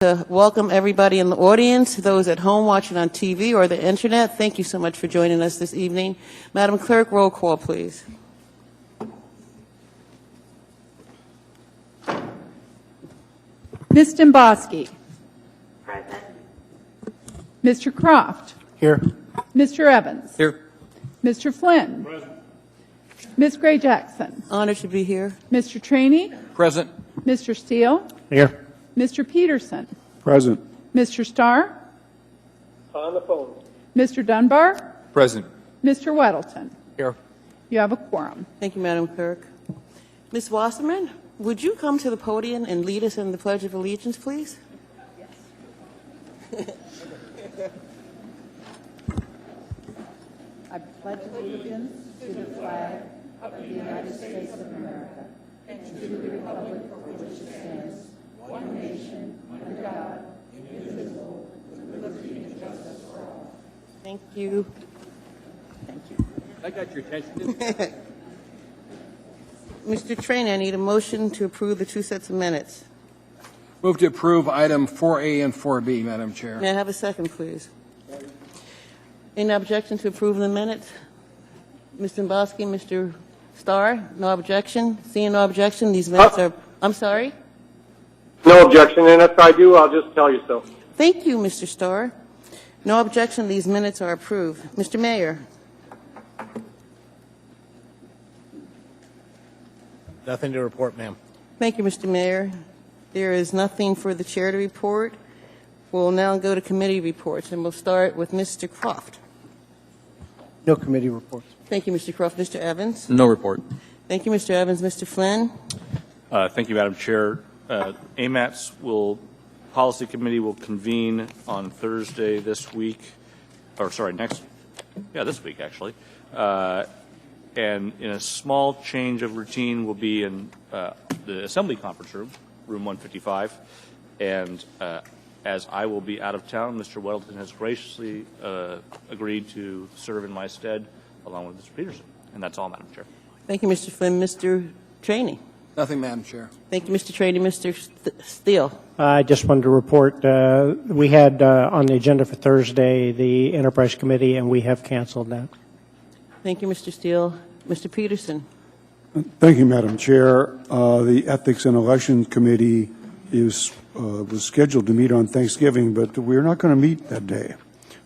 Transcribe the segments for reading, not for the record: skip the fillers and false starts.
To welcome everybody in the audience, those at home watching on TV or the internet. Thank you so much for joining us this evening. Madam Clerk, roll call, please. Ms. Demboski. Present. Mr. Croft. Here. Mr. Evans. Here. Mr. Flynn. Present. Ms. Gray Jackson. Honored to be here. Mr. Trainey. Present. Mr. Steele. Here. Mr. Peterson. Present. Mr. Starr. On the phone. Mr. Dunbar. Present. Mr. Weddleton. Here. You have a quorum. Thank you, Madam Clerk. Ms. Wasserman, would you come to the podium and lead us in the Pledge of Allegiance, please? Yes. I pledge allegiance to the flag of the United States of America and to the republic for which it stands, one nation, under God, indivisible, with liberty and justice for all. Thank you. Thank you. I got your attention. Mr. Trainey, I need a motion to approve the two sets of minutes. Move to approve item 4A and 4B, Madam Chair. May I have a second, please? Any objection to approve the minutes? Mr. Demboski, Mr. Starr, no objection? Seeing no objection, these minutes are, I'm sorry? No objection, and if I do, I'll just tell you so. Thank you, Mr. Starr. No objection, these minutes are approved. Mr. Mayor. Nothing to report, ma'am. Thank you, Mr. Mayor. There is nothing for the chair to report. We'll now go to committee reports, and we'll start with Mr. Croft. No committee reports. Thank you, Mr. Croft. Mr. Evans? No report. Thank you, Mr. Evans. Mr. Flynn? Thank you, Madam Chair. Policy Committee will convene on Thursday this week, this week actually. And in a small change of routine, we'll be in the Assembly Conference Room, room 155. And as I will be out of town, Mr. Weddleton has graciously agreed to serve in my stead along with Mr. Peterson. And that's all, Madam Chair. Thank you, Mr. Flynn. Mr. Trainey? Nothing, Madam Chair. Thank you, Mr. Trainey. Mr. Steele? I just wanted to report we had on the agenda for Thursday the Enterprise Committee, and we have canceled that. Thank you, Mr. Steele. Mr. Peterson? Thank you, Madam Chair. The Ethics and Elections Committee was scheduled to meet on Thanksgiving, but we're not going to meet that day.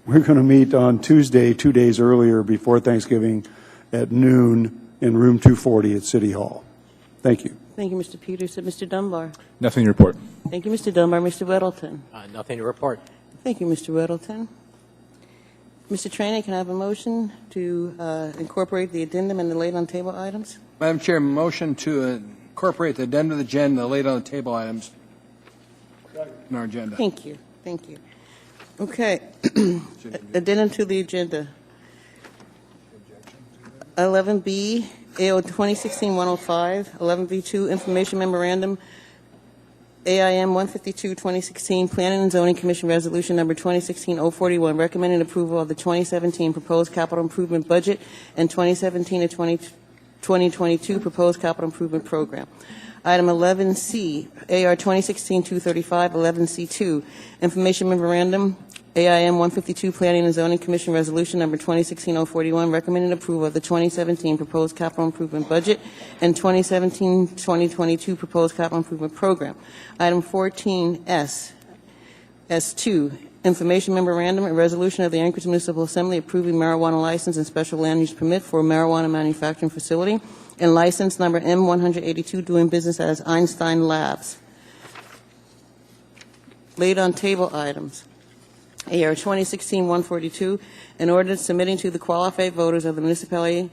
We're going to meet on Tuesday, 2 days earlier before Thanksgiving at noon in room 240 at City Hall. Thank you. Thank you, Mr. Peterson. Mr. Dunbar? Nothing to report. Thank you, Mr. Dunbar. Mr. Weddleton? Nothing to report. Thank you, Mr. Weddleton. Mr. Trainey, can I have a motion to incorporate the addendum and the laid-on-table items? Madam Chair, motion to incorporate the addendum to the agenda, laid on the table items in our agenda. Thank you. Thank you. Okay. Addendum to the agenda. 11B, AO 2016-105, 11B2, Information Memorandum, AIM 152-2016, Planning and Zoning Commission Resolution Number 2016-041, recommending approval of the 2017 proposed capital improvement budget and 2017 to 2022 proposed capital improvement program. Item 11C, AR 2016-235, 11C2, Information Memorandum, AIM 152, Planning and Zoning Commission Resolution Number 2016-041, recommending approval of the 2017 proposed capital improvement budget and 2017-2022 proposed capital improvement program. Item 14S, S2, Information Memorandum, a resolution of the Anchorage Municipal Assembly approving marijuana license and special land use permit for a marijuana manufacturing facility and license number M182 doing business as Einstein Labs. Laid on table items. AR 2016-142, an ordinance submitting to the qualified voters of the municipality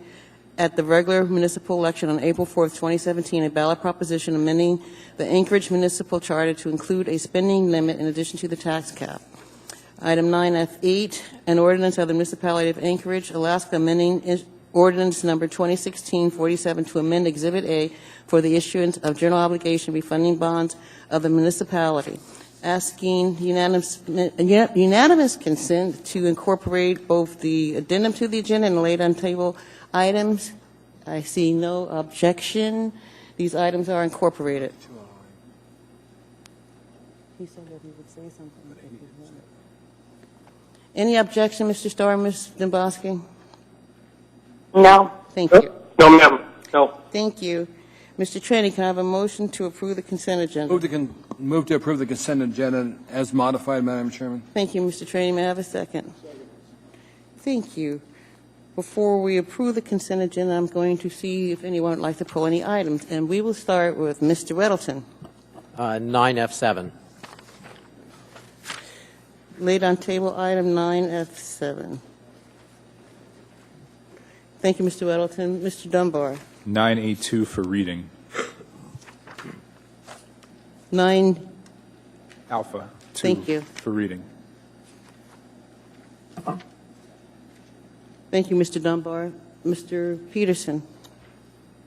at the regular municipal election on April 4th, 2017, a ballot proposition amending the Anchorage Municipal Charter to include a spending limit in addition to the tax cap. Item 9F8, an ordinance of the municipality of Anchorage, Alaska, amending ordinance number 2016-47 to amend Exhibit A for the issuance of general obligation refunding bonds of the municipality. Asking unanimous consent to incorporate both the addendum to the agenda and the laid on table items. I see no objection. These items are incorporated. He said that he would say something. If he wanted. Any objection, Mr. Starr, Ms. Dombrowski? No. Thank you. No, ma'am. No. Thank you. Mr. Tranny, can I have a motion to approve the consent agenda? Move to approve the consent agenda as modified, Madam Chairman. Thank you, Mr. Tranny. May I have a second? Thank you. Before we approve the consent agenda, I'm going to see if anyone would like to pull any items, and we will start with Mr. Weddleton. 9F7. Laid on table item 9F7. Thank you, Mr. Weddleton. Mr. Dunbar. 9A2 for reading. 9, Alpha 2 Thank you. for reading. thank you, Mr. Dunbar. Mr. Peterson.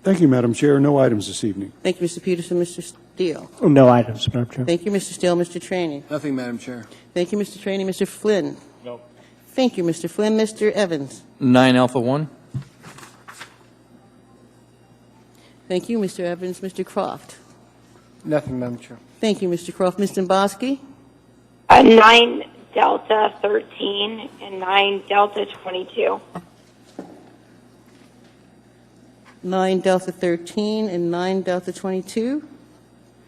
Thank you, Madam Chair. No items this evening. Thank you, Mr. Peterson. Mr. Steele. No items, Madam Chair. Thank you, Mr. Steele. Mr. Tranny. Nothing, Madam Chair. Thank you, Mr. Tranny. Mr. Flynn. No. Thank you, Mr. Flynn. Mr. Evans. 9 Alpha 1. Thank you, Mr. Evans. Mr. Croft. Nothing, Madam Chair. Thank you, Mr. Croft. Ms. Dombrowski. 9 Delta 13 and 9 Delta 22. 9 Delta 13 and 9 Delta 22.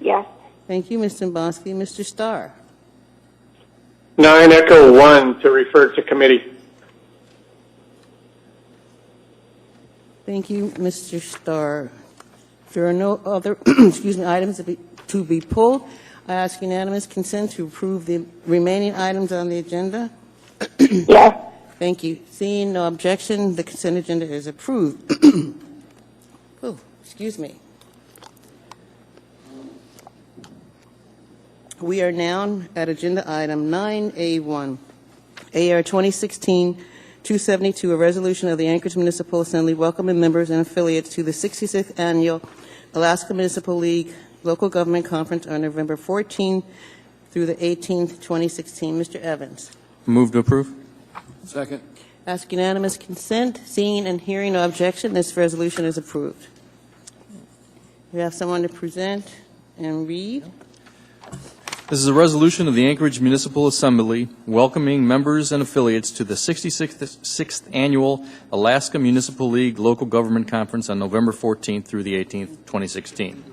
Yes. Thank you, Ms. Dombrowski. Mr. Starr. 9 Echo 1 to refer to committee. Thank you, Mr. Starr. There are no other items to be pulled. I ask unanimous consent to approve the remaining items on the agenda. Yes. Thank you. Seeing no objection, the consent agenda is approved. Oh, excuse me. We are now at agenda item 9A1, AR 2016-272, a resolution of the Anchorage Municipal Assembly welcoming members and affiliates to the 66th Annual Alaska Municipal League Local Government Conference on November 14th through the 18th, 2016. Mr. Evans. Move to approve. Second. Ask unanimous consent. Seeing and hearing no objection, this resolution is approved. We have someone to present and read. This is a resolution of the Anchorage Municipal Assembly welcoming members and affiliates to the 66th Annual Alaska Municipal League Local Government Conference on November 14th through the 18th, 2016.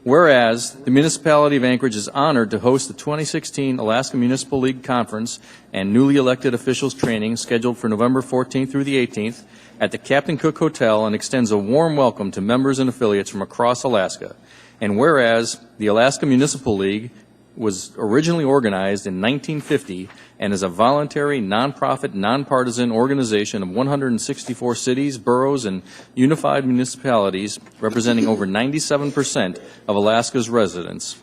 Whereas the municipality of Anchorage is honored to host the 2016 Alaska Municipal League Conference and newly elected officials training scheduled for November 14th through the 18th at the Captain Cook Hotel and extends a warm welcome to members and affiliates from across Alaska. And whereas the Alaska Municipal League was originally organized in 1950 and is a voluntary, nonprofit, nonpartisan organization of 164 cities, boroughs, and unified municipalities representing over 97% of Alaska's residents.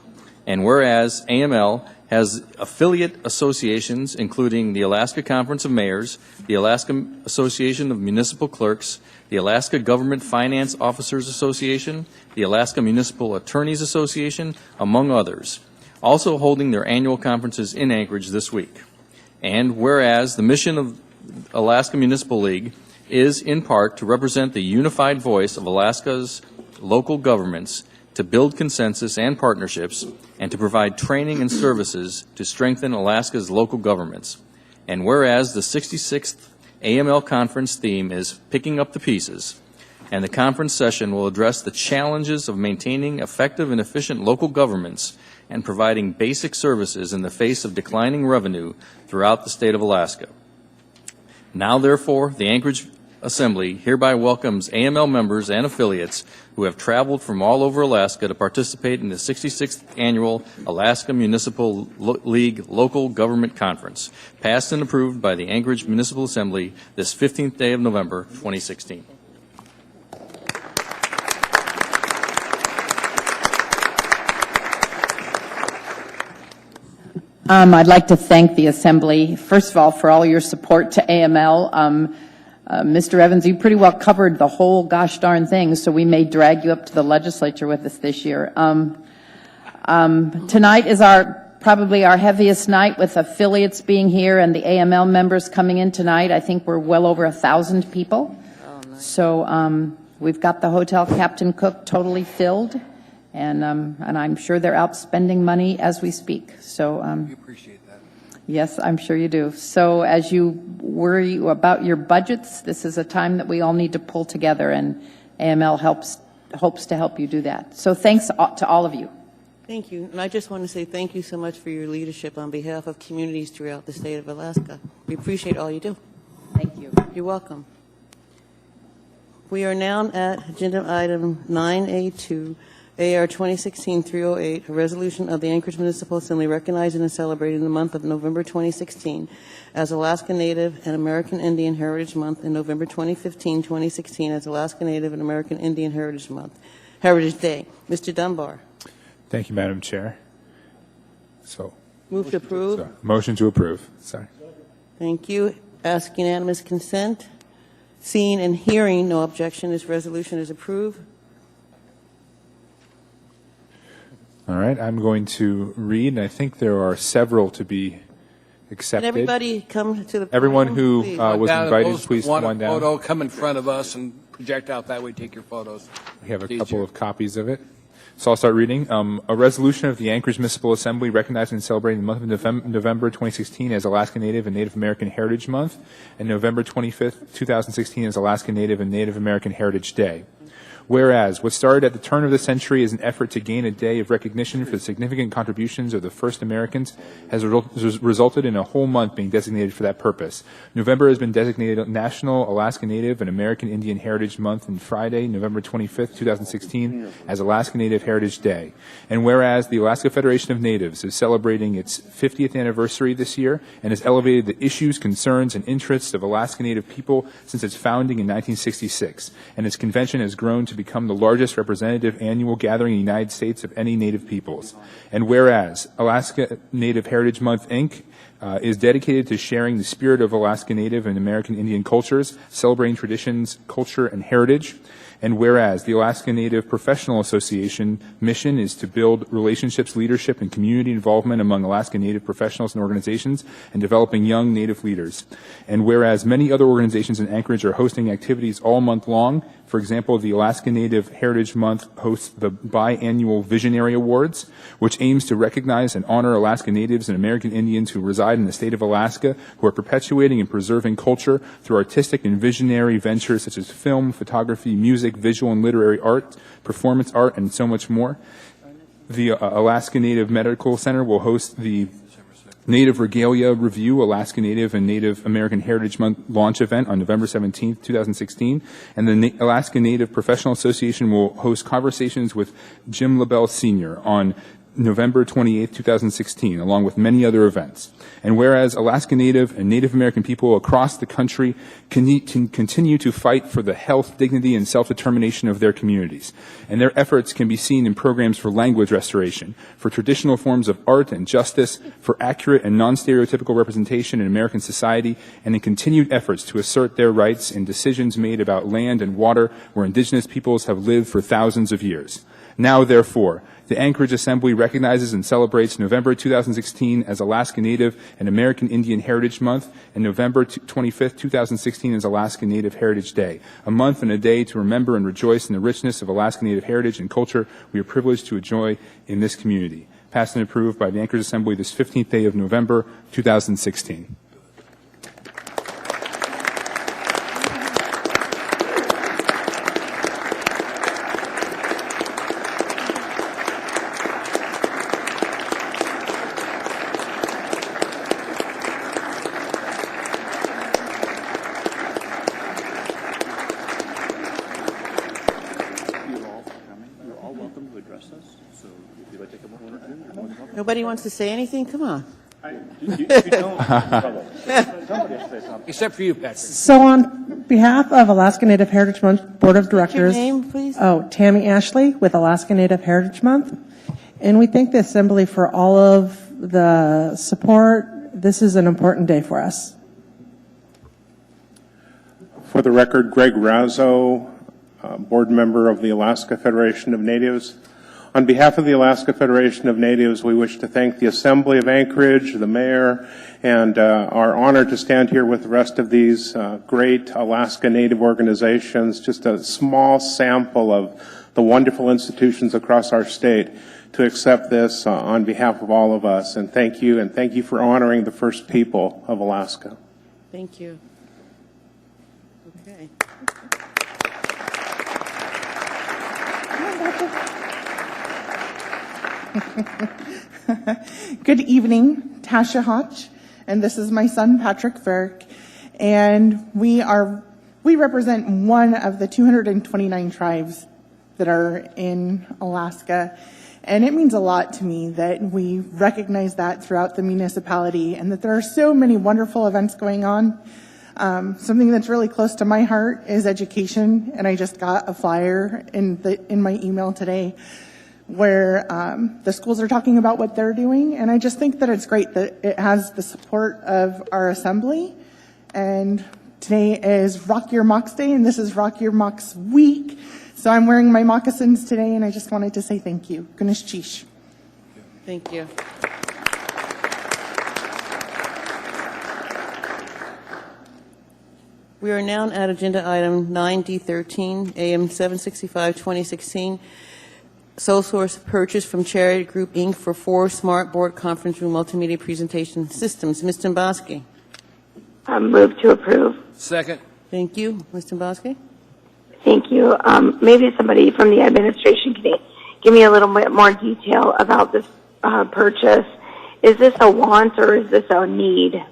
And whereas AML has affiliate associations including the Alaska Conference of Mayors, the Alaska Association of Municipal Clerks, the Alaska Government Finance Officers Association, the Alaska Municipal Attorneys Association, among others, also holding their annual conferences in Anchorage this week. And whereas the mission of Alaska Municipal League is in part to represent the unified voice of Alaska's local governments to build consensus and partnerships and to provide training and services to strengthen Alaska's local governments. And whereas the 66th AML conference theme is Picking Up the Pieces, and the conference session will address the challenges of maintaining effective and efficient local governments and providing basic services in the face of declining revenue throughout the state of Alaska. Now, therefore, the Anchorage Assembly hereby welcomes AML members and affiliates who have traveled from all over Alaska to participate in the 66th Annual Alaska Municipal League Local Government Conference, passed and approved by the Anchorage Municipal Assembly this 15th day of November, 2016. I'd like to thank the Assembly, first of all, for all your support to AML. Mr. Evans, you pretty well covered the whole gosh darn thing, so we may drag you up to the legislature with us this year. Tonight is probably our heaviest night with affiliates being here and the AML members coming in tonight. I think we're well over 1,000 people. So we've got the Hotel Captain Cook totally filled. And I'm sure they're out spending money as we speak. So We appreciate that. yes, I'm sure you do. So as you worry about your budgets, this is a time that we all need to pull together, and AML hopes to help you do that. So thanks to all of you. Thank you. And I just want to say thank you so much for your leadership on behalf of communities throughout the state of Alaska. We appreciate all you do. Thank you. You're welcome. We are now at agenda item 9A2, AR 2016-308, a resolution of the Anchorage Municipal Assembly recognizing and celebrating the month of November 2016 as Alaska Native and American Indian Heritage Month, and November 2015-2016 as Alaska Native and American Indian Heritage Month, Heritage Day. Mr. Dunbar. Thank you, Madam Chair. So, Move to approve. motion to approve. Sorry. Thank you. Ask unanimous consent. Seeing and hearing no objection, this resolution is approved. All right, I'm going to read, and I think there are several to be accepted. Can everybody come to the Everyone podium, who please? was Down, invited, those please want come on a down. photo, come in front of us and project out that way, take your photos. We have a It's couple easier. of copies of it. So I'll start reading. A resolution of the Anchorage Municipal Assembly recognizing and celebrating the month of November 2016 as Alaska Native and Native American Heritage Month, and November 25th, 2016 as Alaska Native and Native American Heritage Day. Whereas, what started at the turn of the century as an effort to gain a day of recognition for the significant contributions of the first Americans has resulted in a whole month being designated for that purpose. November has been designated National Alaska Native and American Indian Heritage Month, and Friday, November 25th, 2016, as Alaska Native Heritage Day. And whereas the Alaska Federation of Natives is celebrating its 50th anniversary this year and has elevated the issues, concerns, and interests of Alaska Native people since its founding in 1966, and its convention has grown to become the largest representative annual gathering in the United States of any Native peoples. And whereas Alaska Native Heritage Month, Inc. Is dedicated to sharing the spirit of Alaska Native and American Indian cultures, celebrating traditions, culture, and heritage. And whereas the Alaska Native Professional Association mission is to build relationships, leadership, and community involvement among Alaska Native professionals and organizations and developing young Native leaders. And whereas many other organizations in Anchorage are hosting activities all month long, for example, the Alaska Native Heritage Month hosts the biannual Visionary Awards, which aims to recognize and honor Alaska Natives and American Indians who reside in the state of Alaska, who are perpetuating and preserving culture through artistic and visionary ventures such as film, photography, music, visual and literary art, performance art, and so much more. The Alaska Native Medical Center will host the Native Regalia Review, Alaska Native and Native American Heritage Month launch event on November 17th, 2016. And the Alaska Native Professional Association will host conversations with Jim LaBelle Sr. on November 28th, 2016, along with many other events. And whereas Alaska Native and Native American people across the country can continue to fight for the health, dignity, and self-determination of their communities, and their efforts can be seen in programs for language restoration, for traditional forms of art and justice, for accurate and non-stereotypical representation in American society, and in continued efforts to assert their rights in decisions made about land and water where indigenous peoples have lived for thousands of years. Now, therefore, the Anchorage Assembly recognizes and celebrates November 2016 as Alaska Native and American Indian Heritage Month, and November 25th, 2016 as Alaska Native Heritage Day, a month and a day to remember and rejoice in the richness of Alaska Native heritage and culture we are privileged to enjoy in this community. Passed and approved by the Anchorage Assembly this 15th day of November, 2016. Nobody wants to say anything? Come on. Except for you, Patrick. So on behalf of Alaska Native Heritage Month Board of Directors. Your name, please? Oh, Tammy Ashley with Alaska Native Heritage Month. And we thank the Assembly for all of the support. This is an important day for us. For the record, Greg Razzo, board member of the Alaska Federation of Natives. On behalf of the Alaska Federation of Natives, we wish to thank the Assembly of Anchorage, the mayor, and are honored to stand here with the rest of these great Alaska Native organizations. Just a small sample of the wonderful institutions across our state to accept this on behalf of all of us. And thank you for honoring the first people of Alaska. Thank you. Okay. Good evening, Tasha Hotch, and this is my son, Patrick Ferrick, and we represent one of the 229 tribes that are in Alaska, and it means a lot to me that we recognize that throughout the municipality and that there are so many wonderful events going on. Something that's really close to my heart is education, and I just got a flyer in my email today where the schools are talking about what they're doing, and I just think that it's great that it has the support of our assembly. And today is Rock Your Mocks Day, and this is Rock Your Mocks Week, so I'm wearing my moccasins today, and I just wanted to say thank you. Ganesh Chish. Thank you. We are now at agenda item 9D13, AM 765, 2016. Sole source purchase from Charity Group, Inc. for 4 smart board conference room multimedia presentation systems. Ms. Dombrowski. Move to approve. Second. Thank you. Ms. Dombrowski. Thank you. Maybe somebody from the administration can give me a little bit more detail about this purchase. Is this a want or is this a need?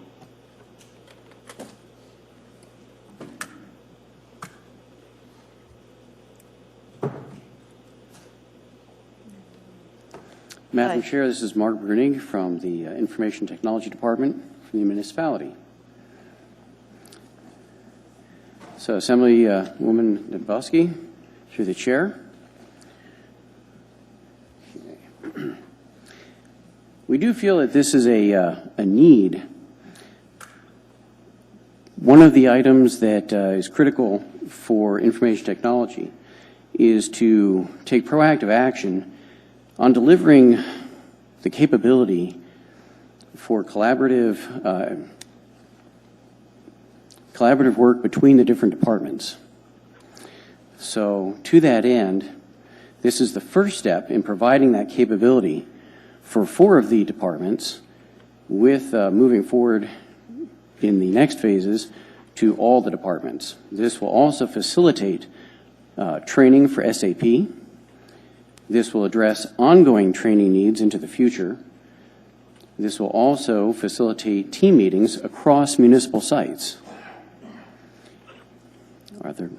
Madam Chair, this is Mark Brunig from the Information Technology Department from the municipality. So, Assemblywoman Dombrowski, through the chair. Okay. We do feel that this is a need. One of the items that is critical for information technology is to take proactive action on delivering the capability for collaborative work between the different departments. So to that end, this is the first step in providing that capability for 4 of the departments, with moving forward in the next phases to all the departments. This will also facilitate training for SAP. This will address ongoing training needs into the future. This will also facilitate team meetings across municipal sites. Are there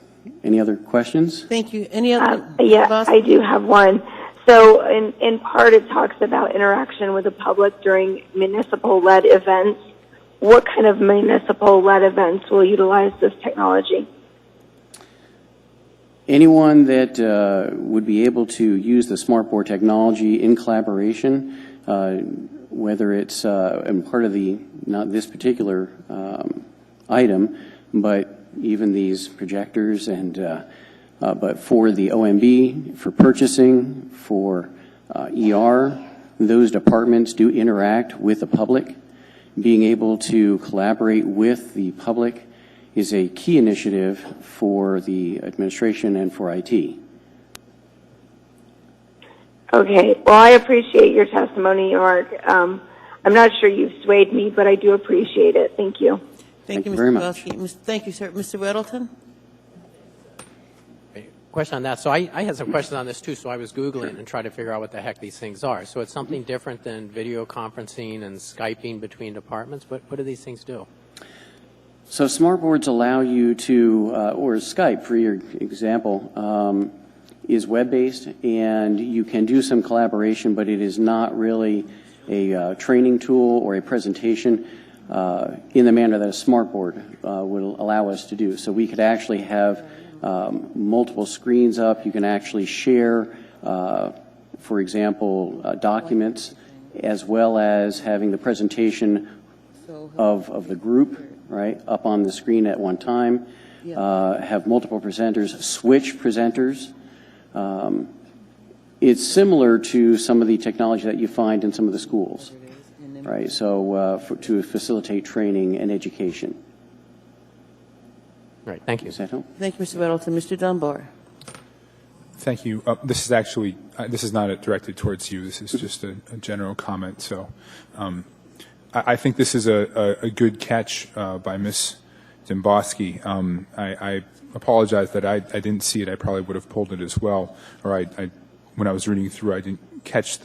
any other questions? Thank you. Any other? Yeah, I do have one. So in part it talks about interaction with the public during municipal-led events. What kind of municipal-led events will utilize this technology? Anyone that would be able to use the SmartBoard technology in collaboration, whether it's in part of the, not this particular item, but even these projectors and, but for the OMB, for purchasing, for ER, those departments do interact with the public. Being able to collaborate with the public is a key initiative for the administration and for IT. Okay. Well, I appreciate your testimony, Mark. I'm not sure you've swayed me, but I do appreciate it. Thank you. Thank you, Mr. very much. Dombrowski. Thank you, sir. Mr. Weddleton? Question on that. So I had some questions on this too, so I was Googling and trying to figure out what the heck these things are. So it's something different than video conferencing and Skyping between departments? What do these things do? So SmartBoards allow you to, or Skype for your example, is web-based, and you can do some collaboration, but it is not really a training tool or a presentation in the manner that a SmartBoard will allow us to do. So we could actually have multiple screens up. You can actually share, for example, documents, as well as having the presentation of the group, right, up on the screen at one time. Have multiple presenters, switch presenters. It's similar to some of the technology that you find in some of the schools, right? So to facilitate training and education. Right. Thank you. Does that help? Thank you, Mr. Weddleton. Mr. Dunbar? Thank you. This is actually, this is not directed towards you. This is just a general comment. So I think this is a good catch by Ms. Dembowski. I apologize that I didn't see it. I probably would have pulled it as well. Or when I was reading through, I didn't catch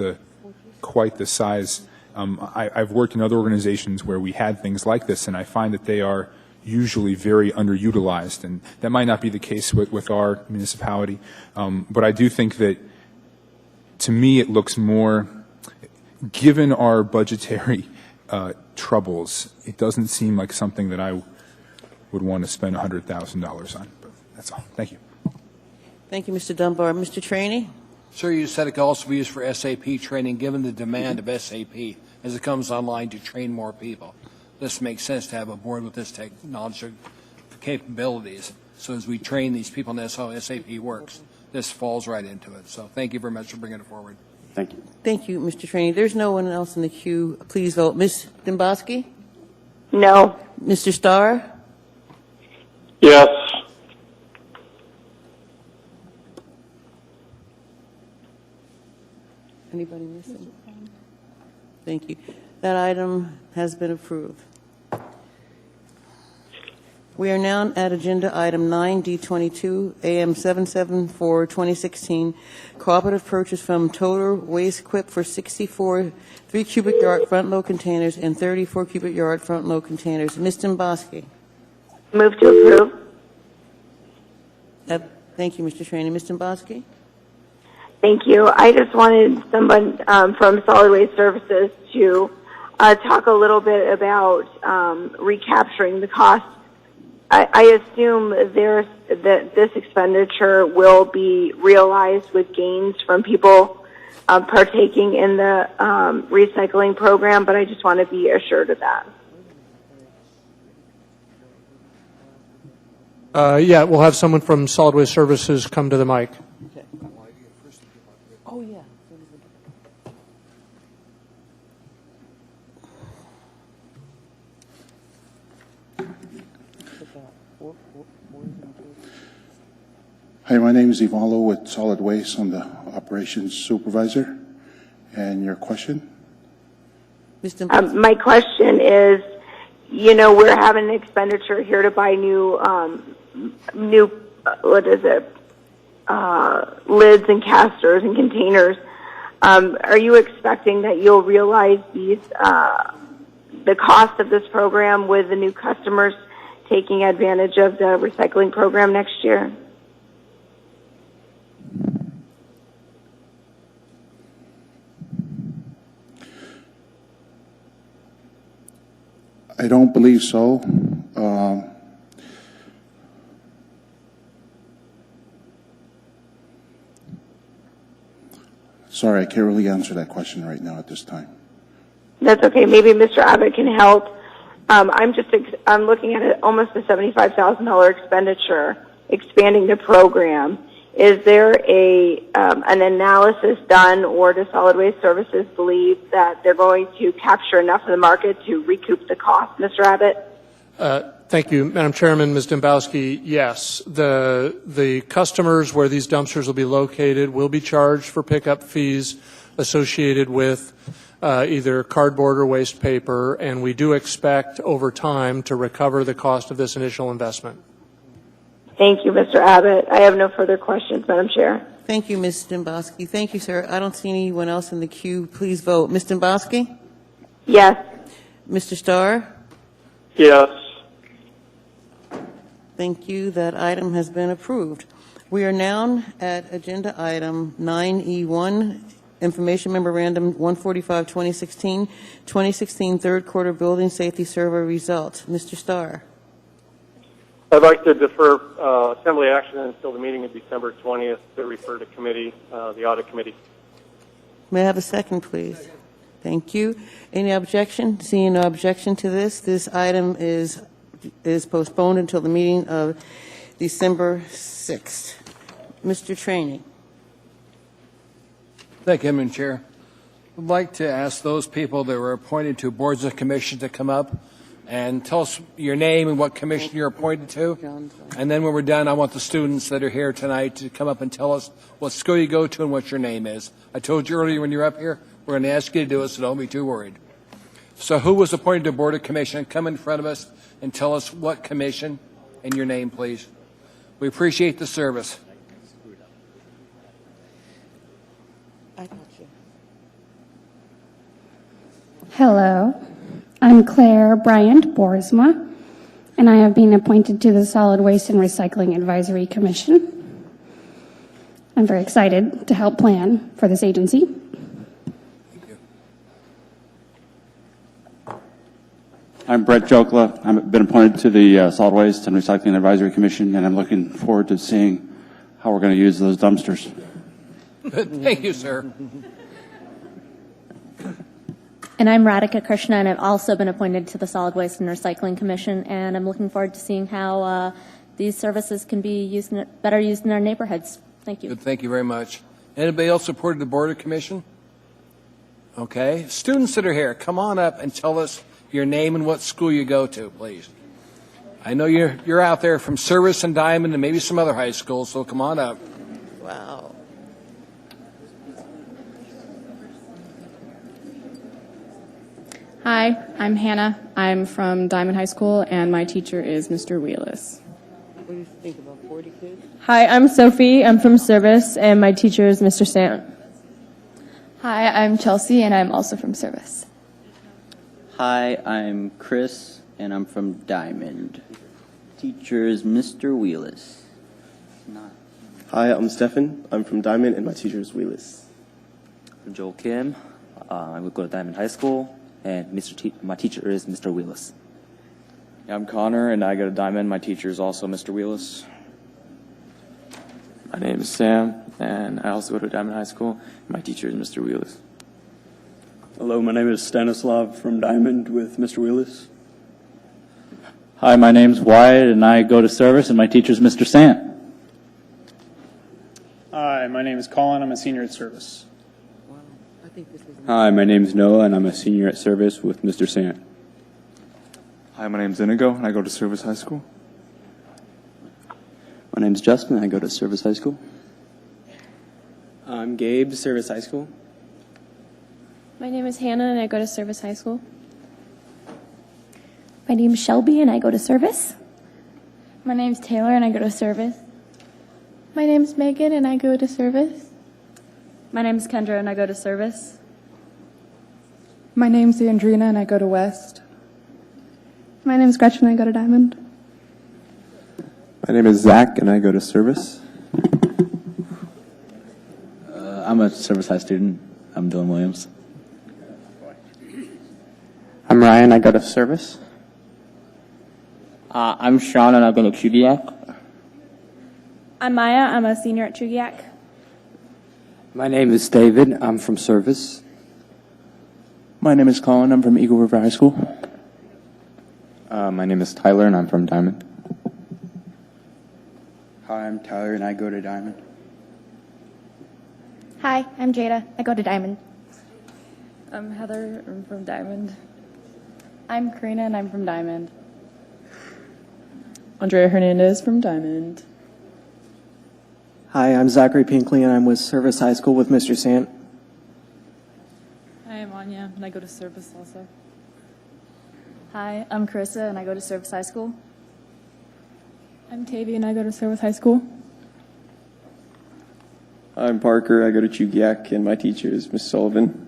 quite the size. I've worked in other organizations where we had things like this, and I find that they are usually very underutilized, and that might not be the case with our municipality. But I do think that, to me, it looks more, given our budgetary troubles, it doesn't seem like something that I would want to spend $100,000 on. But that's all. Thank you. Thank you, Mr. Dunbar. Mr. Trainee? Sir, you said it could also be used for SAP training, given the demand of SAP as it comes online to train more people. This makes sense to have a board with this technology capabilities. So as we train these people, and that's how SAP works, this falls right into it. So thank you very much for bringing it forward. Thank you. Thank you, Mr. Trainee. There's no one else in the queue. Please vote. Ms. Dembowski? No. Mr. Starr? Yes. Anybody missing? Thank you. That item has been approved. We are now at agenda item 9D22, AM 774, 2016, cooperative purchase from Total Waste Equip for 64 3 cubic yard front load containers and 34 cubic yard front load containers. Ms. Dembowski? Move to approve. Thank you, Mr. Trainee. Ms. Dembowski? Thank you. I just wanted someone from Solid Waste Services to talk a little bit about recapturing the cost. I assume that this expenditure will be realized with gains from people partaking in the recycling program, but I just want to be assured of that. Yeah, we'll have someone from Solid Waste Services come to the mic. Oh, yeah. Hi, my name is Ivalo with Solid Waste. I'm the operations supervisor. And your question? My question is, you know, we're having an expenditure here to buy new lids and casters and containers. Are you expecting that you'll realize the cost of this program with the new customers taking advantage of the recycling program next year? I don't believe so. Sorry, I can't really answer that question right now at this time. That's okay. Maybe Mr. Abbott can help. I'm looking at almost a $75,000 expenditure expanding the program. Is there an analysis done, or does Solid Waste Services believe that they're going to capture enough of the market to recoup the cost, Mr. Abbott? Thank you, Madam Chairman. Ms. Dembowski, yes. The customers where these dumpsters will be located will be charged for pickup fees associated with either cardboard or waste paper, and we do expect over time to recover the cost of this initial investment. Thank you, Mr. Abbott. I have no further questions, Madam Chair. Thank you, Ms. Dembowski. Thank you, sir. I don't see anyone else in the queue. Please vote. Ms. Dembowski? Yes. Mr. Starr? Yes. Thank you. That item has been approved. We are now at agenda item 9E1, Information Memorandum 145-2016, 2016 third quarter building safety survey results. Mr. Starr? I'd like to defer assembly action until the meeting of December 20th to refer to committee, the audit committee. May I have a second, please? Thank you. Any objection? Seeing no objection to this item is postponed until the meeting of December 6th. Mr. Trainee. Thank you, Madam Chair. I'd like to ask those people that were appointed to boards and commissions to come up. and tell us your name and what commission you're appointed to. And then when we're done, I want the students that are here tonight to come up and tell us what school you go to and what your name is. I told you earlier when you're up here, we're going to ask you to do it, so don't be too worried. So who was appointed to Board of Commission? Come in front of us and tell us what commission and your name, please. We appreciate the service. Hello, I'm Claire Bryant Boersma, and I have been appointed to the Solid Waste and Recycling Advisory Commission. I'm very excited to help plan for this agency. I'm Brett Jokla. I've been appointed to the Solid Waste and Recycling Advisory Commission, and I'm looking forward to seeing how we're going to use those dumpsters. Thank you, sir. And I'm Radhika Krishna, and I've also been appointed to the Solid Waste and Recycling Commission, and I'm looking forward to seeing how these services can be better used in our neighborhoods. Thank you. Good, thank you very much. Anybody else supported the Board of Commission? Okay. Students that are here, come on up and tell us your name and what school you go to, please. I know you're out there from Service and Diamond and maybe some other high schools, so come on up. Wow. Hi, I'm Hannah. I'm from Diamond High School, and my teacher is Mr. Wheelis. What do you think, about 40 kids? Hi, I'm Sophie. I'm from Service, and my teacher is Mr. Sant. Hi, I'm Chelsea, and I'm also from Service. Hi, I'm Chris, and I'm from Diamond. Teacher is Mr. Wheelis. Hi, I'm Stefan. I'm from Diamond, and my teacher is Wheelis. I'm Joel Kim. I would go to Diamond High School, and my teacher is Mr. Wheelis. I'm Connor, and I go to Diamond. My teacher is also Mr. Wheelis. My name is Sam, and I also go to Diamond High School. My teacher is Mr. Wheelis. Hello, my name is Stanislav from Diamond with Mr. Wheelis. Hi, my name's Wyatt, and I go to Service, and my teacher's Mr. Sant. Hi, my name is Colin. I'm a senior at Service. Hi, my name is Noah, and I'm a senior at Service with Mr. Sant. Hi, my name's Inigo, and I go to Service High School. My name's Justin, and I go to Service High School. I'm Gabe, Service High School. My name is Hannah, and I go to Service High School. My name is Shelby, and I go to Service. My name's Taylor, and I go to Service. My name's Megan, and I go to Service. My name's Kendra, and I go to Service. My name's Andrina, and I go to West. My name's Gretchen, and I go to Diamond. My name is Zach, and I go to Service. I'm a Service High student. I'm Dylan Williams. I'm Ryan, I go to Service. I'm Sean, and I go to Chugiak. I'm Maya, I'm a senior at Chugiak. My name is David, I'm from Service. My name is Colin, I'm from Eagle River High School. My name is Tyler, and I'm from Diamond. Hi, I'm Tyler, and I go to Diamond. Hi, I'm Jada. I go to Diamond. I'm Heather. I'm from Diamond. I'm Karina, and I'm from Diamond. Andrea Hernandez from Diamond. Hi, I'm Zachary Pinkley, and I'm with Service High School with Mr. Sant. Hi, I'm Anya, and I go to Service also. Hi, I'm Carissa, and I go to Service High School. I'm Tavy, and I go to Service High School. I'm Parker, I go to Chugiak, and my teacher is Miss Sullivan.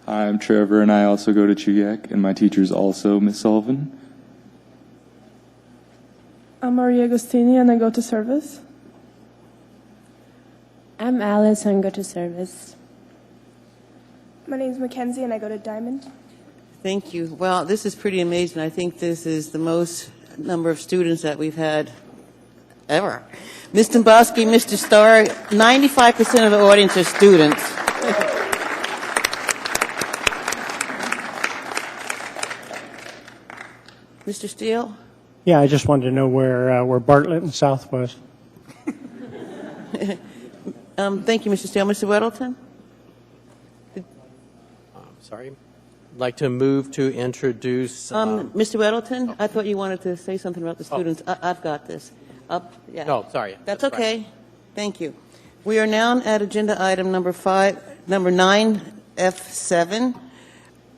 Hi, I'm Trevor, and I also go to Chugiak, and my teacher is also Miss Sullivan. I'm Maria Agostini, and I go to Service. I'm Alice, and I go to Service. My name's Mackenzie, and I go to Diamond. Thank you. Well, this is pretty amazing. I think this is the most number of students that we've had ever. Ms. Dombrowski, Mr. Starr, 95% of the audience are students. Mr. Steele? Yeah, I just wanted to know where Bartlett and South was. Thank you, Mr. Steele. Mr. Weddleton? Sorry? like to move to introduce. Mr. Weddleton, I thought you wanted to say something about the students. I've got this. Yeah. Oh, sorry. That's okay. Thank you. We are now at agenda item number 9F7,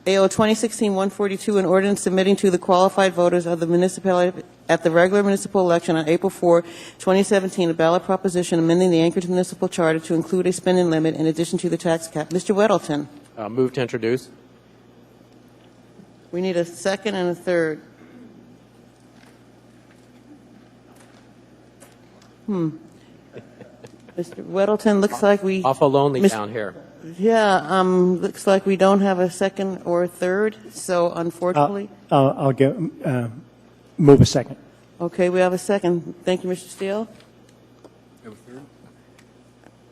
AO 2016-142, an ordinance submitting to the qualified voters of the municipality at the regular municipal election on April 4, 2017, a ballot proposition amending the Anchorage Municipal Charter to include a spending limit in addition to the tax cap. Mr. Weddleton. Move to introduce. We need a second and a third. Mr. Weddleton, looks like we... Awful lonely down here. Yeah, looks like we don't have a second or a third, so unfortunately... I'll move a second. Okay, we have a second. Thank you, Mr. Steele.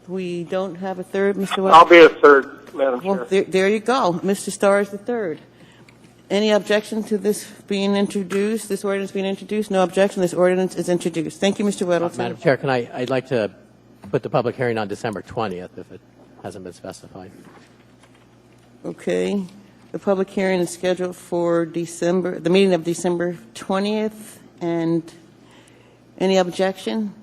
We don't have a third, Mr. Weddleton? I'll be a third, Madam Well, Chair. there you go. Mr. Starr is the third. Any objection to this being introduced, this ordinance being introduced? No objection. This ordinance is introduced. Thank you, Mr. Weddleton. Madam Chair, I'd like to put the public hearing on December 20th if it hasn't been specified. Okay. The public hearing is scheduled for the meeting of December 20th. And any objection?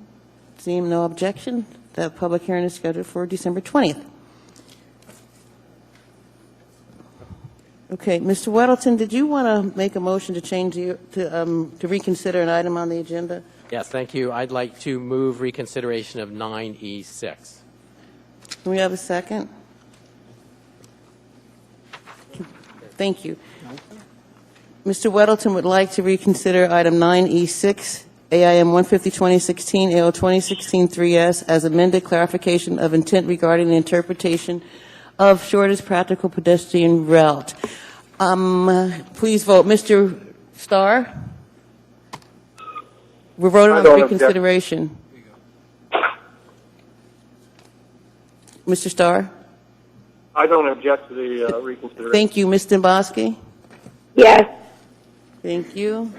Seeing no objection, the public hearing is scheduled for December 20th. Okay, Mr. Weddleton, did you want to make a motion to change to reconsider an item on the agenda? Yes, thank you. I'd like to move reconsideration of 9E6. Can we have a second? Thank you. Mr. Weddleton would like to reconsider item 9E6, AIM 150-2016, AO 2016-3S, as amended clarification of intent regarding the interpretation of shortest practical pedestrian route. Please vote. Mr. Starr? We're voting on reconsideration. Mr. Starr? I don't object to the reconsideration. Thank you. Ms. Demboski? Yes. Thank you.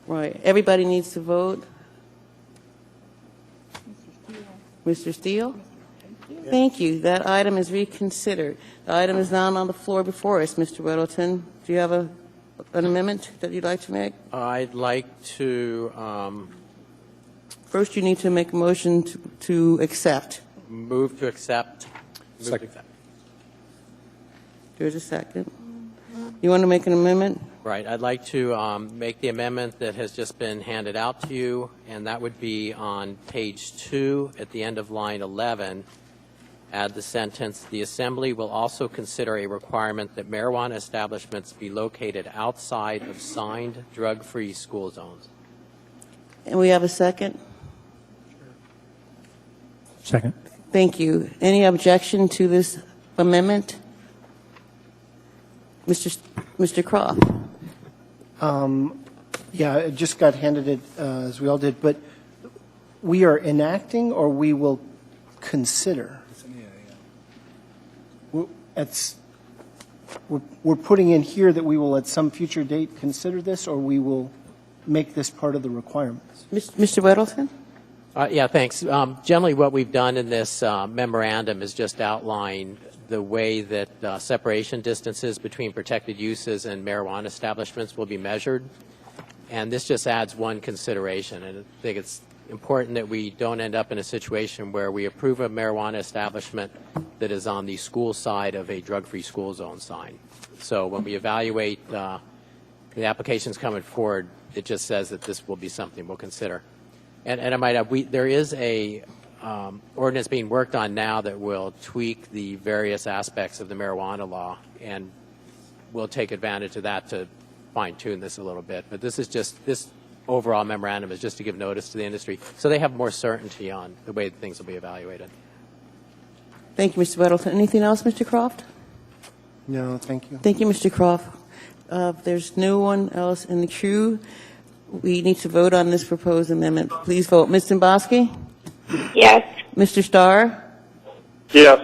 Right. Everybody needs to vote. Mr. Steele? Thank you. That item is reconsidered. The item is now on the floor before us. Mr. Weddleton, do you have an amendment that you'd like to make? I'd like to First, you need to make a motion to accept. move to accept. There's a second. You want to make an amendment? Right. I'd like to make the amendment that has just been handed out to you, and that would be on page 2 at the end of line 11. Add the sentence, "The Assembly will also consider a requirement that marijuana establishments be located outside of signed drug-free school zones." And we have a second? Second. Thank you. Any objection to this amendment? Mr. Croft? Yeah, it just got handed it, as we all did, but we are enacting or we will consider? We're putting in here that we will at some future date consider this, or we will make this part of the requirements? Mr. Weddleton? Yeah, thanks. Generally, what we've done in this memorandum is just outline the way that separation distances between protected uses and marijuana establishments will be measured. And this just adds one consideration. And I think it's important that we don't end up in a situation where we approve a marijuana establishment that is on the school side of a drug-free school zone sign. So when we evaluate the applications coming forward, it just says that this will be something we'll consider. And I might add, there is a ordinance being worked on now that will tweak the various aspects of the marijuana law, and we'll take advantage of that to fine-tune this a little bit. But this overall memorandum is just to give notice to the industry so they have more certainty on the way things will be evaluated. Thank you, Mr. Weddleton. Anything else, Mr. Croft? No, thank you. Thank you, Mr. Croft. If there's no one else in the queue, we need to vote on this proposed amendment. Please vote. Ms. Demboski? Yes. Mr. Starr? Yes.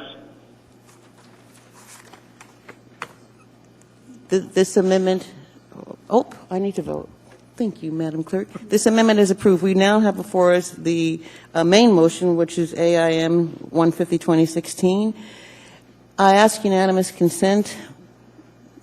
This amendment, I need to vote. Thank you, Madam Clerk. This amendment is approved. We now have before us the main motion, which is AIM 150-2016. I ask unanimous consent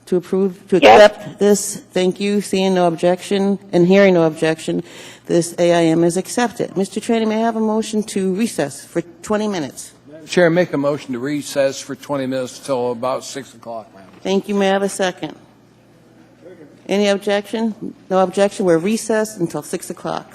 to approve, to Yes. accept this. Thank you. Seeing no objection and hearing no objection, this AIM is accepted. Mr. Trainee, may I have a motion to recess for 20 minutes? Chair, make a motion to recess for 20 minutes till about 6 o'clock, ma'am. Thank you. May I have a second? Any objection? No objection. We're recessed until 6 o'clock.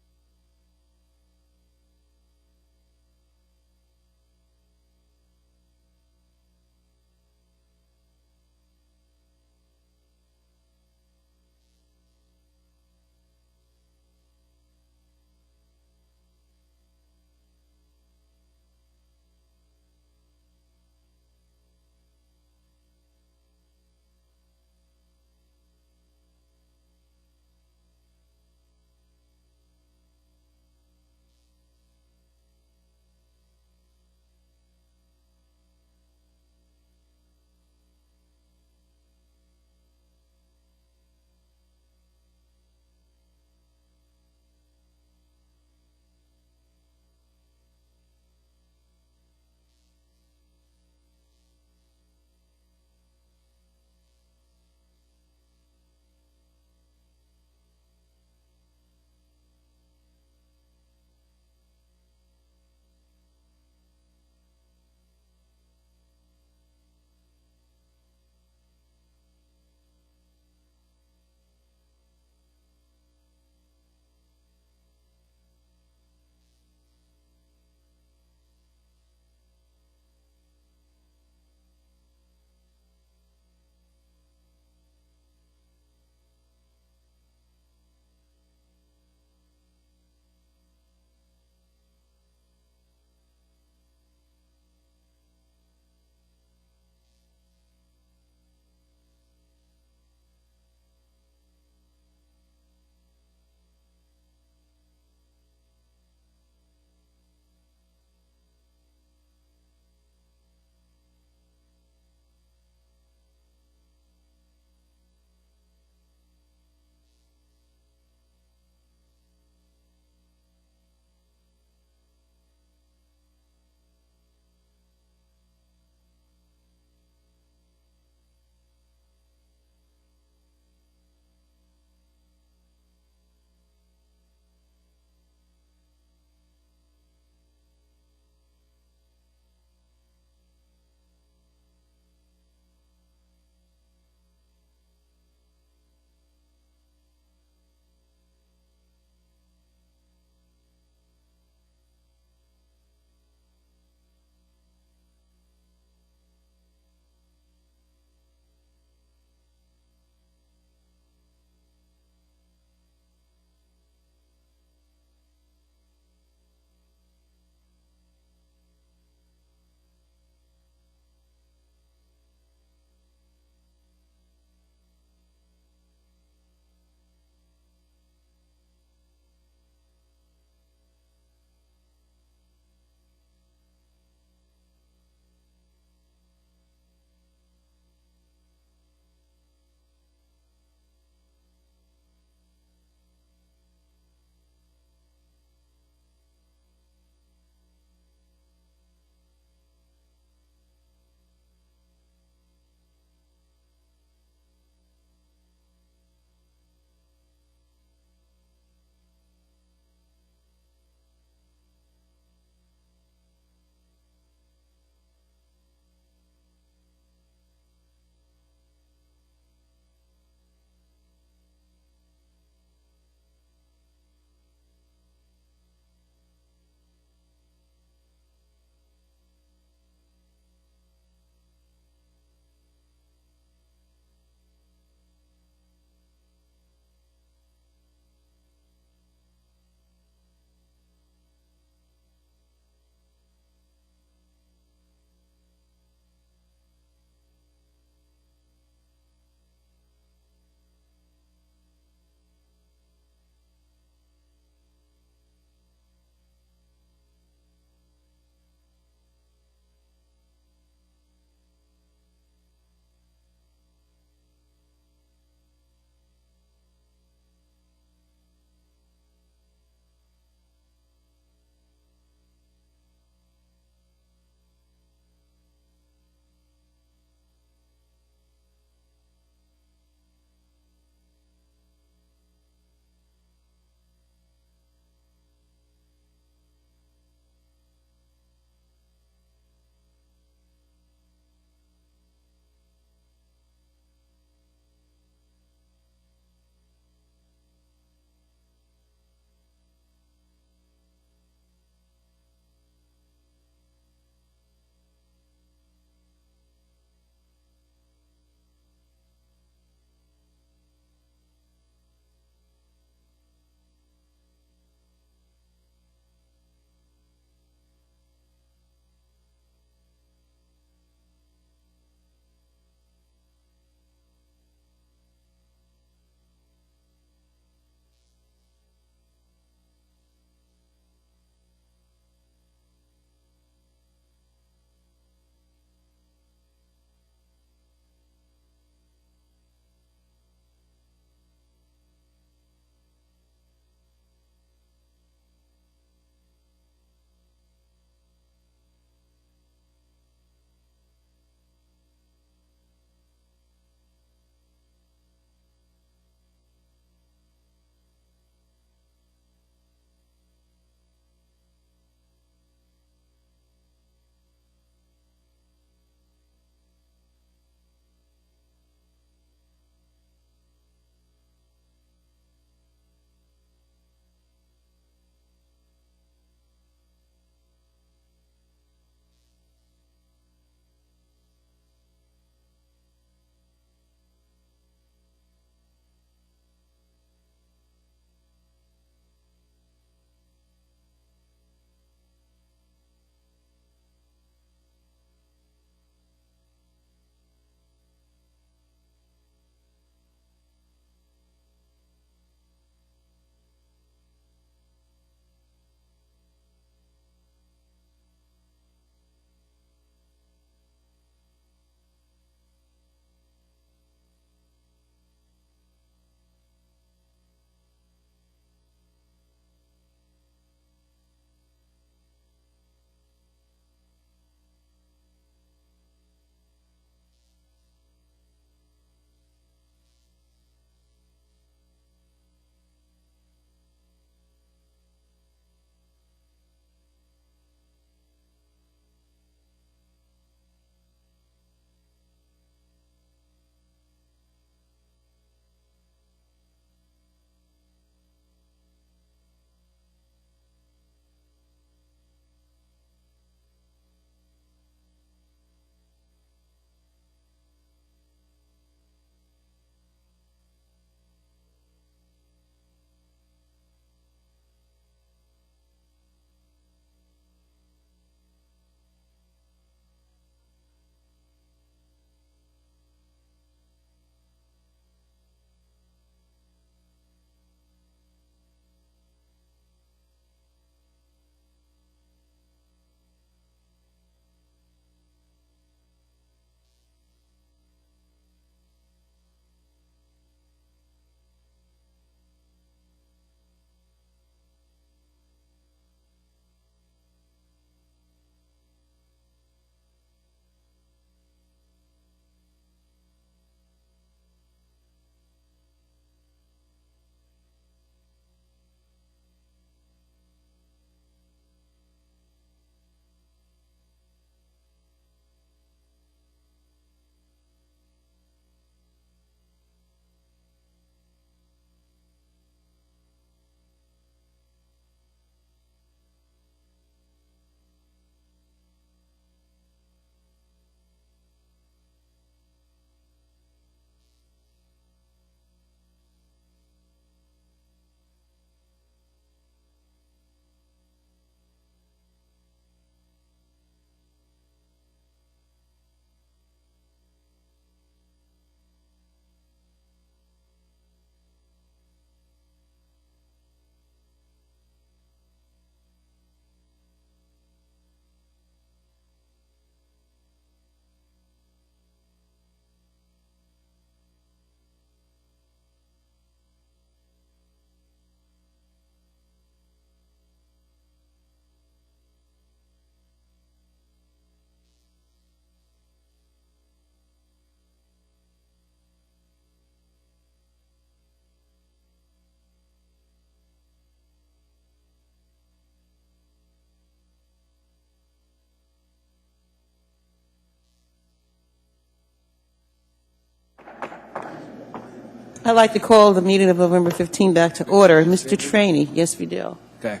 I'd like to call the meeting of November 15 back to order. Mr. Trainee, yes, Vidal. Okay.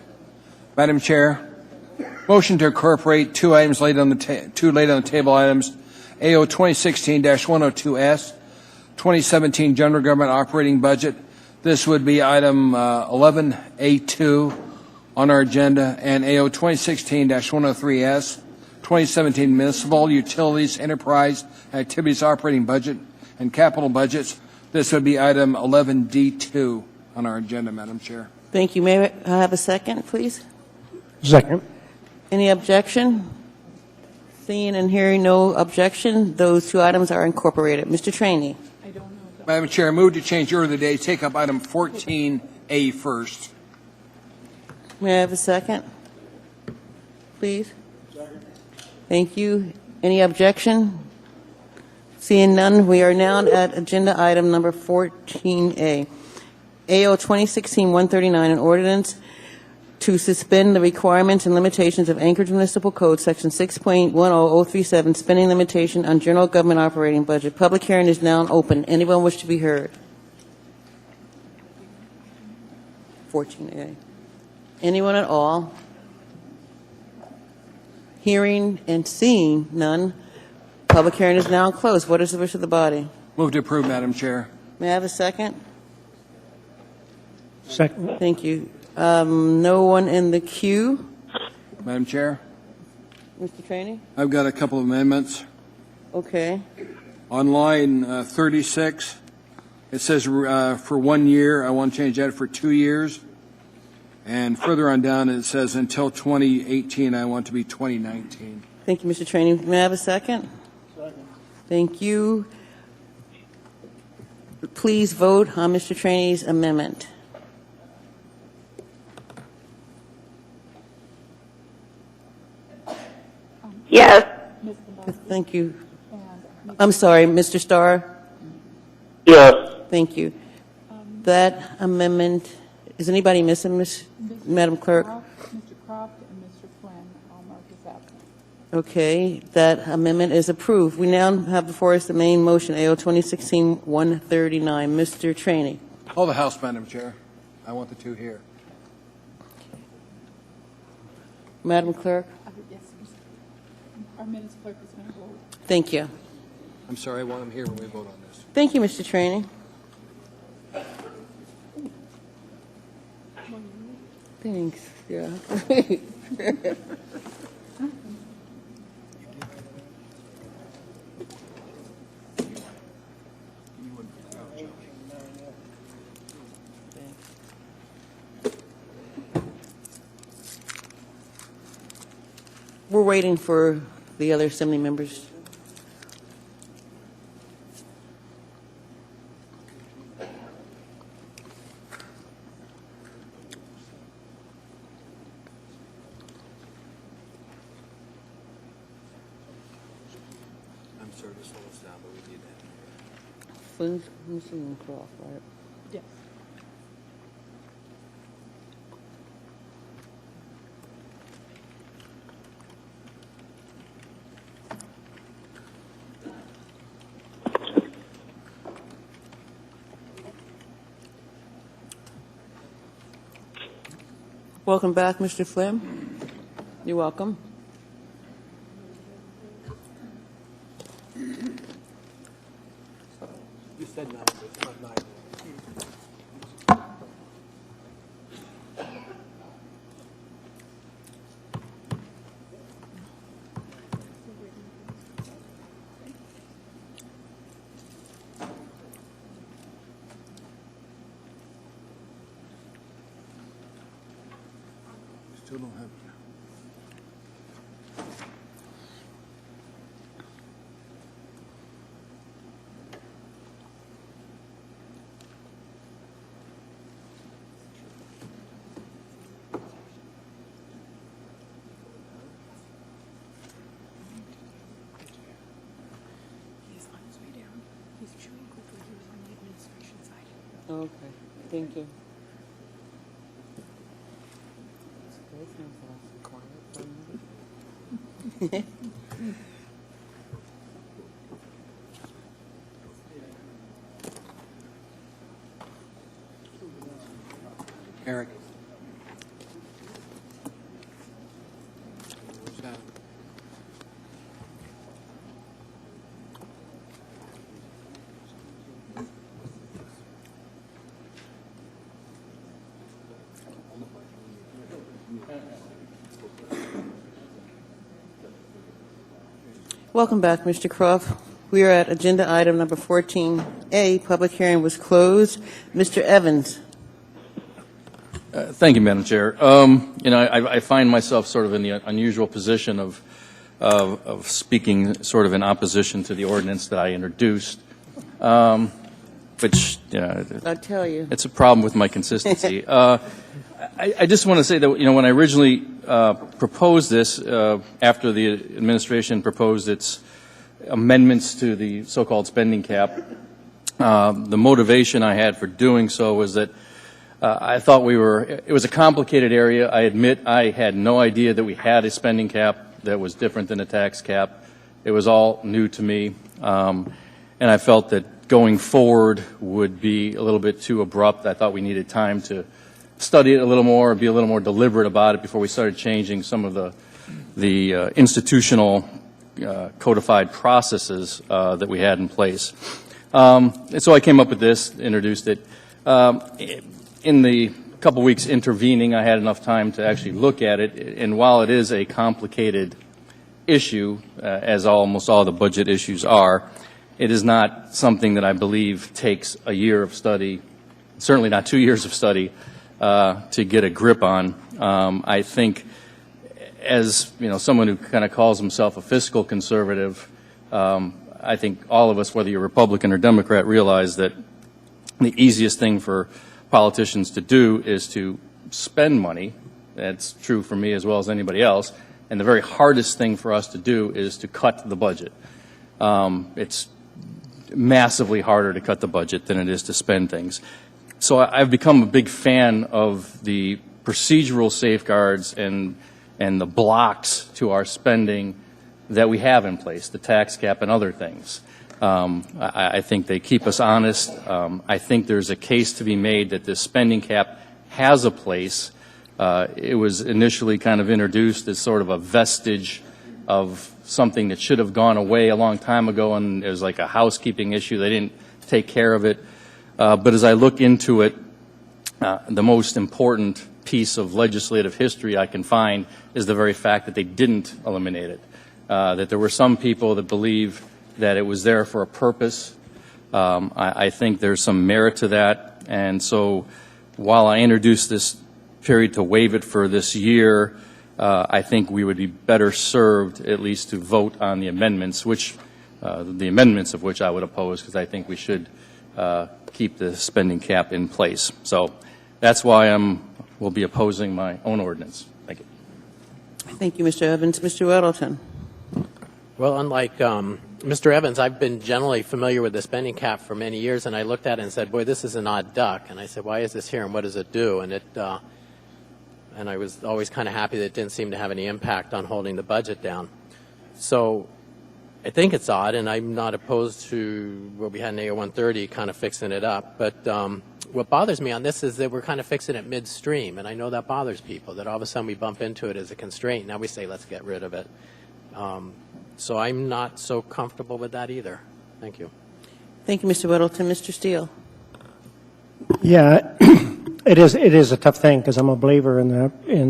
Madam Chair, motion to incorporate two items laid on the table items, AO 2016-102S, 2017 General Government Operating Budget. This would be item 11A2 on our agenda, and AO 2016-103S, 2017 Municipal Utilities Enterprise Activities Operating Budget and Capital Budgets. This would be item 11D2 on our agenda, Madam Chair. Thank you. May I have a second, please? Second. Any objection? Seeing and hearing no objection, those two items are incorporated. Mr. Trainee. Madam Chair, I move to change the order of the day, take up item 14A first. May I have a second? Please. Thank you. Any objection? Seeing none, we are now at agenda item number 14A. AO 2016-139, an ordinance to suspend the requirements and limitations of Anchorage Municipal Code, Section 6.10037, spending limitation on general government operating budget. Public hearing is now open. Anyone wish to be heard? 14A. Anyone at all? Hearing and seeing none. Public hearing is now closed. What is the wish of the body? Move to approve, Madam Chair. May I have a second? Second. Thank you. No one in the queue. Madam Chair, Mr. Trainee? I've got a couple of amendments. Okay. On line 36, it says for 1 year. I want to change that for 2 years. And further on down, it says until 2018. I want to be 2019. Thank you, Mr. Trainee. May I have a second? Second. Thank you. Please vote on Mr. Trainee's amendment. Yes. Thank you. I'm sorry, Mr. Starr? Yes. Thank you. That amendment, is anybody missing, Madam Clerk? Mr. Croft and Mr. Flynn, all marked as absent. Okay, that amendment is approved. We now have before us the main motion, AO 2016-139. Mr. Trainee. Call the House, Madam Chair. I want the two here. Madam Clerk? Yes, our minutes clerk is going to vote. Thank you. I'm sorry, I want them here when we vote on this. Thank you, Mr. Trainee. Thanks. Yeah. We're waiting for the other assembly members. I'm sorry to slow us down, but we need that. Flynn's missing Croft, right? Yes. Welcome back, Mr. Flynn. You're welcome. You said nine, but it's not 9. Still don't have it. Okay, thank you. Welcome back, Mr. Croft. We are at agenda item number 14A. Public hearing was closed. Mr. Evans. Thank you, Madam Chair. I find myself sort of in the unusual position of speaking sort of in opposition to the ordinance that I introduced, which, I'll tell you. it's a problem with my consistency. I just want to say that, when I originally proposed this, after the administration proposed its amendments to the so-called spending cap, the motivation I had for doing so was that I thought it was a complicated area. I admit I had no idea that we had a spending cap that was different than a tax cap. It was all new to me, and I felt that going forward would be a little bit too abrupt. I thought we needed time to study it a little more, be a little more deliberate about it before we started changing some of the institutional codified processes that we had in place. And so I came up with this, introduced it. In the couple weeks intervening, I had enough time to actually look at it, and while it is a complicated issue, as almost all the budget issues are, it is not something that I believe takes a year of study, certainly not 2 years of study, to get a grip on. I think, as someone who kind of calls himself a fiscal conservative, I think all of us, whether you're Republican or Democrat, realize that the easiest thing for politicians to do is to spend money. That's true for me as well as anybody else. And the very hardest thing for us to do is to cut the budget. It's massively harder to cut the budget than it is to spend things. So I've become a big fan of the procedural safeguards and the blocks to our spending that we have in place, the tax cap and other things. I think they keep us honest. I think there's a case to be made that this spending cap has a place. It was initially kind of introduced as sort of a vestige of something that should have gone away a long time ago, and it was like a housekeeping issue. They didn't take care of it. But as I look into it, the most important piece of legislative history I can find is the very fact that they didn't eliminate it, that there were some people that believe that it was there for a purpose. I think there's some merit to that. And so while I introduced this period to waive it for this year, I think we would be better served at least to vote on the amendments, the amendments of which I would oppose, because I think we should keep the spending cap in place. So that's why we'll be opposing my own ordinance. Thank you. Thank you, Mr. Evans. Mr. Weddleton. Well, unlike Mr. Evans, I've been generally familiar with the spending cap for many years, and I looked at it and said, boy, this is an odd duck. And I said, why is this here, and what does it do? And I was always kind of happy that it didn't seem to have any impact on holding the budget down. So I think it's odd, and I'm not opposed to what we had in AO 130, kind of fixing it up. But what bothers me on this is that we're kind of fixing it midstream, and I know that bothers people, that all of a sudden we bump into it as a constraint. Now we say, let's get rid of it. So I'm not so comfortable with that either. Thank you. Thank you, Mr. Weddleton. Mr. Steele. Yeah, it is a tough thing because I'm a believer in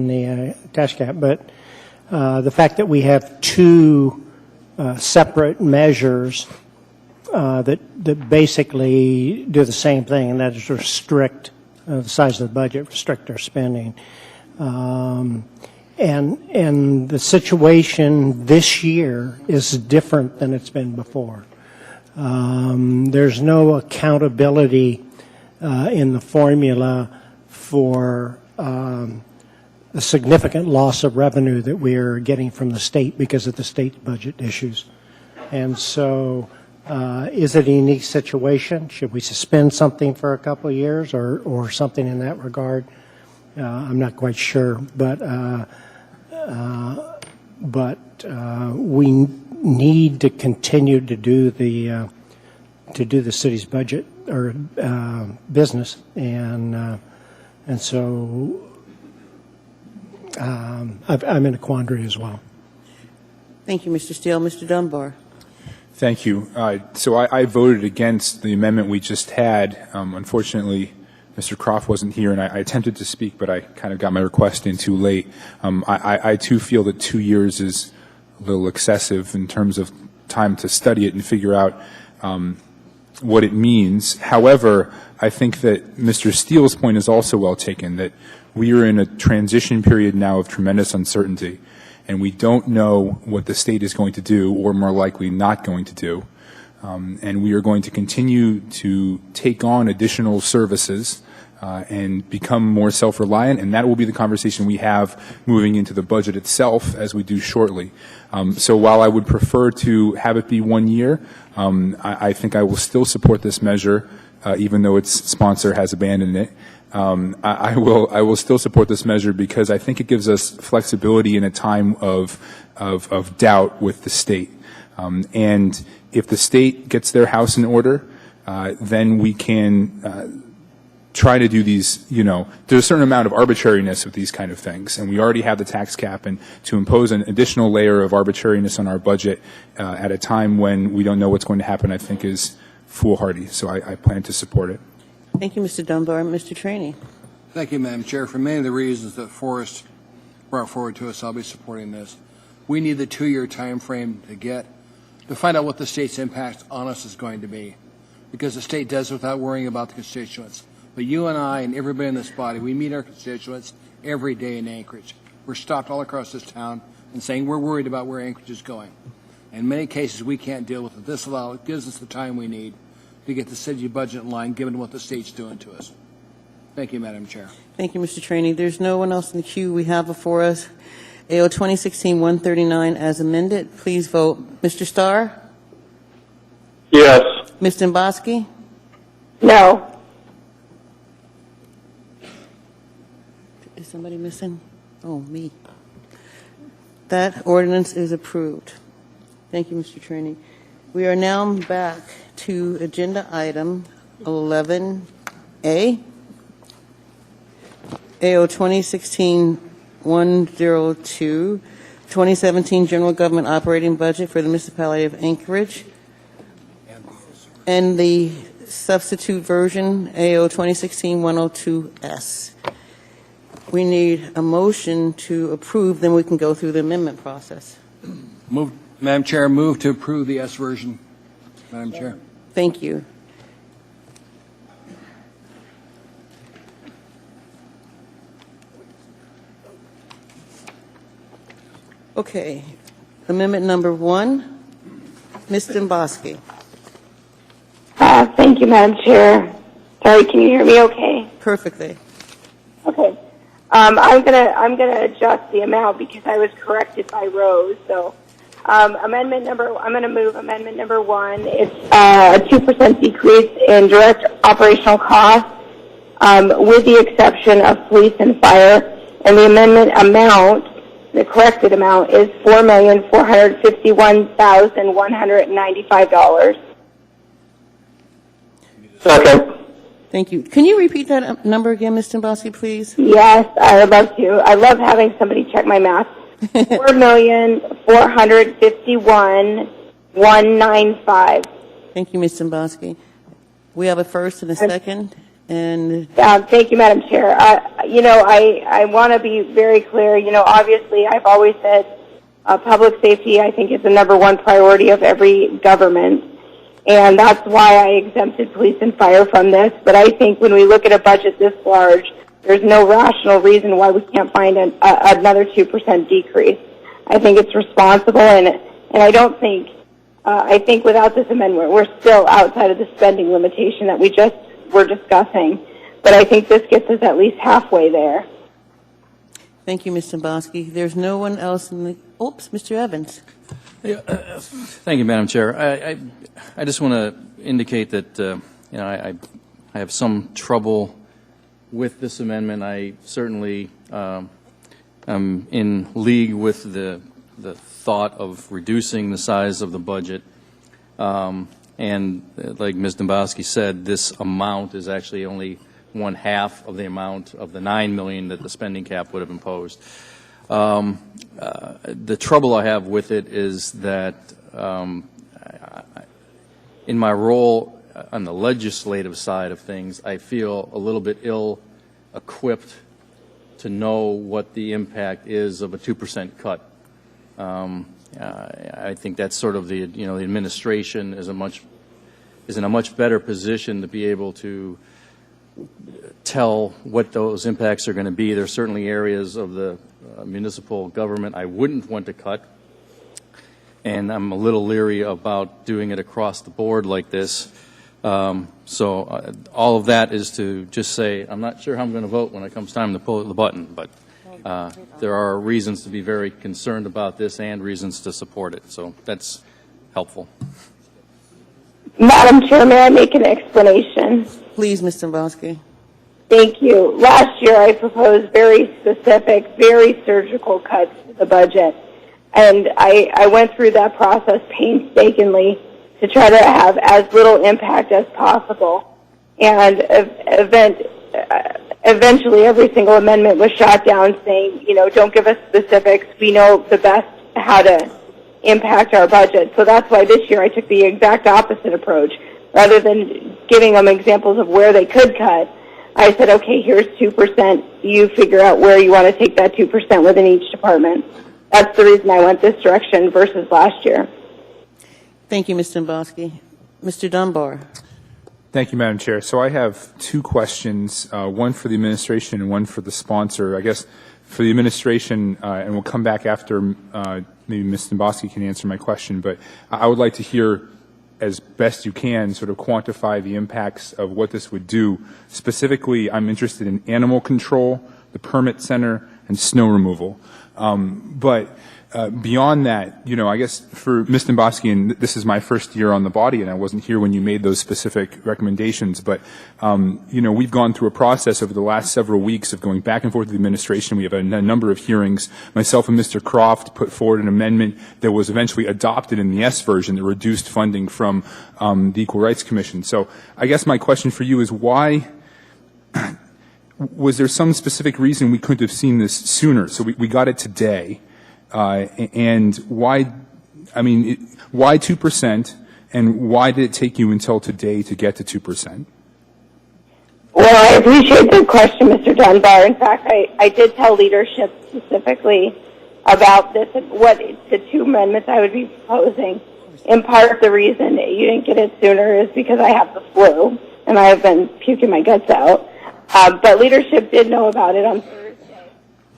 the tax cap, but the fact that we have two separate measures that basically do the same thing, and that is restrict the size of the budget, restrict our spending. And the situation this year is different than it's been before. There's no accountability in the formula for a significant loss of revenue that we are getting from the state because of the state budget issues. And so is it a unique situation? Should we suspend something for a couple of years or something in that regard? I'm not quite sure, but we need to continue to do the city's budget or business, and so I'm in a quandary as well. Thank you, Mr. Steele. Mr. Dunbar. Thank you. So I voted against the amendment we just had. Unfortunately, Mr. Croft wasn't here, and I attempted to speak, but I kind of got my request in too late. I too feel that 2 years is a little excessive in terms of time to study it and figure out what it means. However, I think that Mr. Steele's point is also well taken, that we are in a transition period now of tremendous uncertainty, and we don't know what the state is going to do, or more likely not going to do. And we are going to continue to take on additional services and become more self-reliant, and that will be the conversation we have moving into the budget itself, as we do shortly. So while I would prefer to have it be 1 year, I think I will still support this measure, even though its sponsor has abandoned it. I will still support this measure because I think it gives us flexibility in a time of doubt with the state. And if the state gets their house in order, then we can try to do these, there's a certain amount of arbitrariness with these kind of things, and we already have the tax cap, and to impose an additional layer of arbitrariness on our budget at a time when we don't know what's going to happen, I think is foolhardy. So I plan to support it. Thank you, Mr. Dunbar. Mr. Trainee. Thank you, Madam Chair. For many of the reasons that Forrest brought forward to us, I'll be supporting this. We need the 2-year time frame to find out what the state's impact on us is going to be, because the state does without worrying about the constituents. But you and I and everybody in this body, we meet our constituents every day in Anchorage. We're stopped all across this town and saying we're worried about where Anchorage is going. In many cases, we can't deal with it. This gives us the time we need to get the city budget in line, given what the state's doing to us. Thank you, Madam Chair. Thank you, Mr. Trainee. There's no one else in the queue we have before us. AO 2016-139 as amended. Please vote. Mr. Starr? Yes. Ms. Demboski? No. Is somebody missing? Oh, me. That ordinance is approved. Thank you, Mr. Trainee. We are now back to agenda item 11A. AO 2016-102, 2017 General Government Operating Budget for the Municipality of Anchorage. And the substitute version, AO 2016-102S. We need a motion to approve, then we can go through the amendment process. Madam Chair, move to approve the S version. Madam Chair. Thank you. Okay. Amendment number 1. Ms. Demboski. Thank you, Madam Chair. Sorry, can you hear me okay? Perfectly. Okay. I'm gonna adjust the amount because I was corrected by Rose. So, I'm gonna move amendment number 1. It's a 2% decrease in direct operational costs, with the exception of police and fire. And the amendment amount, the corrected amount, is $4,451,195. Second. Thank you. Can you repeat that number again, Ms. Demboski, please? Yes, I would love to. I love having somebody check my math. $4,451,195. Thank you, Ms. Demboski. We have a first and a second. And thank you, Madam Chair. I want to be very clear. Obviously, I've always said public safety, I think, is the number one priority of every government. And that's why I exempted police and fire from this. But I think when we look at a budget this large, there's no rational reason why we can't find another 2% decrease. I think it's responsible, and I don't think, I think without this amendment, we're still outside of the spending limitation that we just were discussing. But I think this gets us at least halfway there. thank you, Ms. Demboski. There's no one else in the, Mr. Evans. Thank you, Madam Chair. I just want to indicate that, I have some trouble with this amendment. I certainly am in league with the thought of reducing the size of the budget. And like Ms. Demboski said, this amount is actually only 1/2 of the amount of the $9 million that the spending cap would have imposed. The trouble I have with it is that in my role on the legislative side of things, I feel a little bit ill-equipped to know what the impact is of a 2% cut I think that's sort of the administration is in a much better position to be able to tell what those impacts are going to be. There's certainly areas of the municipal government I wouldn't want to cut, and I'm a little leery about doing it across the board like this. So all of that is to just say I'm not sure how I'm going to vote when it comes time to pull the button, but there are reasons to be very concerned about this and reasons to support it. So that's helpful. Madam Chair, may I make an explanation? Please, Ms. Dombowski. Thank you. Last year I proposed very specific, very surgical cuts to the budget. And I went through that process painstakingly to try to have as little impact as possible. And eventually every single amendment was shot down saying, don't give us specifics. We know the best how to impact our budget. So that's why this year I took the exact opposite approach. Rather than giving them examples of where they could cut, I said, okay, here's 2%. You figure out where you want to take that 2% within each department. That's the reason I went this direction versus last year. Thank you, Ms. Dombowski. Mr. Dunbar. Thank you, Madam Chair. So I have two questions, one for the administration and one for the sponsor. I guess for the administration, and we'll come back after maybe Ms. Dombowski can answer my question, but I would like to hear, as best you can, sort of quantify the impacts of what this would do. Specifically, I'm interested in animal control, the permit center, and snow removal. But beyond that, I guess for Ms. Dombowski, and this is my first year on the body, and I wasn't here when you made those specific recommendations, but, we've gone through a process over the last several weeks of going back and forth with the administration. We have a number of hearings. Myself and Mr. Croft put forward an amendment that was eventually adopted in the S version that reduced funding from the Equal Rights Commission. So I guess my question for you is why was there some specific reason we couldn't have seen this sooner? So we got it today. And why 2%, and why did it take you until today to get to 2%? Well, I appreciate the question, Mr. Dunbar. In fact, I did tell leadership specifically about this, what the two amendments I would be proposing. In part, the reason that you didn't get it sooner is because I have the flu, and I have been puking my guts out. But leadership did know about it on Thursday.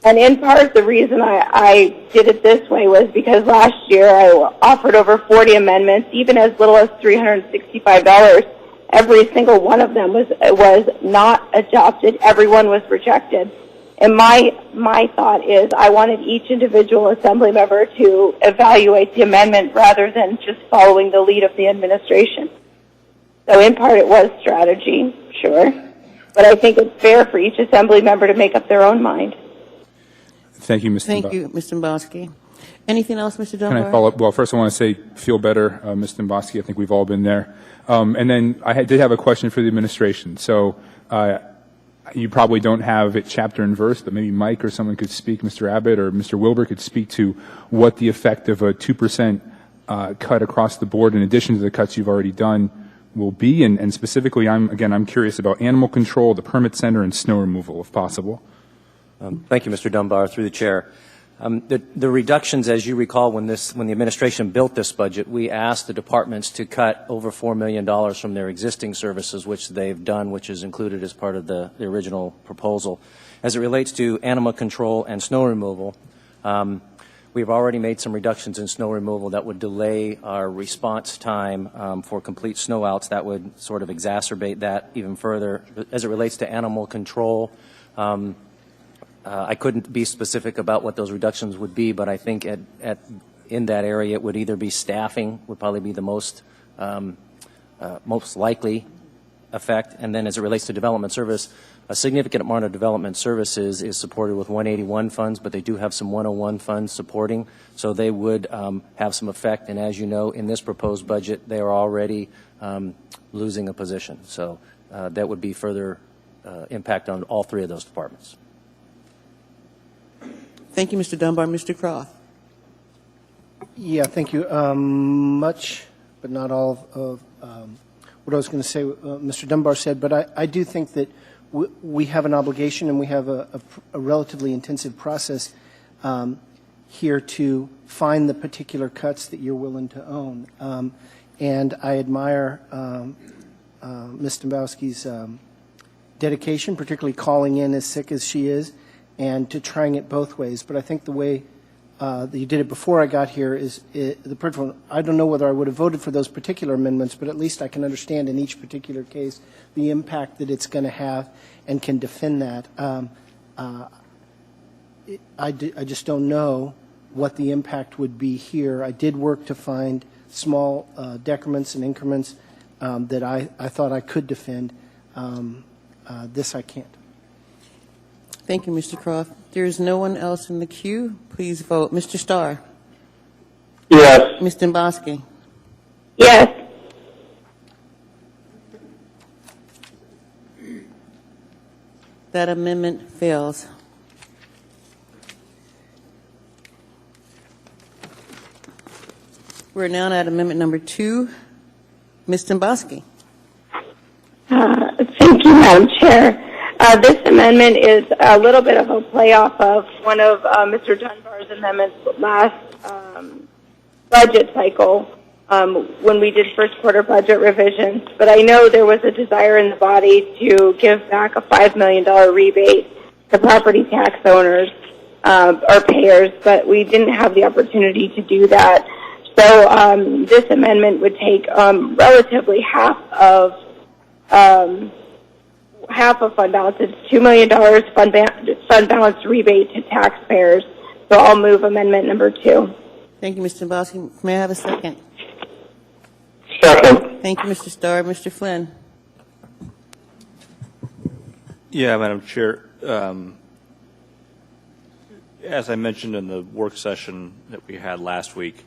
And in part, the reason I did it this way was because last year I offered over 40 amendments, even as little as $365. Every single one of them was not adopted. Everyone was rejected. And my thought is I wanted each individual assembly member to evaluate the amendment rather than just following the lead of the administration. So in part it was strategy, sure. But I think it's fair for each assembly member to make up their own mind. Thank you, Mr. Thank you, Ms. Dombowski. Anything else, Mr. Dunbar? Can I follow up? Well, first I want to say, feel better, Ms. Dombowski. I think we've all been there. And then I did have a question for the administration. So you probably don't have it chapter and verse, but maybe Mike or someone could speak, Mr. Abbott or Mr. Wilbur could speak to what the effect of a 2% cut across the board, in addition to the cuts you've already done, will be. And specifically, I'm curious about animal control, the permit center, and snow removal, if possible. Thank you, Mr. Dunbar, through the chair. The reductions, as you recall, when the administration built this budget, we asked the departments to cut over $4 million from their existing services, which they've done, which is included as part of the original proposal. As it relates to animal control and snow removal, we've already made some reductions in snow removal that would delay our response time for complete snow outs. That would sort of exacerbate that even further. As it relates to animal control, I couldn't be specific about what those reductions would be, but I think in that area it would either be staffing would probably be the most likely effect, and then as it relates to development service, a significant amount of development services is supported with 181 funds, but they do have some 101 funds supporting, so they would have some effect. And as you know, in this proposed budget, they are already losing a position, so that would be further impact on all three of those departments. Thank you, Mr. Dunbar. Mr. Croft. Yeah, thank you. Much, but not all of what I was going to say, Mr. Dunbar said, but I do think that we have an obligation and we have a relatively intensive process here to find the particular cuts that you're willing to own. And I admire Ms. Dombowski's dedication, particularly calling in as sick as she is, and to trying it both ways. But I think the way that you did it before I got here is the principle. I don't know whether I would have voted for those particular amendments, but at least I can understand in each particular case the impact that it's going to have and can defend that. I just don't know what the impact would be here. I did work to find small decrements and increments that I thought I could defend. This I can't. Thank you, Mr. Croft. There is no one else in the queue. Please vote. Mr. Starr? Yes. Ms. Dombowski? Yes. That amendment fails. We're now at amendment number 2. Ms. Dombowski? Thank you, Madam Chair. This amendment is a little bit of a playoff of one of Mr. Dunbar's amendments last budget cycle when we did first quarter budget revisions. But I know there was a desire in the body to give back a $5 million rebate to property tax owners or payers, but we didn't have the opportunity to do that. So this amendment would take relatively half of fund balance. It's $2 million fund balance rebate to taxpayers. So I'll move amendment number 2. Thank you, Mr. Dombowski. May I have a second? Second. Thank you, Mr. Starr. Mr. Flynn? Yeah, Madam Chair. As I mentioned in the work session that we had last week,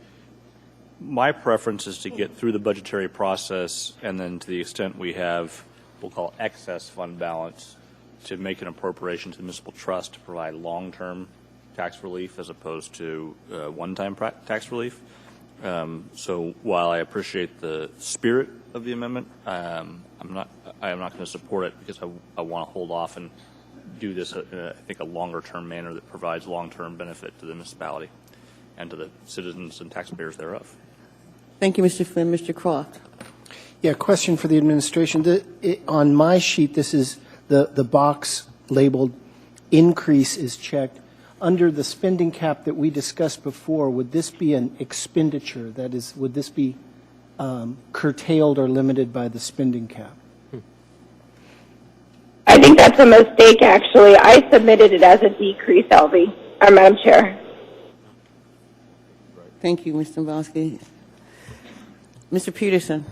my preference is to get through the budgetary process and then to the extent we have, we'll call excess fund balance, to make an appropriation to the municipal trust to provide long-term tax relief as opposed to one-time tax relief. So while I appreciate the spirit of the amendment, I am not going to support it because I want to hold off and do this in I think a longer-term manner that provides long-term benefit to the municipality and to the citizens and taxpayers thereof. Thank you, Mr. Flynn. Mr. Croft? Yeah, question for the administration. On my sheet, this is the box labeled increase is checked. Under the spending cap that we discussed before, would this be an expenditure? That is, would this be curtailed or limited by the spending cap? I think that's a mistake, actually. I submitted it as a decrease, LV, Madam Chair. Thank you, Mr. Dombowski. Mr. Peterson?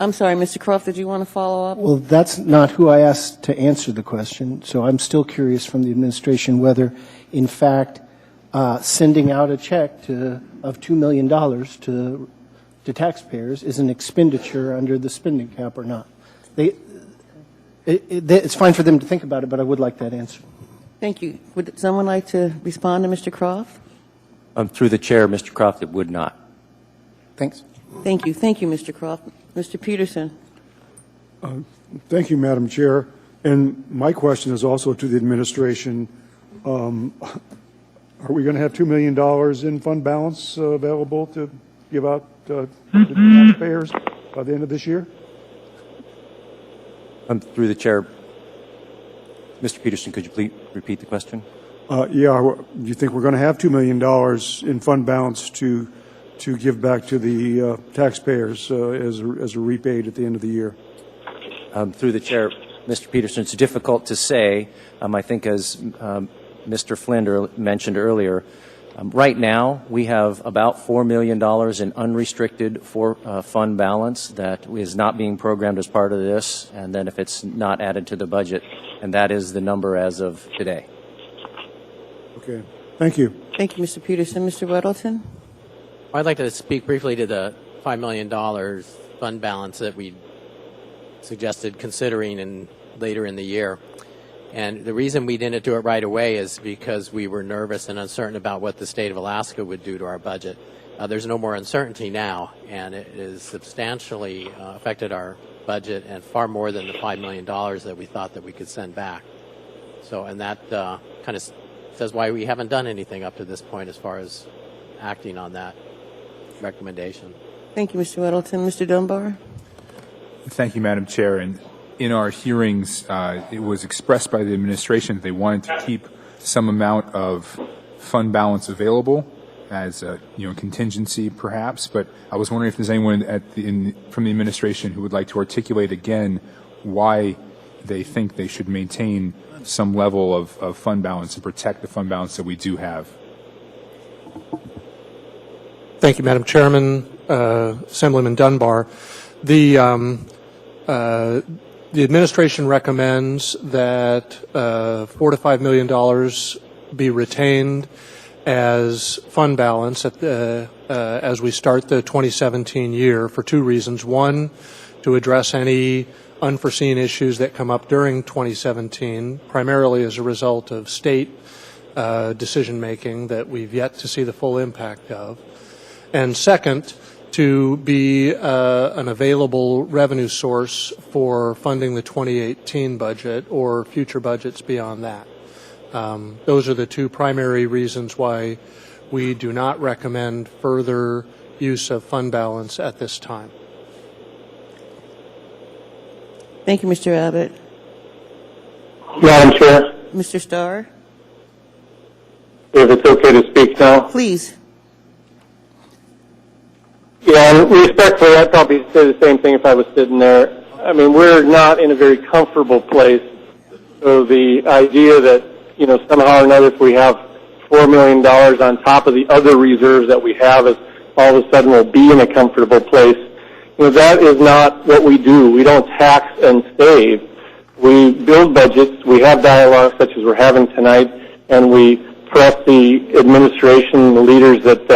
I'm sorry, Mr. Croft, did you want to follow up? Well, that's not who I asked to answer the question, so I'm still curious from the administration whether, in fact, sending out a check of $2 million to taxpayers is an expenditure under the spending cap or not. It's fine for them to think about it, but I would like that answer. Thank you. Would someone like to respond to Mr. Croft? Through the chair, Mr. Croft, it would not. Thanks. Thank you. Thank you, Mr. Croft. Mr. Peterson? Thank you, Madam Chair. And my question is also to the administration. Are we going to have $2 million in fund balance available to give out to the taxpayers by the end of this year? Through the chair, Mr. Peterson, could you please repeat the question? Yeah. Do you think we're going to have $2 million in fund balance to give back to the taxpayers as a rebate at the end of the year? Through the chair, Mr. Peterson, it's difficult to say. I think as Mr. Flynn mentioned earlier, right now we have about $4 million in unrestricted fund balance that is not being programmed as part of this, and then if it's not added to the budget, and that is the number as of today. Okay. Thank you. Thank you, Mr. Peterson. Mr. Weddleton? I'd like to speak briefly to the $5 million fund balance that we suggested considering later in the year. And the reason we didn't do it right away is because we were nervous and uncertain about what the state of Alaska would do to our budget. There's no more uncertainty now, and it has substantially affected our budget and far more than the $5 million that we thought that we could send back. So, and that kind of says why we haven't done anything up to this point as far as acting on that recommendation. Thank you, Mr. Weddleton. Mr. Dunbar? Thank you, Madam Chair. And in our hearings, it was expressed by the administration that they wanted to keep some amount of fund balance available as a contingency, perhaps. But I was wondering if there's anyone from the administration who would like to articulate again why they think they should maintain some level of fund balance and protect the fund balance that we do have. Thank you, Madam Chairman. Assemblyman Dunbar. The administration recommends that $4 to $5 million be retained as fund balance as we start the 2017 year for two reasons. One, to address any unforeseen issues that come up during 2017, primarily as a result of state decision making that we've yet to see the full impact of. And second, to be an available revenue source for funding the 2018 budget or future budgets beyond that. Those are the two primary reasons why we do not recommend further use of fund balance at this time. Thank you, Mr. Abbott. Madam Chair, Mr. Starr? if it's okay to speak now. Please. Yeah, and respectfully, I'd probably say the same thing if I was sitting there. I mean, we're not in a very comfortable place. So the idea that, somehow or another, if we have $4 million on top of the other reserves that we have, is all of a sudden we'll be in a comfortable place. That is not what we do. We don't tax and save. We build budgets. We have dialogue such as we're having tonight, and we press the administration, the leaders that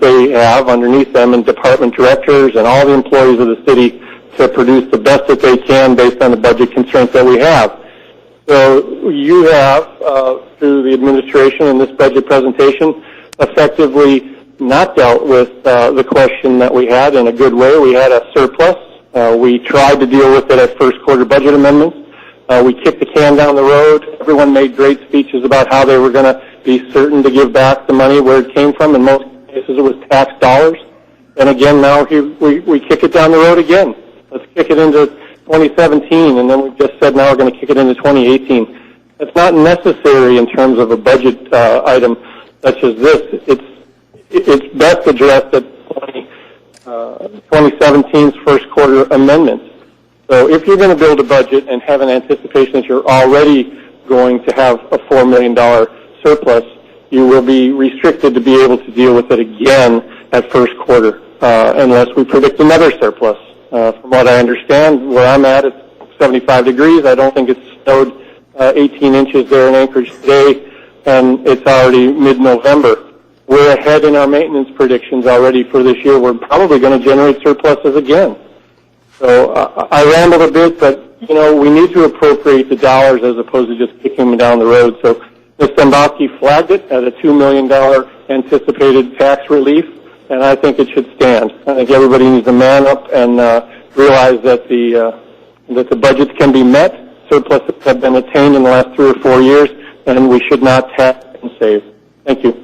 they have underneath them, and department directors and all the employees of the city to produce the best that they can based on the budget constraints that we have. So you have, through the administration in this budget presentation, effectively not dealt with the question that we had in a good way. We had a surplus. We tried to deal with it at first quarter budget amendments. We kicked the can down the road. Everyone made great speeches about how they were going to be certain to give back the money where it came from. In most cases, it was tax dollars. And again, now we kick it down the road again. Let's kick it into 2017, and then we've just said now we're going to kick it into 2018. That's not necessary in terms of a budget item such as this. It's best addressed at 2017's first quarter amendments. So if you're going to build a budget and have an anticipation that you're already going to have a $4 million surplus, you will be restricted to be able to deal with it again at first quarter unless we predict another surplus. From what I understand, where I'm at, it's 75 degrees. I don't think it's snowed 18 inches there in Anchorage today, and it's already mid-November. We're ahead in our maintenance predictions already for this year. We're probably going to generate surpluses again. So I rambled a bit, but, we need to appropriate the dollars as opposed to just kicking them down the road. So Ms. Dombowski flagged it at a $2 million anticipated tax relief, and I think it should stand. I think everybody needs to man up and realize that the budgets can be met. Surpluses have been attained in the last 3 or 4 years, and we should not tax and save. Thank you.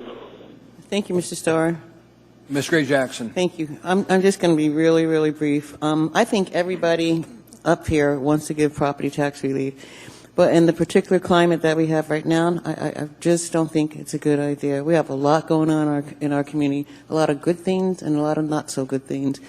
Thank you, Mr. Starr. Ms. Gray Jackson. Thank you. I'm just going to be really, really brief. I think everybody up here wants to give property tax relief, but in the particular climate that we have right now, I just don't think it's a good idea. We have a lot going on in our community, a lot of good things and a lot of not so good things,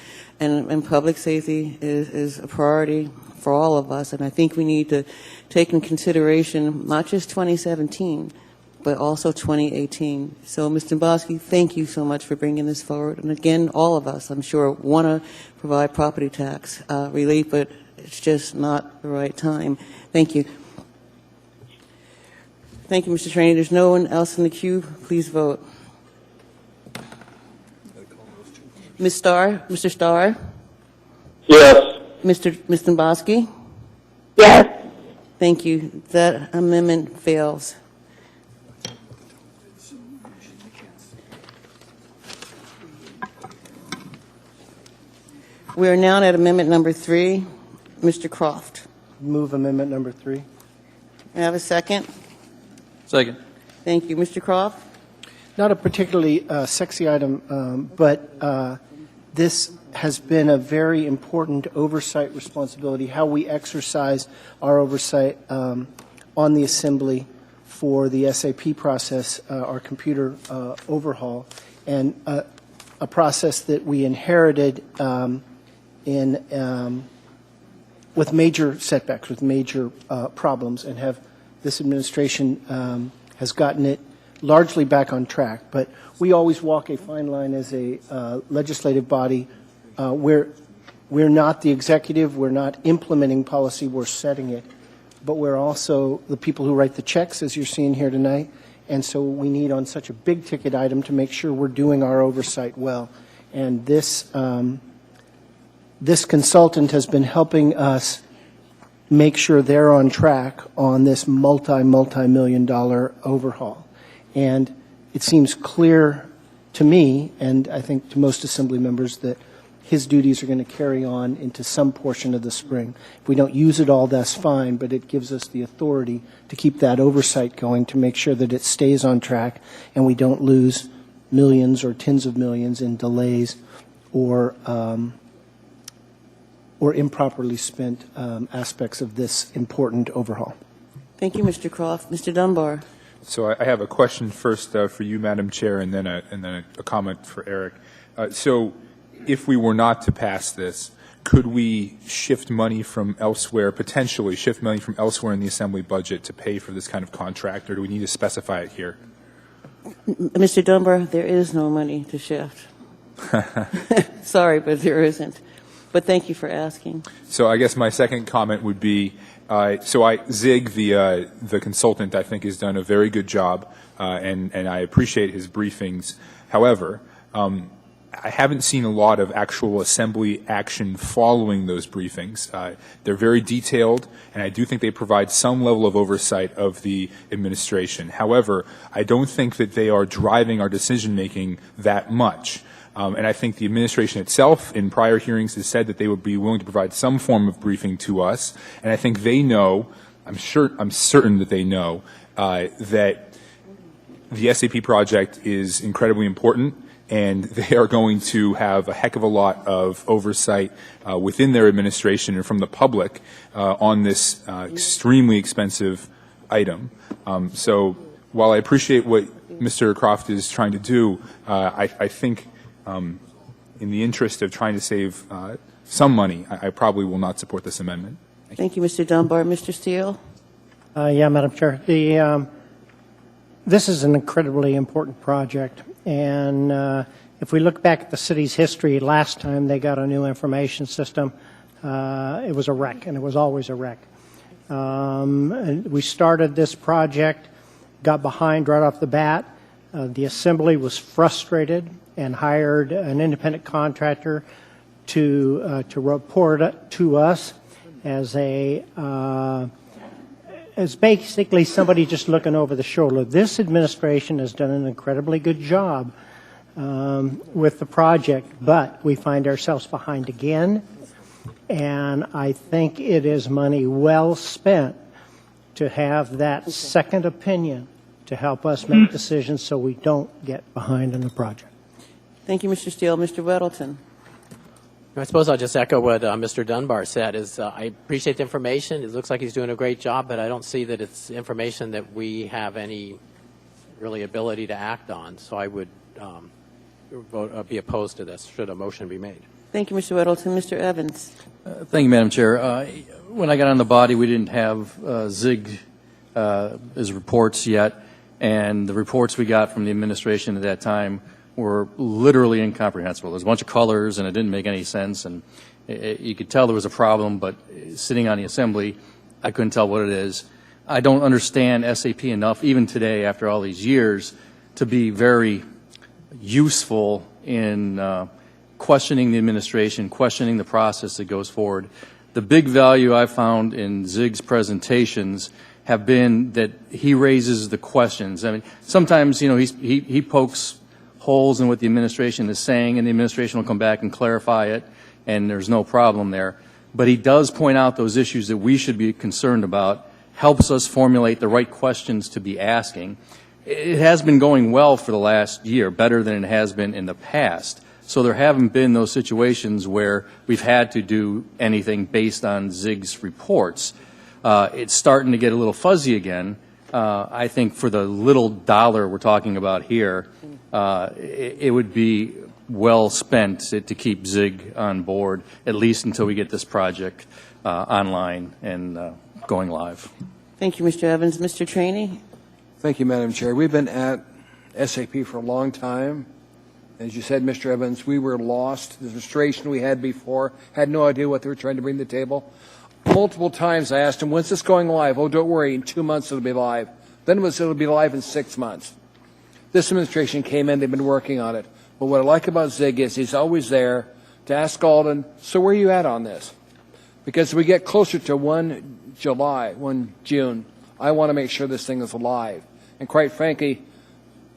and public safety is a priority for all of us, and I think we need to take in consideration not just 2017, but also 2018. So, Mr. Dombowski, thank you so much for bringing this forward. And again, all of us, I'm sure, want to provide property tax relief, but it's just not the right time. Thank you. Thank you, Mr. Traney. There's no one else in the queue. Please vote. Ms. Starr? Mr. Starr? Yes. Ms. Dombowski? Yes. Thank you. That amendment fails. We are now at amendment number 3. Mr. Croft. Move amendment number 3. May I have a second? Second. Thank you. Mr. Croft? Not a particularly sexy item, but this has been a very important oversight responsibility, how we exercise our oversight on the Assembly for the SAP process, our computer overhaul, and a process that we inherited with major setbacks, with major problems, and have this administration has gotten it largely back on track. But we always walk a fine line as a legislative body. We're not the executive. We're not implementing policy. We're setting it. But we're also the people who write the checks, as you're seeing here tonight. And so we need, on such a big ticket item, to make sure we're doing our oversight well. And this this consultant has been helping us make sure they're on track on this multi-million-dollar overhaul. And it seems clear to me, and I think to most Assembly members, that his duties are going to carry on into some portion of the spring. If we don't use it all, that's fine, but it gives us the authority to keep that oversight going, to make sure that it stays on track and we don't lose millions or tens of millions in delays or improperly spent aspects of this important overhaul. Thank you, Mr. Croft. Mr. Dunbar. So I have a question first for you, Madam Chair, and then a comment for Eric. So if we were not to pass this, could we shift money from elsewhere, potentially shift money from elsewhere in the Assembly budget to pay for this kind of contract, or do we need to specify it here? Mr. Dunbar, there is no money to shift. Sorry, but there isn't. But thank you for asking. So I guess my second comment would be, Zig, the consultant, I think has done a very good job, and I appreciate his briefings. However, I haven't seen a lot of actual Assembly action following those briefings. They're very detailed, and I do think they provide some level of oversight of the administration. However, I don't think that they are driving our decision-making that much. And I think the administration itself in prior hearings has said that they would be willing to provide some form of briefing to us. And I think they know, I'm certain that they know, that the SAP project is incredibly important, and they are going to have a heck of a lot of oversight within their administration and from the public on this extremely expensive item. So while I appreciate what Mr. Croft is trying to do, I think in the interest of trying to save some money, I probably will not support this amendment. Thank you, Mr. Dunbar. Mr. Steele? Yeah, Madam Chair. This is an incredibly important project, and if we look back at the city's history, last time they got a new information system, it was a wreck, and it was always a wreck. And we started this project, got behind right off the bat. The Assembly was frustrated and hired an independent contractor to report to us as basically somebody just looking over the shoulder. This administration has done an incredibly good job with the project, but we find ourselves behind again, and I think it is money well spent to have that second opinion to help us make decisions so we don't get behind in the project. Thank you, Mr. Steele. Mr. Weddleton. I suppose I'll just echo what Mr. Dunbar said. I appreciate the information. It looks like he's doing a great job, but I don't see that it's information that we have any really ability to act on. So I would be opposed to this should a motion be made. Thank you, Mr. Weddleton. Mr. Evans. Thank you, Madam Chair. When I got on the body, we didn't have Zig his reports yet, and the reports we got from the administration at that time were literally incomprehensible. There's a bunch of colors, and it didn't make any sense, and you could tell there was a problem, but sitting on the Assembly, I couldn't tell what it is. I don't understand SAP enough, even today, after all these years, to be very useful in questioning the administration, questioning the process that goes forward. The big value I found in Zig's presentations have been that he raises the questions. I mean, sometimes, he pokes holes in what the administration is saying, and the administration will come back and clarify it, and there's no problem there. But he does point out those issues that we should be concerned about, helps us formulate the right questions to be asking, it has been going well for the last year, better than it has been in the past. So there haven't been those situations where we've had to do anything based on ZIG's reports. It's starting to get a little fuzzy again. I think for the little dollar we're talking about here, it would be well spent to keep ZIG on board, at least until we get this project online and going live. Thank you, Mr. Evans. Mr. Trainee? Thank you, Madam Chair. We've been at SAP for a long time. As you said, Mr. Evans, we were lost. The administration we had before had no idea what they were trying to bring to the table. Multiple times I asked them, when's this going live? Oh, don't worry, in 2 months it'll be live. Then it'll be live in 6 months. This administration came in, they've been working on it. But what I like about ZIG is he's always there to ask Alden, so where are you at on this? Because as we get closer to 1 June, I want to make sure this thing is alive. And quite frankly,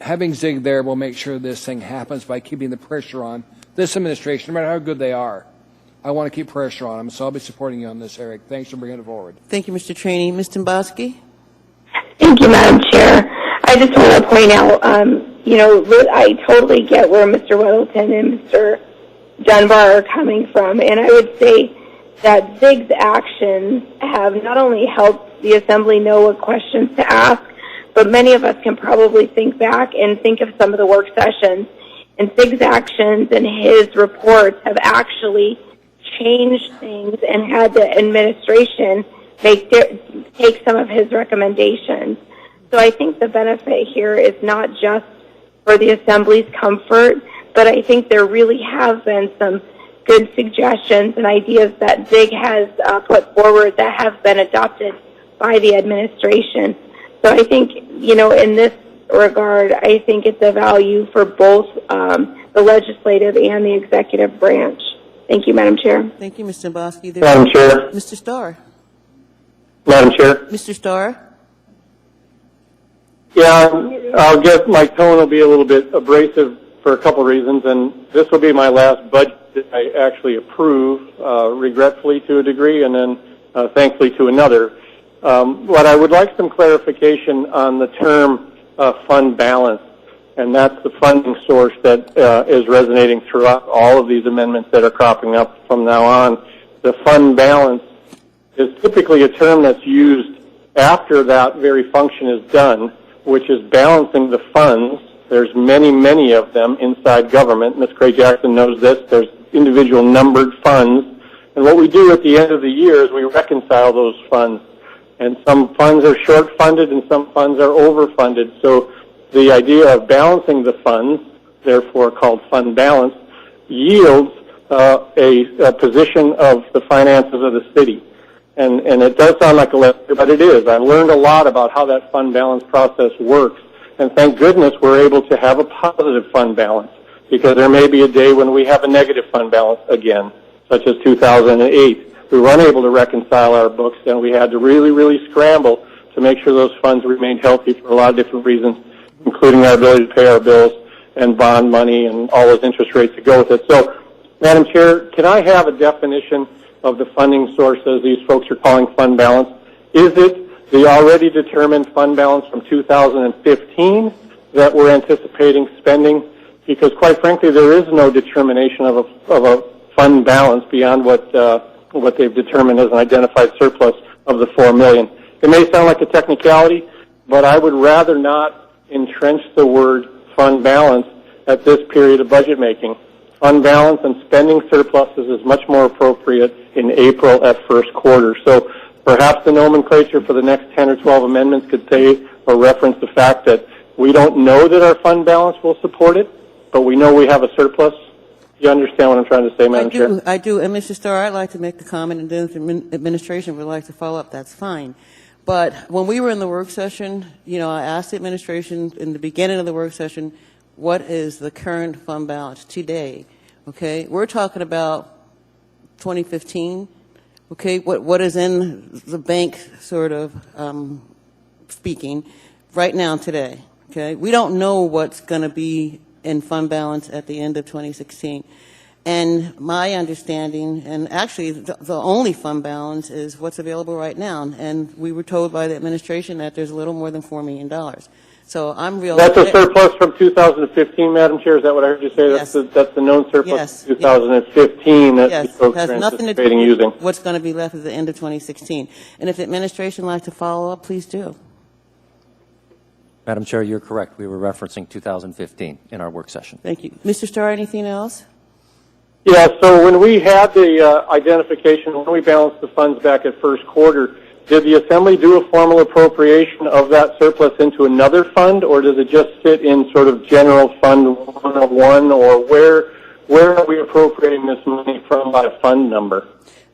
having ZIG there will make sure this thing happens by keeping the pressure on this administration, no matter how good they are. I want to keep pressure on them, so I'll be supporting you on this, Eric. Thanks for bringing it forward. Thank you, Mr. Trainee. Ms. Dombrowski? Thank you, Madam Chair. I just want to point out, I totally get where Mr. Weddleton and Mr. Dunbar are coming from, and I would say that ZIG's actions have not only helped the Assembly know what questions to ask, but many of us can probably think back and think of some of the work sessions. And ZIG's actions and his reports have actually changed things and had the administration take some of his recommendations. So I think the benefit here is not just for the Assembly's comfort, but I think there really have been some good suggestions and ideas that ZIG has put forward that have been adopted by the administration. So I think, in this regard, I think it's a value for both the legislative and the executive branch. Thank you, Madam Chair. Thank you, Mr. Dombrowski. Madam Chair. Mr. Starr? Madam Chair. Mr. Starr? Yeah, I'll guess my tone will be a little bit abrasive for a couple reasons, and this will be my last budget that I actually approve, regretfully to a degree, and then thankfully to another. But I would like some clarification on the term fund balance, and that's the funding source that is resonating throughout all of these amendments that are cropping up from now on. The fund balance is typically a term that's used after that very function is done, which is balancing the funds. There's many, many of them inside government. Ms. Cray-Jackson knows this. There's individual numbered funds. And what we do at the end of the year is we reconcile those funds. And some funds are short-funded and some funds are overfunded. So the idea of balancing the funds, therefore called fund balance, yields a position of the finances of the city. And it does sound like a lecture, but it is. I've learned a lot about how that fund balance process works. And thank goodness we're able to have a positive fund balance, because there may be a day when we have a negative fund balance again, such as 2008. We were unable to reconcile our books, and we had to really, really scramble to make sure those funds remained healthy for a lot of different reasons, including our ability to pay our bills and bond money and all those interest rates that go with it. So, Madam Chair, can I have a definition of the funding sources these folks are calling fund balance? Is it the already determined fund balance from 2015 that we're anticipating spending? Because quite frankly, there is no determination of a fund balance beyond what they've determined as an identified surplus of the $4 million. It may sound like a technicality, but I would rather not entrench the word fund balance at this period of budget making. Fund balance and spending surpluses is much more appropriate in April at first quarter. So perhaps the nomenclature for the next 10 or 12 amendments could say or reference the fact that we don't know that our fund balance will support it, but we know we have a surplus. You understand what I'm trying to say, Madam Chair? I do. And Mr. Starr, I'd like to make the comment, and then if the administration would like to follow up, that's fine. But when we were in the work session, I asked the administration in the beginning of the work session, what is the current fund balance today? Okay, we're talking about 2015. Okay, what is in the bank, sort of speaking, right now today? Okay, we don't know what's going to be in fund balance at the end of 2016. And my understanding, and actually the only fund balance, is what's available right now. And we were told by the administration that there's a little more than $4 million. So I'm real. That's a surplus from 2015, Madam Chair. Is that what I heard you say? Yes. That's the known surplus Yes. from 2015 that Yes, the folks has are nothing to anticipating do using. with what's going to be left at the end of 2016. And if the administration would like to follow up, please do. Madam Chair, you're correct. We were referencing 2015 in our work session. Thank you. Mr. Starr, anything else? Yeah, so when we had the identification, when we balanced the funds back at first quarter, did the Assembly do a formal appropriation of that surplus into another fund, or does it just sit in sort of general fund 101, or where are we appropriating this money from by fund number?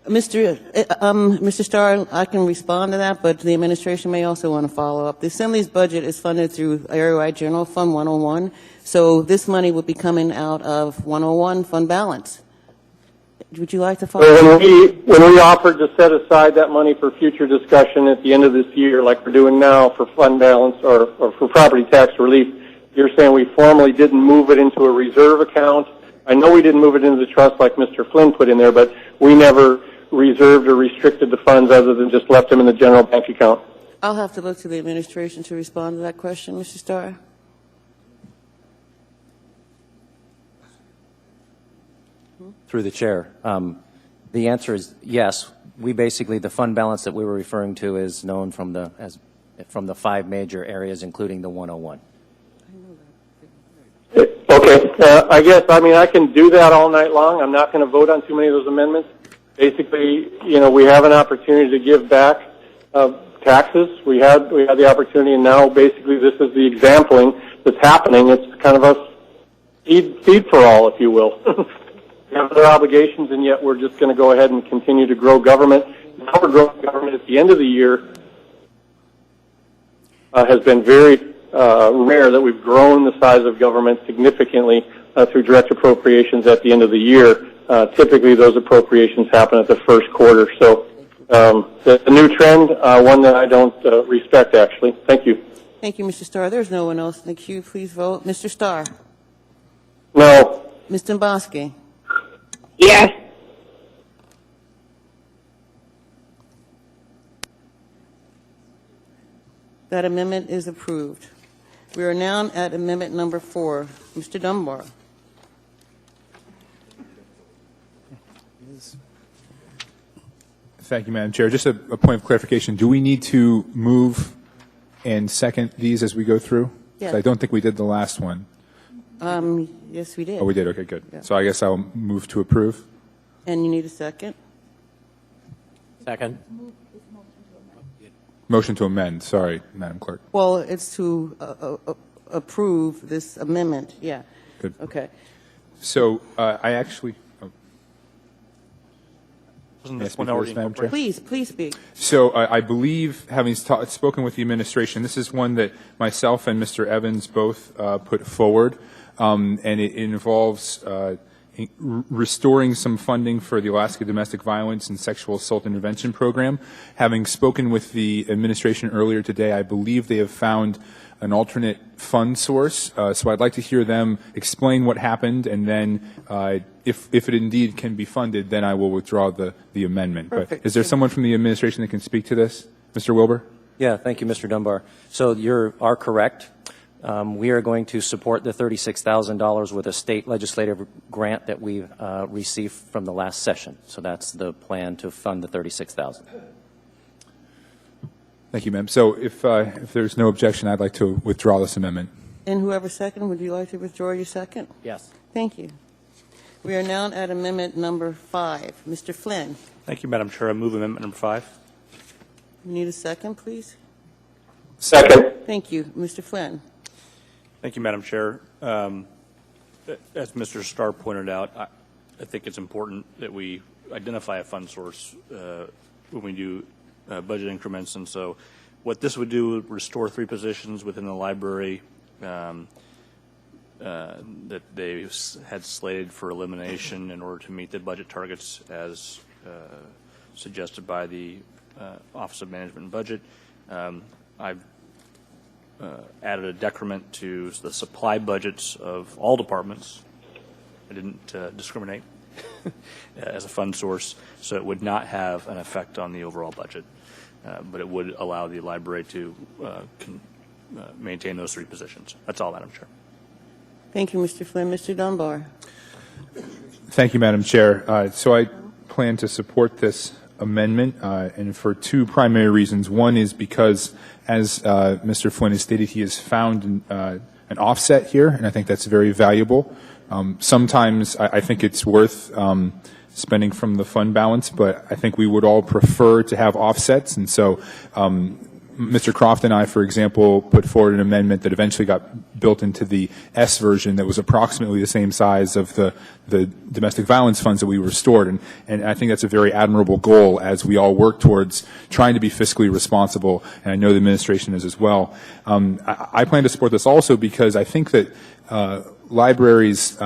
Mr. Starr, I can respond to that, but the administration may also want to follow up. The Assembly's budget is funded through area-wide General Fund 101, so this money would be coming out of 101 fund balance. Would you like to follow up? When we offered to set aside that money for future discussion at the end of this year, like we're doing now for fund balance or for property tax relief, you're saying we formally didn't move it into a reserve account. I know we didn't move it into the trust like Mr. Flynn put in there, but we never reserved or restricted the funds other than just left them in the general bank account. I'll have to look to the administration to respond to that question, Mr. Starr. Through the chair, the answer is yes. We basically, the fund balance that we were referring to is known from the 5 major areas, including the 101. Okay. I can do that all night long. I'm not going to vote on too many of those amendments. Basically, we have an opportunity to give back taxes. We had the opportunity, and now basically this is the exampling that's happening. It's kind of a feed for all, if you will. We have other obligations, and yet we're just going to go ahead and continue to grow government. Now we're growing government at the end of the year. Has been very rare that we've grown the size of government significantly through direct appropriations at the end of the year. Typically, those appropriations happen at the first quarter. So the new trend, one that I don't respect, actually. Thank you. Thank you, Mr. Starr. There's no one else in the queue. Please vote. Mr. Starr? No. Ms. Dombosky? Yes. That amendment is approved. We are now at amendment number 4. Mr. Dunbar. Thank you, Madam Chair. Just a point of clarification. Do we need to move and second these as we go through? Yes. I don't think we did the last one. Yes, we did. Oh, we did. Okay, good. Yeah. So I guess I'll move to approve. And you need a second? Second. Motion to amend. Sorry, Madam Clerk. Well, it's to approve this amendment. Yeah. Good. Okay. So I actually. Wasn't May I this speak one to already this, Madam Chair? incorporated? Please speak. So I believe, having spoken with the administration, this is one that myself and Mr. Evans both put forward, and it involves restoring some funding for the Alaska Domestic Violence and Sexual Assault Intervention Program. Having spoken with the administration earlier today, I believe they have found an alternate fund source. So I'd like to hear them explain what happened, and then if it indeed can be funded, then I will withdraw the amendment. Perfect. But is there someone from the administration that can speak to this? Mr. Wilbur? Yeah, thank you, Mr. Dunbar. So you are correct. We are going to support the $36,000 with a state legislative grant that we received from the last session. So that's the plan to fund the $36,000. Thank you, ma'am. So if there's no objection, I'd like to withdraw this amendment. And whoever second, would you like to withdraw your second? Yes. Thank you. We are now at amendment number 5. Mr. Flynn, Thank you, Madam Chair. I move amendment number 5. you need a second, please? Second. Thank you. Mr. Flynn. Thank you, Madam Chair. As Mr. Starr pointed out, I think it's important that we identify a fund source when we do budget increments. And so what this would do would restore 3 positions within the library that they had slated for elimination in order to meet the budget targets as suggested by the Office of Management and Budget. I've added a decrement to the supply budgets of all departments. I didn't discriminate as a fund source, so it would not have an effect on the overall budget, but it would allow the library to maintain those 3 positions. That's all, Madam Chair. Thank you, Mr. Flynn. Mr. Dunbar. Thank you, Madam Chair. So I plan to support this amendment, and for 2 primary reasons. One is because, as Mr. Flynn has stated, he has found an offset here, and I think that's very valuable. Sometimes I think it's worth spending from the fund balance, but I think we would all prefer to have offsets, and so Mr. Croft and I, for example, put forward an amendment that eventually got built into the S version that was approximately the same size of the domestic violence funds that we restored. And I think that's a very admirable goal as we all work towards trying to be fiscally responsible, and I know the administration is as well. I plan to support this also because I think that libraries,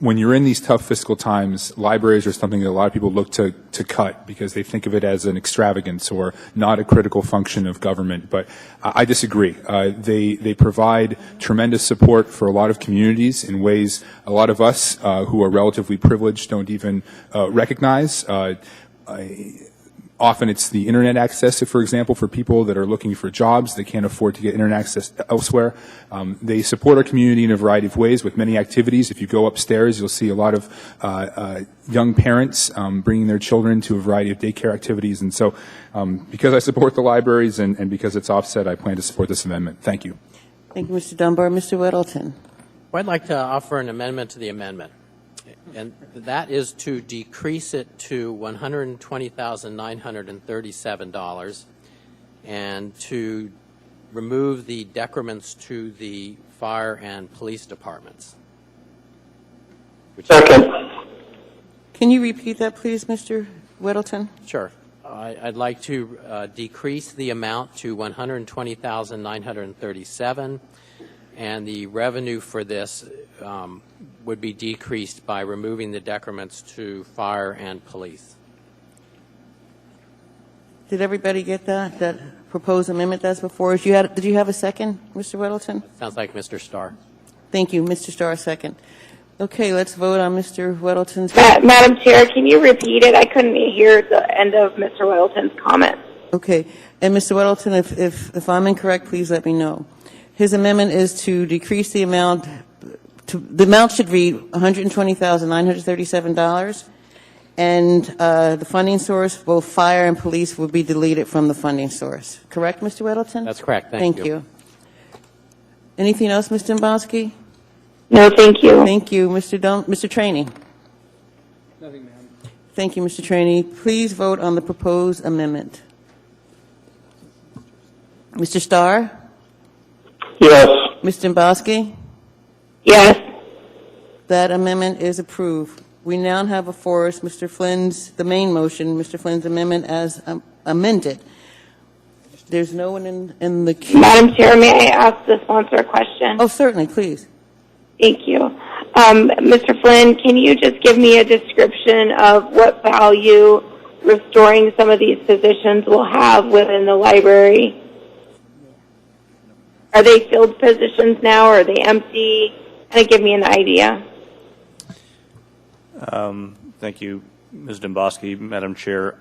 when you're in these tough fiscal times, libraries are something that a lot of people look to cut because they think of it as an extravagance or not a critical function of government. But I disagree. They provide tremendous support for a lot of communities in ways a lot of us who are relatively privileged don't even recognize. Often it's the internet access, for example, for people that are looking for jobs. They can't afford to get internet access elsewhere. They support our community in a variety of ways with many activities. If you go upstairs, you'll see a lot of young parents bringing their children to a variety of daycare activities. And so because I support the libraries and because it's offset, I plan to support this amendment. Thank you. Thank you, Mr. Dunbar. Mr. Weddleton. Well, I'd like to offer an amendment to the amendment, and that is to decrease it to $120,937 and to remove the decrements to the fire and police departments. Second. Can you repeat that, please, Mr. Weddleton? Sure. I'd like to decrease the amount to $120,937, and the revenue for this would be decreased by removing the decrements to fire and police. Did everybody get that proposed amendment that's before us? Did you have a second, Mr. Weddleton? Sounds like Mr. Starr. Thank you. Mr. Starr, second. Okay, let's vote on Mr. Weddleton's. Madam Chair, can you repeat it? I couldn't hear the end of Mr. Weddleton's comment. Okay. And Mr. Weddleton, if I'm incorrect, please let me know. His amendment is to decrease the amount. The amount should read $120,937, and the funding source, both fire and police, will be deleted from the funding source. Correct, Mr. Weddleton? That's correct. Thank you. Anything else, Ms. Dombowski? No, thank you. Thank you, Mr. Trainee. Nothing, ma'am. Thank you, Mr. Trainee. Please vote on the proposed amendment. Mr. Starr? Yes. Ms. Dombowski? Yes. That amendment is approved. We now have before us the main motion, Mr. Flynn's amendment as amended. There's no one in the queue. Madam Chair, may I ask the sponsor a question? Oh, certainly, please. Thank you. Mr. Flynn, can you just give me a description of what value restoring some of these positions will have within the library? Are they filled positions now, or are they empty? Kind of give me an idea. Thank you, Ms. Dombowski. Madam Chair,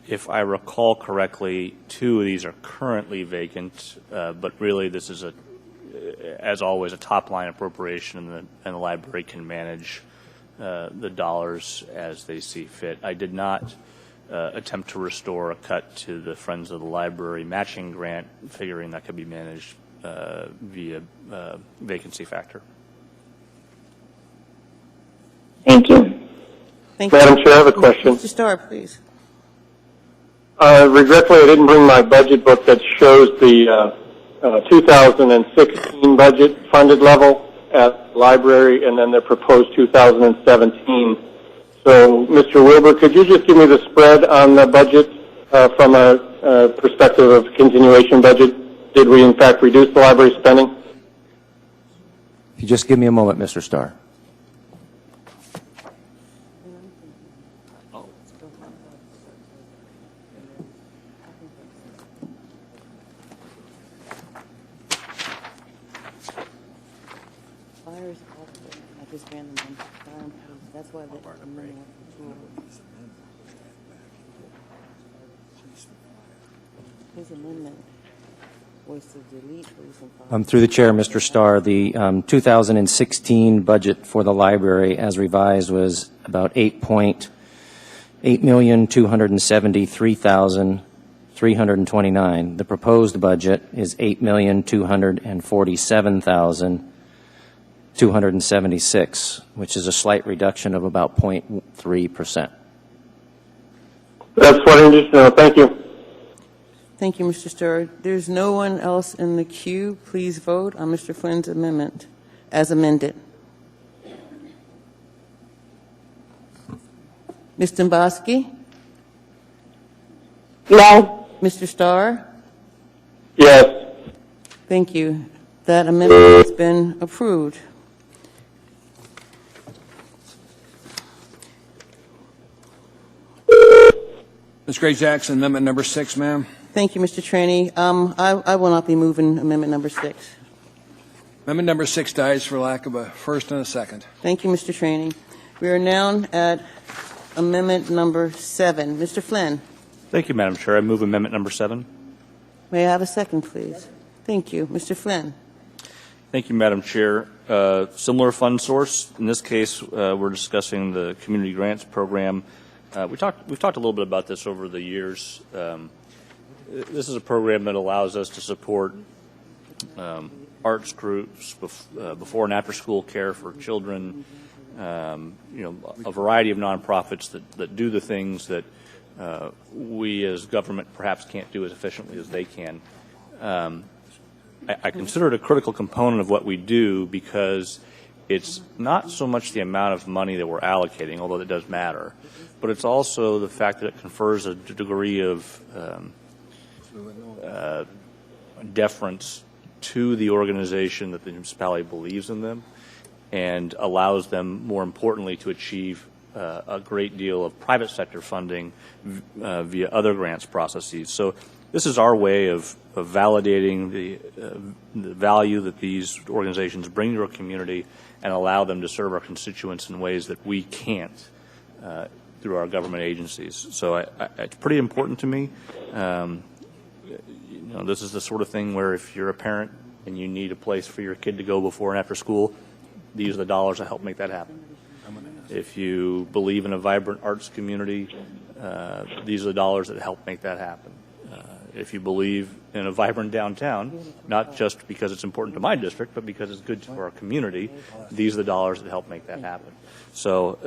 if I recall correctly, 2 of these are currently vacant, but really this is, as always, a top-line appropriation, and the library can manage the dollars as they see fit. I did not attempt to restore a cut to the Friends of the Library matching grant, figuring that could be managed via vacancy factor. Thank you. Thank you. Madam Chair, I have a question. Mr. Starr, please. Regretfully, I didn't bring my budget book that shows the 2016 budget funded level at the library and then the proposed 2017. So, Mr. Wilbur, could you just give me the spread on the budget from a perspective of continuation budget? Did we, in fact, reduce the library spending? If you just give me a moment, Mr. Starr. I just ran them on. That's why his amendment Through the chair, Mr. Starr, the 2016 budget for the library as revised was about $8,273,329. The proposed budget is $8,247,276, which is a slight reduction of about 0.3%. That's what I need to know. Thank you. Thank you, Mr. Starr. There's no one else in the queue. Please vote on Mr. Flynn's amendment as amended. Ms. Dombowski? No. Mr. Starr? Yes. Thank you. That amendment has been approved. Ms. Gray Jackson, amendment number 6, ma'am. Thank you, Mr. Traney. I will not be moving amendment number 6. Amendment number 6 dies for lack of a first and a second. Thank you, Mr. Traney. We are now at amendment number 7. Mr. Flynn, Thank you, Madam Chair. I move amendment number 7. may I have a second, please? Thank you. Mr. Flynn. Thank you, Madam Chair. Similar fund source. In this case, we're discussing the community grants program. We've talked a little bit about this over the years. This is a program that allows us to support arts groups before and after school care for children. A variety of nonprofits that do the things that we as government perhaps can't do as efficiently as they can. I consider it a critical component of what we do because it's not so much the amount of money that we're allocating, although it does matter, but it's also the fact that it confers a degree of deference to the organization that the municipality believes in them and allows them, more importantly, to achieve a great deal of private sector funding via other grants processes. So this is our way of validating the value that these organizations bring to our community and allow them to serve our constituents in ways that we can't through our government agencies. So it's pretty important to me. This is the sort of thing where if you're a parent and you need a place for your kid to go before and after school, these are the dollars that help make that happen. If you believe in a vibrant arts community, these are the dollars that help make that happen. If you believe in a vibrant downtown, not just because it's important to my district, but because it's good for our community, these are the dollars that help make that happen. So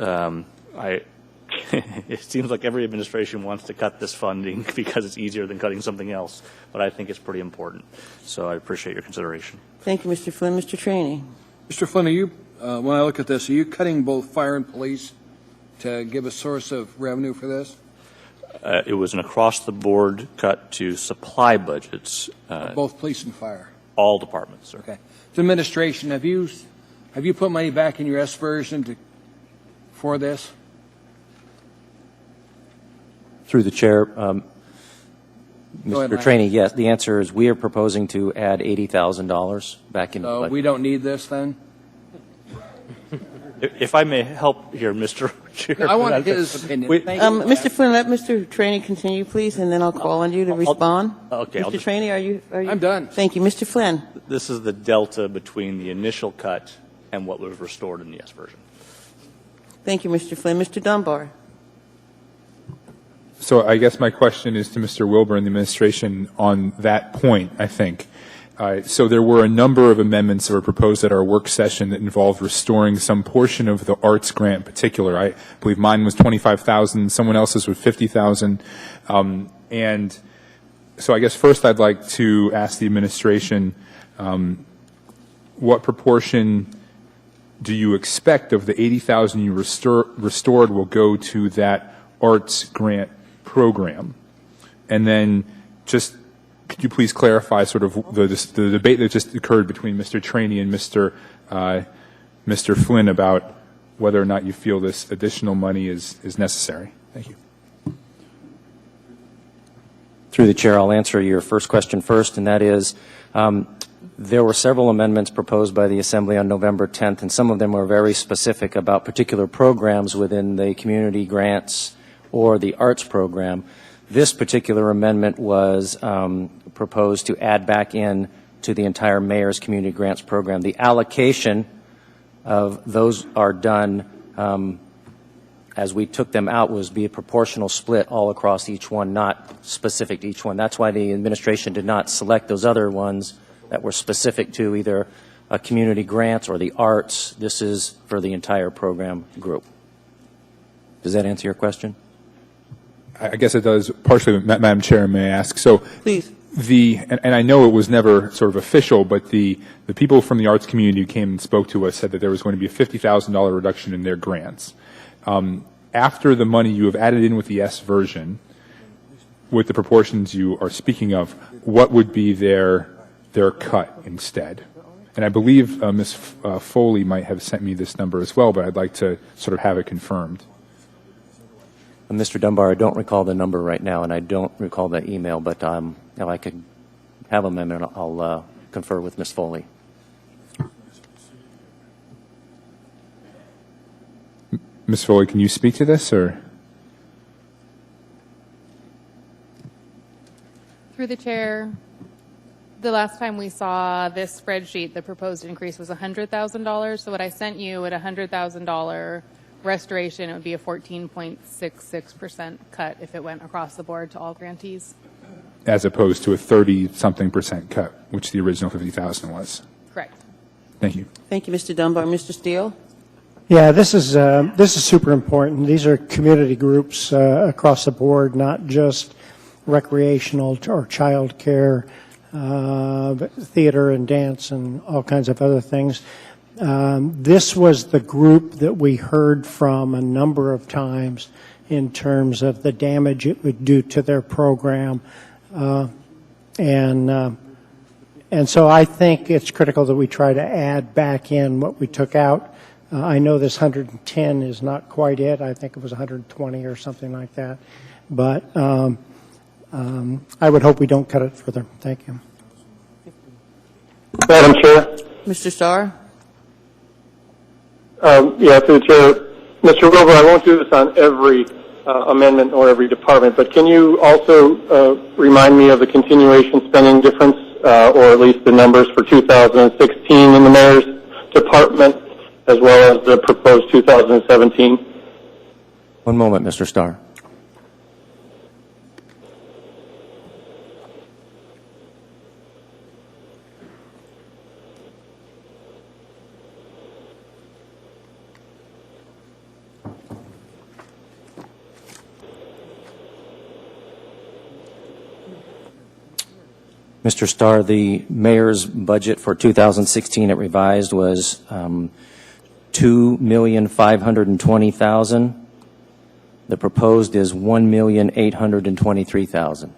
it seems like every administration wants to cut this funding because it's easier than cutting something else, but I think it's pretty important. So I appreciate your consideration. Thank you, Mr. Flynn. Mr. Traney. Mr. Flynn, are you, when I look at this, are you cutting both fire and police to give a source of revenue for this? It was an across-the-board cut to supply budgets. Both police and fire? All departments, sir. Okay. The administration, have you put money back in your S version for this? Through the chair, Mr. Traney, yes, the answer is we are proposing to add $80,000 back in the budget. We don't need this then? If I may help here, Mr. Chair. I want his opinion. Mr. Flynn, let Mr. Traney continue, please, and then I'll call on you to respond. Okay. Mr. Traney, are you? I'm done. Thank you. Mr. Flynn. This is the delta between the initial cut and what was restored in the S version. Thank you, Mr. Flynn. Mr. Dunbar. So I guess my question is to Mr. Wilbur and the administration on that point, I think. So there were a number of amendments that were proposed at our work session that involved restoring some portion of the arts grant in particular. I believe mine was $25,000, someone else's was $50,000. And so I guess first I'd like to ask the administration, what proportion do you expect of the $80,000 you restored will go to that arts grant program? And then just could you please clarify sort of the debate that just occurred between Mr. Traney and Mr. Flynn about whether or not you feel this additional money is necessary? Thank you. Through the chair, I'll answer your first question first, and that is there were several amendments proposed by the Assembly on November 10th, and some of them were very specific about particular programs within the community grants or the arts program. This particular amendment was proposed to add back in to the entire mayor's community grants program. The allocation of those are done as we took them out was be a proportional split all across each one, not specific to each one. That's why the administration did not select those other ones that were specific to either a community grants or the arts. This is for the entire program group. Does that answer your question? I guess it does partially, Madam Chair, may I ask? So, please. And I know it was never sort of official, but the people from the arts community who came and spoke to us said that there was going to be a $50,000 reduction in their grants. After the money you have added in with the S version, with the proportions you are speaking of, what would be their cut instead? And I believe Ms. Foley might have sent me this number as well, but I'd like to sort of have it confirmed. Mr. Dunbar, I don't recall the number right now, and I don't recall the email, but if I could have a moment, I'll confer with Ms. Foley. Ms. Foley, can you speak to this, or? Through the chair, the last time we saw this spreadsheet, the proposed increase was $100,000. So what I sent you at $100,000 restoration, it would be a 14.66% cut if it went across the board to all grantees. As opposed to a 30-something% cut, which the original $50,000 was. Correct. Thank you. Thank you, Mr. Dunbar. Mr. Steele? Yeah, this is super important. These are community groups across the board, not just recreational or child care, theater and dance and all kinds of other things. This was the group that we heard from a number of times in terms of the damage it would do to their program. And so I think it's critical that we try to add back in what we took out. I know this 110 is not quite it. I think it was 120 or something like that. But I would hope we don't cut it further. Thank you. Madam Chair? Mr. Starr? Yeah, through the Chair. Mr. Wilbur, I won't do this on every amendment or every department, but can you also remind me of the continuation spending difference, or at least the numbers for 2016 in the Mayor's Department, as well as the proposed 2017? One moment, Mr. Starr. Mr. Starr, the mayor's budget for 2016 at revised was $2,520,000. The proposed is $1,823,000.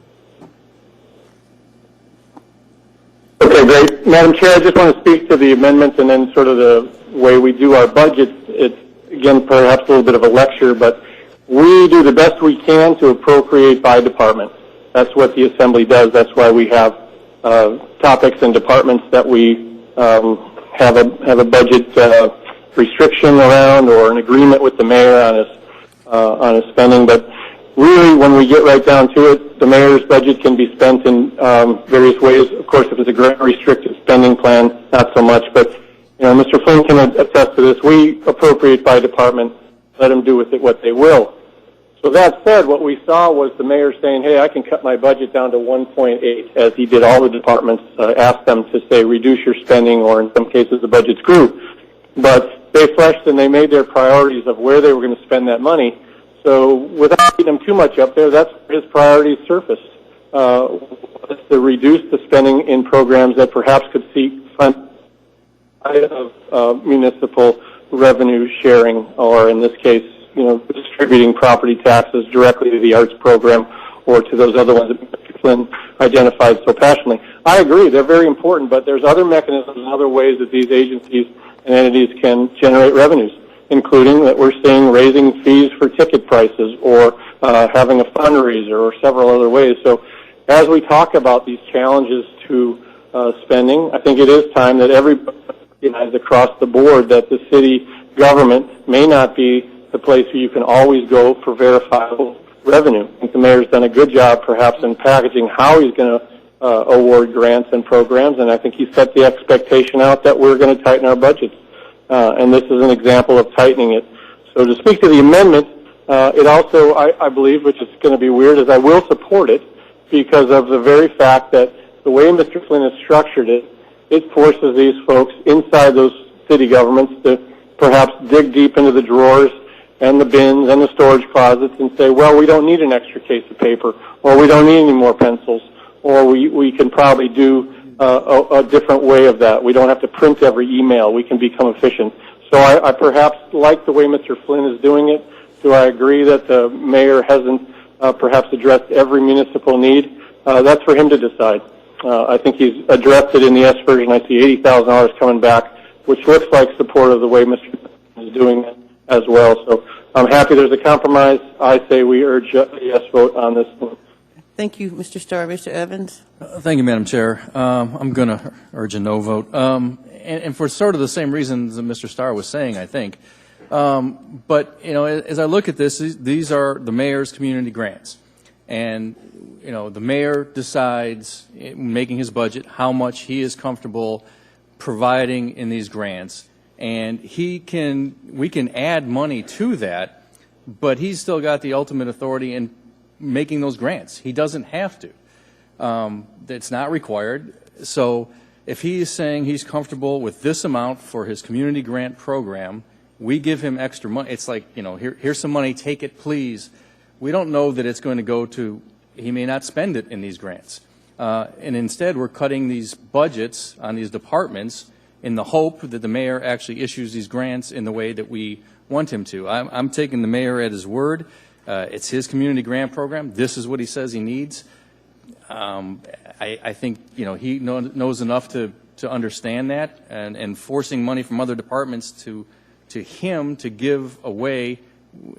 Okay, great. Madam Chair, I just want to speak to the amendments and then sort of the way we do our budget. It's, again, perhaps a little bit of a lecture, but we do the best we can to appropriate by department. That's what the Assembly does. That's why we have topics and departments that we have a budget restriction around or an agreement with the mayor on his spending. But really, when we get right down to it, the mayor's budget can be spent in various ways. Of course, if it's a grant restricted spending plan, not so much. But Mr. Flynn can attest to this. We appropriate by department. Let them do with it what they will. So that said, what we saw was the mayor saying, hey, I can cut my budget down to 1.8, as he did all the departments, asked them to say, reduce your spending, or in some cases the budgets grew. But they fleshed and they made their priorities of where they were going to spend that money. So without getting them too much up there, that's where his priorities surfaced, was to reduce the spending in programs that perhaps could seek fund of municipal revenue sharing, or in this case, distributing property taxes directly to the arts program or to those other ones that Mr. Flynn identified so passionately. I agree, they're very important, but there's other mechanisms and other ways that these agencies and entities can generate revenues, including that we're seeing raising fees for ticket prices or having a fundraiser or several other ways. So as we talk about these challenges to spending, I think it is time that everybody recognizes across the board that the city government may not be the place where you can always go for verifiable revenue. I think the mayor's done a good job, perhaps, in packaging how he's going to award grants and programs, and I think he set the expectation out that we're going to tighten our budgets. And this is an example of tightening it. So to speak to the amendment, it also, I believe, which is going to be weird, is I will support it because of the very fact that the way Mr. Flynn has structured it, it forces these folks inside those city governments to perhaps dig deep into the drawers and the bins and the storage closets and say, well, we don't need an extra case of paper, or we don't need any more pencils, or we can probably do a different way of that. We don't have to print every email. We can become efficient. So I perhaps like the way Mr. Flynn is doing it. Do I agree that the mayor hasn't perhaps addressed every municipal need? That's for him to decide. I think he's addressed it in the S version. I see $80,000 coming back, which looks like support of the way Mr. Flynn is doing it as well. So I'm happy there's a compromise. I say we urge a yes vote on this one. Thank you, Mr. Starr. Mr. Evans? Thank you, Madam Chair. I'm going to urge a no vote, and for sort of the same reasons that Mr. Starr was saying, I think. But, you know, as I look at this, these are the mayor's community grants. And, you know, the mayor decides, in making his budget, how much he is comfortable providing in these grants. And we can add money to that, but he's still got the ultimate authority in making those grants. He doesn't have to. It's not required. So if he is saying he's comfortable with this amount for his community grant program, we give him extra money. It's like, you know, here's some money, take it, please. We don't know that it's going to go to, he may not spend it in these grants. And instead, we're cutting these budgets on these departments in the hope that the mayor actually issues these grants in the way that we want him to. I'm taking the mayor at his word. It's his community grant program. This is what he says he needs. I think, you know, he knows enough to understand that, and forcing money from other departments to him to give away,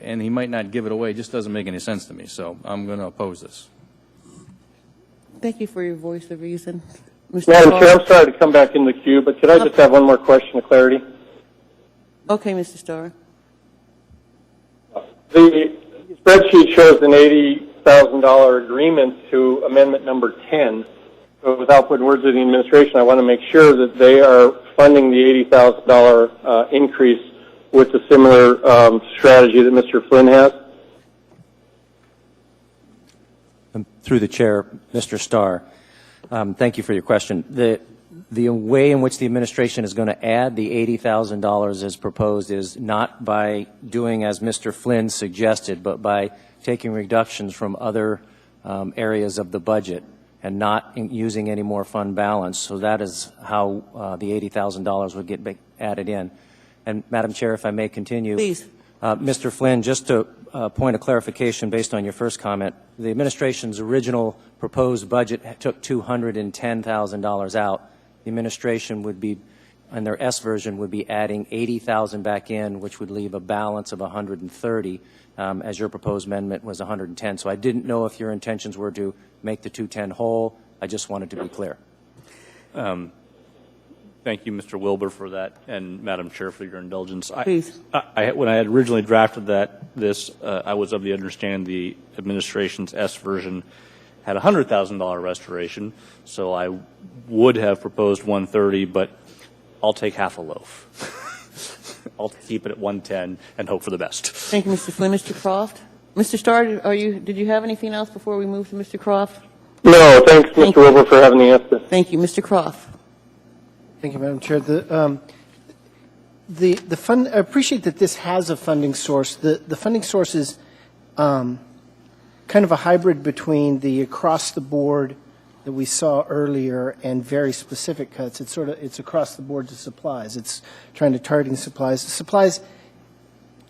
and he might not give it away, just doesn't make any sense to me. So I'm going to oppose this. Thank you for your voice of reason. Mr. Madam Starr? Chair, I'm sorry to come back in the queue, but could I just have one more question of clarity? Okay, Mr. Starr. The spreadsheet shows an $80,000 agreement to amendment number 10. So without putting words in the administration, I want to make sure that they are funding the $80,000 increase with a similar strategy that Mr. Flynn has. Through the chair, Mr. Starr, thank you for your question. The way in which the administration is going to add the $80,000 as proposed is not by doing as Mr. Flynn suggested, but by taking reductions from other areas of the budget and not using any more fund balance. So that is how the $80,000 would get added in. And Madam Chair, if I may continue. Please. Mr. Flynn, just to point of clarification based on your first comment, the administration's original proposed budget took $210,000 out. The administration would be, in their S version, would be adding $80,000 back in, which would leave a balance of $130,000, as your proposed amendment was $110,000. So I didn't know if your intentions were to make the $210,000 whole. I just wanted to be clear. Thank you, Mr. Wilbur, for that, and Madam Chair, for your indulgence. Please. When I had originally drafted I was of the understanding the administration's S version had a $100,000 restoration, so I would have proposed $130,000, but I'll take half a loaf. I'll keep it at $110,000 and hope for the best. Thank you, Mr. Flynn. Mr. Croft? Mr. Starr, did you have anything else before we move to Mr. Croft? No, thanks, Mr. Wilbur, for having the answer. Thank you. Mr. Croft? Thank you, Madam Chair. The fund, I appreciate that this has a funding source. The funding source is kind of a hybrid between the across the board that we saw earlier and very specific cuts. It's across the board to supplies. It's trying to target supplies. Supplies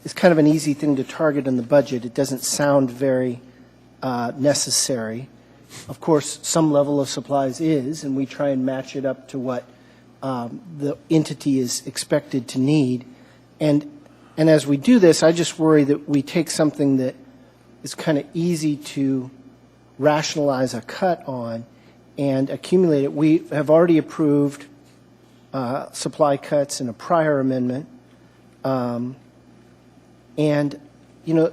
is kind of an easy thing to target in the budget. It doesn't sound very necessary. Of course, some level of supplies is, and we try and match it up to what the entity is expected to need. And as we do this, I just worry that we take something that is kind of easy to rationalize a cut on and accumulate it. We have already approved supply cuts in a prior amendment. And, you know,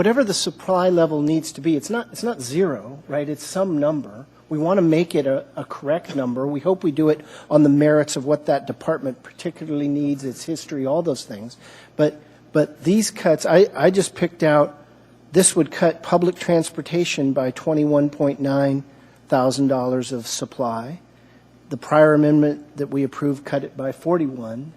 whatever the supply level needs to be, it's not zero, right? It's some number. We want to make it a correct number. We hope we do it on the merits of what that department particularly needs, its history, all those things. But these cuts, I just picked out, this would cut public transportation by $21.9 thousand of supply. The prior amendment that we approved cut it by 41.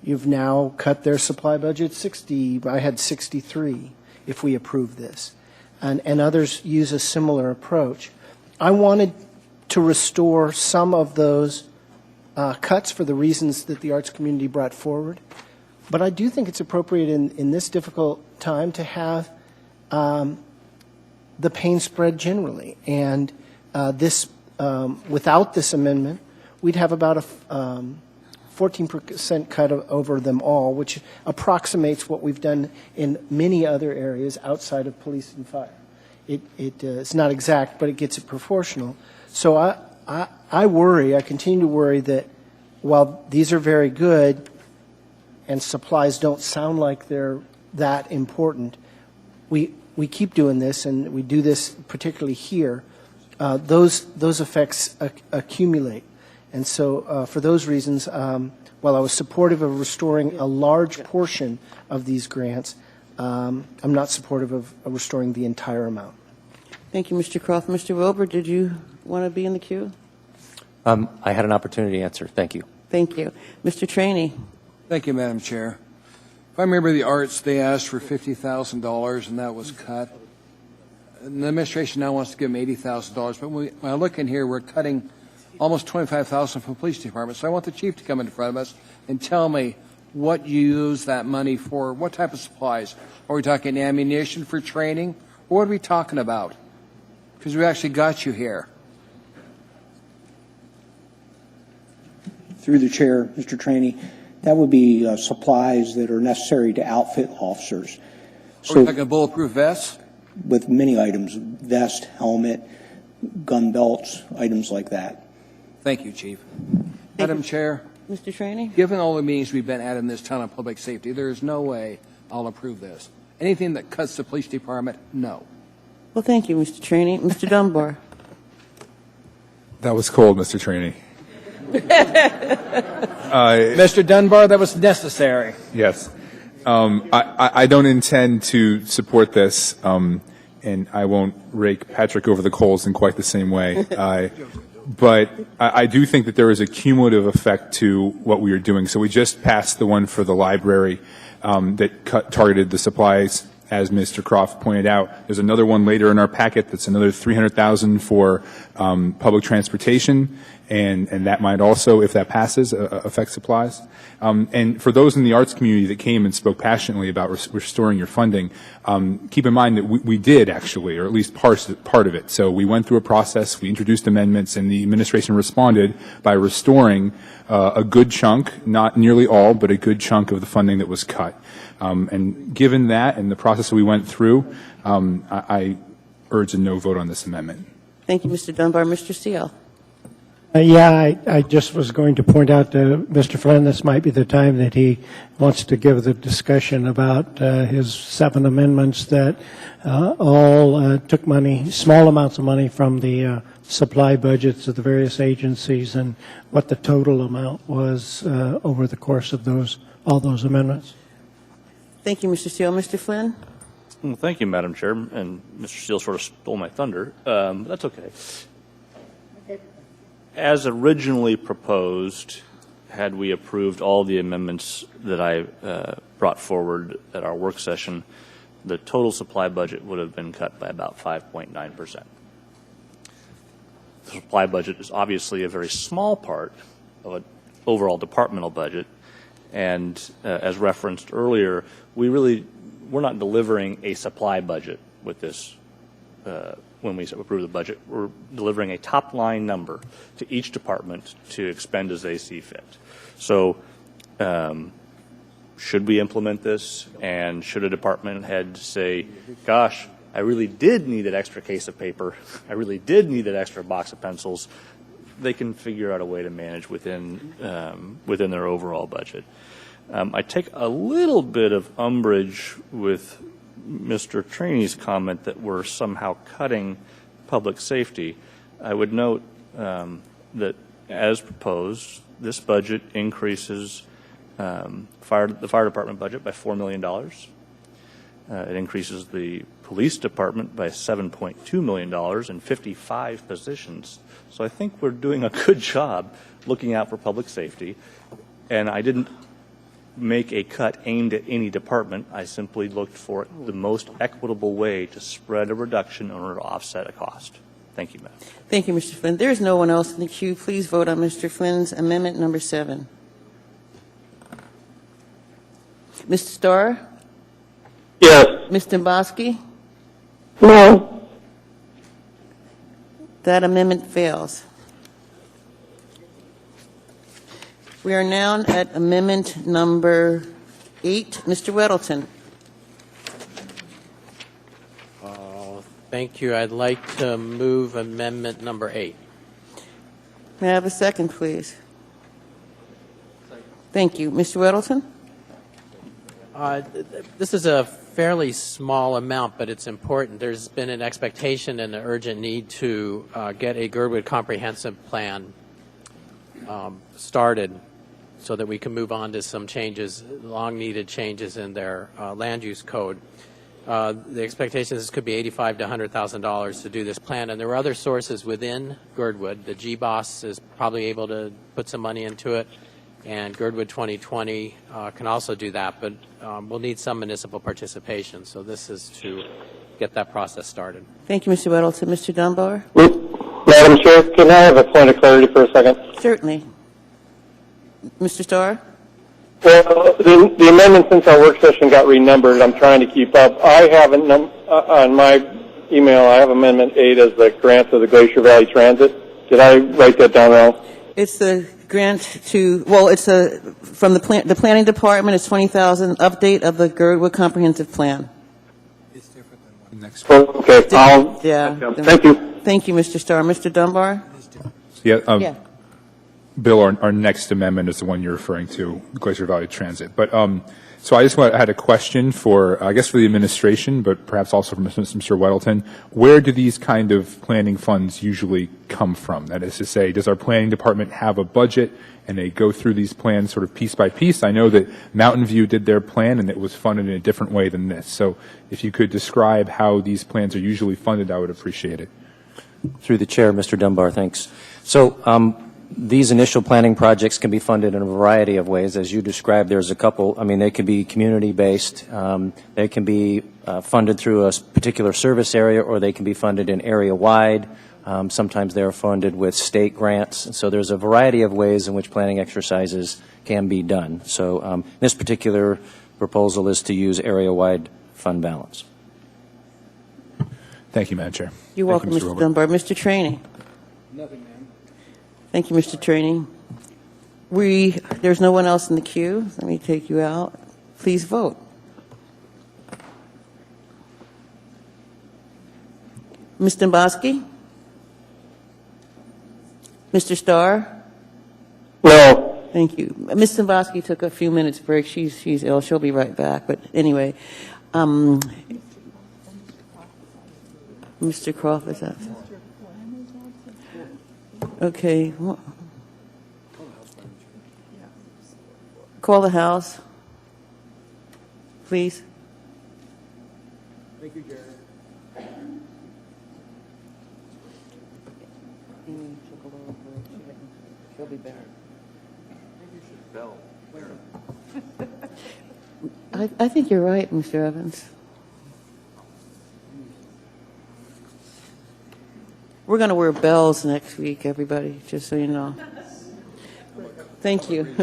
You've now cut their supply budget 60. I had 63 if we approve this. And others use a similar approach. I wanted to restore some of those cuts for the reasons that the arts community brought forward. But I do think it's appropriate in this difficult time to have the pain spread generally. And this, without this amendment, we'd have about a 14% cut over them all, which approximates what we've done in many other areas outside of police and fire. It's not exact, but it gets it proportional. So I worry, I continue to worry that while these are very good and supplies don't sound like they're that important, we keep doing this, and we do this particularly here. Those effects accumulate. And so for those reasons, while I was supportive of restoring a large portion of these grants, I'm not supportive of restoring the entire amount. Thank you, Mr. Croft. Mr. Wilbur, did you want to be in the queue? I had an opportunity to answer. Thank you. Thank you. Mr. Trainee. Thank you, Madam Chair. If I remember the arts, they asked for $50,000, and that was cut. And the administration now wants to give them $80,000. But when I look in here, we're cutting almost $25,000 from the police department. So I want the chief to come in front of us and tell me what you use that money for. What type of supplies? Are we talking ammunition for training? Or what are we talking about? Because we actually got you here. Through the chair, Mr. Trainee, that would be supplies that are necessary to outfit officers. Are we talking bulletproof vests? With many items, vest, helmet, gun belts, items like that. Thank you, Chief. Madam Chair. Mr. Trainee. Given all the meetings we've been at in this town on public safety, there is no way I'll approve this. Anything that cuts the police department, no. Well, thank you, Mr. Trainee. Mr. Dunbar. That was cold, Mr. Trainee. Mr. Dunbar, that was necessary. Yes. I don't intend to support this, and I won't rake Patrick over the coals in quite the same way. But I do think that there is a cumulative effect to what we are doing. So we just passed the one for the library that targeted the supplies, as Mr. Croft pointed out. There's another one later in our packet that's another $300,000 for public transportation, and that might also, if that passes, affect supplies. And for those in the arts community that came and spoke passionately about restoring your funding, keep in mind that we did actually, or at least part of it. So we went through a process, we introduced amendments, and the administration responded by restoring a good chunk, not nearly all, but a good chunk of the funding that was cut. And given that and the process that we went through, I urge a no vote on this amendment. Thank you, Mr. Dunbar. Mr. Steele. I just was going to point out to Mr. Flynn this might be the time that he wants to give the discussion about his 7 amendments that all took money, small amounts of money from the supply budgets of the various agencies and what the total amount was over the course of all those amendments. Thank you, Mr. Steele. Mr. Flynn? Well, thank you, Madam Chair. And Mr. Steele sort of stole my thunder. But that's okay. As originally proposed, had we approved all the amendments that I brought forward at our work session, the total supply budget would have been cut by about 5.9%. The supply budget is obviously a very small part of an overall departmental budget. And as referenced earlier, we're not delivering a supply budget with this. When we approve the budget, we're delivering a top-line number to each department to expend as they see fit. So should we implement this, and should a department head say, gosh, I really did need that extra case of paper, I really did need that extra box of pencils, they can figure out a way to manage within their overall budget. I take a little bit of umbrage with Mr. Trainey's comment that we're somehow cutting public safety, I would note that as proposed, this budget increases the fire department budget by $4 million. It increases the police department by $7.2 million and 55 positions. So I think we're doing a good job looking out for public safety. And I didn't make a cut aimed at any department. I simply looked for the most equitable way to spread a reduction in order to offset a cost. Thank you, Madam. Thank you, Mr. Flynn. There is no one else in the queue. Please vote on Mr. Flynn's amendment number 7. Mr. Starr? Yes. Ms. Dombowski? No. That amendment fails. We are now at amendment number 8. Mr. Weddleton. Thank you. I'd like to move amendment number 8. May I have a second, please? Thank you. Mr. Weddleton? This is a fairly small amount, but it's important. There's been an expectation and an urgent need to get a Girdwood comprehensive plan started so that we can move on to some changes, long-needed changes in their land use code. The expectation is this could be $85,000 to $100,000 to do this plan, and there are other sources within Girdwood. The GBOS is probably able to put some money into it, and Girdwood 2020 can also do that, but we'll need some municipal participation. So this is to get that process started. Thank you, Mr. Weddleton. Mr. Dunbar? Madam Chair, can I have a point of clarity for a second? Certainly. Mr. Starr? Well, the amendment since our work session got renumbered, I'm trying to keep up. I have on my email, I have Amendment 8 as the grant of the Glacier Valley Transit. Did I write that down wrong? It's the grant to, well, it's from the planning department. It's $20,000 update of the Girdwood comprehensive plan. It's different than what next. Okay. Yeah. Thank you. Thank you, Mr. Starr. Mr. Dunbar? Yeah. Bill, our next amendment is the one you're referring to, Glacier Valley Transit. But so I had a question for, I guess, for the administration, but perhaps also from Mr. Weddleton. Where do these kind of planning funds usually come from? That is to say, does our planning department have a budget and they go through these plans sort of piece by piece? I know that Mountain View did their plan and it was funded in a different way than this. So if you could describe how these plans are usually funded, I would appreciate it. Through the chair, Mr. Dunbar, thanks. So these initial planning projects can be funded in a variety of ways. As you described, there's a couple. I mean, they can be community-based. They can be funded through a particular service area, or they can be funded in area-wide. Sometimes they're funded with state grants. So there's a variety of ways in which planning exercises can be done. So this particular proposal is to use area-wide fund balance. Thank you, Madam Chair. You're welcome, Mr. Dunbar. Mr. Trainey? Nothing, ma'am. Thank you, Mr. Trainey. There's no one else in the queue. Let me take you out. Please vote. Ms. Dombowski? Mr. Starr? No. Thank you. Ms. Dombowski took a few minutes break. She's ill. She'll be right back. But anyway, Mr. Croft is absent. Okay. Call the House, please. Thank you, Jared. She'll be back. Maybe you should bell. I think you're right, Mr. Evans. We're going to wear bells next week, everybody, just so you know. Thank you.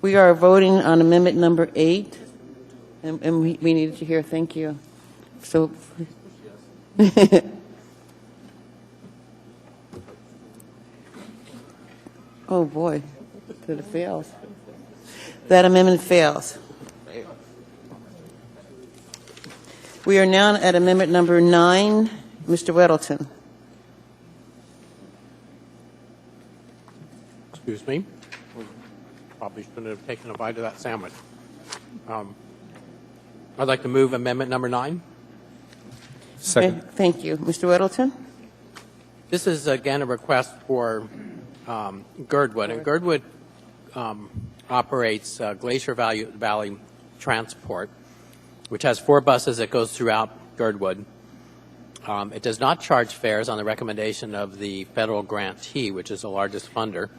We are voting on amendment number 8, and we needed to hear thank you. So, oh boy, that it fails. That amendment fails. We are now at amendment number 9. Mr. Weddleton. Excuse me. Probably shouldn't have taken a bite of that sandwich. I'd like to move amendment number 9. Second. Okay, thank you. Mr. Weddleton? This is, again, a request for Girdwood. And Girdwood operates Glacier Valley Transport, which has 4 buses that goes throughout Girdwood. It does not charge fares on the recommendation of the federal grantee, which is the largest funder.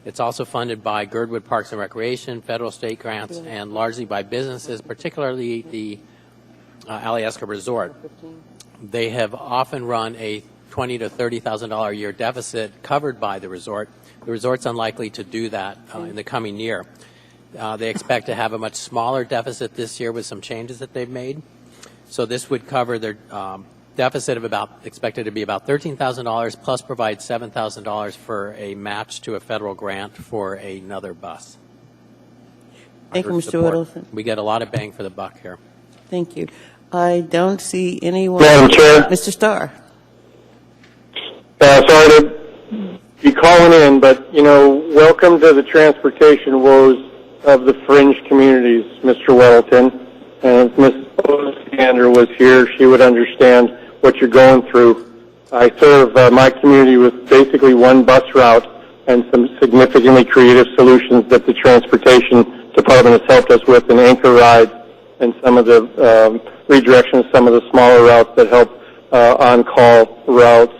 It's also funded by Girdwood Parks and Recreation, federal state grants, and largely by businesses, particularly the Alyeska Resort. They have often run a $20,000 to $30,000 a year deficit covered by the resort. The resort's unlikely to do that in the coming year. They expect to have a much smaller deficit this year with some changes that they've made. So this would cover their deficit of expected to be about $13,000 plus provide $7,000 for a match to a federal grant for another bus. Thank you, Mr. Support. Weddleton. We get a lot of bang for the buck here. Thank you. I don't see anyone. Madam Chair. Mr. Starr. Sorry to be calling in, but, welcome to the transportation woes of the fringe communities, Mr. Weddleton. And if Ms. Osander was here, she would understand what you're going through. I serve my community with basically one bus route and some significantly creative solutions that the Transportation Department has helped us with in anchor rides and some of the redirection of some of the smaller routes that help on-call routes.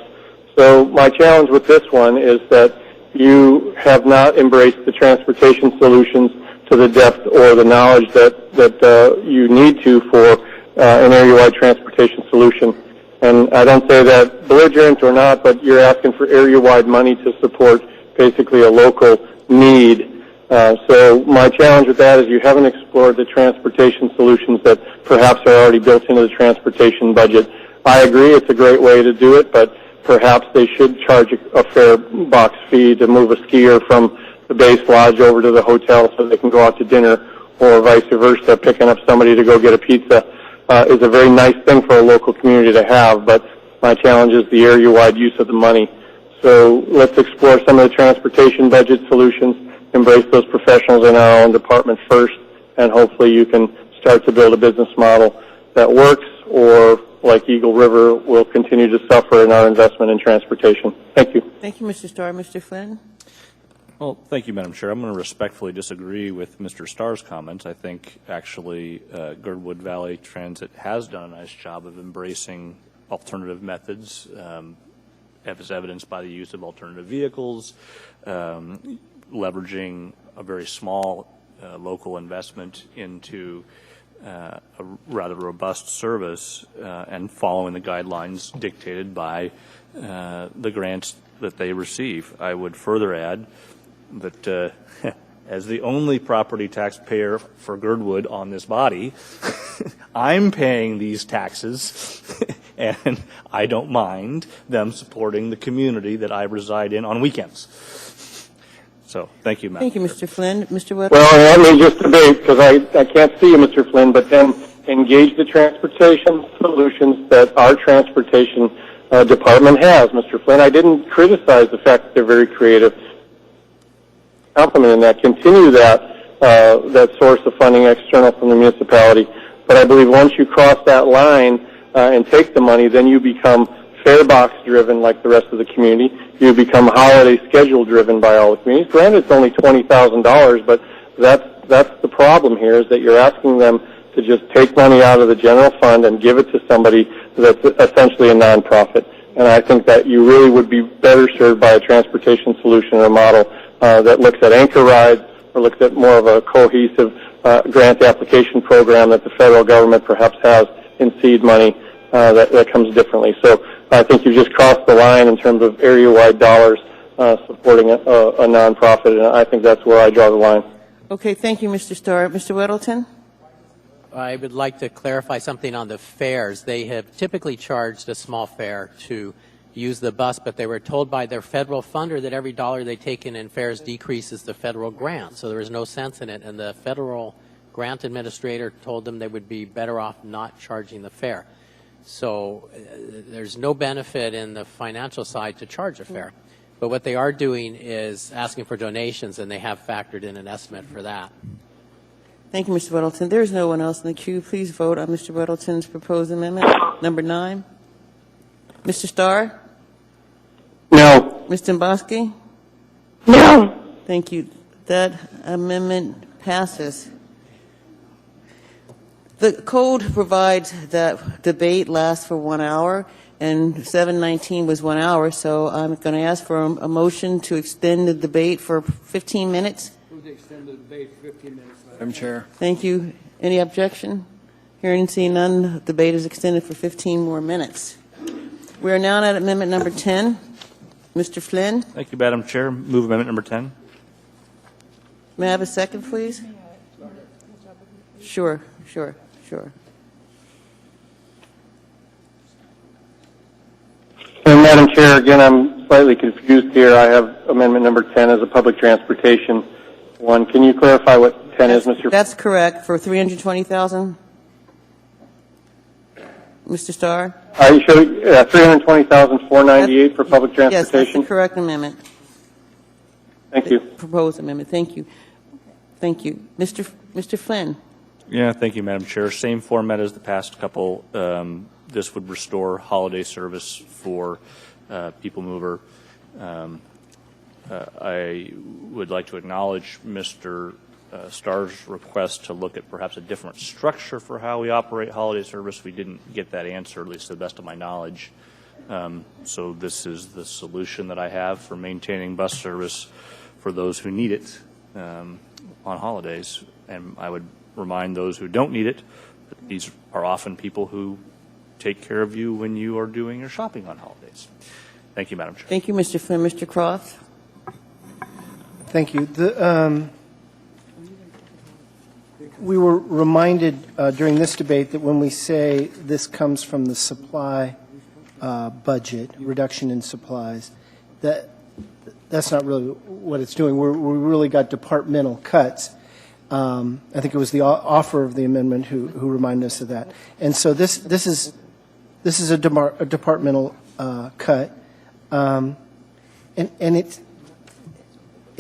So my challenge with this one is that you have not embraced the transportation solutions to the depth or the knowledge that you need to for an area-wide transportation solution. And I don't say that belligerent or not, but you're asking for area-wide money to support basically a local need. So my challenge with that is you haven't explored the transportation solutions that perhaps are already built into the transportation budget. I agree it's a great way to do it, but perhaps they should charge a fare box fee to move a skier from the base lodge over to the hotel so they can go out to dinner, or vice versa. Picking up somebody to go get a pizza is a very nice thing for a local community to have, but my challenge is the area-wide use of the money. So let's explore some of the transportation budget solutions, embrace those professionals in our own department first, and hopefully you can start to build a business model that works, or like Eagle River, will continue to suffer in our investment in transportation. Thank you. Thank you, Mr. Starr. Mr. Flynn? Well, thank you, Madam Chair. I'm going to respectfully disagree with Mr. Starr's comments. I think actually Girdwood Valley Transit has done a nice job of embracing alternative methods, as evidenced by the use of alternative vehicles, leveraging a very small local investment into a rather robust service and following the guidelines dictated by the grants that they receive. I would further add that as the only property taxpayer for Girdwood on this body, I'm paying these taxes, and I don't mind them supporting the community that I reside in on weekends. So, thank you, Madam Thank you, Mr. Flynn. Mr. Weddleton? Well, let me just debate, because I can't see you, Mr. Flynn, but then engage the transportation solutions that our transportation department has, Mr. Flynn. I didn't criticize the fact that they're very creative. Compliment in that. Continue that source of funding external from the municipality. But I believe once you cross that line and take the money, then you become fare box driven like the rest of the community. You become holiday schedule driven by all the communities. Granted, it's only $20,000, but that's the problem here, is that you're asking them to just take money out of the general fund and give it to somebody that's essentially a nonprofit. And I think that you really would be better served by a transportation solution or model that looks at anchor rides or looks at more of a cohesive grant application program that the federal government perhaps has in seed money that comes differently. So I think you just crossed the line in terms of area-wide dollars supporting a nonprofit, and I think that's where I draw the line. Okay, thank you, Mr. Starr. Mr. Weddleton? I would like to clarify something on the fares. They have typically charged a small fare to use the bus, but they were told by their federal funder that every dollar they take in fares decreases the federal grant, so there was no sense in it, and the federal grant administrator told them they would be better off not charging the fare. So there's no benefit in the financial side to charge a fare. But what they are doing is asking for donations, and they have factored in an estimate for that. Thank you, Mr. Weddleton. There is no one else in the queue. Please vote on Mr. Weddleton's proposed amendment, number 9. Mr. Starr? No. Ms. Dombowski? No. Thank you. That amendment passes. The code provides that debate lasts for 1 hour, and 719 was 1 hour, so I'm going to ask for a motion to extend the debate for 15 minutes. Move to extend the debate for 15 minutes, Madam Chair. Thank you. Any objection? Hearing and seeing none, the debate is extended for 15 more minutes. We are now at amendment number 10. Mr. Flynn, Thank you, Madam Chair. Move amendment number 10. may I have a second, please? Sure. And Madam Chair, again, I'm slightly confused here. I have amendment number 10 as a public transportation one. Can you clarify what 10 is, Mr. That's correct, for $320,000. Mr. Starr? You show $320,498 for public Yes, that's transportation? the correct amendment. Thank you. Proposed amendment. Thank you. Mr. Flynn? Yeah, thank you, Madam Chair. Same format as the past couple. This would restore holiday service for People Mover. I would like to acknowledge Mr. Starr's request to look at perhaps a different structure for how we operate holiday service. We didn't get that answer, at least to the best of my knowledge. So this is the solution that I have for maintaining bus service for those who need it on holidays. And I would remind those who don't need it that these are often people who take care of you when you are doing your shopping on holidays. Thank you, Madam Chair. Thank you, Mr. Flynn. Mr. Croft? Thank you. We were reminded during this debate that when we say this comes from the supply budget, reduction in supplies, that's not really what it's doing. We really got departmental cuts. I think it was the offer of the amendment who reminded us of that. And so this is a departmental cut, and it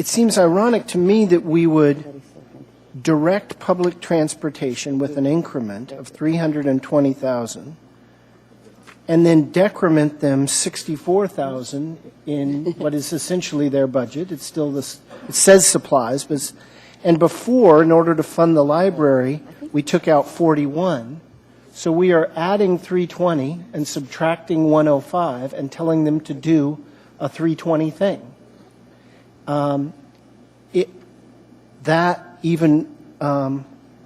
seems ironic to me that we would direct public transportation with an increment of $320,000 and then decrement them $64,000 in what is essentially their budget. It's still it says supplies, but and before, in order to fund the library, we took out 41. So we are adding 320 and subtracting 105 and telling them to do a 320 thing. That even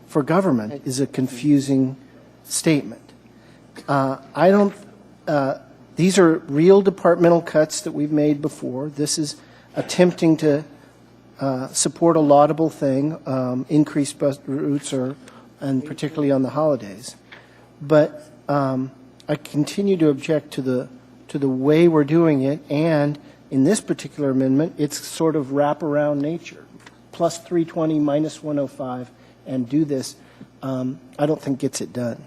for government is a confusing statement. These are real departmental cuts that we've made before. This is attempting to support a laudable thing, increased bus routes, and particularly on the holidays. But I continue to object to the way we're doing it, and in this particular amendment, it's sort of wraparound nature. Plus 320, minus 105, and do this, I don't think gets it done.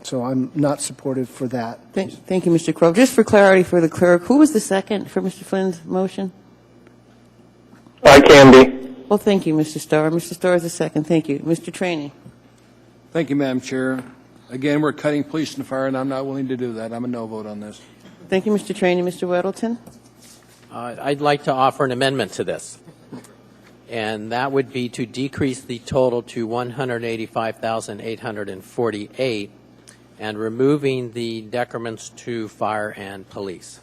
So I'm not supportive for that. Thank you, Mr. Crow. Just for clarity for the clerk, who was the second for Mr. Flynn's motion? I can be. Well, thank you, Mr. Starr. Mr. Starr is the second. Thank you. Mr. Trainee. Thank you, Madam Chair. Again, we're cutting police and fire, and I'm not willing to do that. I'm a no vote on this. Thank you, Mr. Trainee. Mr. Weddleton? I'd like to offer an amendment to this, and that would be to decrease the total to $185,848 and removing the decrements to fire and police.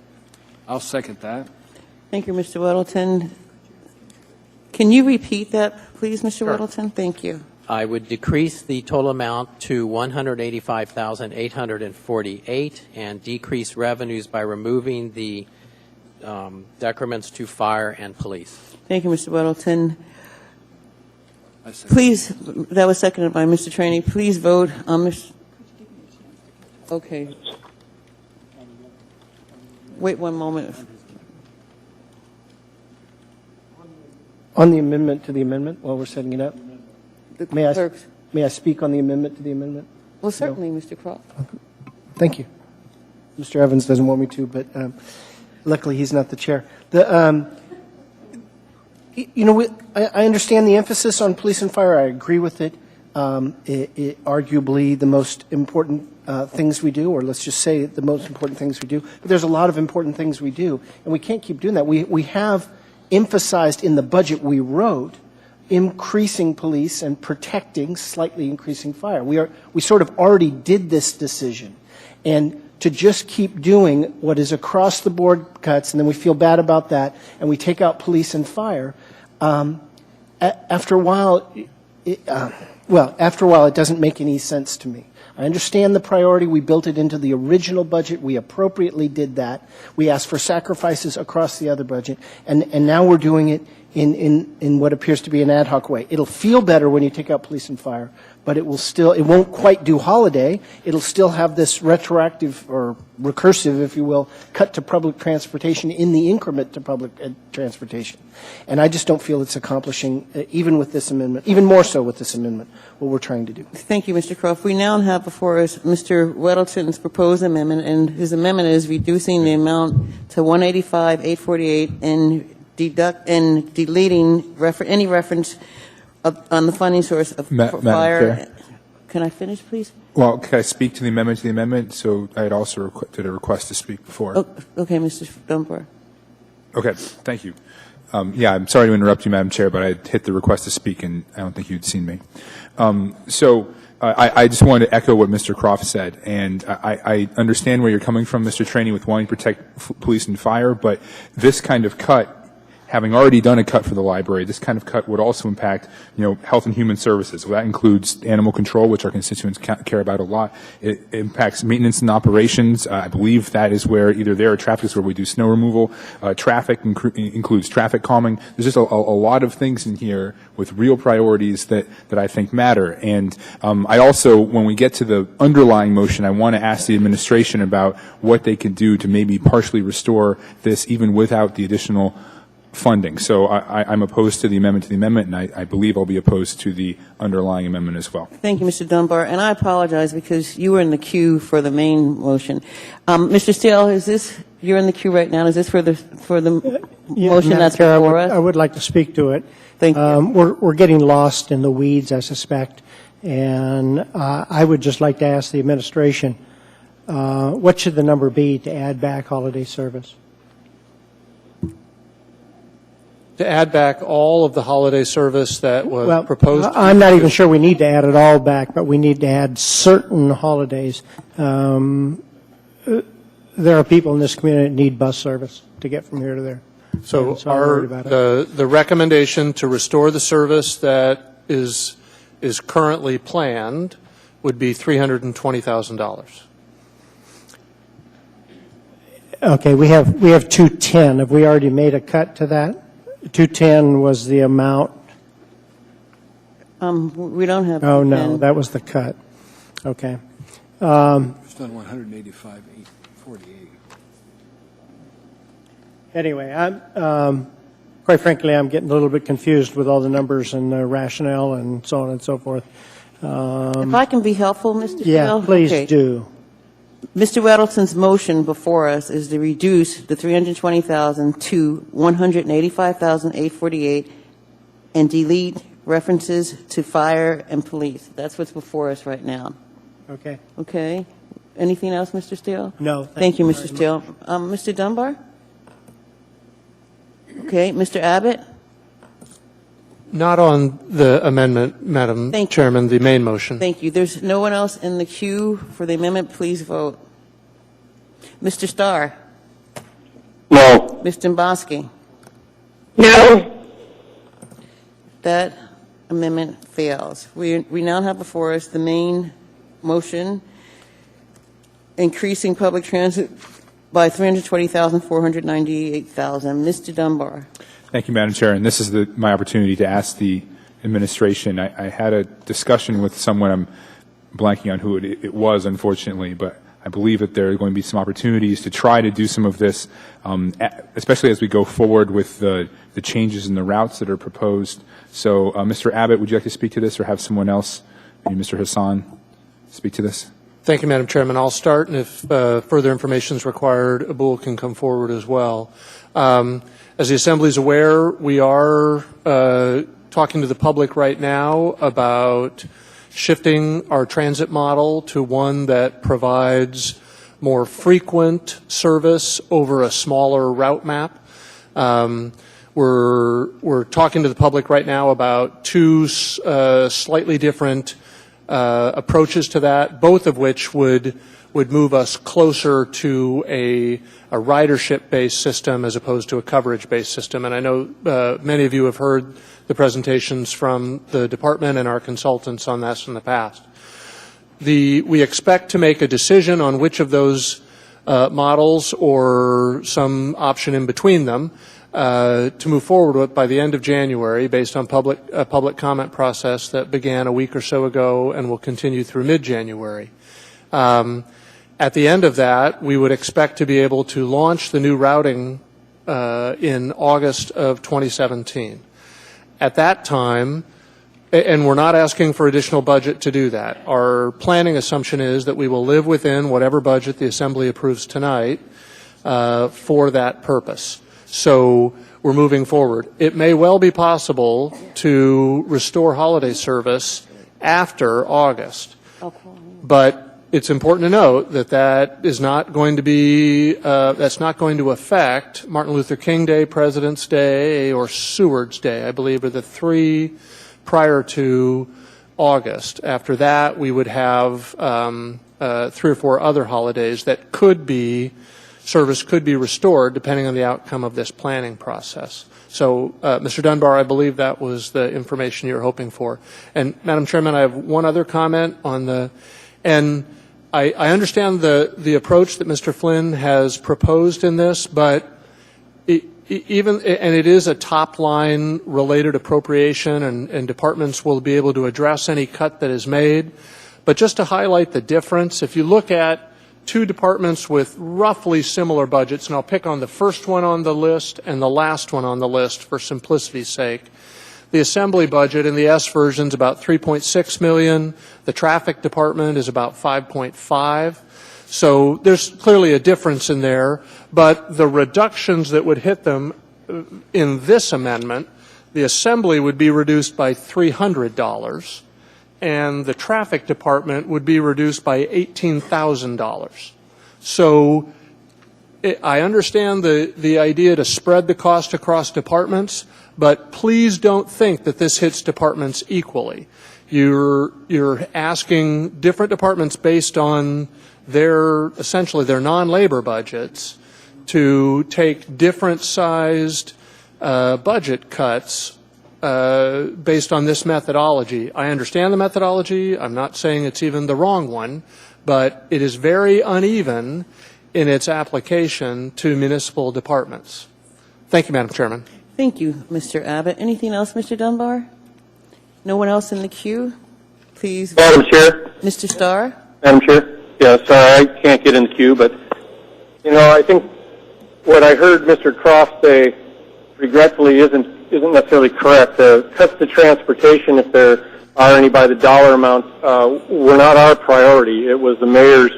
I'll second that. Thank you, Mr. Weddleton. Can you repeat that, please, Mr. Weddleton? Thank you. I would decrease the total amount to $185,848 and decrease revenues by removing the decrements to fire and police. Thank you, Mr. Weddleton. Please, that was seconded by Mr. Trainee. Please vote on Ms. Okay. Wait one moment. On the amendment to the amendment, while we're setting it up, may I speak on the amendment to the amendment? Well, certainly, Mr. Croft. Thank you. Mr. Evans doesn't want me to, but luckily he's not the chair. I understand the emphasis on police and fire. I agree with it. arguably the most important things we do, or let's just say the most important things we do. But there's a lot of important things we do, and we can't keep doing that. We have emphasized in the budget we wrote increasing police and protecting, slightly increasing fire. We sort of already did this decision. And to just keep doing what is across the board cuts, and then we feel bad about that, and we take out police and fire, after a while, it doesn't make any sense to me. I understand the priority. We built it into the original budget. We appropriately did that. We asked for sacrifices across the other budget, and now we're doing it in what appears to be an ad hoc way. It'll feel better when you take out police and fire, but it won't quite do holiday. It'll still have this retroactive or recursive, if you will, cut to public transportation in the increment to public transportation. And I just don't feel it's accomplishing, even with this amendment, even more so with this amendment, what we're trying to do. Thank you, Mr. Croft. We now have before us Mr. Weddleton's proposed amendment, and his amendment is reducing the amount to $185,848 and deleting any reference on the funding source of Madam fire. Chair. Can I finish, please? Well, can I speak to the amendment? So I had also did a request to speak before. Oh, okay, Mr. Dunbar. Okay, thank you. I'm sorry to interrupt you, Madam Chair, but I hit the request to speak, and I don't think you'd seen me. I just wanted to echo what Mr. Croft said, and I understand where you're coming from, Mr. Traney, with wanting to protect police and fire, but this kind of cut, having already done a cut for the library, this kind of cut would also impact, Health and Human Services. Well, that includes animal control, which our constituents care about a lot. It impacts maintenance and operations. I believe that is where either there or traffic is where we do snow removal. Traffic includes traffic calming. There's just a lot of things in here with real priorities that I think matter. And I also, when we get to the underlying motion, I want to ask the administration about what they can do to maybe partially restore this even without the additional funding. So I'm opposed to the amendment, and I believe I'll be opposed to the underlying amendment as well. Thank you, Mr. Dunbar. And I apologize because you were in the queue for the main motion. Mr. Steele, you're in the queue right now? Is this for the motion that's before us? I would like to speak to it. Thank you. We're getting lost in the weeds, I suspect, and I would just like to ask the administration, what should the number be to add back holiday service? To add back all of the holiday service that was proposed? I'm not even sure we need to add it all back, but we need to add certain holidays. There are people in this community that need bus service to get from here to there. So I'm worried about it. the recommendation to restore the service that is currently planned would be $320,000. Okay, we have 210. Have we already made a cut to that? 210 was the amount. We don't have. Oh no, that was the cut. Okay. It's done 185,848. Anyway, quite frankly, I'm getting a little bit confused with all the numbers and the rationale and so on and so forth. If I can be helpful, Mr. Yeah, Steele? please Okay. do. Mr. Weddleton's motion before us is to reduce the $320,000 to $185,848 and delete references to fire and police. That's what's before us right now. Okay. Okay. Anything else, Mr. Steele? No. Thank you, Mr. Steele. Mr. Dunbar? Okay. Mr. Abbott? Not on the amendment, Madam Chairman, the main motion. Thank you. There's no one else in the queue for the amendment. Please vote. Mr. Starr? No. Ms. Dombrowski? No. That amendment fails. We now have before us the main motion, increasing public transit by $320,498,000. Mr. Dunbar? Thank you, Madam Chair. And this is my opportunity to ask the administration. I had a discussion with someone, I'm blanking on who it was, unfortunately, but I believe that there are going to be some opportunities to try to do some of this, especially as we go forward with the changes in the routes that are proposed. So, Mr. Abbott, would you like to speak to this or have someone else, maybe Mr. Hassan, speak to this? Thank you, Madam Chairman. I'll start, and if further information is required, Abul can come forward as well. As the Assembly is aware, we are talking to the public right now about shifting our transit model to one that provides more frequent service over a smaller route map. We're talking to the public right now about two slightly different approaches to that, both of which would move us closer to a ridership-based system as opposed to a coverage-based system. And I know many of you have heard the presentations from the department and our consultants on this in the past. We expect to make a decision on which of those models or some option in between them to move forward with by the end of January based on a public comment process that began a week or so ago and will continue through mid-January. At the end of that, we would expect to be able to launch the new routing in August of 2017. At that time, and we're not asking for additional budget to do that. Our planning assumption is that we will live within whatever budget the Assembly approves tonight for that purpose. So we're moving forward. It may well be possible to restore holiday service after August. But it's important to note that that is not going to be, that's not going to affect Martin Luther King Day, President's Day, or Seward's Day, I believe, are the three prior to August. After that, we would have 3 or 4 other holidays that service could be restored depending on the outcome of this planning process. So, Mr. Dunbar, I believe that was the information you were hoping for. And, Madam Chairman, I have one other comment on and I understand the approach that Mr. Flynn has proposed in this, but it is a top-line related appropriation, and departments will be able to address any cut that is made. But just to highlight the difference, if you look at two departments with roughly similar budgets, and I'll pick on the first one on the list and the last one on the list for simplicity's sake. The Assembly budget in the S version is about $3.6 million. The Traffic Department is about $5.5. So there's clearly a difference in there, but the reductions that would hit them in this amendment, the Assembly would be reduced by $300, and the Traffic Department would be reduced by $18,000. So I understand the idea to spread the cost across departments, but please don't think that this hits departments equally. You're asking different departments based on essentially their non-labor budgets to take different sized budget cuts based on this methodology. I understand the methodology. I'm not saying it's even the wrong one, but it is very uneven in its application to municipal departments. Thank you, Madam Chairman. Thank you, Mr. Abbott. Anything else, Mr. Dunbar? No one else in the queue? Please. Madam Chair. Mr. Starr? Madam Chair. Yeah, sorry, I can't get in the queue, but, I think what I heard Mr. Croft say, regretfully, isn't necessarily correct. Cuts to transportation, if there are any by the dollar amounts, were not our priority. It was the mayor's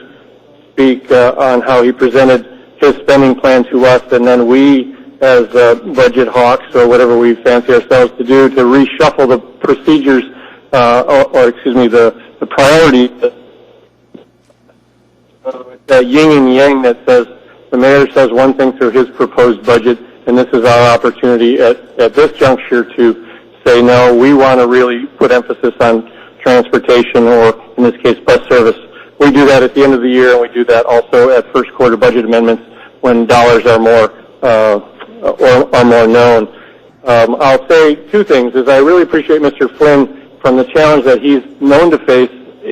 speak on how he presented his spending plan to us, and then we, as budget hawks or whatever we fancy ourselves to do, to reshuffle the procedures, the priorities. Yin and yang that says the mayor says one thing through his proposed budget, and this is our opportunity at this juncture to say, no, we want to really put emphasis on transportation, or in this case, bus service. We do that at the end of the year, and we do that also at first quarter budget amendments when dollars are more known. I'll say two things. Is I really appreciate Mr. Flynn from the challenge that he's known to face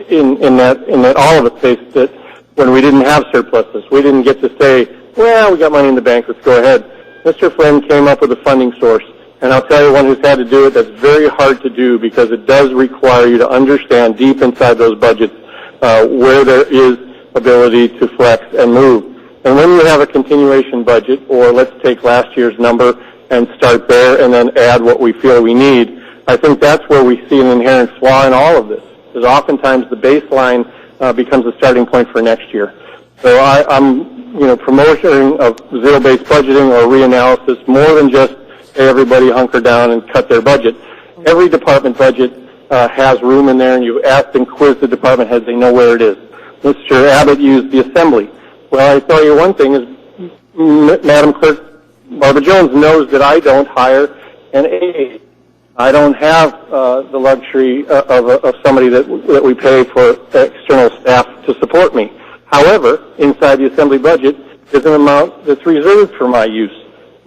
in that all of us faced it when we didn't have surpluses. We didn't get to say, well, we got money in the bank, let's go ahead. Mr. Flynn came up with a funding source, and I'll tell you one who's had to do it, that's very hard to do because it does require you to understand deep inside those budgets where there is ability to flex and move. And when you have a continuation budget, or let's take last year's number and start there and then add what we feel we need, I think that's where we see an inherent flaw in all of this. Because oftentimes the baseline becomes the starting point for next year. So I'm promotion of zero-based budgeting or reanalysis more than just, hey, everybody hunker down and cut their budget. Every department budget has room in there, and you've asked and quizzed the department heads, they know where it is. Mr. Abbott used the assembly. Well, I tell you one thing is, Madam Clerk, Barbara Jones knows that I don't hire an aide. I don't have the luxury of somebody that we pay for external staff to support me. However, inside the assembly budget is an amount that's reserved for my use,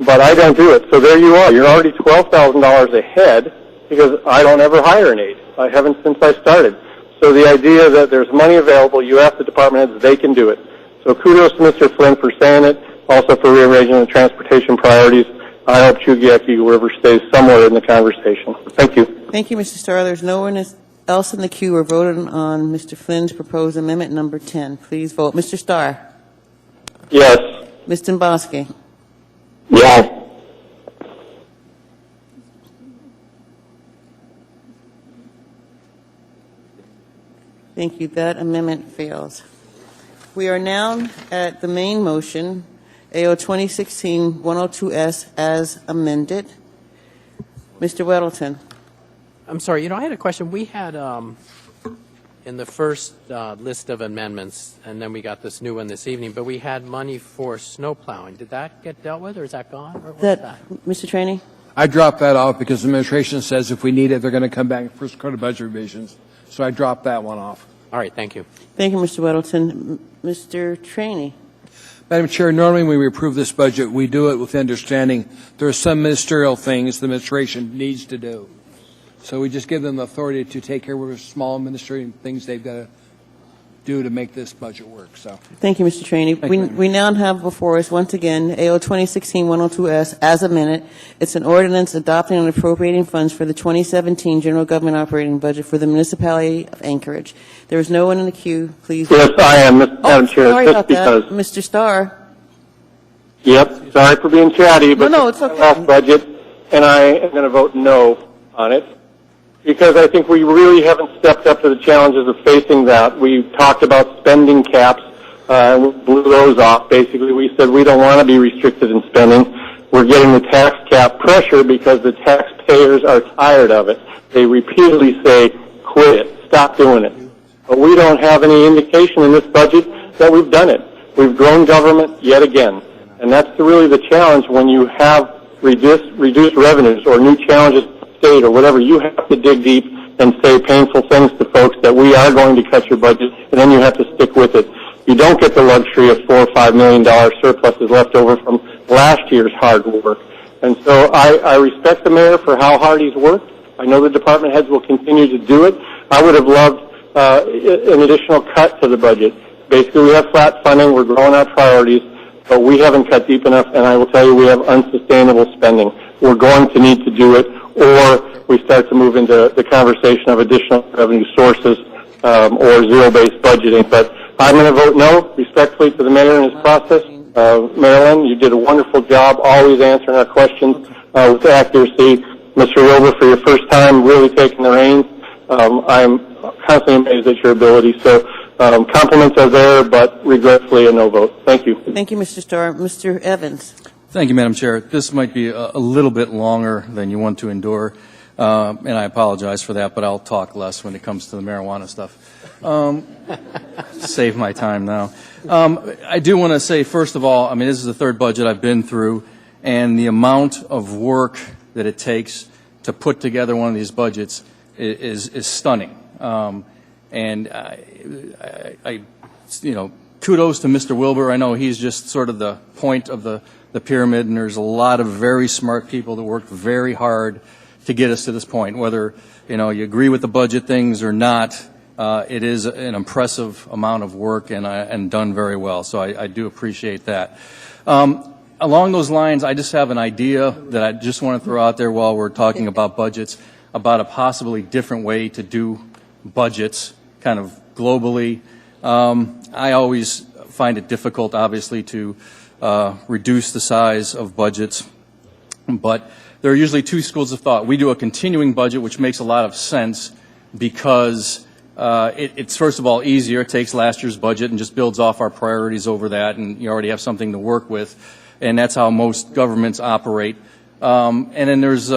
but I don't do it. So there you are. You're already $12,000 ahead because I don't ever hire an aide. I haven't since I started. So the idea that there's money available, you ask the department heads, they can do it. So kudos to Mr. Flynn for saying it, also for rearranging the transportation priorities. I hope Chugiak Eagle River stays somewhere in the conversation. Thank you. Thank you, Mr. Starr. There's no one else in the queue. We're voting on Mr. Flynn's proposed amendment number 10. Please vote. Mr. Starr? Yes. Ms. Dombrowski? Yes. Thank you. That amendment fails. We are now at the main motion, AO 2016-102S, as amended. Mr. Weddleton. I'm sorry, I had a question. We had, in the first list of amendments, and then we got this new one this evening, but we had money for snow plowing. Did that get dealt with, or is that gone? Or what's that? Mr. Trainee? I dropped that off because the administration says if we need it, they're going to come back in first quarter budget revisions. So I dropped that one off. All right, thank you. Thank you, Mr. Weddleton. Mr. Trainee? Madam Chair, normally when we approve this budget, we do it with understanding there are some ministerial things the administration needs to do. So we just give them the authority to take care of small administrative things they've got to do to make this budget work. So Thank you, Mr. Trainee. We now have before us, once again, AO 2016-102S as amended. It's an ordinance adopting and appropriating funds for the 2017 general government operating budget for the municipality of Anchorage. There is no one in the queue. Please. Yes, I am, Madam Chair. Sorry just about because. that. Mr. Starr? Yep, sorry for being chatty, but No, it's okay. last budget, and I am going to vote no on it because I think we really haven't stepped up to the challenges of facing that. We talked about spending caps, and we blew those off. Basically, we said we don't want to be restricted in spending. We're getting the tax cap pressure because the taxpayers are tired of it. They repeatedly say, quit it, stop doing it. But we don't have any indication in this budget that we've done it. We've grown government yet again. And that's really the challenge when you have reduced revenues or new challenges to the state or whatever. You have to dig deep and say painful things to folks that we are going to cut your budget, and then you have to stick with it. You don't get the luxury of $4 or $5 million surpluses left over from last year's hard work. And so I respect the mayor for how hard he's worked. I know the department heads will continue to do it. I would have loved an additional cut to the budget. Basically, we have flat funding. We're growing our priorities. But we haven't cut deep enough, and I will tell you we have unsustainable spending. We're going to need to do it, or we start to move into the conversation of additional revenue sources or zero-based budgeting. But I'm going to vote no, respectfully, to the mayor and his process. Marilyn, you did a wonderful job always answering our questions with accuracy. Mr. Wilbur, for your first time really taking the reins, I'm constantly amazed at your ability. So compliments are there, but regretfully a no vote. Thank you. Thank you, Mr. Starr. Mr. Evans? Thank you, Madam Chair. This might be a little bit longer than you want to endure, and I apologize for that, but I'll talk less when it comes to the marijuana stuff. Save my time now. I do want to say, first of all, this is the third budget I've been through, and the amount of work that it takes to put together one of these budgets is stunning. And kudos to Mr. Wilbur. I know he's just sort of the point of the pyramid, and there's a lot of very smart people that worked very hard to get us to this point. Whether you agree with the budget things or not, it is an impressive amount of work and done very well. So I do appreciate that. Along those lines, I just have an idea that I just want to throw out there while we're talking about budgets, about a possibly different way to do budgets kind of globally. I always find it difficult, obviously, to reduce the size of budgets, but there are usually two schools of thought. We do a continuing budget, which makes a lot of sense because it's, first of all, easier. It takes last year's budget and just builds off our priorities over that, and you already have something to work with, and that's how most governments operate. And then there's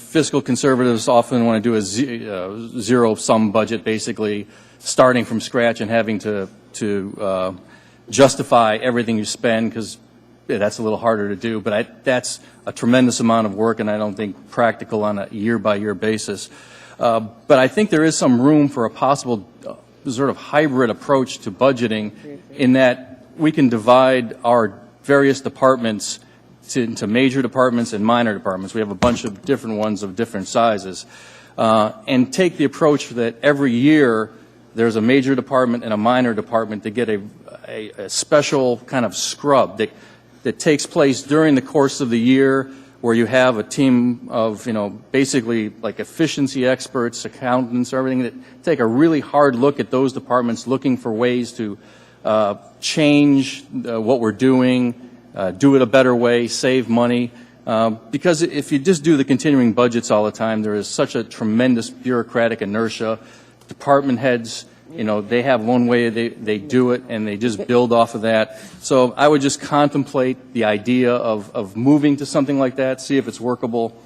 fiscal conservatives often want to do a zero-sum budget, basically starting from scratch and having to justify everything you spend, because that's a little harder to do. But that's a tremendous amount of work, and I don't think practical on a year-by-year basis. But I think there is some room for a possible sort of hybrid approach to budgeting, in that we can divide our various departments into major departments and minor departments. We have a bunch of different ones of different sizes, and take the approach that every year there's a major department and a minor department to get a special kind of scrub that takes place during the course of the year, where you have a team of, basically like efficiency experts, accountants, everything, that take a really hard look at those departments, looking for ways to change what we're doing, do it a better way, save money. Because if you just do the continuing budgets all the time, there is such a tremendous bureaucratic inertia. Department heads, they have one way they do it, and they just build off of that. So I would just contemplate the idea of moving to something like that, see if it's workable.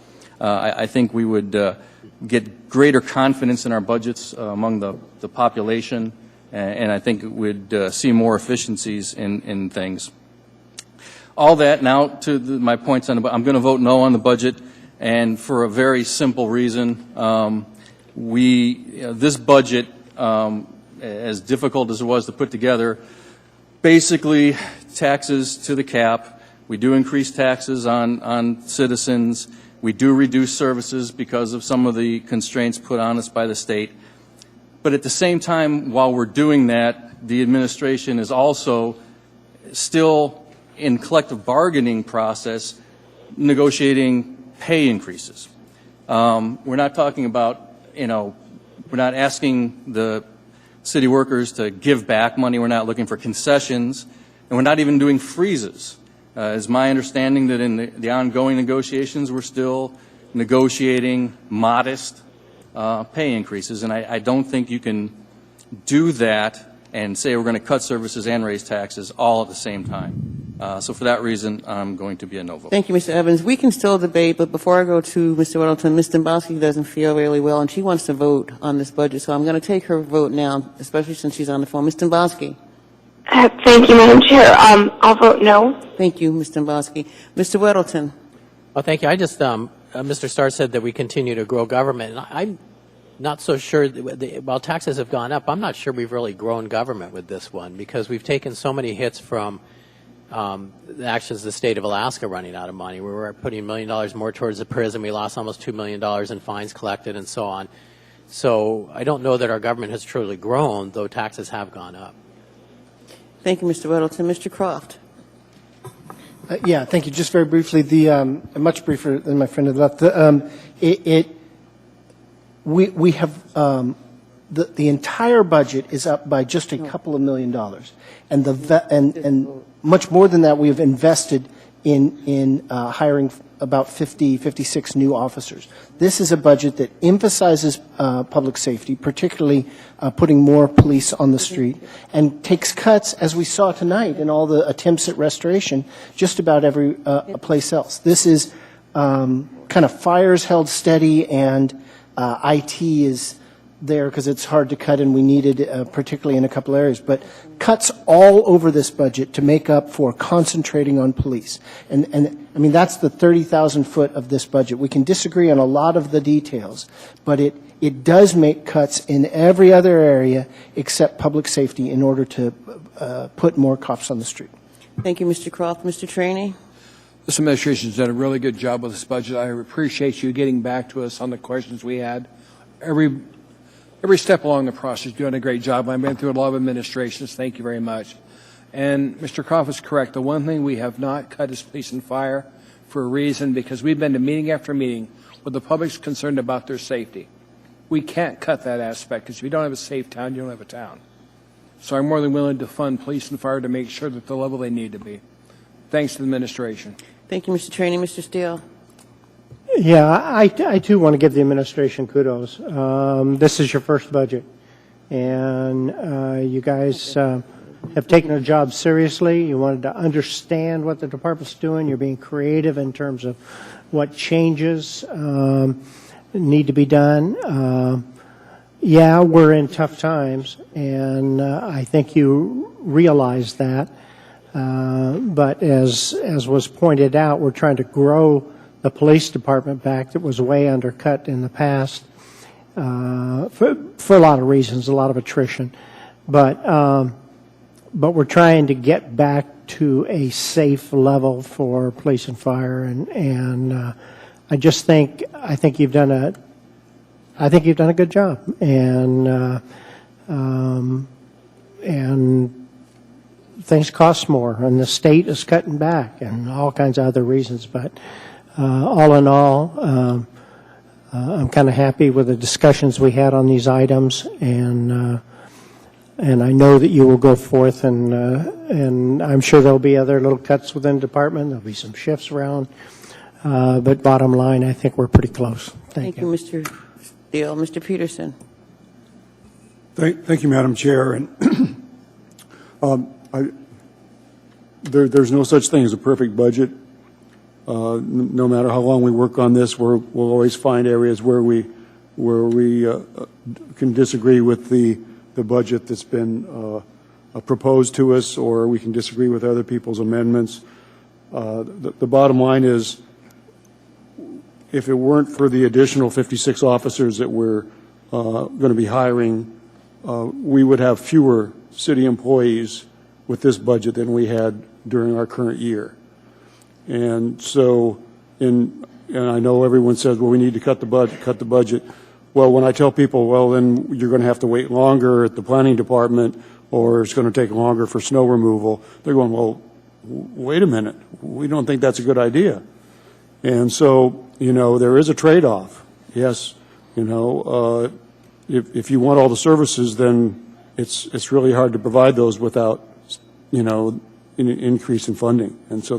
I think we would get greater confidence in our budgets among the population, and I think we'd see more efficiencies in things. All that, now to my points on I'm going to vote no on the budget, and for a very simple reason. This budget, as difficult as it was to put together, basically taxes to the cap. We do increase taxes on citizens. We do reduce services because of some of the constraints put on us by the state. But at the same time, while we're doing that, the administration is also still in collective bargaining process negotiating pay increases. We're not talking about, we're not asking the city workers to give back money. We're not looking for concessions, and we're not even doing freezes. It's my understanding that in the ongoing negotiations, we're still negotiating modest pay increases, and I don't think you can do that and say we're going to cut services and raise taxes all at the same time. So for that reason, I'm going to be a no vote. Thank you, Mr. Evans. We can still debate, but before I go to Mr. Weddleton, Ms. Dombowski doesn't feel really well, and she wants to vote on this budget, so I'm going to take her vote now, especially since she's on the phone. Ms. Dombowski. Thank you, Madam Chair. I'll vote no. Thank you, Ms. Dombowski. Mr. Weddleton. Well, thank you. I just, Mr. Starr said that we continue to grow government, and I'm not so sure, while taxes have gone up, I'm not sure we've really grown government with this one, because we've taken so many hits from the actions of the state of Alaska running out of money. We were putting $1 million more towards the prison. We lost almost $2 million in fines collected and so on. So I don't know that our government has truly grown, though taxes have gone up. Thank you, Mr. Weddleton. Mr. Croft. Yeah, thank you. Just very briefly, much briefer than my friend had left. We have the entire budget is up by just a couple of $1 million, and much more than that we have invested in hiring about 56 new officers. This is a budget that emphasizes public safety, particularly putting more police on the street, and takes cuts, as we saw tonight in all the attempts at restoration, just about every place else. This is kind of fires held steady, and IT is there because it's hard to cut, and we need it particularly in a couple areas, but cuts all over this budget to make up for concentrating on police. And I mean, that's the 30,000 foot of this budget. We can disagree on a lot of the details, but it does make cuts in every other area except public safety in order to put more cops on the street. Thank you, Mr. Croft. Mr. Trainee. This administration has done a really good job with this budget. I appreciate you getting back to us on the questions we had. Every step along the process, doing a great job. I've been through a lot of administrations. Thank you very much. And Mr. Croft is correct. The one thing we have not cut is police and fire for a reason, because we've been to meeting after meeting where the public's concerned about their safety. We can't cut that aspect, because if you don't have a safe town, you don't have a town. So I'm more than willing to fund police and fire to make sure that the level they need to be. Thanks to the administration. Thank you, Mr. Trainee. Mr. Steele. Yeah, I too want to give the administration kudos. This is your first budget, and you guys have taken the job seriously. You wanted to understand what the department's doing. You're being creative in terms of what changes need to be done. Yeah, we're in tough times, and I think you realize that. But as was pointed out, we're trying to grow the police department back that was way undercut in the past for a lot of reasons, a lot of attrition. But we're trying to get back to a safe level for police and fire, and I think you've done a good job, and things cost more, and the state is cutting back, and all kinds of other reasons. But all in all, I'm kind of happy with the discussions we had on these items, and I know that you will go forth, and I'm sure there'll be other little cuts within the department. There'll be some shifts around, but bottom line, I think we're pretty close. Thank you. Mr. Steele. Mr. Peterson. Thank you, Madam Chair. And there's no such thing as a perfect budget. No matter how long we work on this, we'll always find areas where we can disagree with the budget that's been proposed to us, or we can disagree with other people's amendments. The bottom line is, if it weren't for the additional 56 officers that we're going to be hiring, we would have fewer city employees with this budget than we had during our current year. And so, and I know everyone says, well, we need to cut the budget. Well, when I tell people, well, then you're going to have to wait longer at the planning department, or it's going to take longer for snow removal, they're going, well, wait a minute, we don't think that's a good idea. And so, there is a trade-off. Yes, if you want all the services, then it's really hard to provide those without, an increase in funding. And so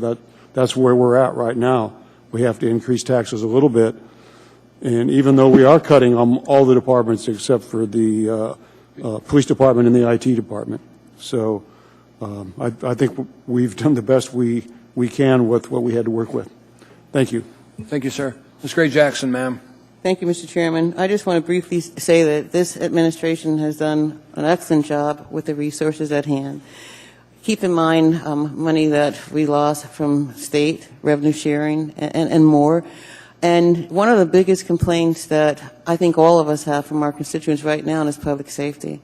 that's where we're at right now. We have to increase taxes a little bit. And even though we are cutting on all the departments except for the police department and the IT department. So I think we've done the best we can with what we had to work with. Thank you. Thank you, sir. Ms. Gray Jackson, ma'am. Thank you, Mr. Chairman. I just want to briefly say that this administration has done an excellent job with the resources at hand. Keep in mind money that we lost from state revenue sharing and more. And one of the biggest complaints that I think all of us have from our constituents right now is public safety.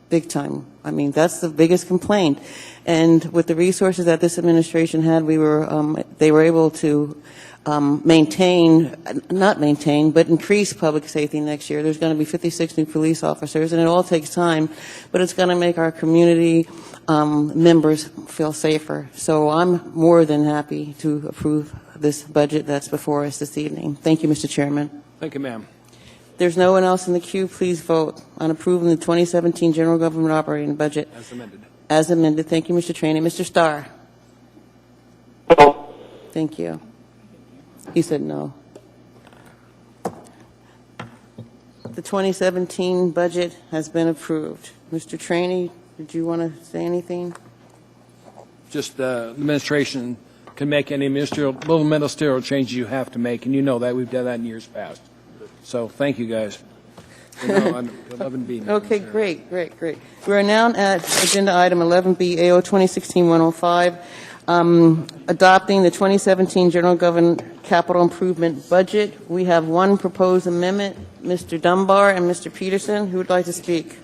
Big time. I mean, that's the biggest complaint. And with the resources that this administration had, they were able to increase public safety next year. There's going to be 56 new police officers, and it all takes time, but it's going to make our community members feel safer. So I'm more than happy to approve this budget that's before us this evening. Thank you, Mr. Chairman. Thank you, ma'am. There's no one else in the queue. Please vote on approving the 2017 general government operating budget. As amended. As amended. Thank you, Mr. Trainee. Mr. Starr. Thank you. He said no. The 2017 budget has been approved. Mr. Trainee, did you want to say anything? Just the administration can make any little ministerial changes you have to make, and you know that. We've done that in years past. So thank you, guys. On 11B. Okay, great. We are now at agenda item 11B, AO 2016-105, adopting the 2017 general government capital improvement budget. We have one proposed amendment, Mr. Dunbar and Mr. Peterson. Who would like to speak?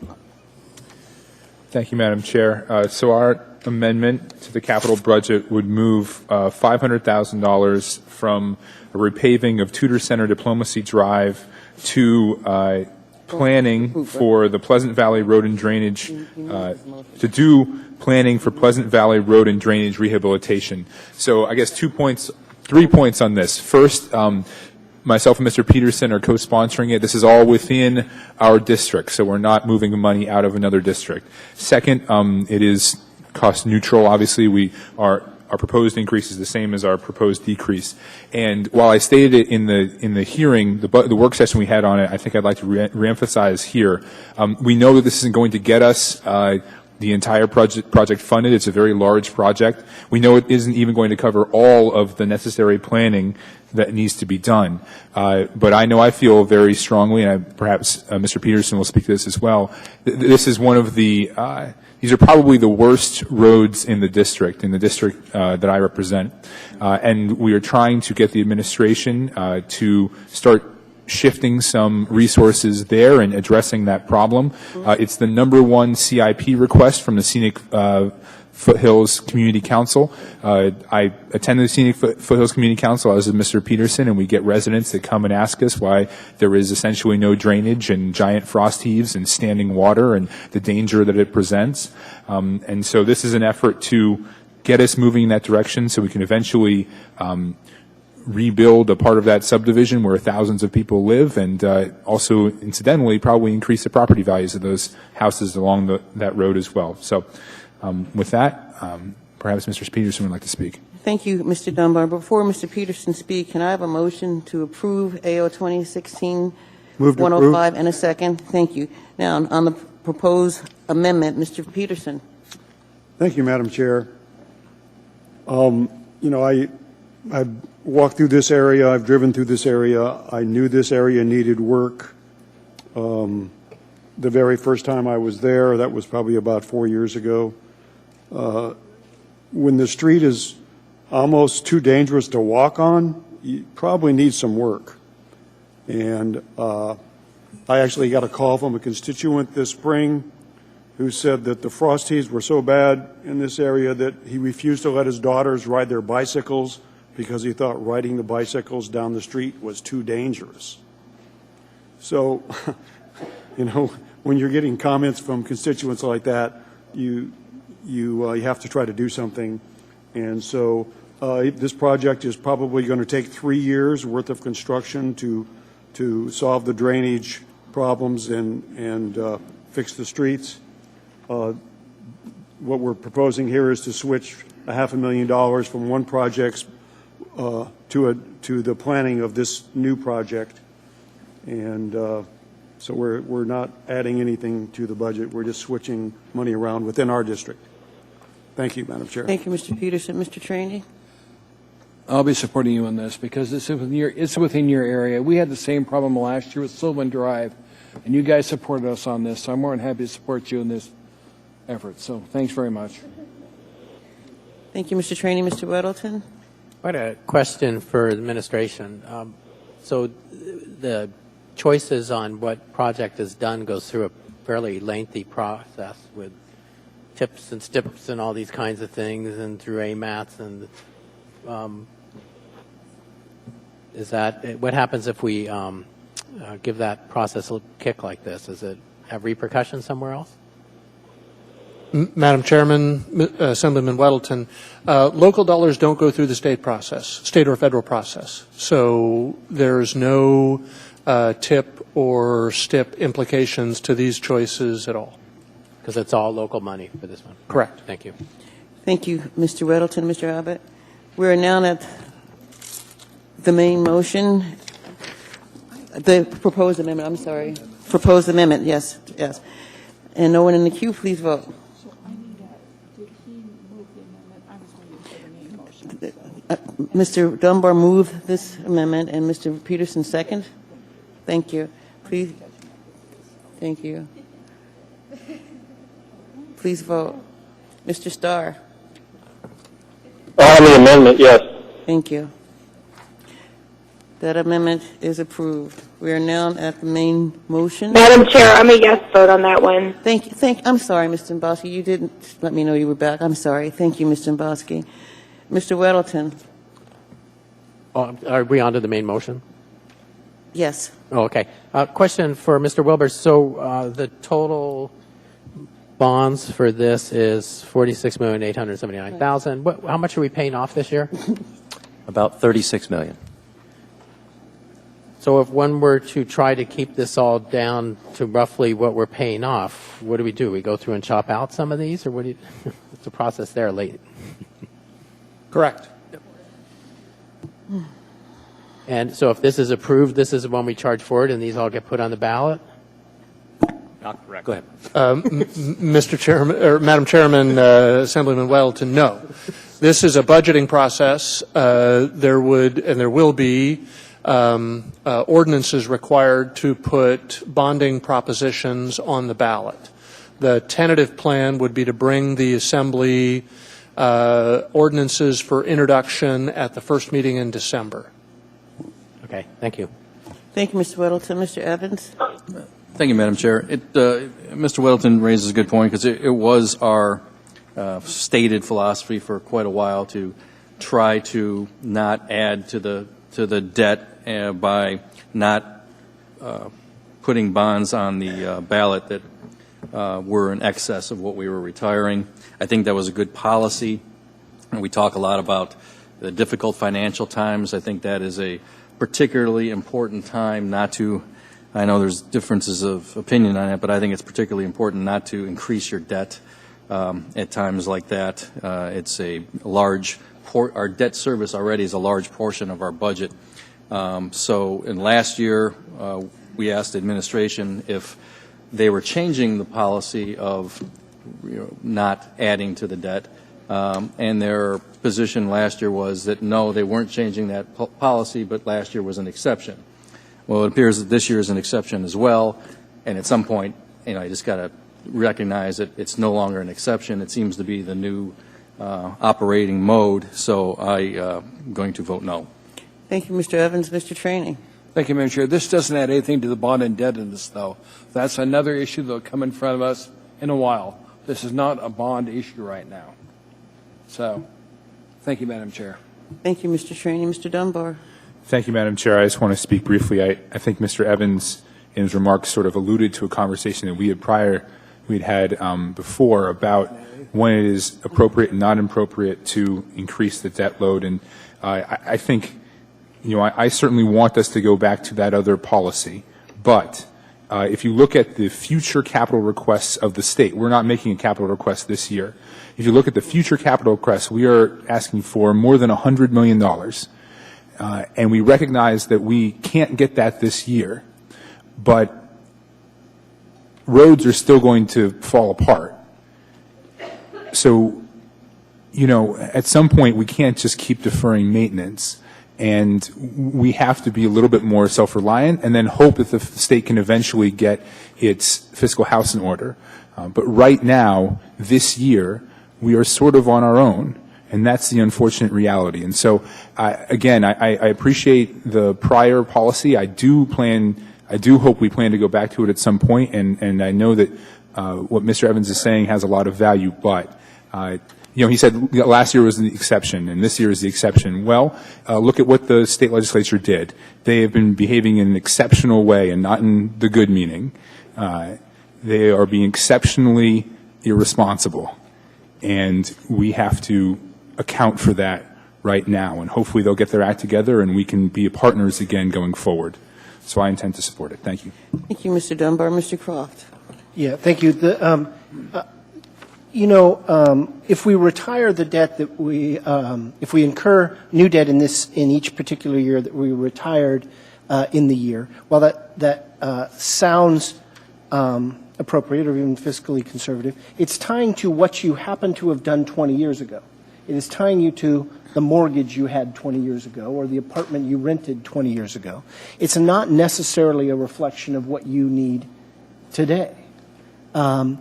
Thank you, Madam Chair. So our amendment to the capital budget would move $500,000 from a repaving of Tudor Center Diplomacy Drive to planning for the Pleasant Valley Road and Drainage, to do planning for Pleasant Valley Road and Drainage rehabilitation. So I guess 3 points on this. First, myself and Mr. Peterson are co-sponsoring it. This is all within our district, so we're not moving the money out of another district. Second, it is cost neutral. Obviously, our proposed increase is the same as our proposed decrease. And while I stated it in the hearing, the work session we had on it, I think I'd like to reemphasize here. We know that this isn't going to get us the entire project funded. It's a very large project. We know it isn't even going to cover all of the necessary planning that needs to be done. But I know I feel very strongly, and perhaps Mr. Peterson will speak to this as well, this is one of the, these are probably the worst roads in the district that I represent. And we are trying to get the administration to start shifting some resources there and addressing that problem. It's the #1 CIP request from the Scenic Foothills Community Council. I attend the Scenic Foothills Community Council, as is Mr. Peterson, and we get residents that come and ask us why there is essentially no drainage and giant frost heaves and standing water and the danger that it presents. And so this is an effort to get us moving in that direction so we can eventually rebuild a part of that subdivision where thousands of people live, and also, incidentally, probably increase the property values of those houses along that road as well. So with that, perhaps Mr. Peterson would like to speak. Thank you, Mr. Dunbar. Before Mr. Peterson speaks, can I have a motion to approve AO 2016-105 and a second? Thank you. Now, on the proposed amendment, Mr. Peterson. Thank you, Madam Chair. You know, I've walked through this area. I've driven through this area. I knew this area needed work. The very first time I was there, that was probably about 4 years ago. When the street is almost too dangerous to walk on, you probably need some work. And I actually got a call from a constituent this spring who said that the frost heaves were so bad in this area that he refused to let his daughters ride their bicycles because he thought riding the bicycles down the street was too dangerous. So, you know, when you're getting comments from constituents like that, you have to try to do something. And so this project is probably going to take 3 years worth of construction to solve the drainage problems and fix the streets. What we're proposing here is to switch $500,000 from one project to the planning of this new project, and so we're not adding anything to the budget. We're just switching money around within our district. Thank you, Madam Chair. Thank you, Mr. Peterson. Mr. Trainee? I'll be supporting you on this because it's within your area. We had the same problem last year with Sylvan Drive, and you guys supported us on this, so I'm more than happy to support you in this effort. So thanks very much. Thank you, Mr. Trainee. Mr. Weddleton? Quite a question for the administration. So the choices on what project is done goes through a fairly lengthy process with tips and stips and all these kinds of things, and through AMATs. And is that what happens if we give that process a kick like this? Does it have repercussions somewhere else? Madam Chairman, Assemblyman Weddleton, local dollars don't go through the state process, state or federal process. So there's no tip or stip implications to these choices at all. Because it's all local money for this one. Correct. Thank you. Thank you, Mr. Weddleton. Mr. Abbott? We're now at the main motion, the proposed amendment. I'm sorry. Proposed amendment, yes, yes. And no one in the queue, please vote. Mr. Dunbar moved this amendment, and Mr. Peterson second. Thank you. Please. Thank you. Please vote. Mr. Starr. On the amendment, yes. Thank you. That amendment is approved. We are now at the main motion. Madam Chair, I'm a yes vote on that one. Thank you. I'm sorry, Mr. Mbosky. You didn't let me know you were back. I'm sorry. Thank you, Mr. Mbosky. Mr. Weddleton. Are we on to the main motion? Yes. Oh, okay. Question for Mr. Wilbur. So the total bonds for this is $46,879,000. How much are we paying off this year? About $36 million. So if one were to try to keep this all down to roughly what we're paying off, what do? We go through and chop out some of these, or what do you? What's the process there, late? Correct. And so if this is approved, this is the one we charge forward, and these all get put on the ballot? Not correct. Go ahead. Mr. Chairman, or Madam Chairman, Assemblyman Weddleton, no. This is a budgeting process. There would and there will be ordinances required to put bonding propositions on the ballot. The tentative plan would be to bring the Assembly ordinances for introduction at the first meeting in December. Okay, thank you. Thank you, Mr. Weddleton. Mr. Evans? Thank you, Madam Chair. Mr. Weddleton raises a good point because it was our stated philosophy for quite a while to try to not add to the debt by not putting bonds on the ballot that were in excess of what we were retiring. I think that was a good policy. And we talk a lot about the difficult financial times. I think that is a particularly important time not to, I know there's differences of opinion on it, but I think it's particularly important not to increase your debt at times like that. It's a large, our debt service already is a large portion of our budget. So in last year, we asked the administration if they were changing the policy of not adding to the debt. And their position last year was that no, they weren't changing that policy, but last year was an exception. Well, it appears that this year is an exception as well, and at some point, you just got to recognize that it's no longer an exception. It seems to be the new operating mode, so I'm going to vote no. Thank you, Mr. Evans. Mr. Trainee? Thank you, Madam Chair. This doesn't add anything to the bond indebtedness, though. That's another issue that will come in front of us in a while. This is not a bond issue right now. So, thank you, Madam Chair. Thank you, Mr. Trainee. Mr. Dunbar? Thank you, Madam Chair. I just want to speak briefly. I think Mr. Evans, in his remarks, sort of alluded to a conversation that we'd had before about when it is appropriate and not appropriate to increase the debt load. And I think, I certainly want us to go back to that other policy. But if you look at the future capital requests of the state, we're not making a capital request this year. If you look at the future capital requests, we are asking for more than $100 million. And we recognize that we can't get that this year, but roads are still going to fall apart. So, at some point we can't just keep deferring maintenance, and we have to be a little bit more self-reliant and then hope that the state can eventually get its fiscal house in order. But right now, this year, we are sort of on our own. And that's the unfortunate reality. And so, again, I appreciate the prior policy. I do hope we plan to go back to it at some point. And I know that what Mr. Evans is saying has a lot of value. But, he said last year was the exception and this year is the exception. Well, look at what the state legislature did. They have been behaving in an exceptional way and not in the good meaning. They are being exceptionally irresponsible. And we have to account for that right now, and hopefully they'll get their act together and we can be partners again going forward. So I intend to support it. Thank you. Thank you, Mr. Dunbar. Mr. Croft? Yeah, thank you. If we retire the debt that if we incur new debt in each particular year that we retired in the year, while that sounds appropriate or even fiscally conservative, it's tying to what you happen to have done 20 years ago. It is tying you to the mortgage you had 20 years ago or the apartment you rented 20 years ago. It's not necessarily a reflection of what you need today. And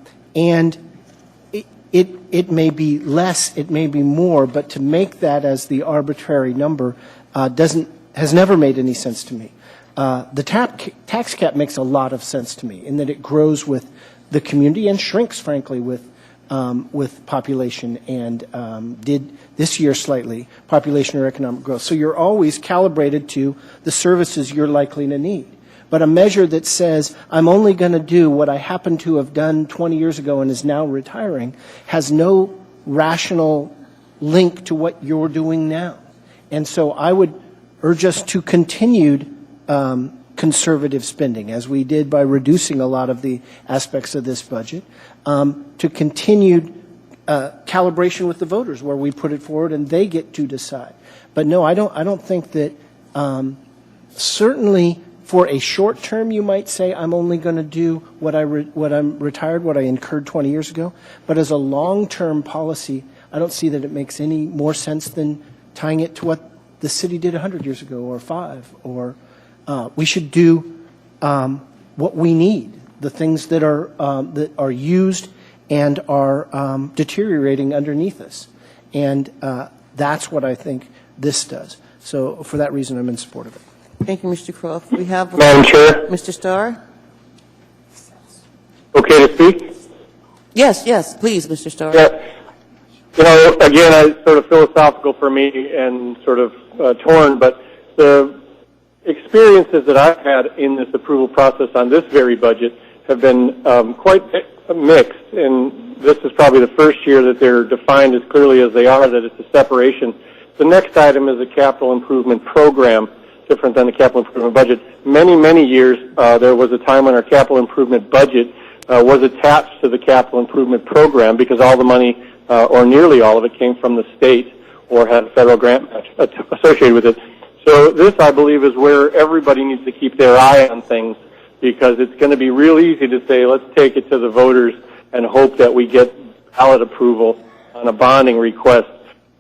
it may be less, it may be more, but to make that as the arbitrary number has never made any sense to me. The tax cap makes a lot of sense to me in that it grows with the community and shrinks, frankly, with population and did this year slightly population or economic growth. So you're always calibrated to the services you're likely to need. But a measure that says I'm only going to do what I happen to have done 20 years ago and is now retiring has no rational link to what you're doing now. And so I would urge us to continued conservative spending, as we did by reducing a lot of the aspects of this budget, to continued calibration with the voters, where we put it forward and they get to decide. But no, I don't think that certainly for a short term, you might say, I'm only going to do what I'm retired, what I incurred 20 years ago. But as a long-term policy, I don't see that it makes any more sense than tying it to what the city did 100 years ago or 5. Or we should do what we need, the things that are used and are deteriorating underneath us. And that's what I think this does. So for that reason, I'm in support of it. Thank you, Mr. Croft. We have Madam Chair? Mr. Starr. Okay to speak? Yes, please, Mr. Starr. Yeah. You know, again, it's sort of philosophical for me and sort of torn, but the experiences that I've had in this approval process on this very budget have been quite mixed, and this is probably the first year that they're defined as clearly as they are, that it's a separation. The next item is a capital improvement program, different than the capital improvement budget. Many years, there was a time when our capital improvement budget was attached to the capital improvement program because all the money, or nearly all of it, came from the state or had a federal grant match associated with it. So this, I believe, is where everybody needs to keep their eye on things, because it's going to be real easy to say, let's take it to the voters and hope that we get ballot approval on a bonding request.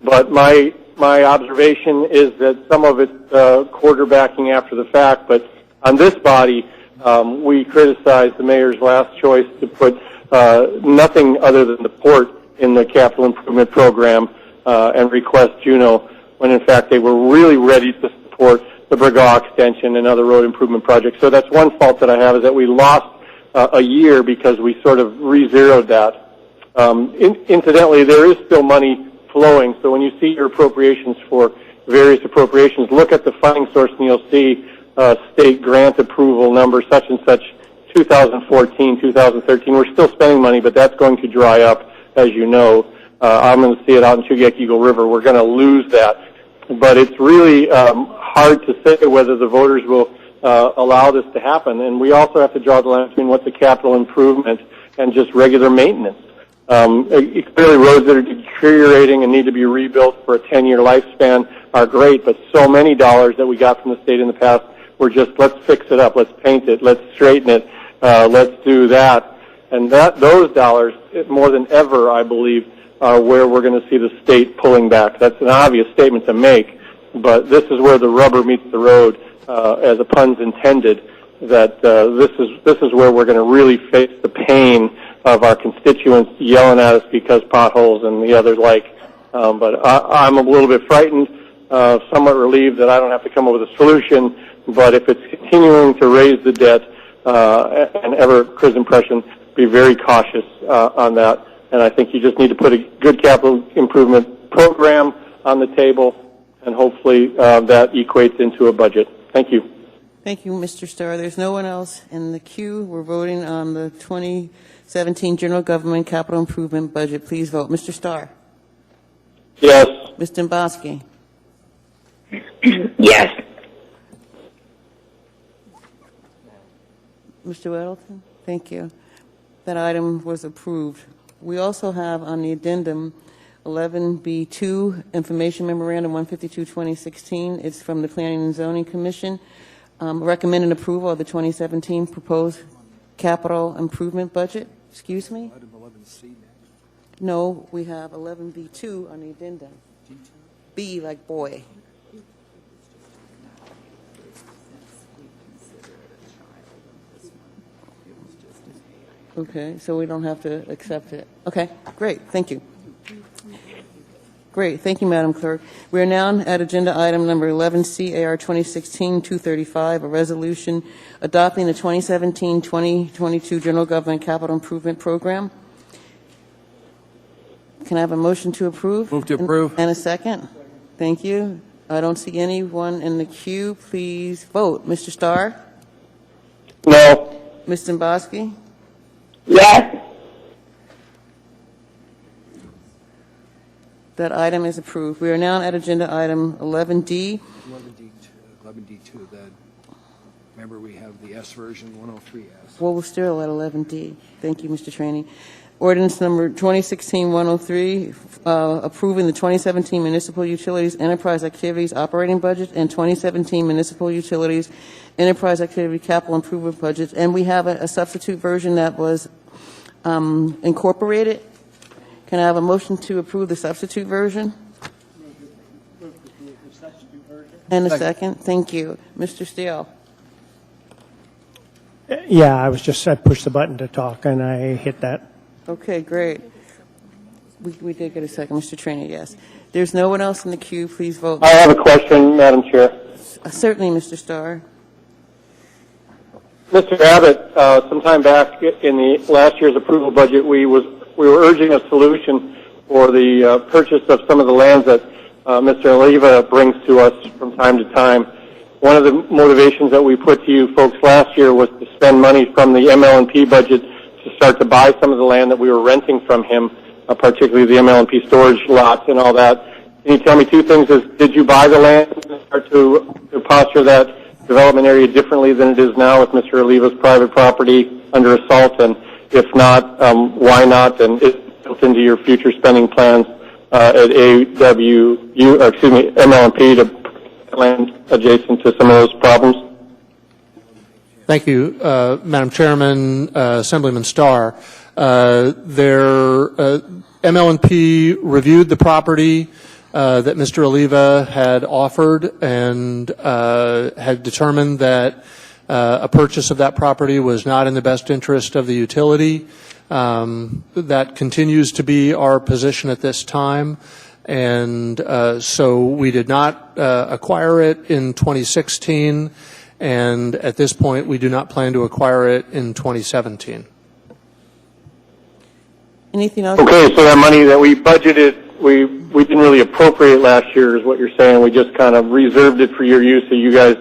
But my observation is that some of it's quarterbacking after the fact, but on this body, we criticized the mayor's last choice to put nothing other than the port in the capital improvement program and request Juneau, when in fact they were really ready to support the Bregaw extension and other road improvement projects. So that's one fault that I have, is that we lost a year because we sort of re-zeroed that. Incidentally, there is still money flowing, so when you see your appropriations for various appropriations, look at the funding source and you'll see state grant approval number such and such, 2014, 2013. We're still spending money, but that's going to dry up, as you know. I'm going to see it out in Chugach Eagle River. We're going to lose that. But it's really hard to say whether the voters will allow this to happen. And we also have to draw the line between what's a capital improvement and just regular maintenance. Clearly, roads that are deteriorating and need to be rebuilt for a 10-year lifespan are great, but so many dollars that we got from the state in the past were just, let's fix it up, let's paint it, let's straighten it, let's do that. And those dollars, more than ever, I believe, are where we're going to see the state pulling back. That's an obvious statement to make, but this is where the rubber meets the road, as a pun's intended, that this is where we're going to really face the pain of our constituents yelling at us because potholes and the others like. But I'm a little bit frightened, somewhat relieved that I don't have to come up with a solution, but if it's continuing to raise the debt, and ever, Chris' impression, be very cautious on that. And I think you just need to put a good capital improvement program on the table, and hopefully that equates into a budget. Thank you. Thank you, Mr. Starr. There's no one else in the queue. We're voting on the 2017 General Government Capital Improvement Budget. Please vote. Mr. Starr? Yes. Ms. Dombowski? Yes. Mr. Weddleton? Thank you. That item was approved. We also have on the addendum 11B2, Information Memorandum 152-2016. It's from the Planning and Zoning Commission, recommending approval of the 2017 proposed capital improvement budget. Excuse me? Item 11C. No, we have 11B2 on the addendum. B like boy. Okay, so we don't have to accept it. Okay, great, thank you. Great, thank you, Madam Clerk. We are now at agenda item number 11C, AR 2016-235, a resolution adopting the 2017-2022 General Government Capital Improvement Program. Can I have a motion to approve? Move to approve. And a second? Thank you. I don't see anyone in the queue. Please vote. Mr. Starr? No. Ms. Dombowski? Yes. That item is approved. We are now at agenda item 11D. 11D2, that, remember we have the S version, 103S. Well, we're still at 11D. Thank you, Mr. Trainee. Ordinance number 2016-103, approving the 2017 Municipal Utilities Enterprise Activities Operating Budget and 2017 Municipal Utilities Enterprise Activity Capital Improvement Budget. And we have a substitute version that was incorporated. Can I have a motion to approve the substitute version? And a second. Thank you. Mr. Steele. Yeah, I pushed the button to talk, and I hit that. Okay, great. We did get a second. Mr. Trainer, yes. There's no one else in the queue. Please vote. I have a question, Madam Chair. Certainly, Mr. Starr. Mr. Abbott, sometime back in the last year's approval budget, we were urging a solution for the purchase of some of the lands that Mr. Oliva brings to us from time to time. One of the motivations that we put to you folks last year was to spend money from the ML&P budget to start to buy some of the land that we were renting from him, particularly the ML&P storage lots and all that. Can you tell me two things? Did you buy the land and start to posture that development area differently than it is now with Mr. Oliva's private property under assault? And if not, why not? And is it built into your future spending plans at ML&P to land adjacent to some of those problems? Thank you, Madam Chairman, Assemblyman Starr. ML&P reviewed the property that Mr. Oliva had offered and had determined that a purchase of that property was not in the best interest of the utility. That continues to be our position at this time. And so we did not acquire it in 2016, and at this point we do not plan to acquire it in 2017. Anything else? Okay, so that money that we budgeted, we didn't really appropriate last year is what you're saying. We just kind of reserved it for your use, so you guys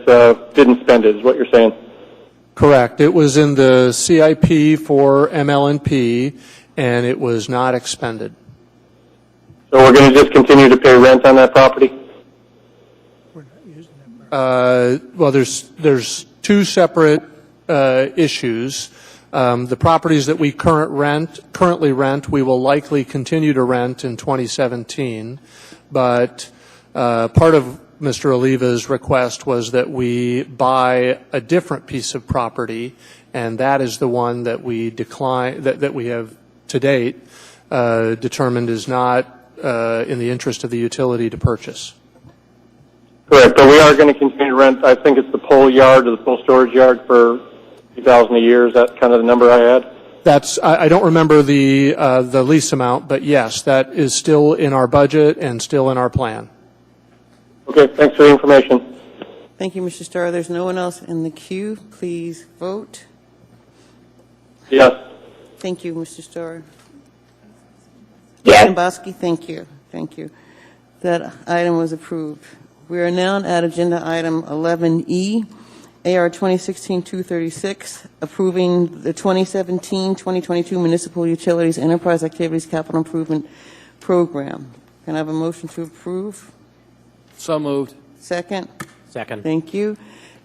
didn't spend it is what you're saying. Correct. It was in the CIP for ML&P, and it was not expended. So we're going to just continue to pay rent on that property? Well, there's two separate issues. The properties that we currently rent, we will likely continue to rent in 2017. But part of Mr. Oliva's request was that we buy a different piece of property, and that is the one that we decline that we have to date determined is not in the interest of the utility to purchase. Correct, but we are going to continue to rent, I think it's the pole yard or the pole storage yard for $2,000 a year. Is that kind of the number I had? I don't remember the lease amount, but yes, that is still in our budget and still in our plan. Okay, thanks for the information. Thank you, Mr. Starr. There's no one else in the queue. Please vote. Yes. Thank you, Mr. Starr. Yes. Mr. Bosky, thank you. Thank you. That item was approved. We are now at agenda item 11E, AR 2016-236, approving the 2017-2022 Municipal Utilities Enterprise Activities Capital Improvement Program. Can I have a motion to approve? So moved. Second? Second. Thank you.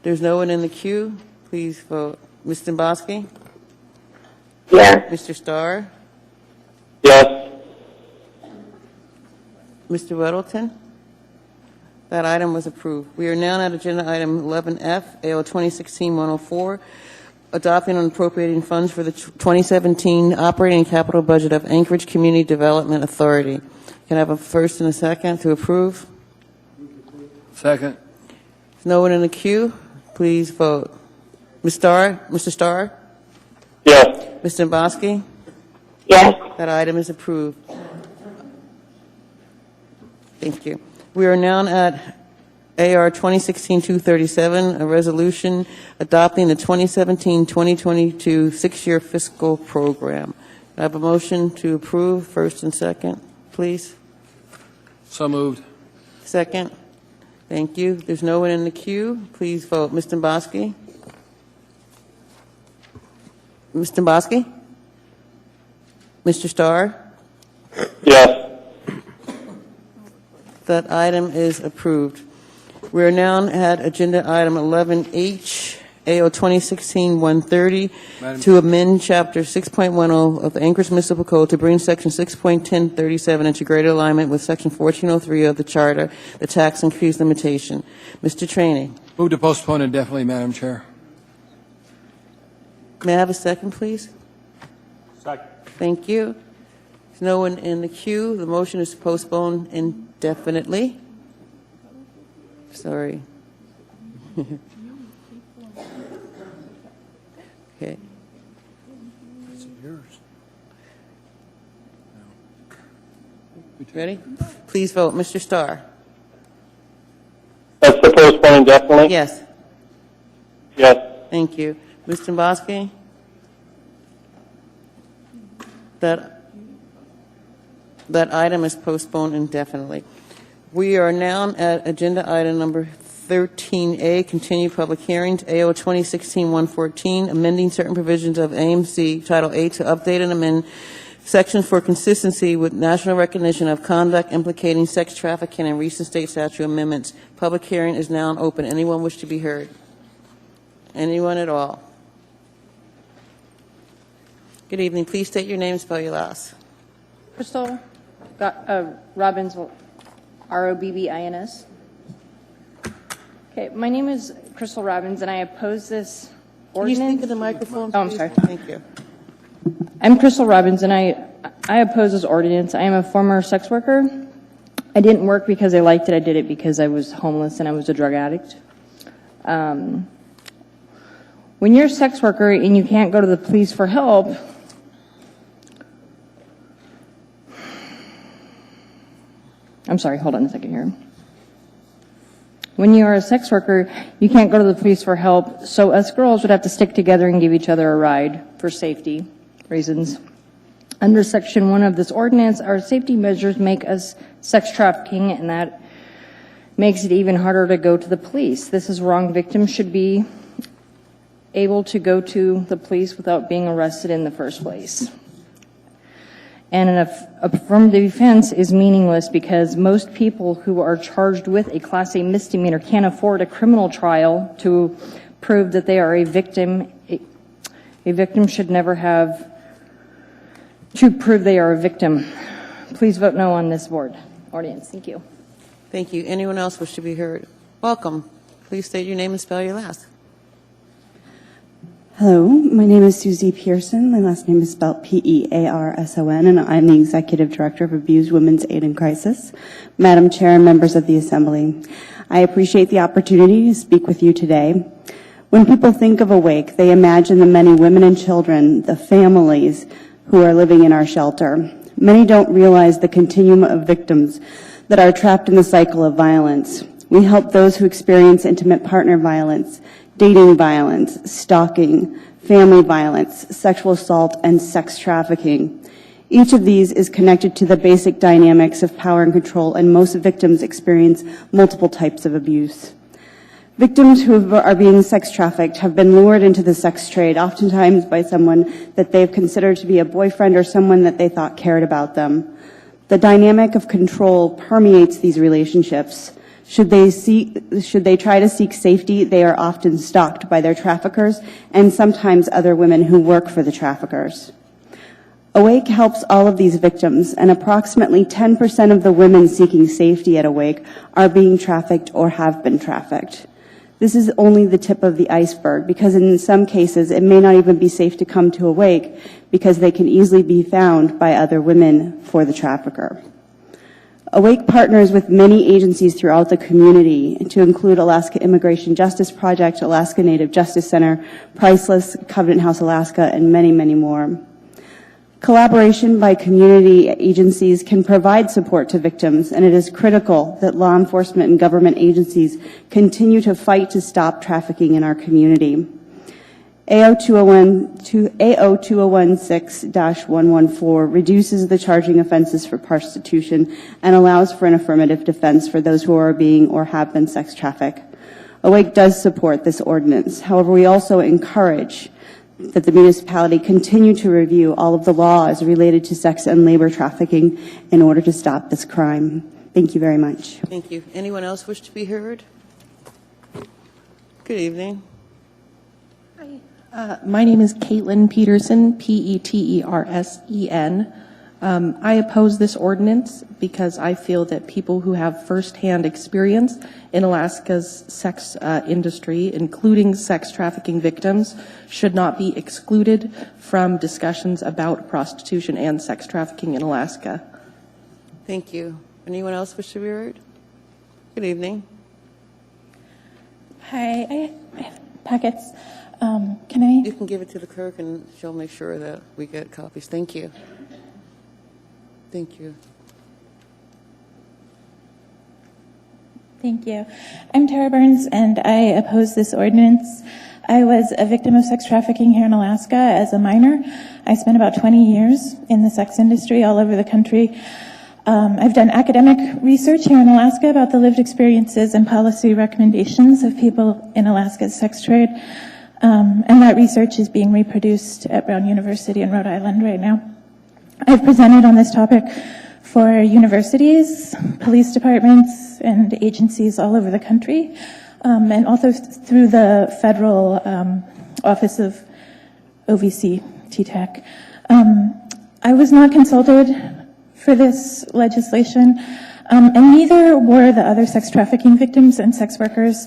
There's no one in the queue. Please vote. Ms. Dombowski? Yes. Mr. Starr? Yes. Mr. Weddleton? That item was approved. We are now at agenda item 11F, AO 2016-104, adopting and appropriating funds for the 2017 operating and capital budget of Anchorage Community Development Authority. Can I have a first and a second to approve? Second. There's no one in the queue. Please vote. Ms. Starr? Mr. Starr? Yes. Mr. Dombowski? Yes. That item is approved. Thank you. We are now at AR 2016-237, a resolution adopting the 2017-2022 six-year fiscal program. I have a motion to approve, first and second, please. So moved. Second. Thank you. There's no one in the queue. Please vote. Ms. Dombowski? Ms. Dombowski? Mr. Starr? Yes. That item is approved. We are now at agenda item 11H, AO 2016-130, Madam- to amend Chapter 6.10 of the Anchorage Municipal Code to bring Section 6.1037 into greater alignment with Section 1403 of the Charter, the tax increase limitation. Mr. Trainee. Move to postpone indefinitely, Madam Chair. May I have a second, please? Second. Thank you. There's no one in the queue. The motion is to postpone indefinitely. Sorry. Okay. Ready? Please vote. Mr. Starr? That's to postpone indefinitely? Yes. Yes. Thank you. Mr. Dombrowski? That item is postponed indefinitely. We are now at agenda item number 13A, continued public hearings, AO 2016-114, amending certain provisions of AMC Title 8 to update and amend sections for consistency with national recognition of conduct implicating sex trafficking and recent state statute amendments. Public hearing is now open. Anyone wish to be heard? Anyone at all? Good evening. Please state your name and spell your last. Crystal Robbins, Robbins. Okay, my name is Crystal Robbins, and I oppose this ordinance. Can you speak to the microphone, Oh, I'm please? sorry. Thank you. I'm Crystal Robbins, and I oppose this ordinance. I am a former sex worker. I didn't work because I liked it. I did it because I was homeless and I was a drug addict. When you're a sex worker and you can't go to the police for help, I'm sorry, hold on a second here. When you are a sex worker, you can't go to the police for help, so us girls would have to stick together and give each other a ride for safety reasons. Under Section 1 of this ordinance, our safety measures make us sex trafficking, and that makes it even harder to go to the police. This is wrong. Victims should be able to go to the police without being arrested in the first place. And an affirmative defense is meaningless because most people who are charged with a Class A misdemeanor can't afford a criminal trial to prove that they are a victim. A victim should never have to prove they are a victim. Please vote no on this ordinance. Thank you. Thank you. Anyone else wish to be heard? Welcome. Please state your name and spell your last. Hello, my name is Susie Pearson. My last name is spelled Pearson, and I'm the Executive Director of Abused Women's Aid in Crisis. Madam Chair and members of the Assembly, I appreciate the opportunity to speak with you today. When people think of Awake, they imagine the many women and children, the families who are living in our shelter. Many don't realize the continuum of victims that are trapped in the cycle of violence. We help those who experience intimate partner violence, dating violence, stalking, family violence, sexual assault, and sex trafficking. Each of these is connected to the basic dynamics of power and control, and most victims experience multiple types of abuse. Victims who are being sex trafficked have been lured into the sex trade, oftentimes by someone that they've considered to be a boyfriend or someone that they thought cared about them. The dynamic of control permeates these relationships. Should they try to seek safety, they are often stalked by their traffickers and sometimes other women who work for the traffickers. Awake helps all of these victims, and approximately 10% of the women seeking safety at Awake are being trafficked or have been trafficked. This is only the tip of the iceberg, because in some cases it may not even be safe to come to Awake because they can easily be found by other women for the trafficker. Awake partners with many agencies throughout the community, to include Alaska Immigration Justice Project, Alaska Native Justice Center, Priceless, Covenant House Alaska, and many, many more. Collaboration by community agencies can provide support to victims, and it is critical that law enforcement and government agencies continue to fight to stop trafficking in our community. AO 2016-114 reduces the charging offenses for prostitution and allows for an affirmative defense for those who are being or have been sex trafficked. Awake does support this ordinance. However, we also encourage that the municipality continue to review all of the laws related to sex and labor trafficking in order to stop this crime. Thank you very much. Thank you. Anyone else wish to be heard? Good evening. My name is Caitlin Peterson, Petersen. I oppose this ordinance because I feel that people who have firsthand experience in Alaska's sex industry, including sex trafficking victims, should not be excluded from discussions about prostitution and sex trafficking in Alaska. Thank you. Anyone else wish to be heard? Good evening. Hi, I have packets. Can I? You can give it to the clerk and she'll make sure that we get copies. Thank you. Thank you. Thank you. I'm Tara Burns, and I oppose this ordinance. I was a victim of sex trafficking here in Alaska as a minor. I spent about 20 years in the sex industry all over the country. I've done academic research here in Alaska about the lived experiences and policy recommendations of people in Alaska's sex trade. And that research is being reproduced at Brown University in Rhode Island right now. I've presented on this topic for universities, police departments, and agencies all over the country, and also through the federal Office of OVC, TTAC. I was not consulted for this legislation, and neither were the other sex trafficking victims and sex workers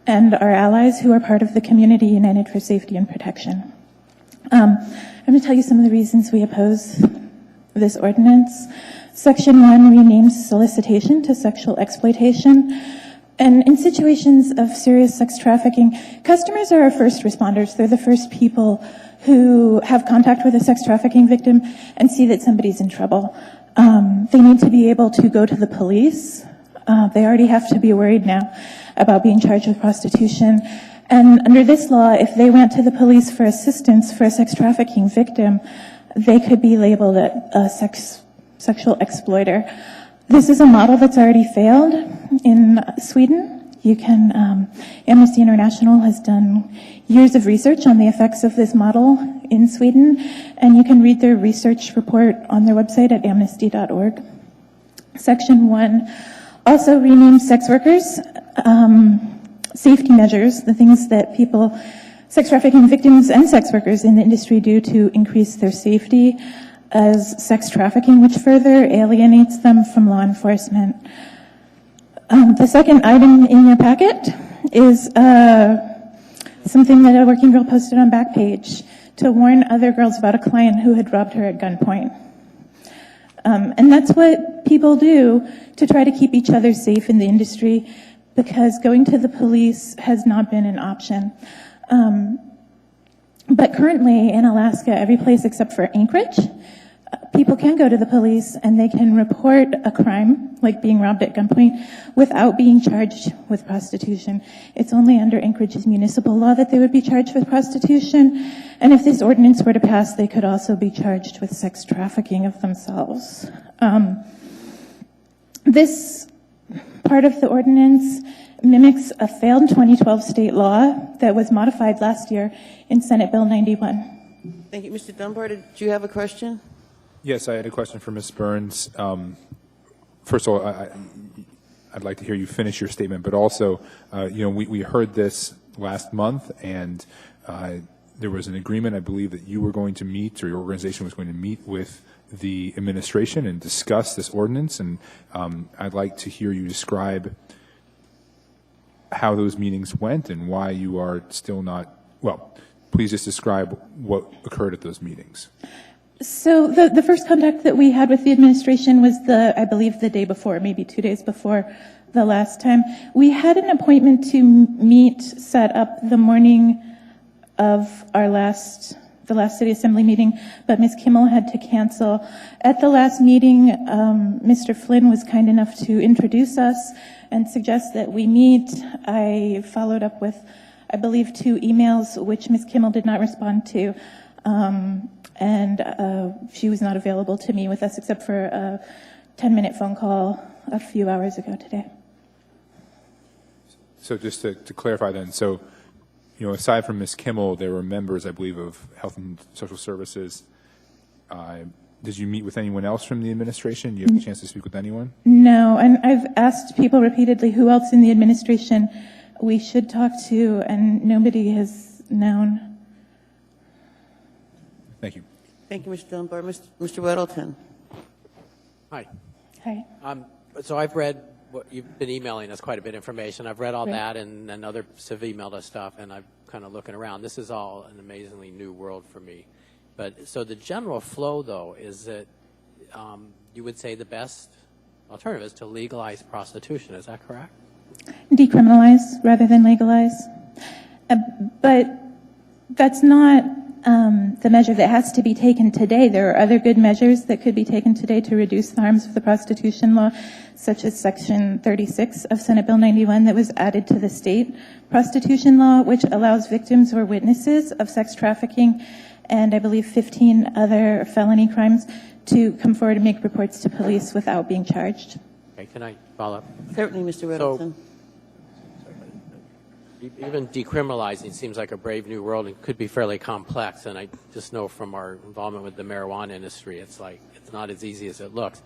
and our allies who are part of the Community United for Safety and Protection. I'm going to tell you some of the reasons we oppose this ordinance. Section 1 renames solicitation to sexual exploitation. And in situations of serious sex trafficking, customers are our first responders. They're the first people who have contact with a sex trafficking victim and see that somebody's in trouble. They need to be able to go to the police. They already have to be worried now about being charged with prostitution. And under this law, if they went to the police for assistance for a sex trafficking victim, they could be labeled a sexual exploiter. This is a model that's already failed in Sweden. You can, Amnesty International has done years of research on the effects of this model in Sweden, and you can read their research report on their website at amnesty.org. Section 1 also renames sex workers, safety measures, the things that people, sex trafficking victims and sex workers in the industry do to increase their safety, as sex trafficking, which further alienates them from law enforcement. The second item in your packet is something that a working girl posted on Backpage to warn other girls about a client who had robbed her at gunpoint. And that's what people do to try to keep each other safe in the industry, because going to the police has not been an option. But currently in Alaska, every place except for Anchorage, people can go to the police and they can report a crime, like being robbed at gunpoint, without being charged with prostitution. It's only under Anchorage's municipal law that they would be charged with prostitution. And if this ordinance were to pass, they could also be charged with sex trafficking of themselves. This part of the ordinance mimics a failed 2012 state law that was modified last year in Senate Bill 91. Thank you. Mr. Dunbar, did you have a question? Yes, I had a question for Ms. Burns. First of all, I'd like to hear you finish your statement, but also, we heard this last month, and there was an agreement, I believe, that you were going to meet, or your organization was going to meet with the administration and discuss this ordinance, and I'd like to hear you describe how those meetings went and why you are still not, well, please just describe what occurred at those meetings. So the first contact that we had with the administration was I believe the day before, maybe 2 days before the last time. We had an appointment to meet, set up the morning of the last city assembly meeting, but Ms. Kimmel had to cancel. At the last meeting, Mr. Flynn was kind enough to introduce us and suggest that we meet. I followed up with, I believe, 2 emails, which Ms. Kimmel did not respond to. And she was not available to meet with us except for a 10-minute phone call a few hours ago today. So just to clarify then, so, aside from Ms. Kimmel, there were members, I believe, of Health and Social Services. Did you meet with anyone else from the administration? Did you have a chance to speak with anyone? No, and I've asked people repeatedly who else in the administration we should talk to, and nobody has known. Thank you. Thank you, Mr. Dunbar. Mr. Weddleton. Hi. Hi. So I've read what you've been emailing us quite a bit of information. I've read all Right. that, and others have emailed us stuff, and I'm kind of looking around. This is all an amazingly new world for me. But so the general flow, though, is that you would say the best alternative is to legalize prostitution. Is that correct? Decriminalize rather than legalize. But that's not the measure that has to be taken today. There are other good measures that could be taken today to reduce the harms of the prostitution law, such as Section 36 of Senate Bill 91 that was added to the state prostitution law, which allows victims or witnesses of sex trafficking and I believe 15 other felony crimes to come forward and make reports to police without being charged. Okay, can I follow up? Certainly, Mr. Weddleton. Even decriminalizing seems like a brave new world and could be fairly complex. And I just know from our involvement with the marijuana industry, it's like it's not as easy as it looks.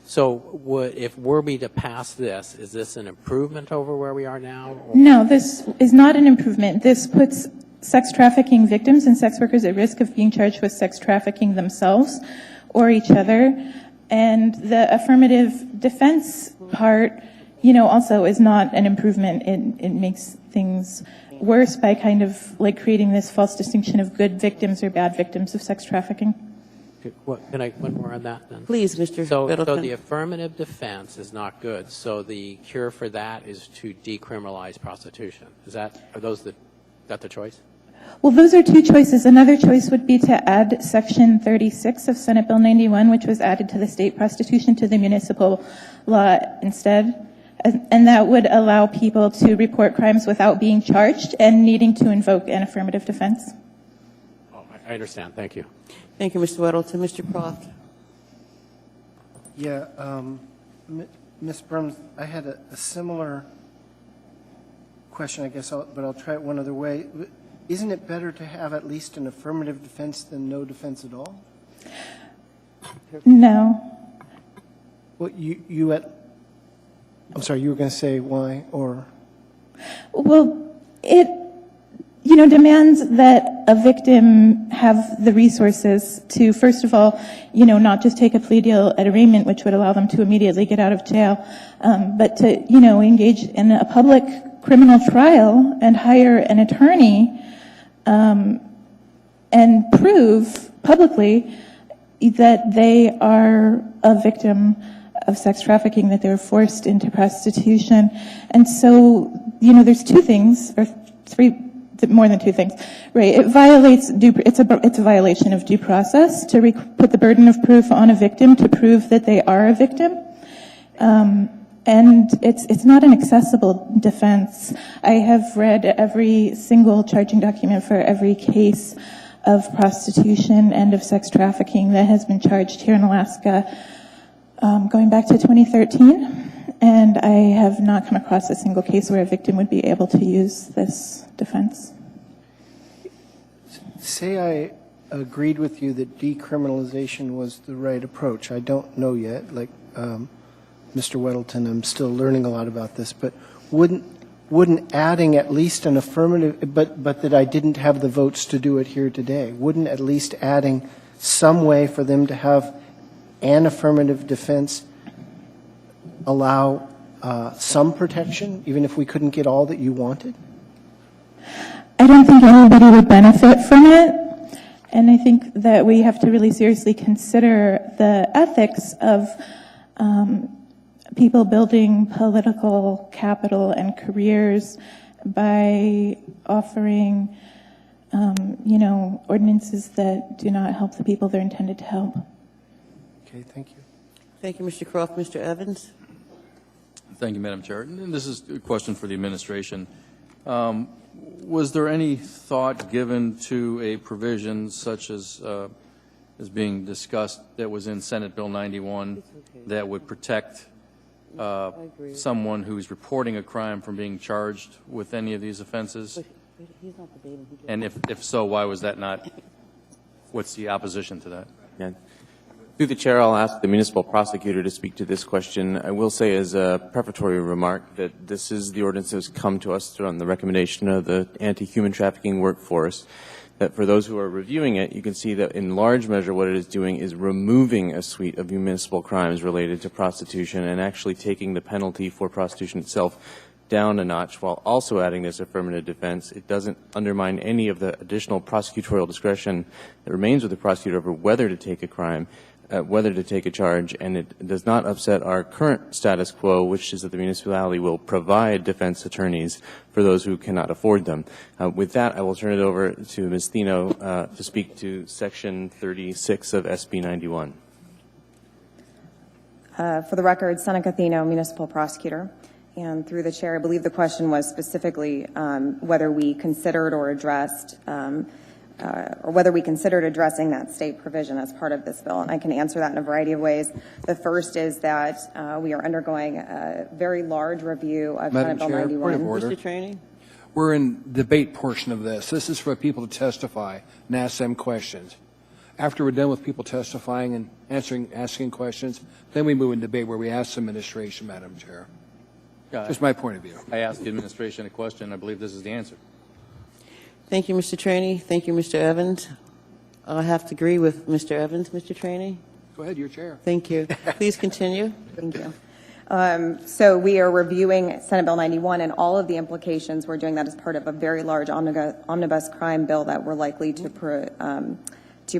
So if were we to pass this, is this an improvement over where we are now? Or? No, this is not an improvement. This puts sex trafficking victims and sex workers at risk of being charged with sex trafficking themselves or each other. And the affirmative defense part, also is not an improvement. It makes things worse by kind of like creating this false distinction of good victims or bad victims of sex trafficking. Can I one more on that then? Please, Mr. So Middleton. the affirmative defense is not good. So the cure for that is to decriminalize prostitution. Is that the choice? Well, those are two choices. Another choice would be to add Section 36 of Senate Bill 91, which was added to the state prostitution, to the municipal law instead. And that would allow people to report crimes without being charged and needing to invoke an affirmative defense. Oh, I understand. Thank you. Thank you, Mr. Weddleton. Mr. Croft. Yeah, Ms. Burns, I had a similar question, I guess, but I'll try it one other way. Isn't it better to have at least an affirmative defense than no defense at all? No. Well, I'm sorry, you were going to say why, or? Well, it, demands that a victim have the resources to, first of all, not just take a plea deal at arraignment, which would allow them to immediately get out of jail, but to, engage in a public criminal trial and hire an attorney and prove publicly that they are a victim of sex trafficking, that they were forced into prostitution. And so, there's two things, or more than two things, right? It violates it's a violation of due process to put the burden of proof on a victim to prove that they are a victim. And it's not an accessible defense. I have read every single charging document for every case of prostitution and of sex trafficking that has been charged here in Alaska, going back to 2013, and I have not come across a single case where a victim would be able to use this defense. Say I agreed with you that decriminalization was the right approach. I don't know yet, like Mr. Weddleton, I'm still learning a lot about this, but wouldn't adding at least an affirmative, but that I didn't have the votes to do it here today, wouldn't at least adding some way for them to have an affirmative defense allow some protection, even if we couldn't get all that you wanted? I don't think anybody would benefit from it, and I think that we have to really seriously consider the ethics of people building political capital and careers by offering, ordinances that do not help the people they're intended to help. Okay, thank you. Thank you, Mr. Croft. Mr. Evans. Thank you, Madam Chair. And this is a question for the administration. Was there any thought given to a provision such as is being discussed that was in Senate Bill 91 that would protect someone who's reporting a crime from being charged with any of these offenses? And if so, why was that not? What's the opposition to that? Yeah. Through the chair, I'll ask the municipal prosecutor to speak to this question. I will say as a prefatory remark that this is the ordinance that has come to us on the recommendation of the anti-human trafficking workforce that for those who are reviewing it, you can see that in large measure what it is doing is removing a suite of municipal crimes related to prostitution and actually taking the penalty for prostitution itself down a notch while also adding this affirmative defense. It doesn't undermine any of the additional prosecutorial discretion that remains with the prosecutor over whether to take a crime, whether to take a charge, and it does not upset our current status quo, which is that the municipality will provide defense attorneys for those who cannot afford them. With that, I will turn it over to Ms. Thino to speak to Section 36 of SB 91. For the record, Seneca Thino, Municipal Prosecutor. And through the chair, I believe the question was specifically whether we considered or addressed or whether we considered addressing that state provision as part of this bill. And I can answer that in a variety of ways. The first is that we are undergoing a very large review of Senate Bill 91. Mr. Trainee? We're in debate portion of this. This is for people to testify and ask them questions. After we're done with people testifying and asking questions, then we move in debate where we ask the administration, Madam Chair. Just my point of view. I asked the administration a question. I believe this is the answer. Thank you, Mr. Trainee. Thank you, Mr. Evans. I'll have to agree with Mr. Evans, Mr. Trainee. Go ahead, your chair. Thank you. Please continue. Thank you. So we are reviewing Senate Bill 91 and all of the implications. We're doing that as part of a very large omnibus crime bill that we're likely to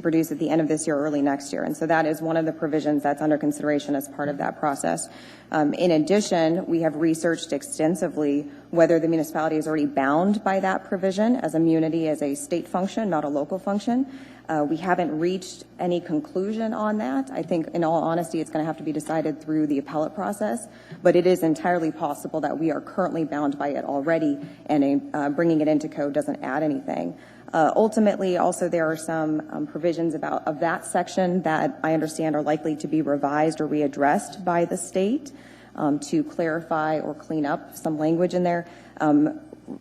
produce at the end of this year or early next year. And so that is one of the provisions that's under consideration as part of that process. In addition, we have researched extensively whether the municipality is already bound by that provision as immunity as a state function, not a local function. We haven't reached any conclusion on that. I think, in all honesty, it's going to have to be decided through the appellate process, but it is entirely possible that we are currently bound by it already, and bringing it into code doesn't add anything. Ultimately, also, there are some provisions of that section that I understand are likely to be revised or readdressed by the state to clarify or clean up some language in there.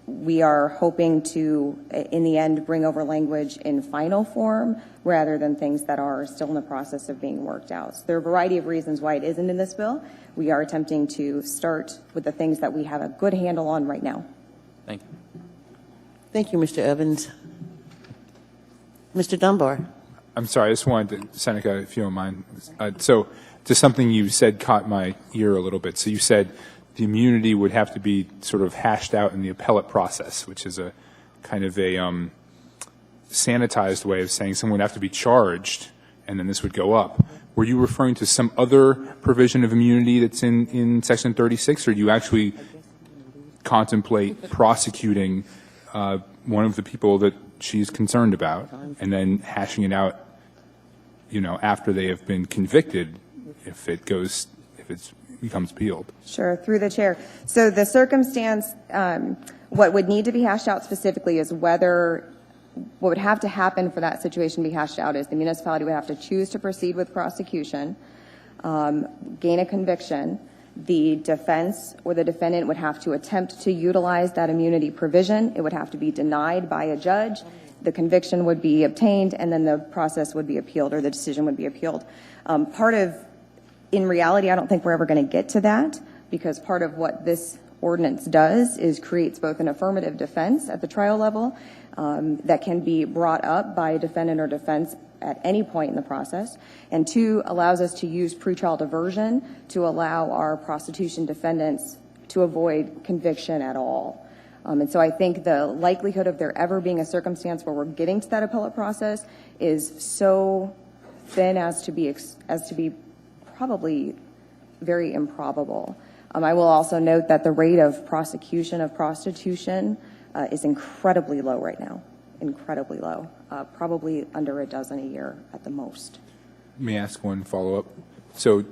We are hoping to, in the end, bring over language in final form rather than things that are still in the process of being worked out. So there are a variety of reasons why it isn't in this bill. We are attempting to start with the things that we have a good handle on right now. Thank you. Thank you, Mr. Evans. Mr. Dunbar. I'm sorry, I just wanted to, Seneca, if you don't mind. So just something you said caught my ear a little bit. So you said the immunity would have to be sort of hashed out in the appellate process, which is a kind of a sanitized way of saying someone would have to be charged and then this would go up. Were you referring to some other provision of immunity that's in Section 36, or do you actually contemplate prosecuting one of the people that she's concerned about and then hashing it out, after they have been convicted if it becomes appealed? Sure, through the chair. So the circumstance, what would need to be hashed out specifically is what would have to happen for that situation to be hashed out is the municipality would have to choose to proceed with prosecution, gain a conviction. The defense or the defendant would have to attempt to utilize that immunity provision. It would have to be denied by a judge. The conviction would be obtained, and then the process would be appealed, or the decision would be appealed. In reality, I don't think we're ever going to get to that, because part of what this ordinance does is creates both an affirmative defense at the trial level that can be brought up by a defendant or defense at any point in the process, and two, allows us to use pretrial diversion to allow our prostitution defendants to avoid conviction at all. And so I think the likelihood of there ever being a circumstance where we're getting to that appellate process is so thin as to be probably very improbable. I will also note that the rate of prosecution of prostitution is incredibly low right now. Incredibly low, probably under a dozen a year at the most. May I ask one follow-up? So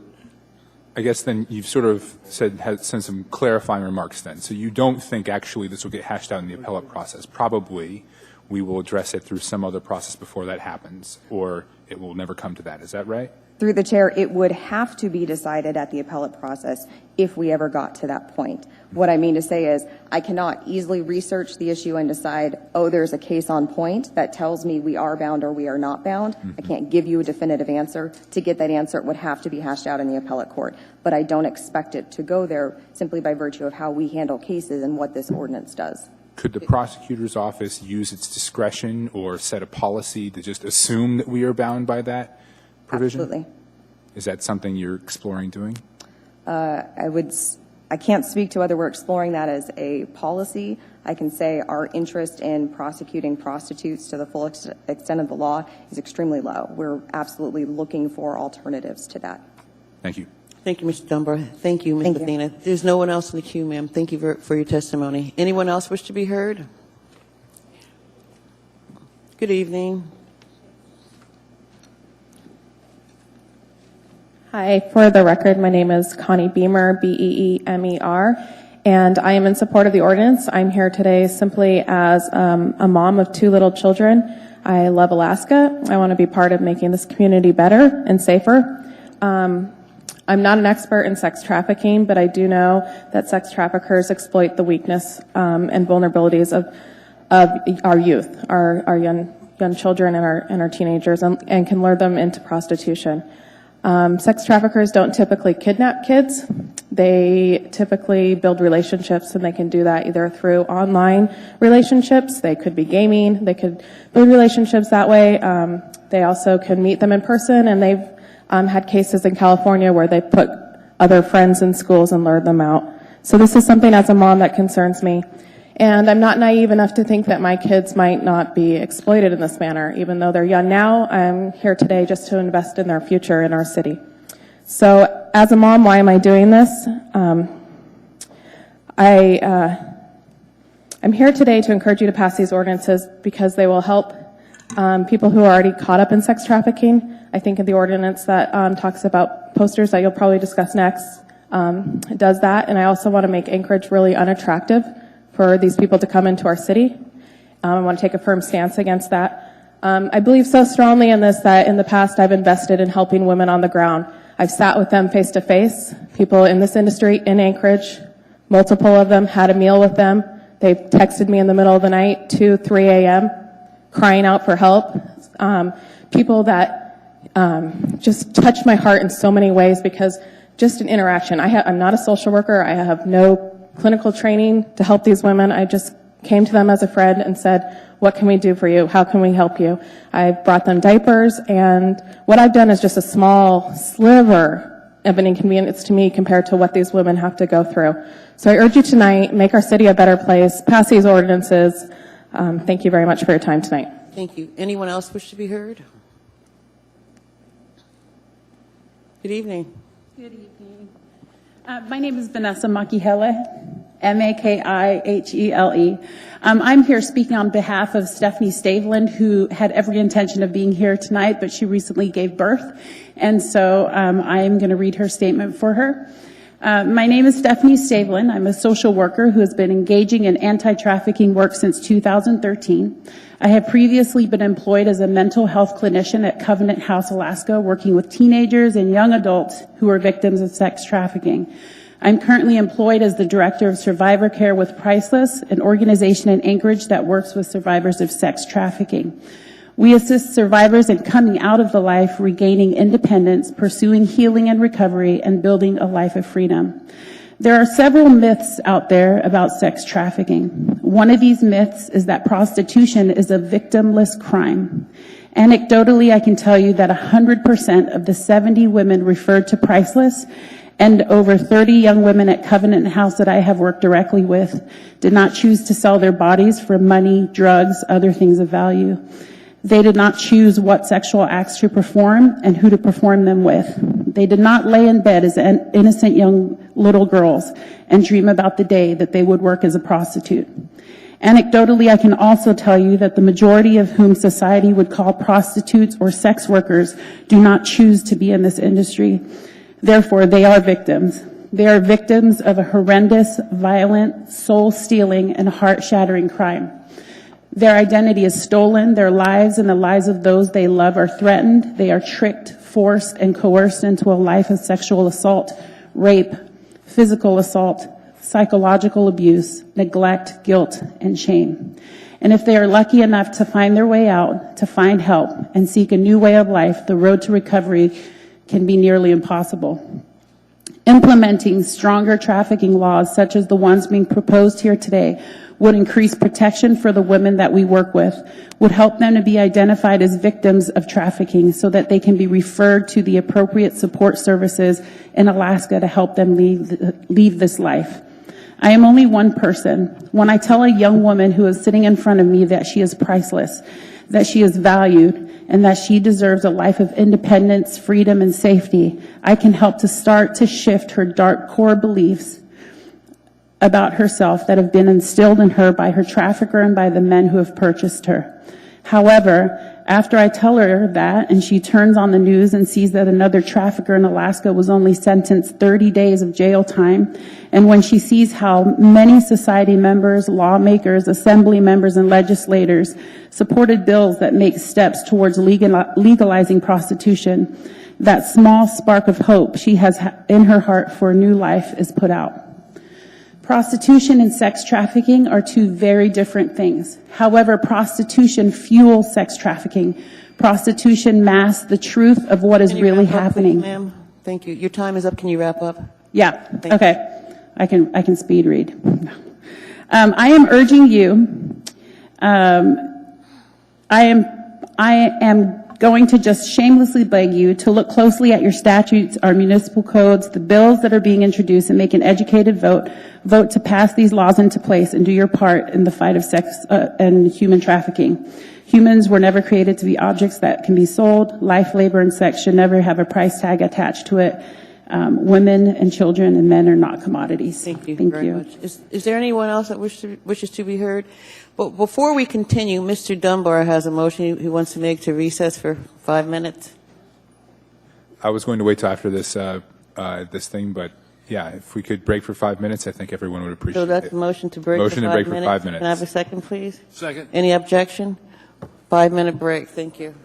I guess then you've sort of sent some clarifying remarks then. So you don't think actually this will get hashed out in the appellate process. Probably we will address it through some other process before that happens, or it will never come to that. Is that right? Through the chair, it would have to be decided at the appellate process if we ever got to that point. What I mean to say is I cannot easily research the issue and decide, oh, there's a case on point that tells me we are bound or we are not bound. I can't give you a definitive answer. To get that answer, it would have to be hashed out in the appellate court. But I don't expect it to go there simply by virtue of how we handle cases and what this ordinance does. Could the prosecutor's office use its discretion or set a policy to just assume that we are bound by that provision? Absolutely. Is that something you're exploring doing? I can't speak to whether we're exploring that as a policy. I can say our interest in prosecuting prostitutes to the full extent of the law is extremely low. We're absolutely looking for alternatives to that. Thank you. Thank you, Mr. Dunbar. Thank you, Ms. Thank you. Athena. There's no one else in the queue, ma'am. Thank you for your testimony. Anyone else wish to be heard? Good evening. Hi, for the record, my name is Connie Beamer, Beemer, and I am in support of the ordinance. I'm here today simply as a mom of 2 little children. I love Alaska. I want to be part of making this community better and safer. I'm not an expert in sex trafficking, but I do know that sex traffickers exploit the weakness and vulnerabilities of our youth, our young children and our teenagers, and can lure them into prostitution. Sex traffickers don't typically kidnap kids. They typically build relationships, and they can do that either through online relationships. They could be gaming. They could build relationships that way. They also can meet them in person, and they've had cases in California where they put other friends in schools and lured them out. So this is something as a mom that concerns me. And I'm not naive enough to think that my kids might not be exploited in this manner. Even though they're young now, I'm here today just to invest in their future in our city. So as a mom, why am I doing this? I'm here today to encourage you to pass these ordinances because they will help people who are already caught up in sex trafficking. I think in the ordinance that talks about posters that you'll probably discuss next does that. And I also want to make Anchorage really unattractive for these people to come into our city. I want to take a firm stance against that. I believe so strongly in this that in the past I've invested in helping women on the ground. I've sat with them face to face, people in this industry in Anchorage, multiple of them, had a meal with them. They've texted me in the middle of the night, 2, 3 a.m., crying out for help. People that just touched my heart in so many ways because just an interaction. I'm not a social worker. I have no clinical training to help these women. I just came to them as a friend and said, what can we do for you? How can we help you? I brought them diapers, and what I've done is just a small sliver of an inconvenience to me compared to what these women have to go through. So I urge you tonight, make our city a better place, pass these ordinances. Thank you very much for your time tonight. Thank you. Anyone else wish to be heard? Good evening. Good evening. My name is Vanessa Makihele, Makihele. I'm here speaking on behalf of Stephanie Staveland, who had every intention of being here tonight, but she recently gave birth. And so I am going to read her statement for her. My name is Stephanie Staveland. I'm a social worker who has been engaging in anti-trafficking work since 2013. I have previously been employed as a mental health clinician at Covenant House, Alaska, working with teenagers and young adults who are victims of sex trafficking. I'm currently employed as the Director of Survivor Care with Priceless, an organization in Anchorage that works with survivors of sex trafficking. We assist survivors in coming out of the life, regaining independence, pursuing healing and recovery, and building a life of freedom. There are several myths out there about sex trafficking. One of these myths is that prostitution is a victimless crime. Anecdotally, I can tell you that 100% of the 70 women referred to Priceless and over 30 young women at Covenant House that I have worked directly with did not choose to sell their bodies for money, drugs, other things of value. They did not choose what sexual acts to perform and who to perform them with. They did not lay in bed as innocent young little girls and dream about the day that they would work as a prostitute. Anecdotally, I can also tell you that the majority of whom society would call prostitutes or sex workers do not choose to be in this industry. Therefore, they are victims. They are victims of a horrendous, violent, soul-stealing, and heart-shattering crime. Their identity is stolen, their lives and the lives of those they love are threatened. They are tricked, forced, and coerced into a life of sexual assault, rape, physical assault, psychological abuse, neglect, guilt, and shame. And if they are lucky enough to find their way out, to find help, and seek a new way of life, the road to recovery can be nearly impossible. Implementing stronger trafficking laws, such as the ones being proposed here today, would increase protection for the women that we work with, would help them to be identified as victims of trafficking so that they can be referred to the appropriate support services in Alaska to help them leave this life. I am only one person. When I tell a young woman who is sitting in front of me that she is priceless, that she is valued, and that she deserves a life of independence, freedom, and safety, I can help to start to shift her dark core beliefs about herself that have been instilled in her by her trafficker and by the men who have purchased her. However, after I tell her that and she turns on the news and sees that another trafficker in Alaska was only sentenced 30 days of jail time, and when she sees how many society members, lawmakers, assembly members, and legislators supported bills that make steps towards legalizing prostitution, that small spark of hope she has in her heart for a new life is put out. Prostitution and sex trafficking are two very different things. However, prostitution fuels sex trafficking. Prostitution masks the truth of what is really happening. Ma'am, thank you. Your time is up. Can you wrap up? Yeah. Thank Okay. I can speed read. I am urging you. I am going to just shamelessly beg you to look closely at your statutes, our municipal codes, the bills that are being introduced, and make an educated vote to pass these laws into place and do your part in the fight of sex and human trafficking. Humans were never created to be objects that can be sold. Life, labor, and sex should never have a price tag attached to it. Women and children and men are not commodities. Thank you very much. Is there anyone else that wishes to be heard? But before we continue, Mr. Dunbar has a motion he wants to make to recess for 5 minutes. I was going to wait till after this this thing, but yeah, if we could break for 5 minutes, I think everyone would appreciate it. So that's the motion to break Motion for to 5 break minutes. for 5 minutes. Can I have a second, please? Second. Any objection? 5-minute break. Thank you.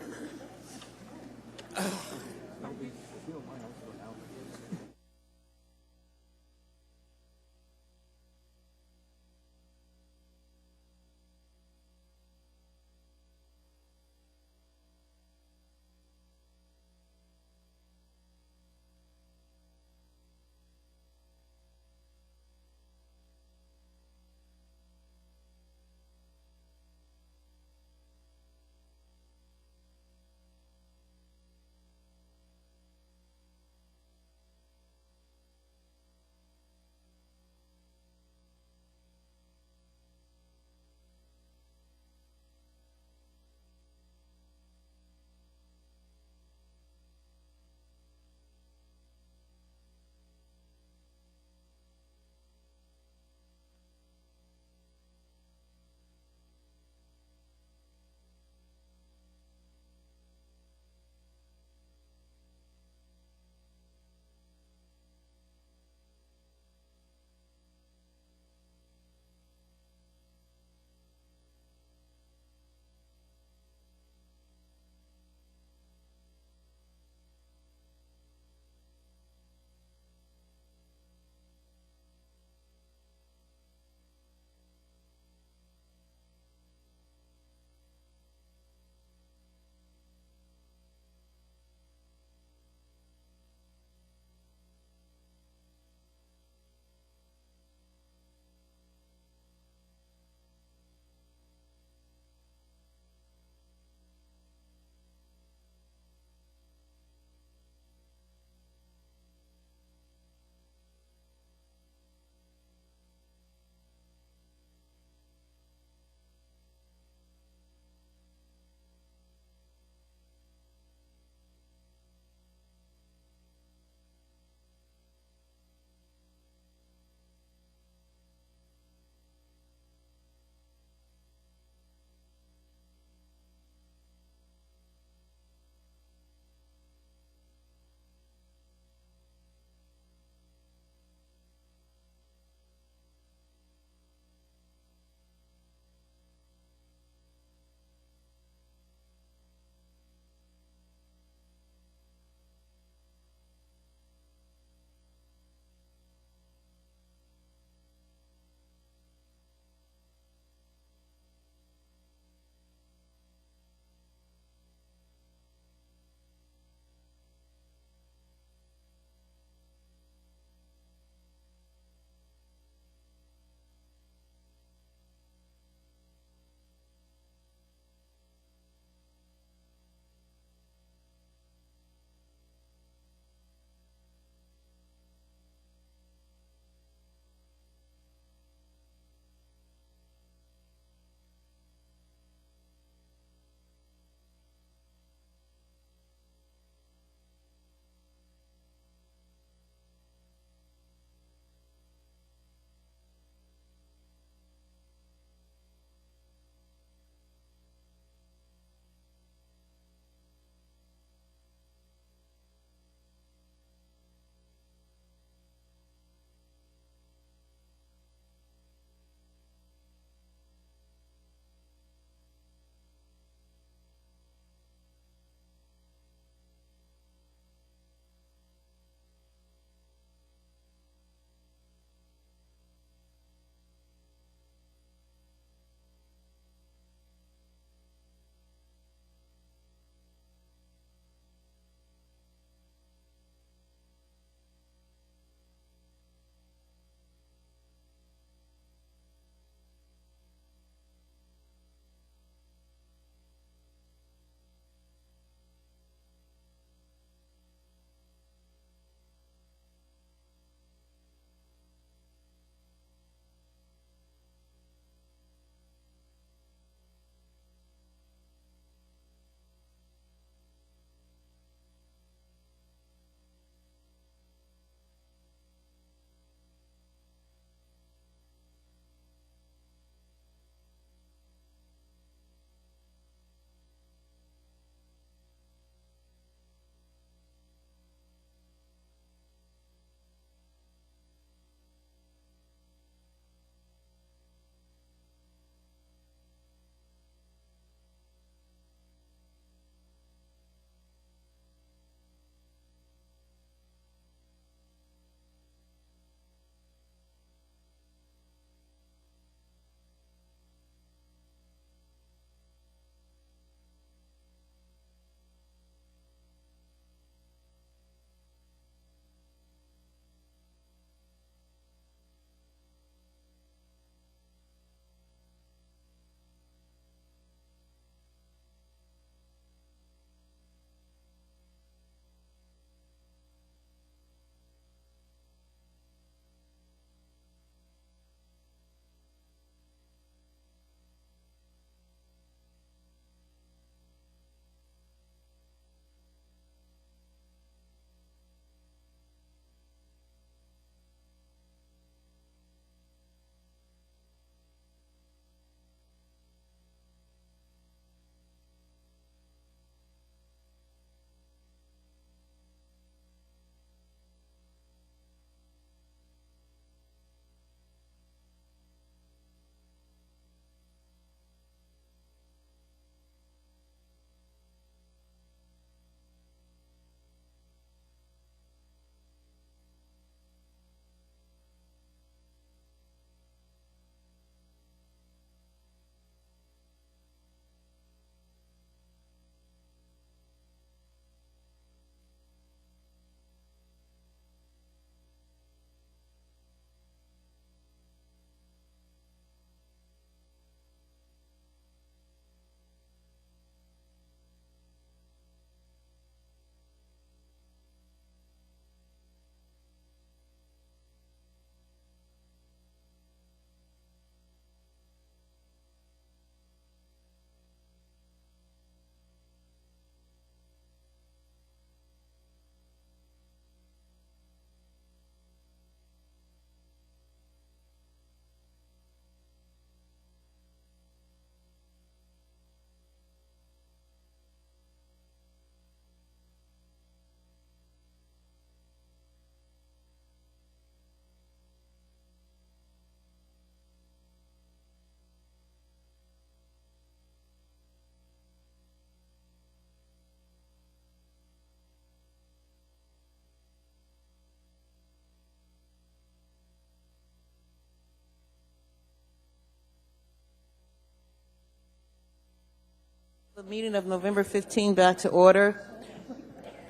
Meeting of November 15 back to order.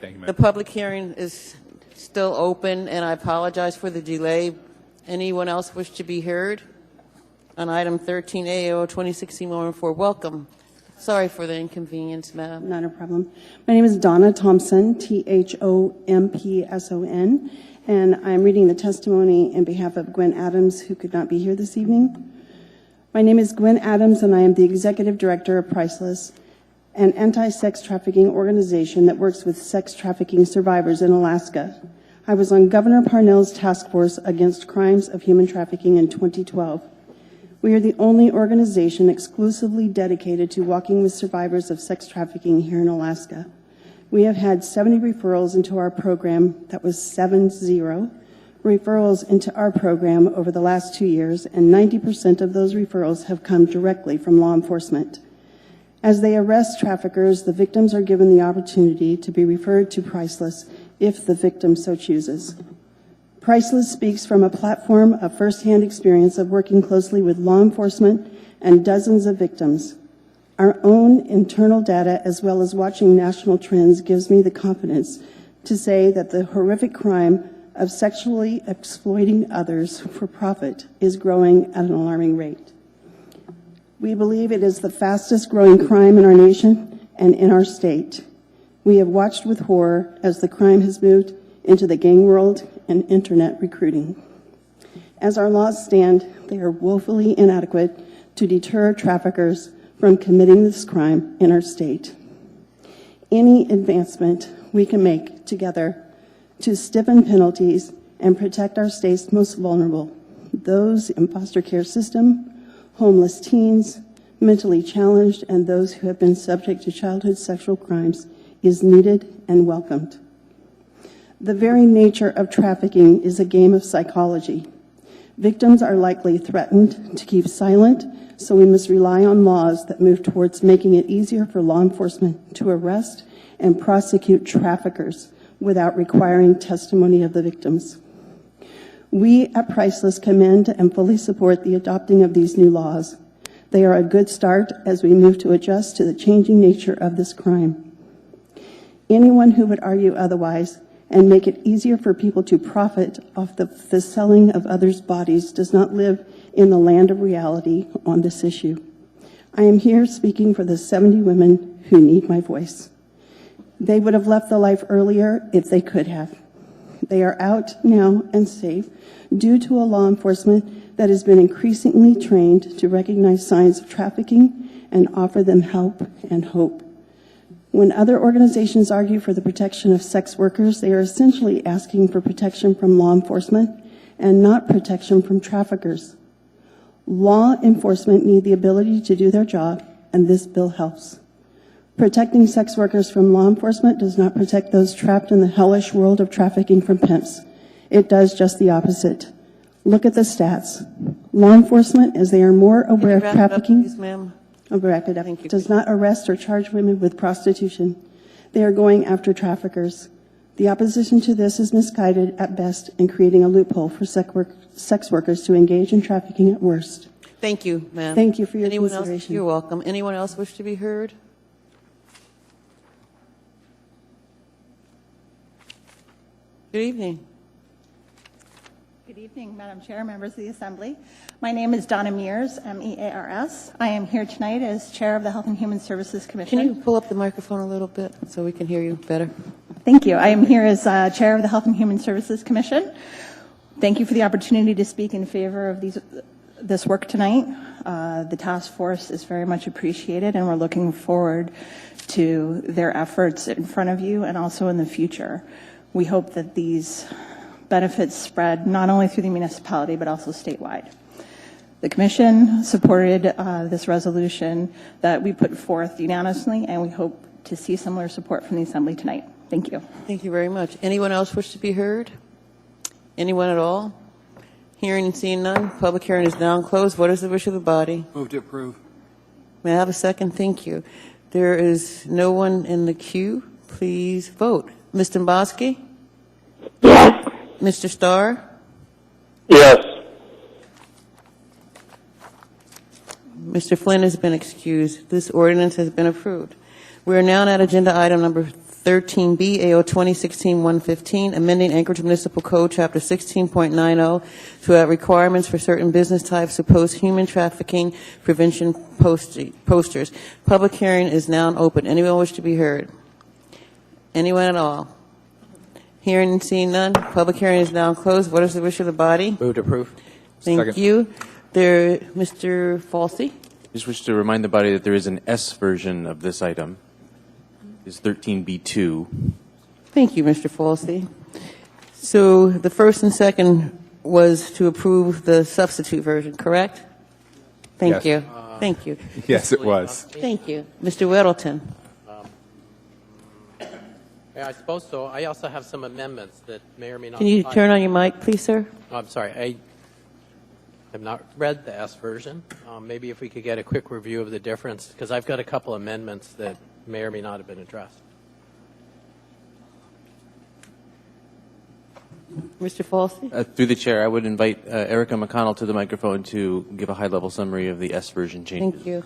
Thank you, The Madam. public hearing is still open, and I apologize for the delay. Anyone else wish to be heard on item 13A, AO 2016-114? Welcome. Sorry for the inconvenience, ma'am. Not a problem. My name is Donna Thompson, Thompson, and I'm reading the testimony in behalf of Gwen Adams, who could not be here this evening. My name is Gwen Adams, and I am the Executive Director of Priceless, an anti-sex trafficking organization that works with sex trafficking survivors in Alaska. I was on Governor Parnell's task force against crimes of human trafficking in 2012. We are the only organization exclusively dedicated to walking with survivors of sex trafficking here in Alaska. We have had 70 referrals into our program, that was 70 referrals into our program over the last 2 years, and 90% of those referrals have come directly from law enforcement. As they arrest traffickers, the victims are given the opportunity to be referred to Priceless if the victim so chooses. Priceless speaks from a platform of firsthand experience of working closely with law enforcement and dozens of victims. Our own internal data, as well as watching national trends, gives me the confidence to say that the horrific crime of sexually exploiting others for profit is growing at an alarming rate. We believe it is the fastest growing crime in our nation and in our state. We have watched with horror as the crime has moved into the gang world and internet recruiting. As our laws stand, they are woefully inadequate to deter traffickers from committing this crime in our state. Any advancement we can make together to stiffen penalties and protect our state's most vulnerable, those in foster care system, homeless teens, mentally challenged, and those who have been subject to childhood sexual crimes, is needed and welcomed. The very nature of trafficking is a game of psychology. Victims are likely threatened to keep silent, so we must rely on laws that move towards making it easier for law enforcement to arrest and prosecute traffickers without requiring testimony of the victims. We at Priceless commend and fully support the adopting of these new laws. They are a good start as we move to adjust to the changing nature of this crime. Anyone who would argue otherwise and make it easier for people to profit off the selling of others' bodies does not live in the land of reality on this issue. I am here speaking for the 70 women who need my voice. They would have left the life earlier if they could have. They are out now and safe due to a law enforcement that has been increasingly trained to recognize signs of trafficking and offer them help and hope. When other organizations argue for the protection of sex workers, they are essentially asking for protection from law enforcement and not protection from traffickers. Law enforcement need the ability to do their job, and this bill helps. Protecting sex workers from law enforcement does not protect those trapped in the hellish world of trafficking from pimps. It does just the opposite. Look at the stats. Law enforcement, as they are more aware of trafficking, I'll wrap it up, does not arrest or charge women with prostitution. They are going after traffickers. The opposition to this is misguided at best and creating a loophole for sex workers to engage in trafficking at worst. Thank you, ma'am. Thank you for your Anyone consideration. else? You're welcome. Anyone else wish to be heard? Good evening. Good evening, Madam Chair, members of the Assembly. My name is Donna Mears, M-E-A-R-S. I am here tonight as Chair of the Health and Human Services Commission. Can you pull up the microphone a little bit so we can hear you better? Thank you. I am here as Chair of the Health and Human Services Commission. Thank you for the opportunity to speak in favor of this work tonight. The task force is very much appreciated, and we're looking forward to their efforts in front of you and also in the future. We hope that these benefits spread not only through the municipality but also statewide. The Commission supported this resolution that we put forth unanimously, and we hope to see similar support from the Assembly tonight. Thank you. Thank you very much. Anyone else wish to be heard? Anyone at all? Hearing and seeing none, public hearing is now closed. What is the wish of the body? Move to approve. May I have a second? Thank you. There is no one in the queue. Please vote. Ms. Domboski? Yes. Mr. Starr? Yes. Mr. Flynn has been excused. This ordinance has been approved. We are now at agenda item number 13B, AO 2016-115, amending Anchorage Municipal Code, Chapter 16.90, to add requirements for certain business types to post human trafficking prevention posters. Public hearing is now open. Anyone wish to be heard? Anyone at all? Hearing and seeing none, public hearing is now closed. What is the wish of the body? Move to approve. Thank Second. you. There, Mr. Falsey? Just wish to remind the body that there is an S version of this item. It's 13B2. Thank you, Mr. Falsey. So the first and second was to approve the substitute version, correct? Thank Yes. you. Thank you. Yes, it was. Thank you. Mr. Weddleton? Yeah, I suppose so. I also have some amendments that may or may not. Can you turn on your mic, please, sir? Oh, I'm sorry. I have not read the S version. Maybe if we could get a quick review of the difference, because I've got a couple amendments that may or may not have been addressed. Mr. Falsey? Through the chair, I would invite Erica McConnell to the microphone to give a high-level summary of the S version changes. Thank you.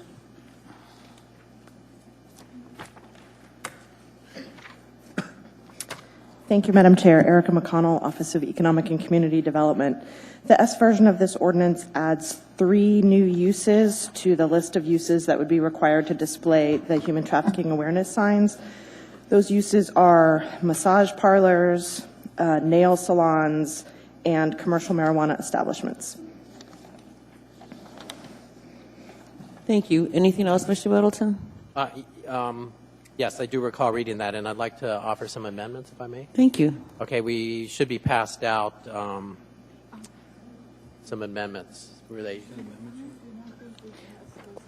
Thank you, Madam Chair. Erica McConnell, Office of Economic and Community Development. The S version of this ordinance adds 3 new uses to the list of uses that would be required to display the human trafficking awareness signs. Those uses are massage parlors, nail salons, and commercial marijuana establishments. Thank you. Anything else, Mr. Weddleton? Yes, I do recall reading that, and I'd like to offer some amendments, if I may. Thank you. Okay, we should be passed out some amendments.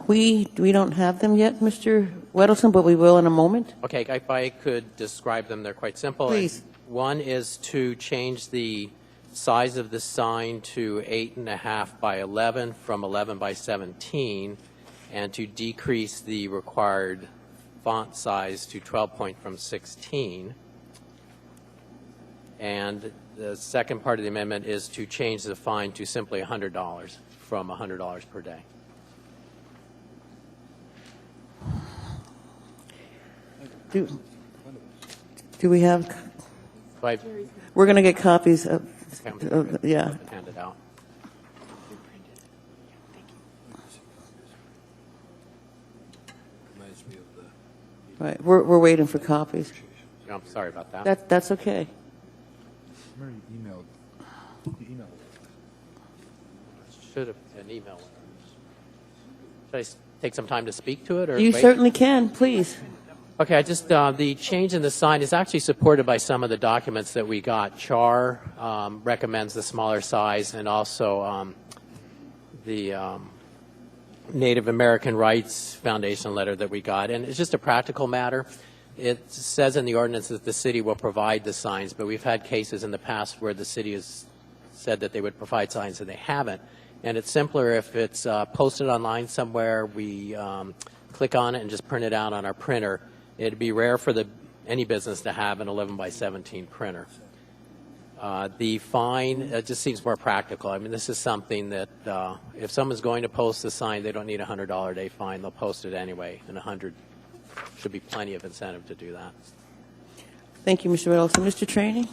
We don't have them yet, Mr. Weddleton, but we will in a moment. Okay, if I could describe them, they're quite simple. Please. One is to change the size of the sign to 8.5 by 11 from 11 by 17, and to decrease the required font size to 12 point from 16. And the second part of the amendment is to change the fine to simply $100 from $100 per day. Do we have? We're going to get copies of yeah. Hand it out. Right. We're waiting for copies. I'm sorry about that. That's okay. Should have an email. Should I take some time to speak to it, or You wait? certainly can, please. Okay, I just the change in the sign is actually supported by some of the documents that we got. CHAR recommends the smaller size, and also the Native American Rights Foundation letter that we got. And it's just a practical matter. It says in the ordinance that the city will provide the signs, but we've had cases in the past where the city has said that they would provide signs and they haven't. And it's simpler if it's posted online somewhere, we click on it and just print it out on our printer. It'd be rare for any business to have an 11 by 17 printer. The fine, it just seems more practical. I mean, this is something that if someone's going to post the sign, they don't need a $100 a day fine. They'll post it anyway, and $100 should be plenty of incentive to do that. Thank you, Mr. Weddleton. Mr. Trainee?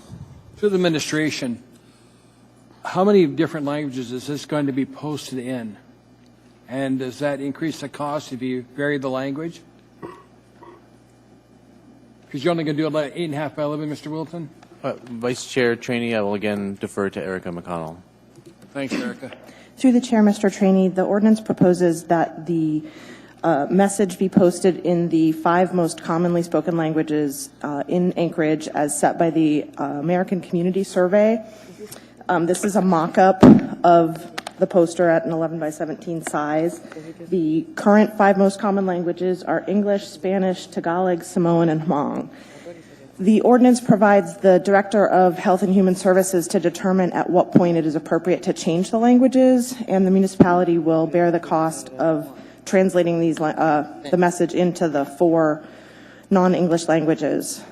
To the administration, how many different languages is this going to be posted in? And does that increase the cost if you vary the language? Because you're only going to do 8.5 by 11, Mr. Wilton? Vice Chair Trainee, I will again defer to Erica McConnell. Thanks, Erica. Through the chair, Mr. Trainee, the ordinance proposes that the message be posted in the 5 most commonly spoken languages in Anchorage as set by the American Community Survey. This is a mock-up of the poster at an 11 by 17 size. The current 5 most common languages are English, Spanish, Tagalog, Samoan, and Hmong. The ordinance provides the Director of Health and Human Services to determine at what point it is appropriate to change the languages, and the municipality will bear the cost of translating these the message into the 4 non-English languages.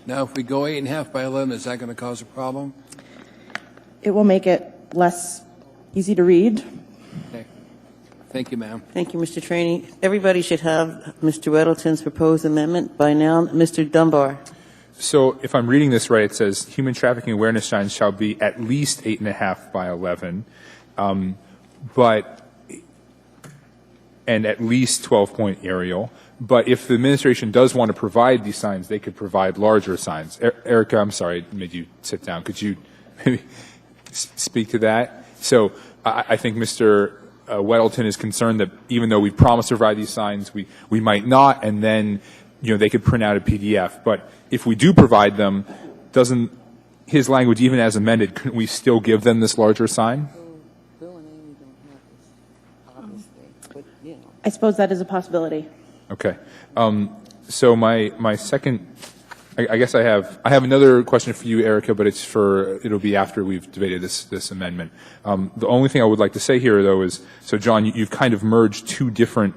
Now, if we go 8.5 by 11, is that going to cause a problem? It will make it less easy to read. Okay. Thank you, ma'am. Thank you, Mr. Trainee. Everybody should have Mr. Weddleton's proposed amendment by now. Mr. Dunbar. So if I'm reading this right, it says human trafficking awareness signs shall be at least 8.5 by 11, and at least 12-point aerial. But if the administration does want to provide these signs, they could provide larger signs. Erica, I'm sorry, I made you sit down. Could you maybe speak to that? So I think Mr. Weddleton is concerned that even though we promised to provide these signs, we might not, and then they could print out a PDF. But if we do provide them, doesn't his language, even as amended, couldn't we still give them this larger sign? I suppose that is a possibility. Okay. So my second, I guess I have another question for you, Erica, but it'll be after we've debated this amendment. The only thing I would like to say here, though, is, so John, you've kind of merged two different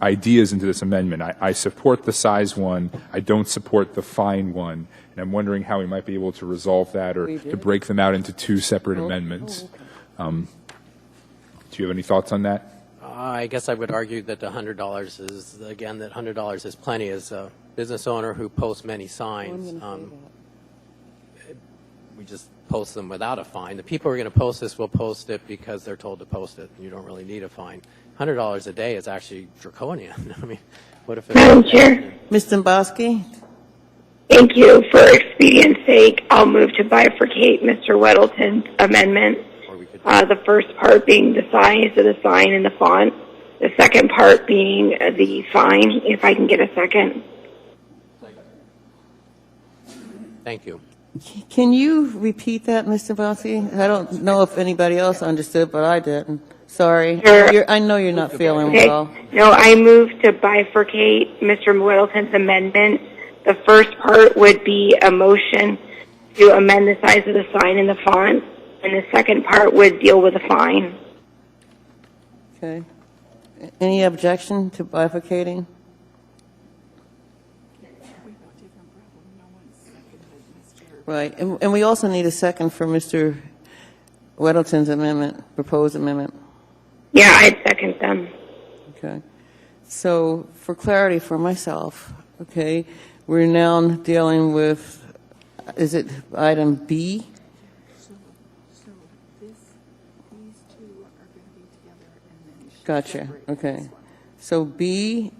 ideas into this amendment. I support the size one. I don't support the fine one. And I'm wondering how we might be able to resolve that or to break them out into two separate amendments. Do you have any thoughts on that? I guess I would argue that the $100 is, again, that $100 is plenty. As a business owner who posts many signs, we just post them without a fine. The people who are going to post this will post it because they're told to post it. You don't really need a fine. $100 a day is actually draconian. I mean, what if it's... Madam Chair. Ms. Dombowski? Thank you. For expedience sake, I'll move to bifurcate Mr. Weddleton's amendment. The first part being the size of the sign and the font. The second part being the fine, if I can get a second. Thank you. Can you repeat that, Mr. Dombowski? I don't know if anybody else understood, but I didn't. Sorry. Sure. I know you're not feeling Okay. well. No, I move to bifurcate Mr. Weddleton's amendment. The first part would be a motion to amend the size of the sign and the font, and the second part would deal with the fine. Okay. Any objection to bifurcating? Right. And we also need a second for Mr. Weddleton's amendment, proposed amendment. Yeah, I'd second them. Okay. So for clarity for myself, okay, we're now dealing with, is it item B? Gotcha. Okay. So B,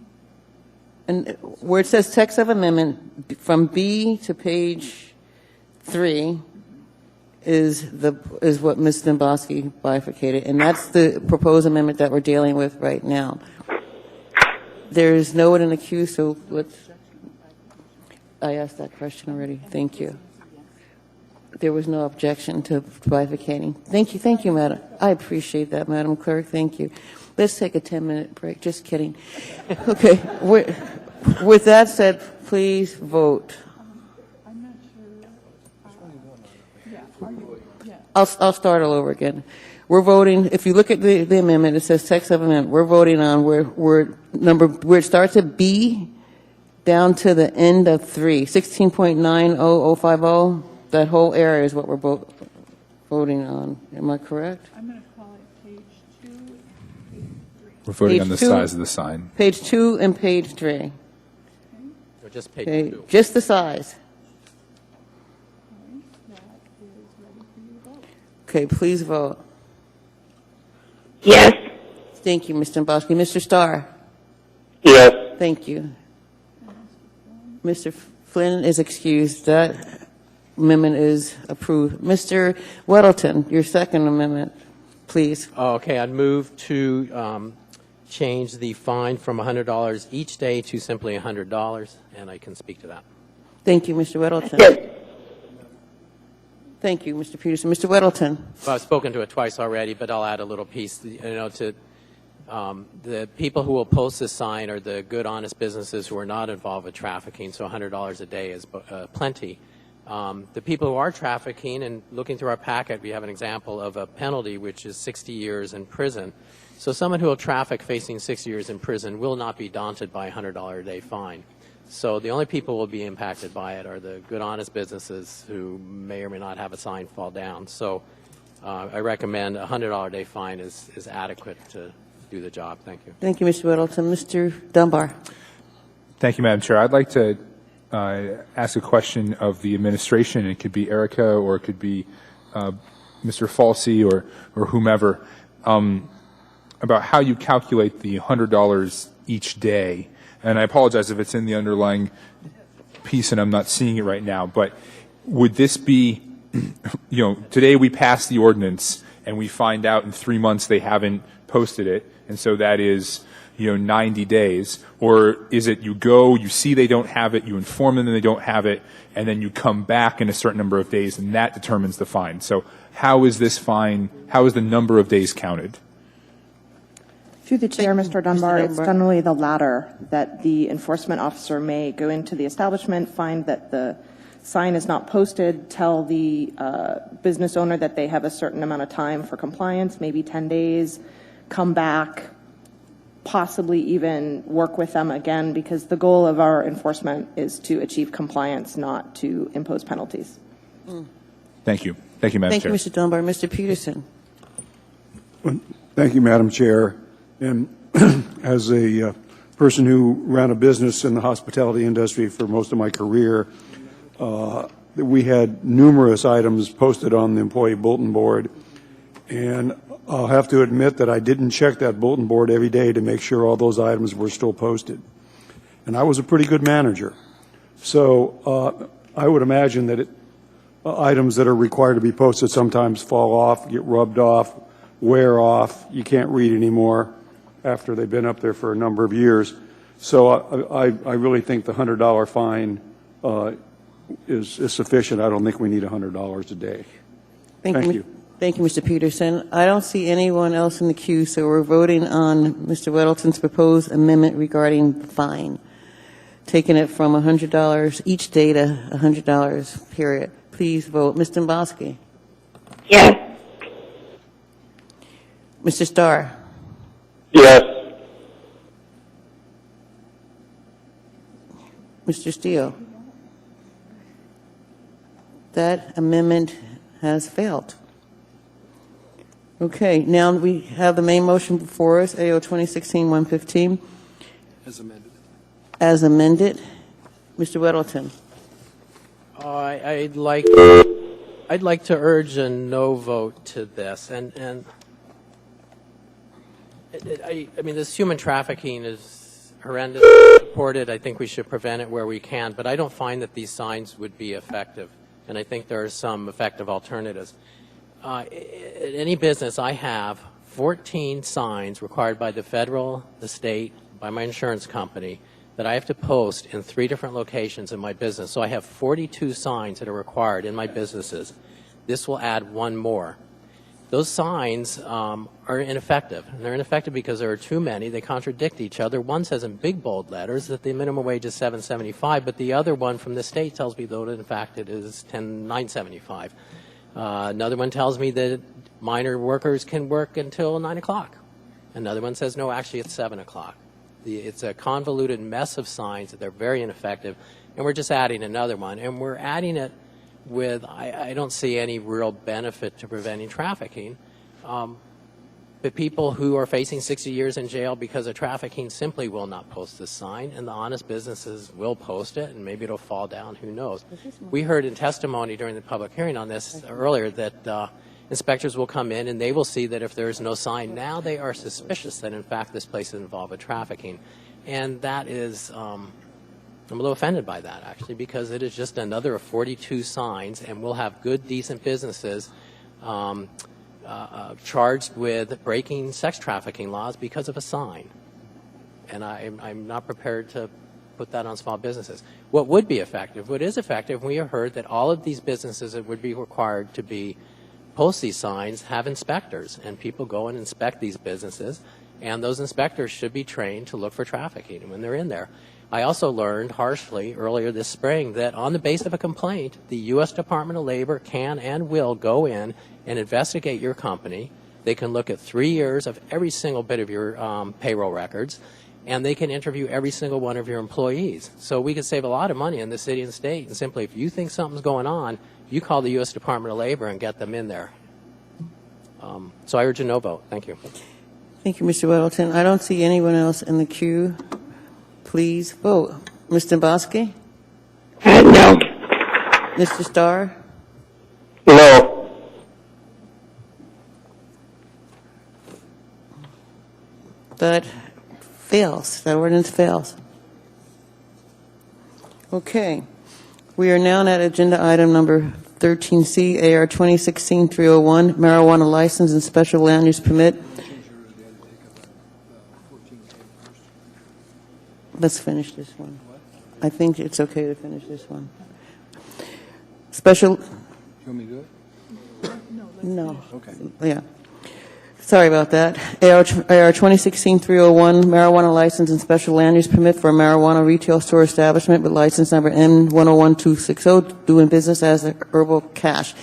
and where it says text of amendment, from B to page 3 is what Ms. Dombowski bifurcated, and that's the proposed amendment that we're dealing with right now. There is no one in the queue, so I asked that question already. Thank you. There was no objection to bifurcating. Thank you, Madam. I appreciate that, Madam Clerk. Thank you. Let's take a 10-minute break. Just kidding. Okay. With that said, please vote. I'll start all over again. We're voting, if you look at the amendment, it says text of amendment. We're voting on where it starts at B down to the end of 3, 16.90050. That whole area is what we're voting on. Am I correct? I'm going to call it page 2 and page 3. We're voting Page on the 2, size of the sign. Page 2 and page 3. Or just page Okay, 2. just the size. Okay, please vote. Yes. Thank you, Mr. Dombowski. Mr. Starr? Yes. Thank you. Mr. Flynn is excused. That amendment is approved. Mr. Weddleton, your second amendment, please. Okay, I'd move to change the fine from $100 each day to simply $100, and I can speak to that. Thank you, Mr. Weddleton. Yes. Thank you, Mr. Peterson. Mr. Weddleton? Well, I've spoken to it twice already, but I'll add a little piece. To the people who will post this sign are the good, honest businesses who are not involved with trafficking, so $100 a day is plenty. The people who are trafficking, and looking through our packet, we have an example of a penalty, which is 60 years in prison. So someone who will traffic facing 6 years in prison will not be daunted by a $100 a day fine. So the only people who will be impacted by it are the good, honest businesses who may or may not have a sign fall down. So I recommend a $100 a day fine is adequate to do the job. Thank you. Thank you, Mr. Weddleton. Mr. Dunbar. Thank you, Madam Chair. I'd like to ask a question of the administration. It could be Erica or it could be Mr. Falsey or whomever, about how you calculate the $100 each day. And I apologize if it's in the underlying piece and I'm not seeing it right now, but would this be, today we pass the ordinance and we find out in 3 months they haven't posted it, and so that is 90 days, or is it you go, you see they don't have it, you inform them that they don't have it, and then you come back in a certain number of days, and that determines the fine. So how is this fine, how is the number of days counted? Through the chair, Mr. Dunbar, it's generally the latter, that the enforcement officer may go into the establishment, find that the sign is not posted, tell the business owner that they have a certain amount of time for compliance, maybe 10 days, come back, possibly even work with them again, because the goal of our enforcement is to achieve compliance, not to impose penalties. Thank you. Thank you, Madam Chair. Thank you, Mr. Dunbar. Mr. Peterson. Thank you, Madam Chair. And as a person who ran a business in the hospitality industry for most of my career, we had numerous items posted on the employee bulletin board, and I'll have to admit that I didn't check that bulletin board every day to make sure all those items were still posted. And I was a pretty good manager. So I would imagine that items that are required to be posted sometimes fall off, get rubbed off, wear off, you can't read anymore after they've been up there for a number of years. So I really think the $100 fine is sufficient. I don't think we need $100 a day. Thank you. Thank you, Mr. Peterson. I don't see anyone else in the queue, so we're voting on Mr. Weddleton's proposed amendment regarding the fine, taking it from $100 each day to $100, period. Please vote. Ms. Dombowski. Yes. Mr. Starr. Yes. Mr. Steele. That amendment has failed. Okay, now we have the main motion before us, AO 2016-115. As amended. As amended. Mr. Weddleton. I'd like to urge a no vote to this, and I mean, this human trafficking is horrendous, reported. I think we should prevent it where we can, but I don't find that these signs would be effective, and I think there are some effective alternatives. In any business, I have 14 signs required by the federal, the state, by my insurance company that I have to post in 3 different locations in my business. So I have 42 signs that are required in my businesses. This will add 1 more. Those signs are ineffective. And they're ineffective because there are too many. They contradict each other. One says in big bold letters that the minimum wage is $7.75, but the other one from the state tells me, though, that in fact it is $9.75. Another one tells me that minor workers can work until 9 o'clock. Another one says, no, actually it's 7 o'clock. It's a convoluted mess of signs that they're very ineffective, and we're just adding another one. And we're adding it with, I don't see any real benefit to preventing trafficking. But people who are facing 60 years in jail because of trafficking simply will not post this sign, and the honest businesses will post it, and maybe it'll fall down, who knows. We heard in testimony during the public hearing on this earlier that inspectors will come in and they will see that if there is no sign, now they are suspicious that in fact this place is involved with trafficking. And that is, I'm a little offended by that actually, because it is just another of 42 signs, and we'll have good, decent businesses charged with breaking sex trafficking laws because of a sign. And I'm not prepared to put that on small businesses. What would be effective, what is effective, we have heard that all of these businesses that would be required to be post these signs have inspectors, and people go and inspect these businesses, and those inspectors should be trained to look for trafficking when they're in there. I also learned harshly earlier this spring that on the basis of a complaint, the U.S. Department of Labor can and will go in and investigate your company. They can look at 3 years of every single bit of your payroll records, and they can interview every single one of your employees. So we could save a lot of money in the city and state, and simply if you think something's going on, you call the U.S. Department of Labor and get them in there. So I urge a no vote. Thank you. Thank you, Mr. Weddleton. I don't see anyone else in the queue. Please vote. Mr. Bosky? No. Mr. Starr? No. That fails. That ordinance fails. Okay. We are now at agenda item number 13C, AR 2016-301, marijuana license and special land use permit. Let's finish this one. I think it's okay to finish this one. Special. You want me to do it? No. Okay. Yeah. Sorry about that. AR 2016-301, marijuana license and special land use permit for a marijuana retail store establishment with license number M101260, doing business as a Herbal Cash.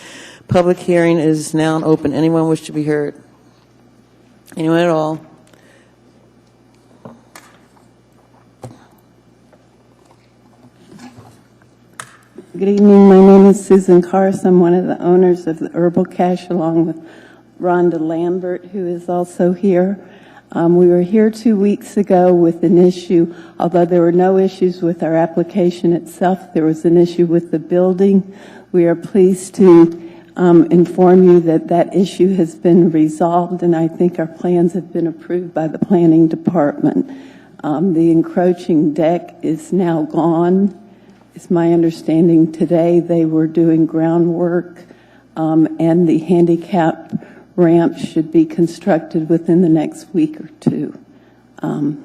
Public hearing is now open. Anyone wish to be heard? Anyone at all? Good evening. My name is Susan Kars. I'm one of the owners of the Herbal Cash, along with Rhonda Lambert, who is also here. We were here 2 weeks ago with an issue. Although there were no issues with our application itself, there was an issue with the building. We are pleased to inform you that that issue has been resolved, and I think our plans have been approved by the planning department. The encroaching deck is now gone. It's my understanding today they were doing groundwork, and the handicap ramp should be constructed within the next week or two. So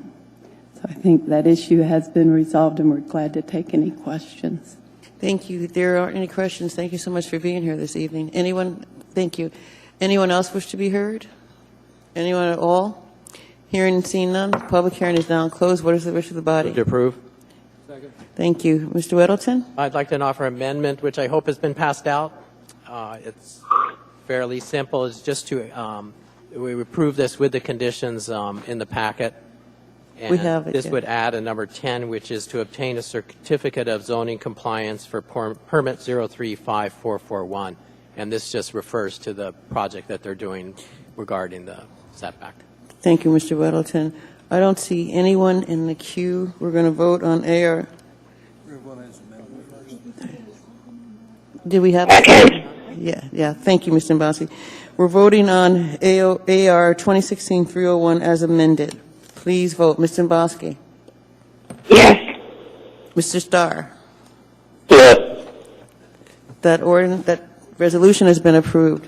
I think that issue has been resolved, and we're glad to take any questions. Thank you. If there aren't any questions, thank you so much for being here this evening. Anyone? Thank you. Anyone else wish to be heard? Anyone at all? Hearing and seeing none, public hearing is now closed. What is the wish of the body? Move to approve. Second. Thank you. Mr. Weddleton? I'd like to offer an amendment, which I hope has been passed out. It's fairly simple. It's just to we approve this with the conditions in the packet. And We have it, this yeah. would add a number 10, which is to obtain a certificate of zoning compliance for permit 035441. And this just refers to the project that they're doing regarding the setback. Thank you, Mr. Weddleton. I don't see anyone in the queue. We're going to vote on AR. Did we have? Yeah. Thank you, Mr. Mbasi. We're voting on AR 2016-301 as amended. Please vote. Mr. Mbosky? Yes. Mr. Starr? Yes. That resolution has been approved.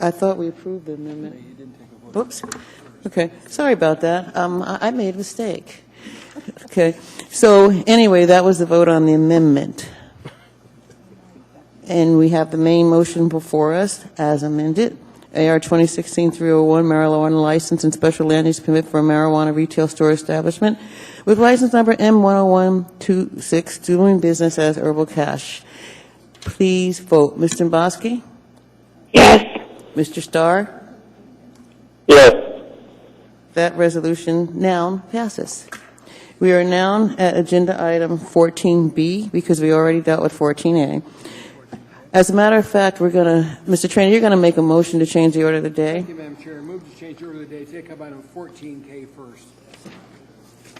I thought we approved the amendment. Oops. Okay. Sorry about that. I made a mistake. Okay. So anyway, that was the vote on the amendment. And we have the main motion before us as amended. AR 2016-301, marijuana license and special land use permit for a marijuana retail store establishment with license number M10126, doing business as Herbal Cash. Please vote. Mr. Mbosky? Yes. Mr. Starr? Yes. That resolution now passes. We are now at agenda item 14B because we already dealt with 14A. As a matter of fact, we're going to, Mr. Trainer, you're going to make a motion to change the order of the day. Thank you, Madam Chair. Move to change the order of the day. Take up item 14K first.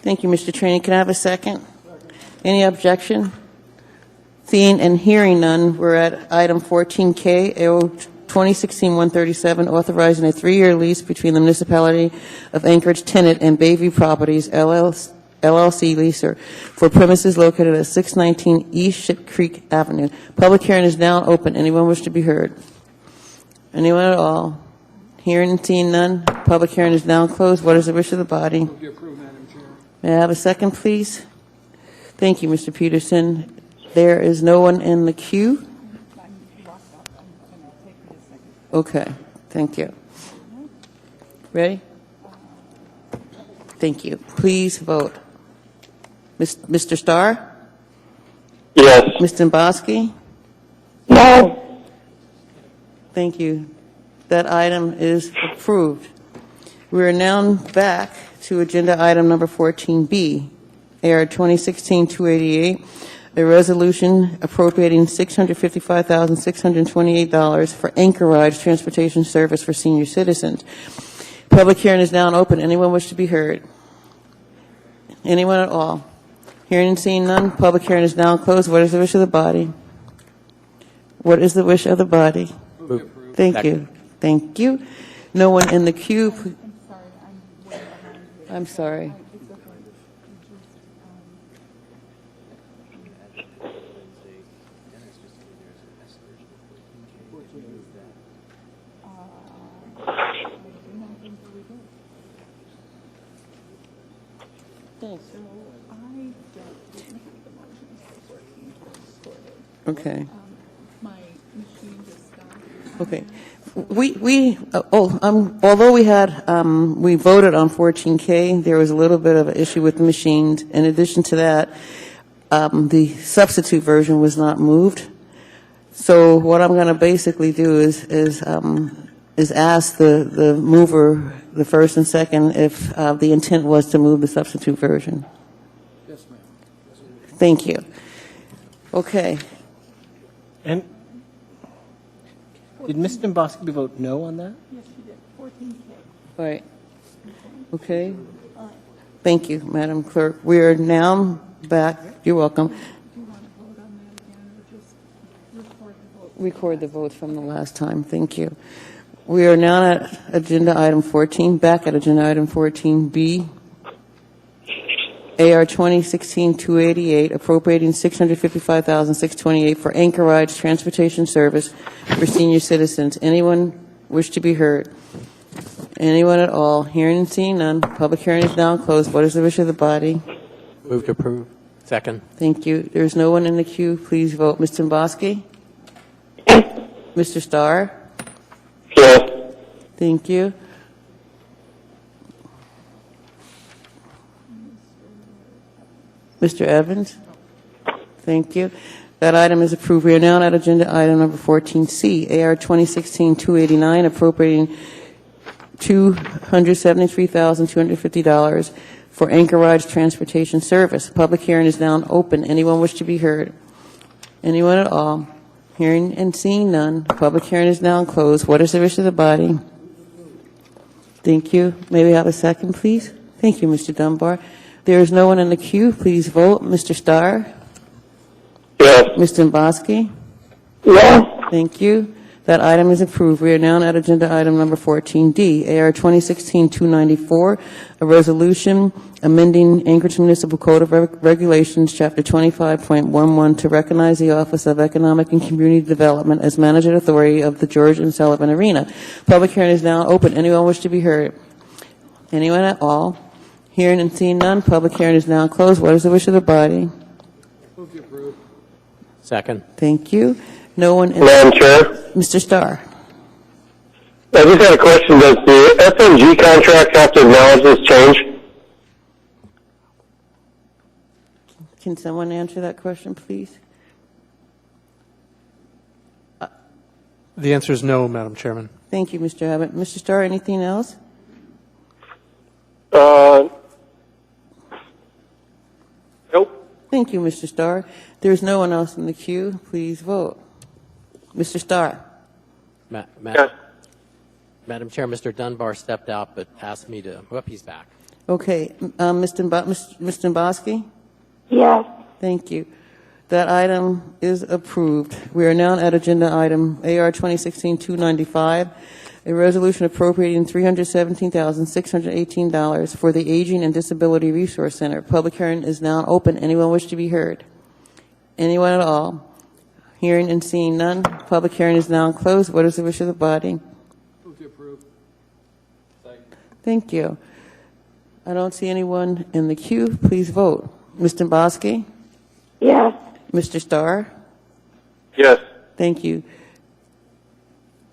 Thank you, Mr. Trainer. Can I have a second? Any objection? Seeing and hearing none, we're at item 14K, AO 2016-137, authorizing a 3-year lease between the municipality of Anchorage tenant and Bayview Properties, LLC leaser for premises located at 619 East Ship Creek Avenue. Public hearing is now open. Anyone wish to be heard? Anyone at all? Hearing and seeing none, public hearing is now closed. What is the wish of the body? Move to approve, Madam Chair. May I have a second, please? Thank you, Mr. Peterson. There is no one in the queue. Okay, thank you. Ready? Thank you. Please vote. Mr. Starr? Yes. Mr. Mbosky? No. Thank you. That item is approved. We are now back to agenda item number 14B, AR 2016-288, a resolution appropriating $655,628 for Anchorage Transportation Service for senior citizens. Public hearing is now open. Anyone wish to be heard? Anyone at all? Hearing and seeing none, public hearing is now closed. What is the wish of the body? What is the wish of the body? Thank you. Thank you. No one in the queue. I'm sorry. Okay. Okay. Although we voted on 14K, there was a little bit of an issue with the machines. In addition to that, the substitute version was not moved. So what I'm going to basically do is ask the mover, the first and second, if the intent was to move the substitute version. Yes, ma'am. Thank you. Okay. And did Ms. Dombrowski vote no on that? Yes, she did. 14K. Right. Okay. Thank you, Madam Clerk. We are now back. You're welcome. Record the votes from the last time. Thank you. We are now at agenda item 14, back at agenda item 14B. AR 2016-288, appropriating $655,628 for Anchorage Transportation Service for senior citizens. Anyone wish to be heard? Anyone at all? Hearing and seeing none. Public hearing is now closed. What is the wish of the body? Move to approve. Second. Thank you. There is no one in the queue. Please vote. Mr. Mbosky? Mr. Starr? Yes. Thank you. Mr. Evans? Thank you. That item is approved. We are now at agenda item number 14C, AR 2016-289, appropriating $273,250 for Anchorage Transportation Service. Public hearing is now open. Anyone wish to be heard? Anyone at all? Hearing and seeing none. Public hearing is now closed. What is the wish of the body? Thank you. May we have a second, please? Thank you, Mr. Dunbar. There is no one in the queue. Please vote. Mr. Starr? Yes. Mr. Mbosky? Yes. Thank you. That item is approved. We are now at agenda item number 14D, AR 2016-294, a resolution amending Anchorage Municipal Code of Regulations, Chapter 25.11, to recognize the Office of Economic and Community Development as managing authority of the George M. Sullivan Arena. Public hearing is now open. Anyone wish to be heard? Anyone at all? Hearing and seeing none, public hearing is now closed. What is the wish of the body? Move to approve. Second. Thank you. No one. Madam Chair? Mr. Starr. I just had a question. Does the FMG contract have to acknowledge this change? Can someone answer that question, please? The answer is no, Madam Chairman. Thank you, Mr. Abbott. Mr. Starr, anything else? Nope. Thank you, Mr. Starr. There's no one else in the queue. Please vote. Mr. Starr. Yes. Madam Chair, Mr. Dunbar stepped out but asked me to, he's back. Okay. Mr. Mbosky? Yes. Thank you. That item is approved. We are now at agenda item AR 2016-295, a resolution appropriating $317,618 for the Aging and Disability Resource Center. Public hearing is now open. Anyone wish to be heard? Anyone at all? Hearing and seeing none. Public hearing is now closed. What is the wish of the body? Move to approve. Thank you. I don't see anyone in the queue. Please vote. Mr. Mbosky? Yes. Mr. Starr? Yes. Thank you.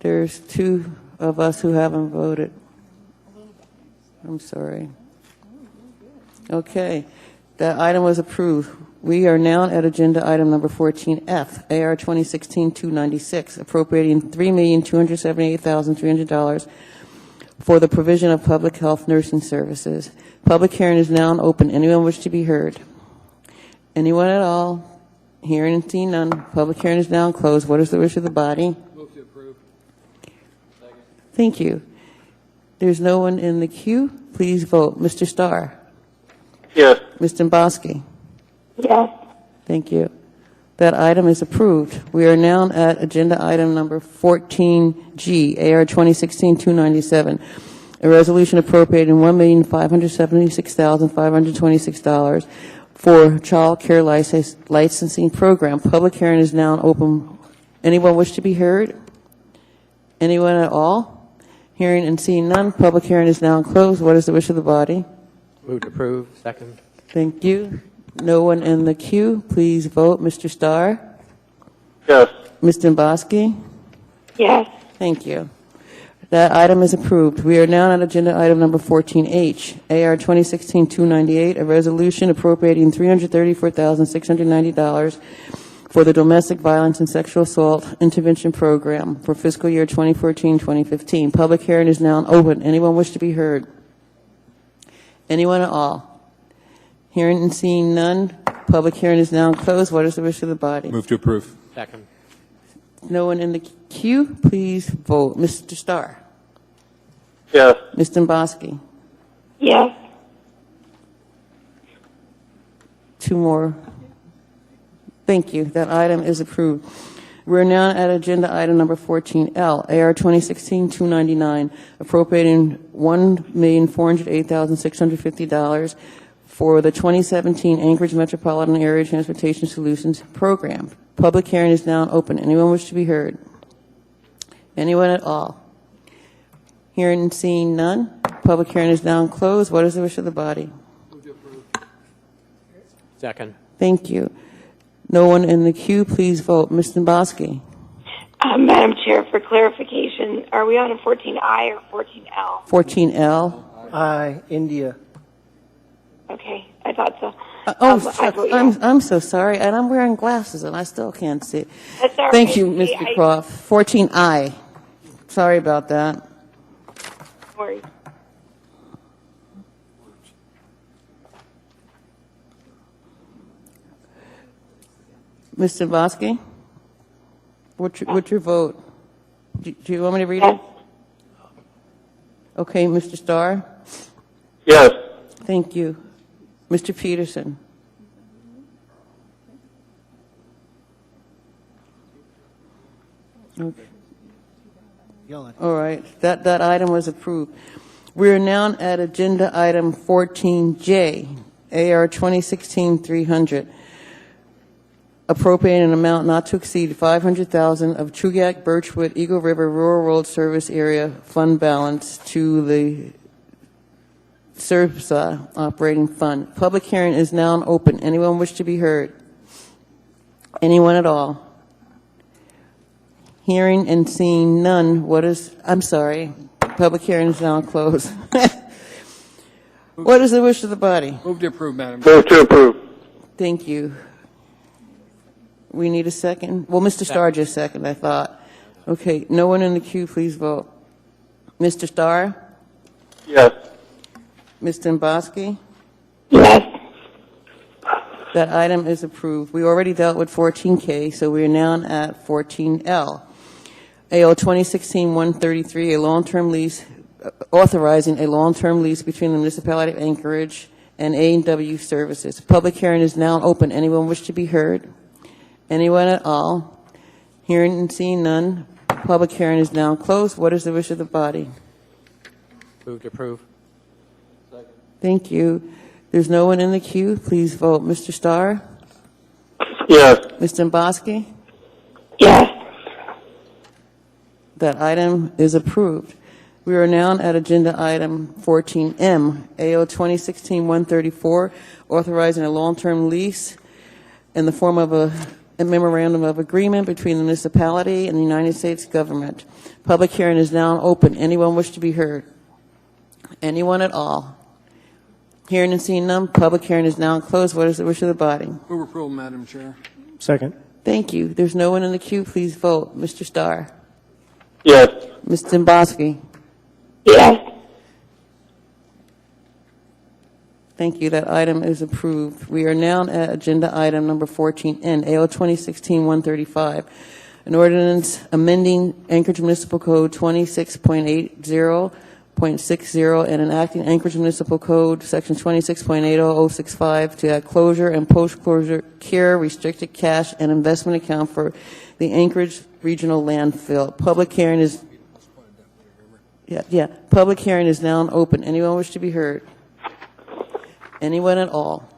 There's two of us who haven't voted. I'm sorry. Okay. That item was approved. We are now at agenda item number 14F, AR 2016-296, appropriating $3,278,300 for the provision of public health nursing services. Public hearing is now open. Anyone wish to be heard? Anyone at all? Hearing and seeing none, public hearing is now closed. What is the wish of the body? Move to approve. Thank you. There's no one in the queue. Please vote. Mr. Starr? Yes. Ms. Dombrowski? Yes. Thank you. That item is approved. We are now at agenda item number 14G, AR 2016-297, a resolution appropriating $1,576,526 for child care licensing program. Public hearing is now open. Anyone wish to be heard? Anyone at all? Hearing and seeing none, public hearing is now closed. What is the wish of the body? Move to approve. Second. Thank you. No one in the queue. Please vote. Mr. Starr? Yes. Ms. Dombrowski? Yes. Thank you. That item is approved. We are now on agenda item number 14H, AR 2016-298, a resolution appropriating $334,690 for the Domestic Violence and Sexual Assault Intervention Program for fiscal year 2014-2015. Public hearing is now open. Anyone wish to be heard? Anyone at all? Hearing and seeing none, public hearing is now closed. What is the wish of the body? Move to approve. Second. No one in the queue, please vote. Mr. Starr? Yes. Ms. Dombrowski? Yes. Two more. Thank you. That item is approved. We're now at agenda item number 14L, AR 2016-299, appropriating $1,408,650 for the 2017 Anchorage Metropolitan Area Transportation Solutions Program. Public hearing is now open. Anyone wish to be heard? Anyone at all? Hearing and seeing none, public hearing is now closed. What is the wish of the body? Second. Thank you. No one in the queue, please vote. Ms. Dombrowski? Madam Chair, for clarification, are we on a 14I or 14L? 14L. India. Okay, I thought so. I vote yes. I'm so sorry, and I'm wearing glasses, and I still can't see. That's all Thank right. you, Mr. Croft. 14I. Sorry about that. Sorry. Ms. Dombrowski? What's your vote? Do you want me to read it? Okay, Mr. Starr? Yes. Thank you. Mr. Peterson? Okay. All right, that item was approved. We are now at agenda item 14J, AR 2016-300, appropriating an amount not to exceed $500,000 of Chugach Birchwood Eagle River Rural Road Service Area fund balance to the SERPSA operating fund. Public hearing is now open. Anyone wish to be heard? Anyone at all? Hearing and seeing none, I'm sorry, public hearing is now closed. What is the wish of the body? Move to approve, Madam. Move to approve. Thank you. We need a second? Well, Mr. Starr just seconded, I thought. Okay, no one in the queue, please vote. Mr. Starr? Yes. Ms. Dombrowski? Yes. That item is approved. We already dealt with 14K, so we are now at 14L. AO 2016-133, a long-term lease, authorizing a long-term lease between the municipality of Anchorage and A&W Services. Public hearing is now open. Anyone wish to be heard? Anyone at all? Hearing and seeing none, public hearing is now closed. What is the wish of the body? Move to approve. Thank you. There's no one in the queue. Please vote. Mr. Starr? Yes. Ms. Dombrowski? Yes. That item is approved. We are now at agenda item 14M, AO 2016-134, authorizing a long-term lease in the form of a memorandum of agreement between the municipality and the United States government. Public hearing is now open. Anyone wish to be heard? Anyone at all? Hearing and seeing none, public hearing is now closed. What is the wish of the body? Move approval, Madam Chair. Second. Thank you. There's no one in the queue. Please vote. Mr. Starr? Yes. Thank you. That item is approved. We are now at agenda item number 14N, AO 2016-135, an ordinance amending Anchorage Municipal Code 26.80.60 and enacting Anchorage Municipal Code Section 26.80065 to add closure and post-closure care restricted cash and investment account for the Anchorage Regional Landfill. Public hearing is Public hearing is now open. Anyone wish to be heard? Anyone at all?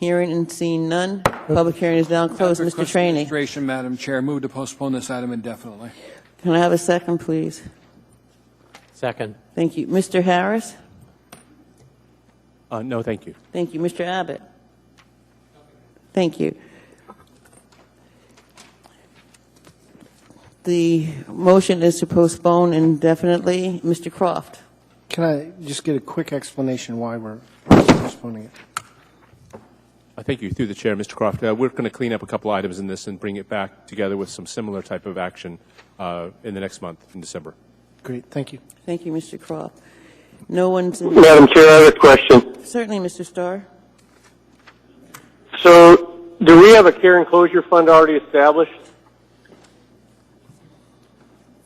Hearing and seeing none. Public hearing is now closed. Mr. Trainee. Administration, Madam Chair, move to postpone this item indefinitely. Can I have a second, please? Second. Thank you. Mr. Harris? No, thank you. Thank you. Mr. Abbott? Thank you. The motion is to postpone indefinitely. Mr. Croft? Can I just get a quick explanation why we're postponing it? Thank you. Through the chair, Mr. Croft. We're going to clean up a couple items in this and bring it back together with some similar type of action in the next month, in December. Great. Thank you. Thank you, Mr. Croft. No one's in. Madam Chair, I have a question. Certainly, Mr. Starr. So, do we have a care and closure fund already established?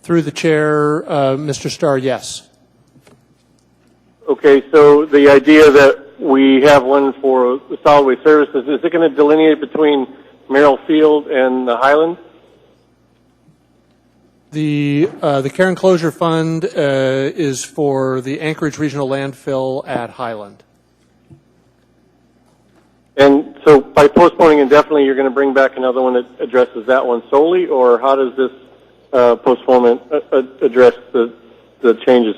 Through the chair, Mr. Starr, yes. Okay, so the idea that we have one for the solid waste services, is it going to delineate between Merrill Field and the Highland? The Care and Closure Fund is for the Anchorage Regional Landfill at Highland. And so by postponing indefinitely, you're going to bring back another one that addresses that one solely, or how does this postponement address the changes?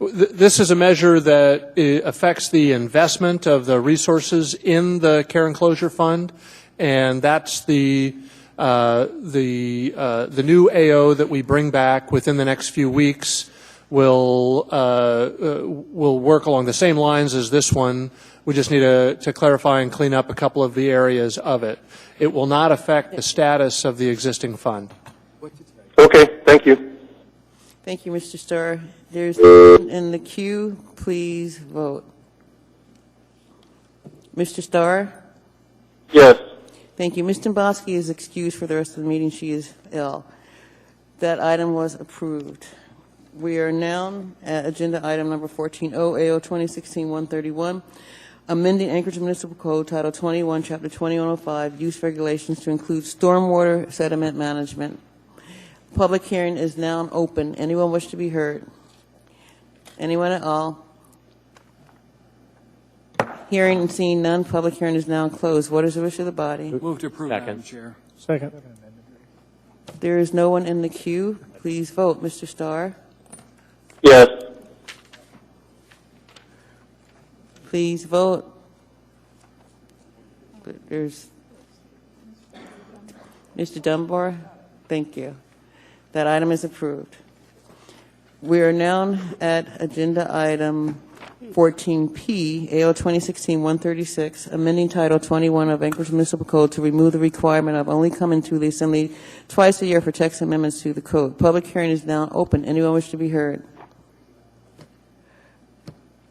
This is a measure that affects the investment of the resources in the Care and Closure Fund, and that's the new AO that we bring back within the next few weeks will work along the same lines as this one. We just need to clarify and clean up a couple of the areas of it. It will not affect the status of the existing fund. Okay, thank you. Thank you, Mr. Starr. There's no one in the queue. Please vote. Mr. Starr? Yes. Thank you. Ms. Dombrowski is excused for the rest of the meeting. She is ill. That item was approved. We are now at agenda item number 14, AO 2016-131, amending Anchorage Municipal Code Title 21, Chapter 2105, use regulations to include stormwater sediment management. Public hearing is now open. Anyone wish to be heard? Anyone at all? Hearing and seeing none, public hearing is now closed. What is the wish of the body? Move to approve, Madam Chair. Second. There is no one in the queue. Please vote. Mr. Starr? Yes. Please vote. There's Mr. Dunbar? Thank you. That item is approved. We are now at agenda item 14P, AO 2016-136, amending Title 21 of Anchorage Municipal Code to remove the requirement of only coming to the Assembly twice a year for text amendments to the code. Public hearing is now open. Anyone wish to be heard?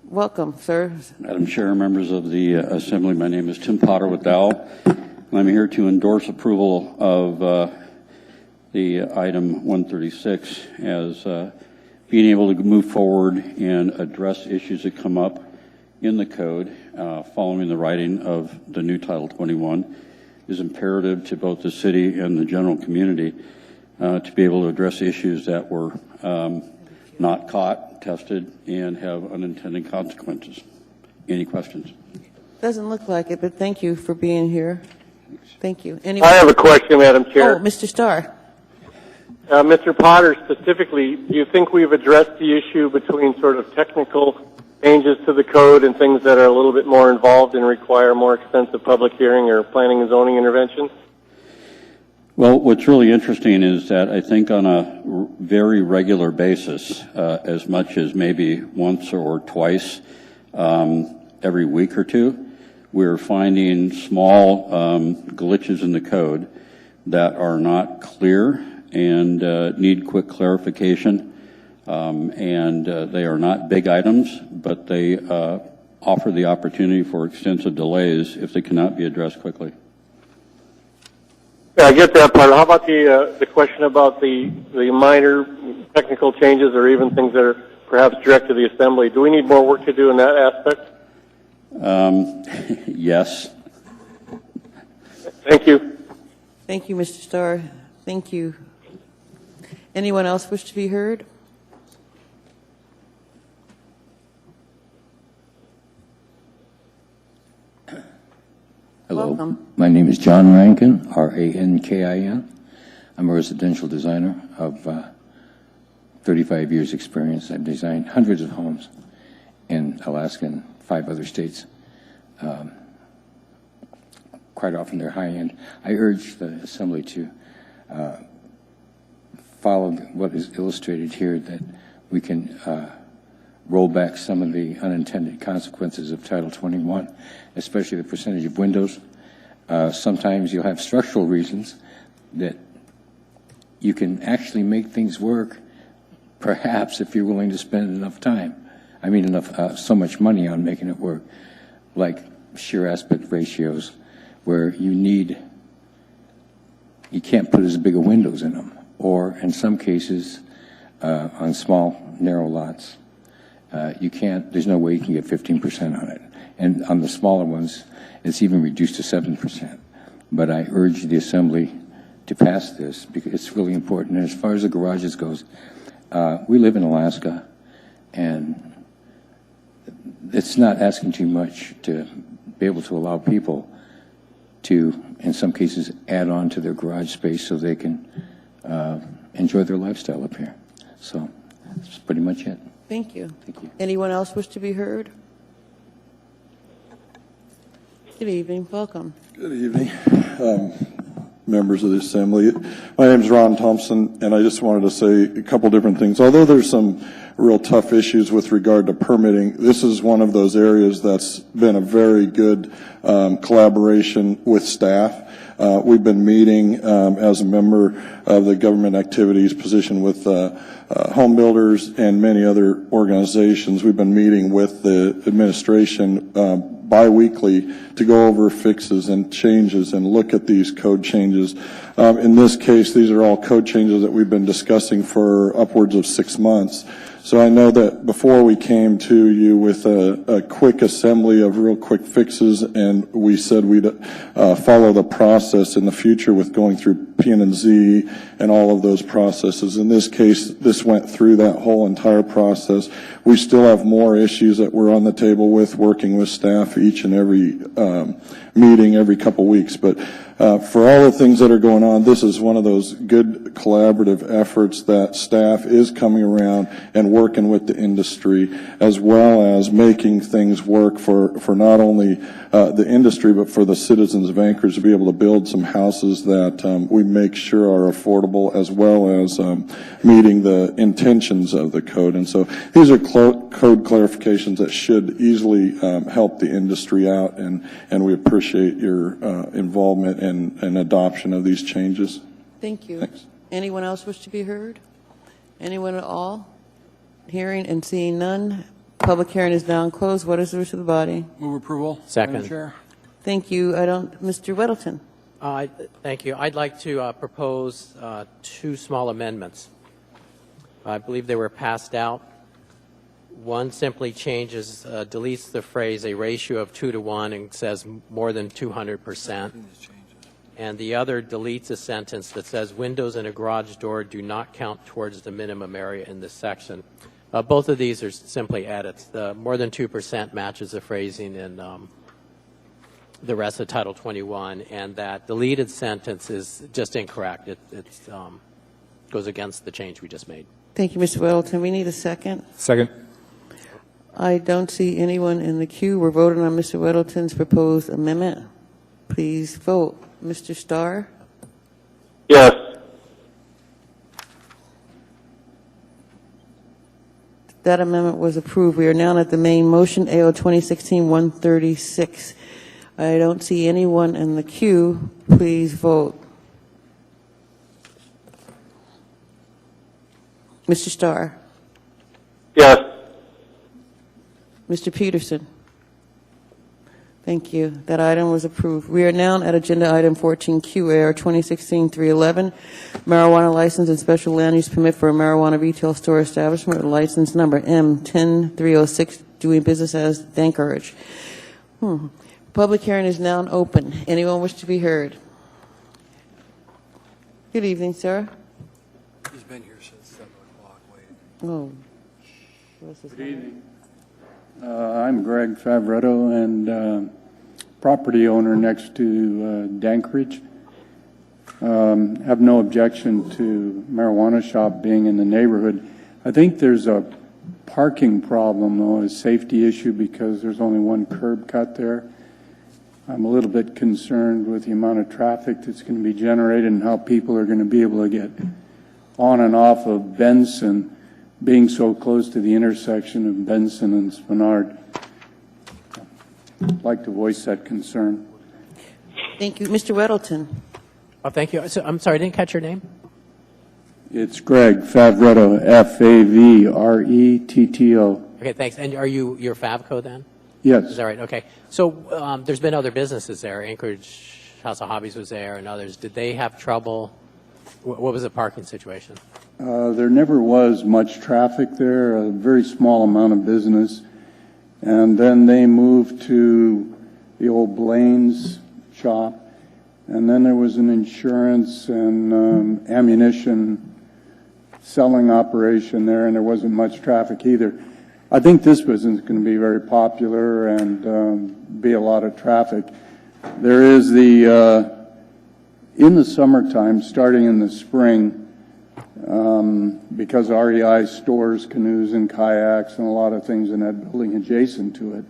Welcome, sir. Madam Chair, members of the Assembly, my name is Tim Potter with Dow. I'm here to endorse approval of the item 136 as being able to move forward and address issues that come up in the code following the writing of the new Title 21 is imperative to both the city and the general community to be able to address issues that were not caught, tested, and have unintended consequences. Any questions? Doesn't look like it, but thank you for being here. Thank you. I have a question, Madam Chair. Oh, Mr. Starr. Mr. Potter, specifically, do you think we've addressed the issue between sort of technical changes to the code and things that are a little bit more involved and require more extensive public hearing or planning and zoning intervention? Well, what's really interesting is that I think on a very regular basis, as much as maybe once or twice every week or two, we're finding small glitches in the code that are not clear and need quick clarification. And they are not big items, but they offer the opportunity for extensive delays if they cannot be addressed quickly. Yeah, I get that part. How about the question about the minor technical changes or even things that are perhaps direct to the Assembly? Do we need more work to do in that aspect? Yes. Thank you. Thank you, Mr. Starr. Thank you. Anyone else wish to be heard? Hello. Welcome. My name is John Rankin, R-A-N-K-I-N. I'm a residential designer of 35 years experience. I've designed hundreds of homes in Alaska and 5 other states. Quite often they're high-end. I urge the Assembly to follow what is illustrated here, that we can roll back some of the unintended consequences of Title 21, especially the percentage of windows. Sometimes you'll have structural reasons that you can actually make things work, perhaps if you're willing to spend enough time. I mean, so much money on making it work, like sheer aspect ratios, where you can't put as big of windows in them, or in some cases, on small, narrow lots, there's no way you can get 15% on it. And on the smaller ones, it's even reduced to 7%. But I urge the Assembly to pass this because it's really important. And as far as the garages goes, we live in Alaska, and it's not asking too much to be able to allow people to, in some cases, add on to their garage space so they can enjoy their lifestyle up here. So that's pretty much it. Thank you. Thank you. Anyone else wish to be heard? Good evening. Welcome. Good evening, members of the Assembly. My name is Ron Thompson, and I just wanted to say a couple different things. Although there's some real tough issues with regard to permitting, this is one of those areas that's been a very good collaboration with staff. We've been meeting as a member of the government activities position with home builders and many other organizations. We've been meeting with the administration bi-weekly to go over fixes and changes and look at these code changes. In this case, these are all code changes that we've been discussing for upwards of 6 months. So I know that before we came to you with a quick assembly of real quick fixes, and we said we'd follow the process in the future with going through P&Z and all of those processes. In this case, this went through that whole entire process. We still have more issues that we're on the table with, working with staff each and every meeting every couple weeks. But for all the things that are going on, this is one of those good collaborative efforts that staff is coming around and working with the industry, as well as making things work for not only the industry, but for the citizens of Anchorage to be able to build some houses that we make sure are affordable, as well as meeting the intentions of the code. And so these are code clarifications that should easily help the industry out, and we appreciate your involvement and adoption of these changes. Thank you. Thanks. Anyone else wish to be heard? Anyone at all? Hearing and seeing none. Public hearing is now closed. What is the wish of the body? Move approval. Second. Madam Chair. Thank you. Mr. Weddleton. Thank you. I'd like to propose 2 small amendments. I believe they were passed out. One simply changes, deletes the phrase "a ratio of 2 to 1" and says more than 200%. And the other deletes a sentence that says windows in a garage door do not count towards the minimum area in this section. Both of these are simply edits. The more than 2% matches the phrasing in the rest of Title 21, and that deleted sentence is just incorrect. It goes against the change we just made. Thank you, Mr. Weddleton. We need a second. Second. I don't see anyone in the queue. We're voting on Mr. Weddleton's proposed amendment. Please vote. Mr. Starr? Yes. That amendment was approved. We are now at the main motion, AO 2016-136. I don't see anyone in the queue. Please vote. Mr. Starr? Yes. Mr. Peterson? Thank you. That item was approved. We are now at Agenda Item 14QAR 2016-311, marijuana license and special land use permit for a marijuana retail store establishment with license number M10306, doing business as Dancourage. Public hearing is now open. Anyone wish to be heard? Good evening, sir. He's been here since 7 o'clock. Oh. Good evening. I'm Greg Favretto, and property owner next to Dancourage. Have no objection to marijuana shop being in the neighborhood. I think there's a parking problem, though, a safety issue, because there's only one curb cut there. I'm a little bit concerned with the amount of traffic that's going to be generated and how people are going to be able to get on and off of Benson, being so close to the intersection of Benson and Spenard. I'd like to voice that concern. Thank you. Mr. Weddleton? Oh, thank you. So, I'm sorry, I didn't catch your name. It's Greg Favretto, Favretto. Okay, thanks. And are you your Favco then? Yes. Is that right? Okay. So there's been other businesses there. Anchorage House of Hobbies was there and others. Did they have trouble? What was the parking situation? There never was much traffic there, a very small amount of business. And then they moved to the old Blaine's shop. And then there was an insurance and ammunition selling operation there, and there wasn't much traffic either. I think this business is going to be very popular and be a lot of traffic. There is the, in the summertime, starting in the spring, because REI stores canoes and kayaks and a lot of things in that building adjacent to it,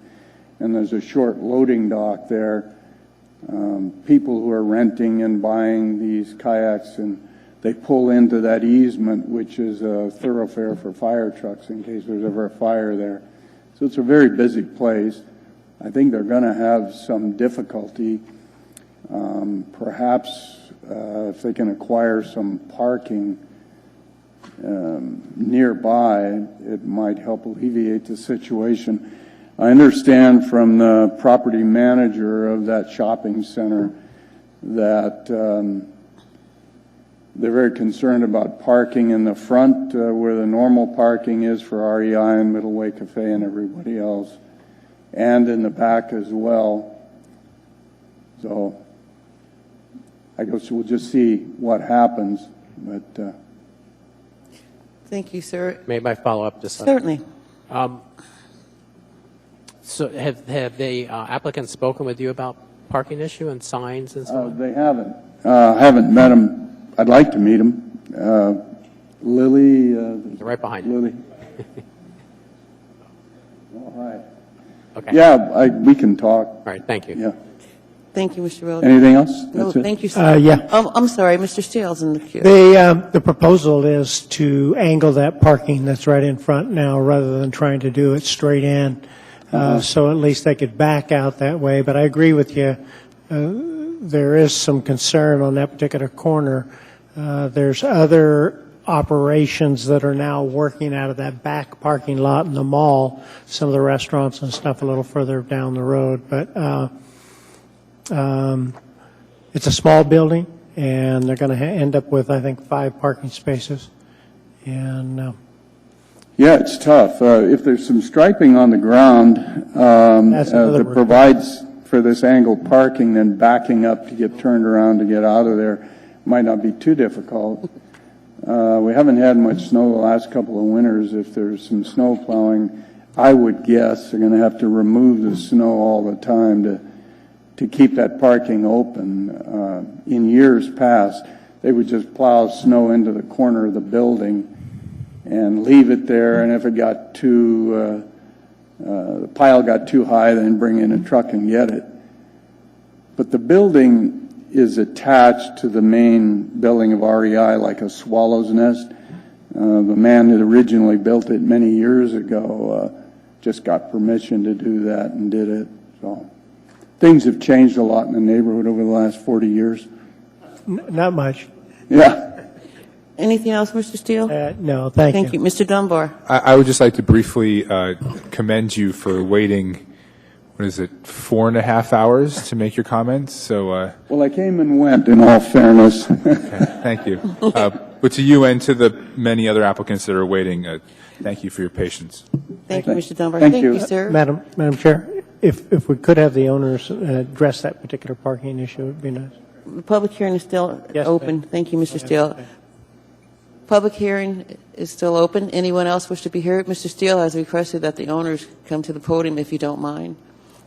and there's a short loading dock there. People who are renting and buying these kayaks, and they pull into that easement, which is a thoroughfare for fire trucks in case there's ever a fire there. So it's a very busy place. I think they're going to have some difficulty. Perhaps if they can acquire some parking nearby, it might help alleviate the situation. I understand from the property manager of that shopping center that they're very concerned about parking in the front where the normal parking is for REI and Middle Way Cafe and everybody else, and in the back as well. So I guess we'll just see what happens. But Thank you, sir. May I follow up this? Certainly. So have the applicants spoken with you about parking issue and signs and so on? They haven't. I haven't met them. I'd like to meet them. Lily. They're right behind you. Lily. All right. Okay. Yeah, we can talk. All right. Thank you. Yeah. Thank you, Mr. Weldon. Anything else? No, That's it? thank you, sir. Yeah. I'm sorry, Mr. Steele's in the queue. The proposal is to angle that parking that's right in front now rather than trying to do it straight in. So at least they could back out that way. But I agree with you. There is some concern on that particular corner. There's other operations that are now working out of that back parking lot in the mall, some of the restaurants and stuff a little further down the road. But it's a small building, and they're going to end up with, I think, 5 parking spaces. And yeah, it's tough. If there's some striping on the ground that provides for this angled parking, then backing up to get turned around to get out of there might not be too difficult. We haven't had much snow the last couple of winters. If there's some snow plowing, I would guess they're going to have to remove the snow all the time to keep that parking open. In years past, they would just plow snow into the corner of the building and leave it there, and if it got the pile got too high, then bring in a truck and get it. But the building is attached to the main building of REI like a swallow's nest. The man that originally built it many years ago just got permission to do that and did it. So things have changed a lot in the neighborhood over the last 40 years. not much. Yeah. Anything else, Mr. Steele? No, thank you. Thank you. Mr. Dunbar? I would just like to briefly commend you for waiting, 4.5 hours to make your comments. So, Well, I came and went, in all fairness. thank you. But to you and to the many other applicants that are waiting, thank you for your patience. Thank you, Mr. Dunbar. Thank Thank you. you, sir. Madam Chair, if we could have the owners address that particular parking issue, it would be nice. The public hearing is still Yes, open. ma'am. Thank you, Mr. Steele. Public hearing is still open. Anyone else wish to be heard? Mr. Steele has requested that the owners come to the podium if you don't mind.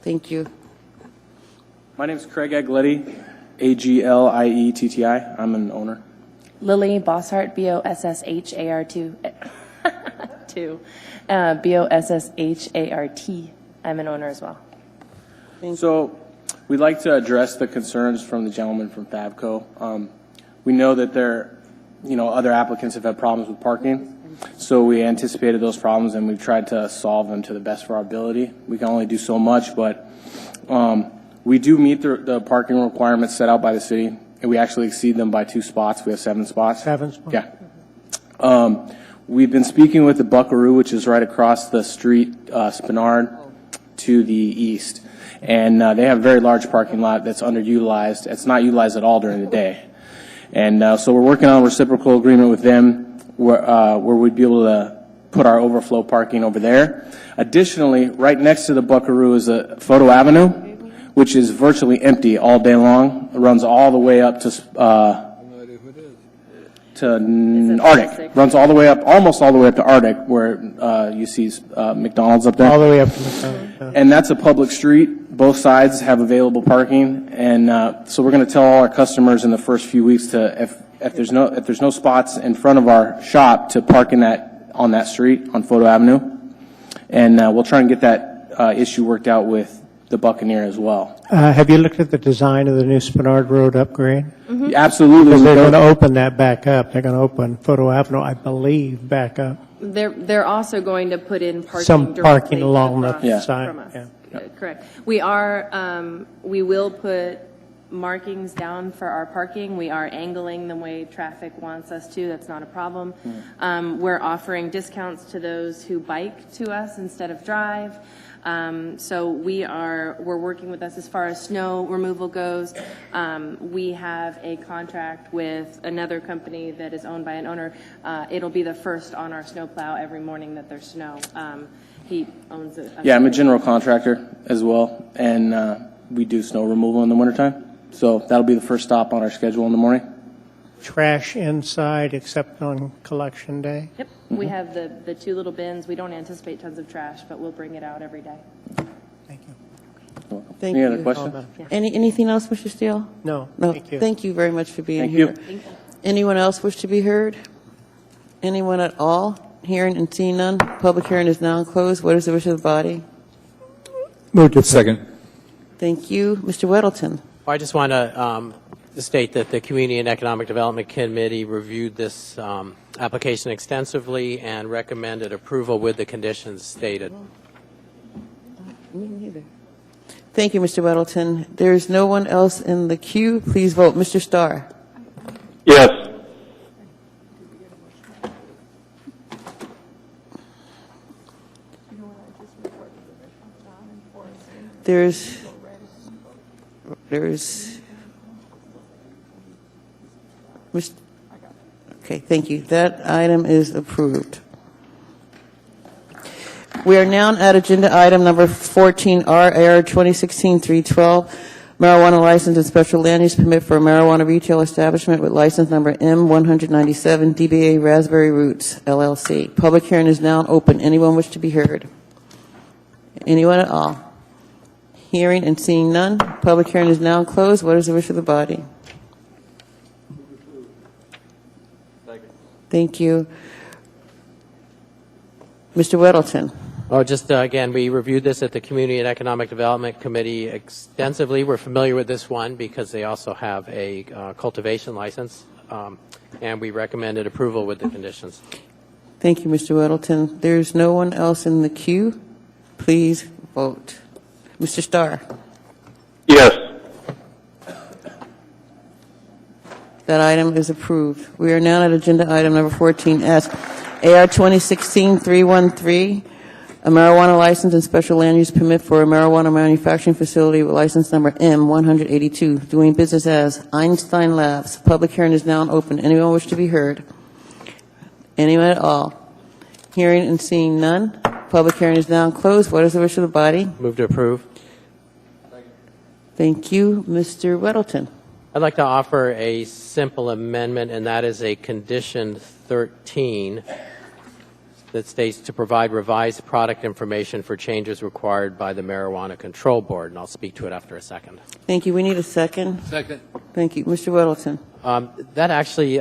Thank you. My name is Craig Agletti, Aglietti. I'm an owner. Lily Bossart, B-O-S-S-H-A-R-T. B-O-S-S-H-A-R-T. I'm an owner as well. So we'd like to address the concerns from the gentleman from Fabco. We know that other applicants have had problems with parking, so we anticipated those problems and we've tried to solve them to the best of our ability. We can only do so much, but we do meet the parking requirements set out by the city, and we actually exceed them by 2 spots. We have 7 spots. 7 spots? Yeah. We've been speaking with the Buckaroo, which is right across the street, Spenard, to the east. And they have a very large parking lot that's underutilized. It's not utilized at all during the day. And so we're working on a reciprocal agreement with them where we'd be able to put our overflow parking over there. Additionally, right next to the Buckaroo is a Photo Avenue, which is virtually empty all day long. It runs all the way up to Arctic. Runs all the way up, almost all the way up to Arctic, where you see McDonald's up there. All the way up to McDonald's. And that's a public street. Both sides have available parking, and so we're going to tell all our customers in the first few weeks to, if there's no spots in front of our shop, to park on that street on Photo Avenue, and we'll try and get that issue worked out with the Buccaneer as well. Have you looked at the design of the new Spenard Road upgrade? Mm-hmm. Absolutely. Because they're going to open that back up. They're going to open Photo Avenue, I believe, back up. They're also going to put in parking Some parking directly along the across side. from us. Yeah. Correct. We will put markings down for our parking. We are angling the way traffic wants us to. That's not a problem. We're offering discounts to those who bike to us instead of drive. So we're working with us as far as snow removal goes. We have a contract with another company that is owned by an owner. It'll be the first on our snow plow every morning that there's snow. He owns it. Yeah, I'm a general contractor as well, and we do snow removal in the wintertime. So that'll be the first stop on our schedule in the morning. Trash inside except on collection day? Yep. We have the 2 little bins. We don't anticipate tons of trash, but we'll bring it out every day. Thank Any you. other questions? Yeah. Anything else, Mr. Steele? No. Thank you. Thank you very much for being Thank here. you. Thank you. Anyone else wish to be heard? Anyone at all? Hearing and seeing none. Public hearing is now closed. What is the wish of the body? Move to Second. Thank you. Mr. Weddleton. I just want to state that the Community and Economic Development Committee reviewed this application extensively and recommended approval with the conditions stated. Me neither. Thank you, Mr. Weddleton. There is no one else in the queue. Please vote. Mr. Starr. Yes. There's okay, thank you. That item is approved. We are now at agenda item number 14, RR 2016-312, marijuana license and special land use permit for a marijuana retail establishment with license number M197, DBA Raspberry Roots, LLC. Public hearing is now open. Anyone wish to be heard? Anyone at all? Hearing and seeing none. Public hearing is now closed. What is the wish of the body? Thank you. Mr. Weddleton. Oh, just again, we reviewed this at the Community and Economic Development Committee extensively. We're familiar with this one because they also have a cultivation license, and we recommended approval with the conditions. Thank you, Mr. Weddleton. There's no one else in the queue. Please vote. Mr. Starr. Yes. That item is approved. We are now at agenda item number 14S, AR 2016-313, a marijuana license and special land use permit for a marijuana manufacturing facility with license number M182, doing business as Einstein Labs. Public hearing is now open. Anyone wish to be heard? Anyone at all? Hearing and seeing none. Public hearing is now closed. What is the wish of the body? Move to approve. Thank you. Mr. Weddleton. I'd like to offer a simple amendment, and that is a condition 13 that states to provide revised product information for changes required by the Marijuana Control Board, and I'll speak to it after a second. Thank you. We need a second. Second. Thank you. Mr. Weddleton. That actually,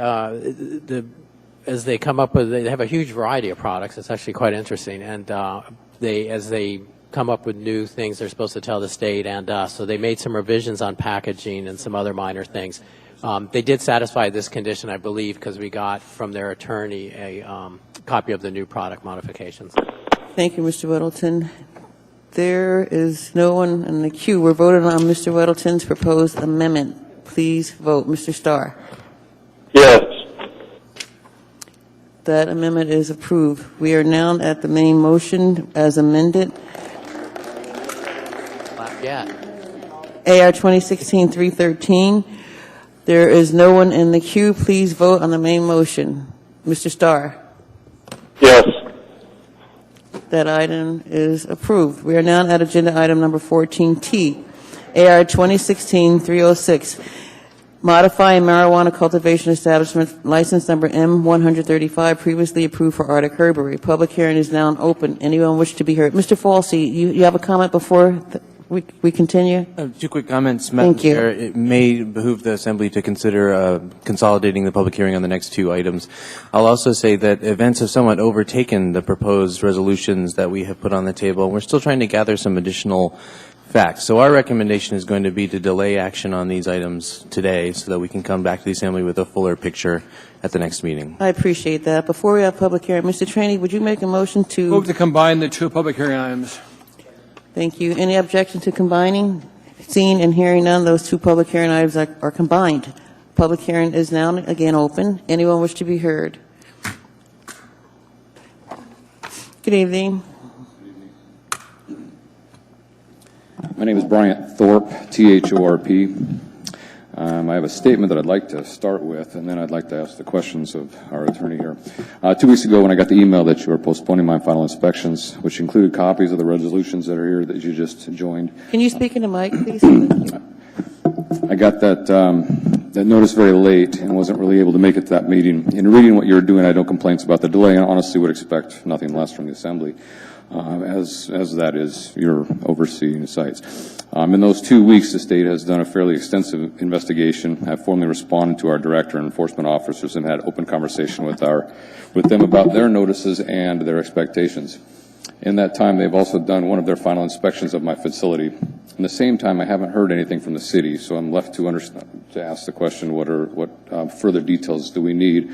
as they come up with, they have a huge variety of products. It's actually quite interesting, and as they come up with new things they're supposed to tell the state and us. So they made some revisions on packaging and some other minor things. They did satisfy this condition, I believe, because we got from their attorney a copy of the new product modifications. Thank you, Mr. Weddleton. There is no one in the queue. We're voting on Mr. Weddleton's proposed amendment. Please vote. Mr. Starr. Yes. That amendment is approved. We are now at the main motion as amended. Yeah. AR 2016-313. There is no one in the queue. Please vote on the main motion. Mr. Starr. Yes. That item is approved. We are now at agenda item number 14T, AR 2016-306. Modify a marijuana cultivation establishment, license number M135, previously approved for Arctic Herbery. Public hearing is now open. Anyone wish to be heard? Mr. Falsey, you have a comment before we continue? Two quick comments, Madam Thank you. Chair. It may behoove the Assembly to consider consolidating the public hearing on the next two items. I'll also say that events have somewhat overtaken the proposed resolutions that we have put on the table. We're still trying to gather some additional facts. So our recommendation is going to be to delay action on these items today so that we can come back to the Assembly with a fuller picture at the next meeting. I appreciate that. Before we have public hearing, Mr. Trainee, would you make a motion to... Move to combine the two public hearing items. Thank you. Any objection to combining? Seeing and hearing none, those two public hearing items are combined. Public hearing is now again open. Anyone wish to be heard? Good evening. My name is Bryant Thorpe, T-H-O-R-P. I have a statement that I'd like to start with, and then I'd like to ask the questions of our attorney here. 2 weeks ago, when I got the email that you were postponing my final inspections, which included copies of the resolutions that are here that you just joined, Can you speak in the mic, please? I got that notice very late and wasn't really able to make it to that meeting. In reading what you were doing, I had no complaints about the delay, and honestly would expect nothing less from the Assembly, as that is your overseeing sites. In those 2 weeks, the state has done a fairly extensive investigation, have formally responded to our director and enforcement officers, and had open conversation with them about their notices and their expectations. In that time, they've also done one of their final inspections of my facility. In the same time, I haven't heard anything from the city, so I'm left to ask the question: what further details do we need?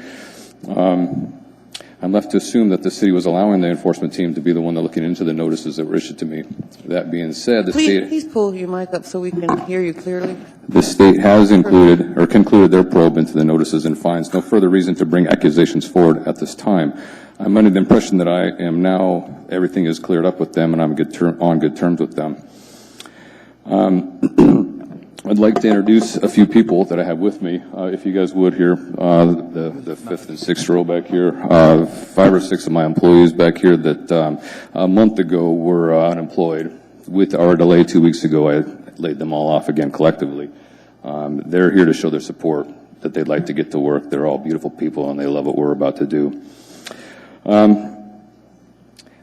I'm left to assume that the city was allowing the enforcement team to be the one that looking into the notices that were issued to me. That being said, Please pull your mic up so we can hear you clearly. The state has concluded their probe into the notices and finds no further reason to bring accusations forward at this time. I'm under the impression that I am now, everything is cleared up with them and I'm on good terms with them. I'd like to introduce a few people that I have with me, if you guys would here. The fifth and sixth row back here. 5 or 6 of my employees back here that a month ago were unemployed. With our delay 2 weeks ago, I laid them all off again collectively. They're here to show their support, that they'd like to get to work. They're all beautiful people and they love what we're about to do.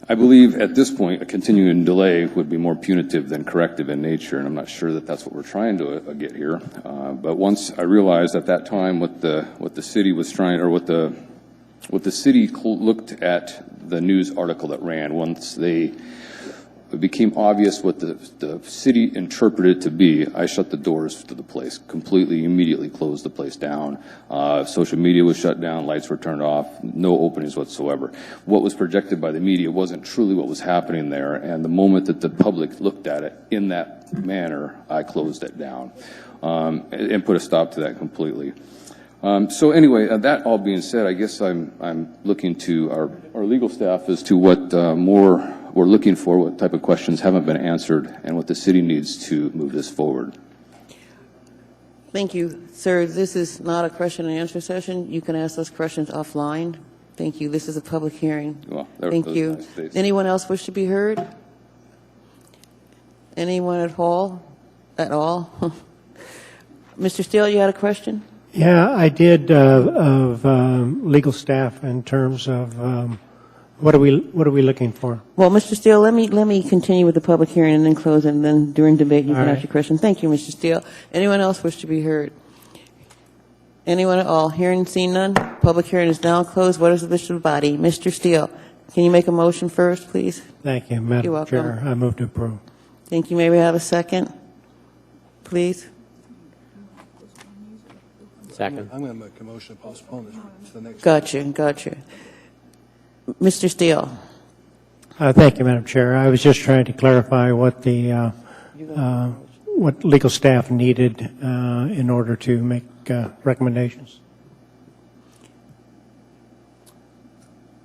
I believe at this point a continuing delay would be more punitive than corrective in nature, and I'm not sure that that's what we're trying to get here. But once I realized at that time what the city was trying, or what the city looked at the news article that ran, once it became obvious what the city interpreted to be, I shut the doors to the place completely, immediately closed the place down. Social media was shut down, lights were turned off, no openings whatsoever. What was projected by the media wasn't truly what was happening there, and the moment that the public looked at it in that manner, I closed it down and put a stop to that completely. So anyway, that all being said, I guess I'm looking to our legal staff as to what more we're looking for, what type of questions haven't been answered, and what the city needs to move this forward. Thank you, sir. This is not a question and answer session. You can ask those questions offline. Thank you. This is a public hearing. Well, thank you. Nice. Anyone else wish to be heard? Anyone at all? Mr. Steele, you had a question? Yeah, I did of legal staff in terms of what are we looking for? Well, Mr. Steele, let me continue with the public hearing and then close it, and then during debate you can ask your question. Thank you, Mr. Steele. Anyone else wish to be heard? Anyone at all? Hearing and seeing none? Public hearing is now closed. What is the wish of the body? Mr. Steele, can you make a motion first, please? Thank you, Madam You're welcome. Chair. I move to approve. Thank you. May we have a second, please? Second. I'm going to make a motion to postpone this to the next. Gotcha. Mr. Steele. Thank you, Madam Chair. I was just trying to clarify what the what legal staff needed in order to make recommendations.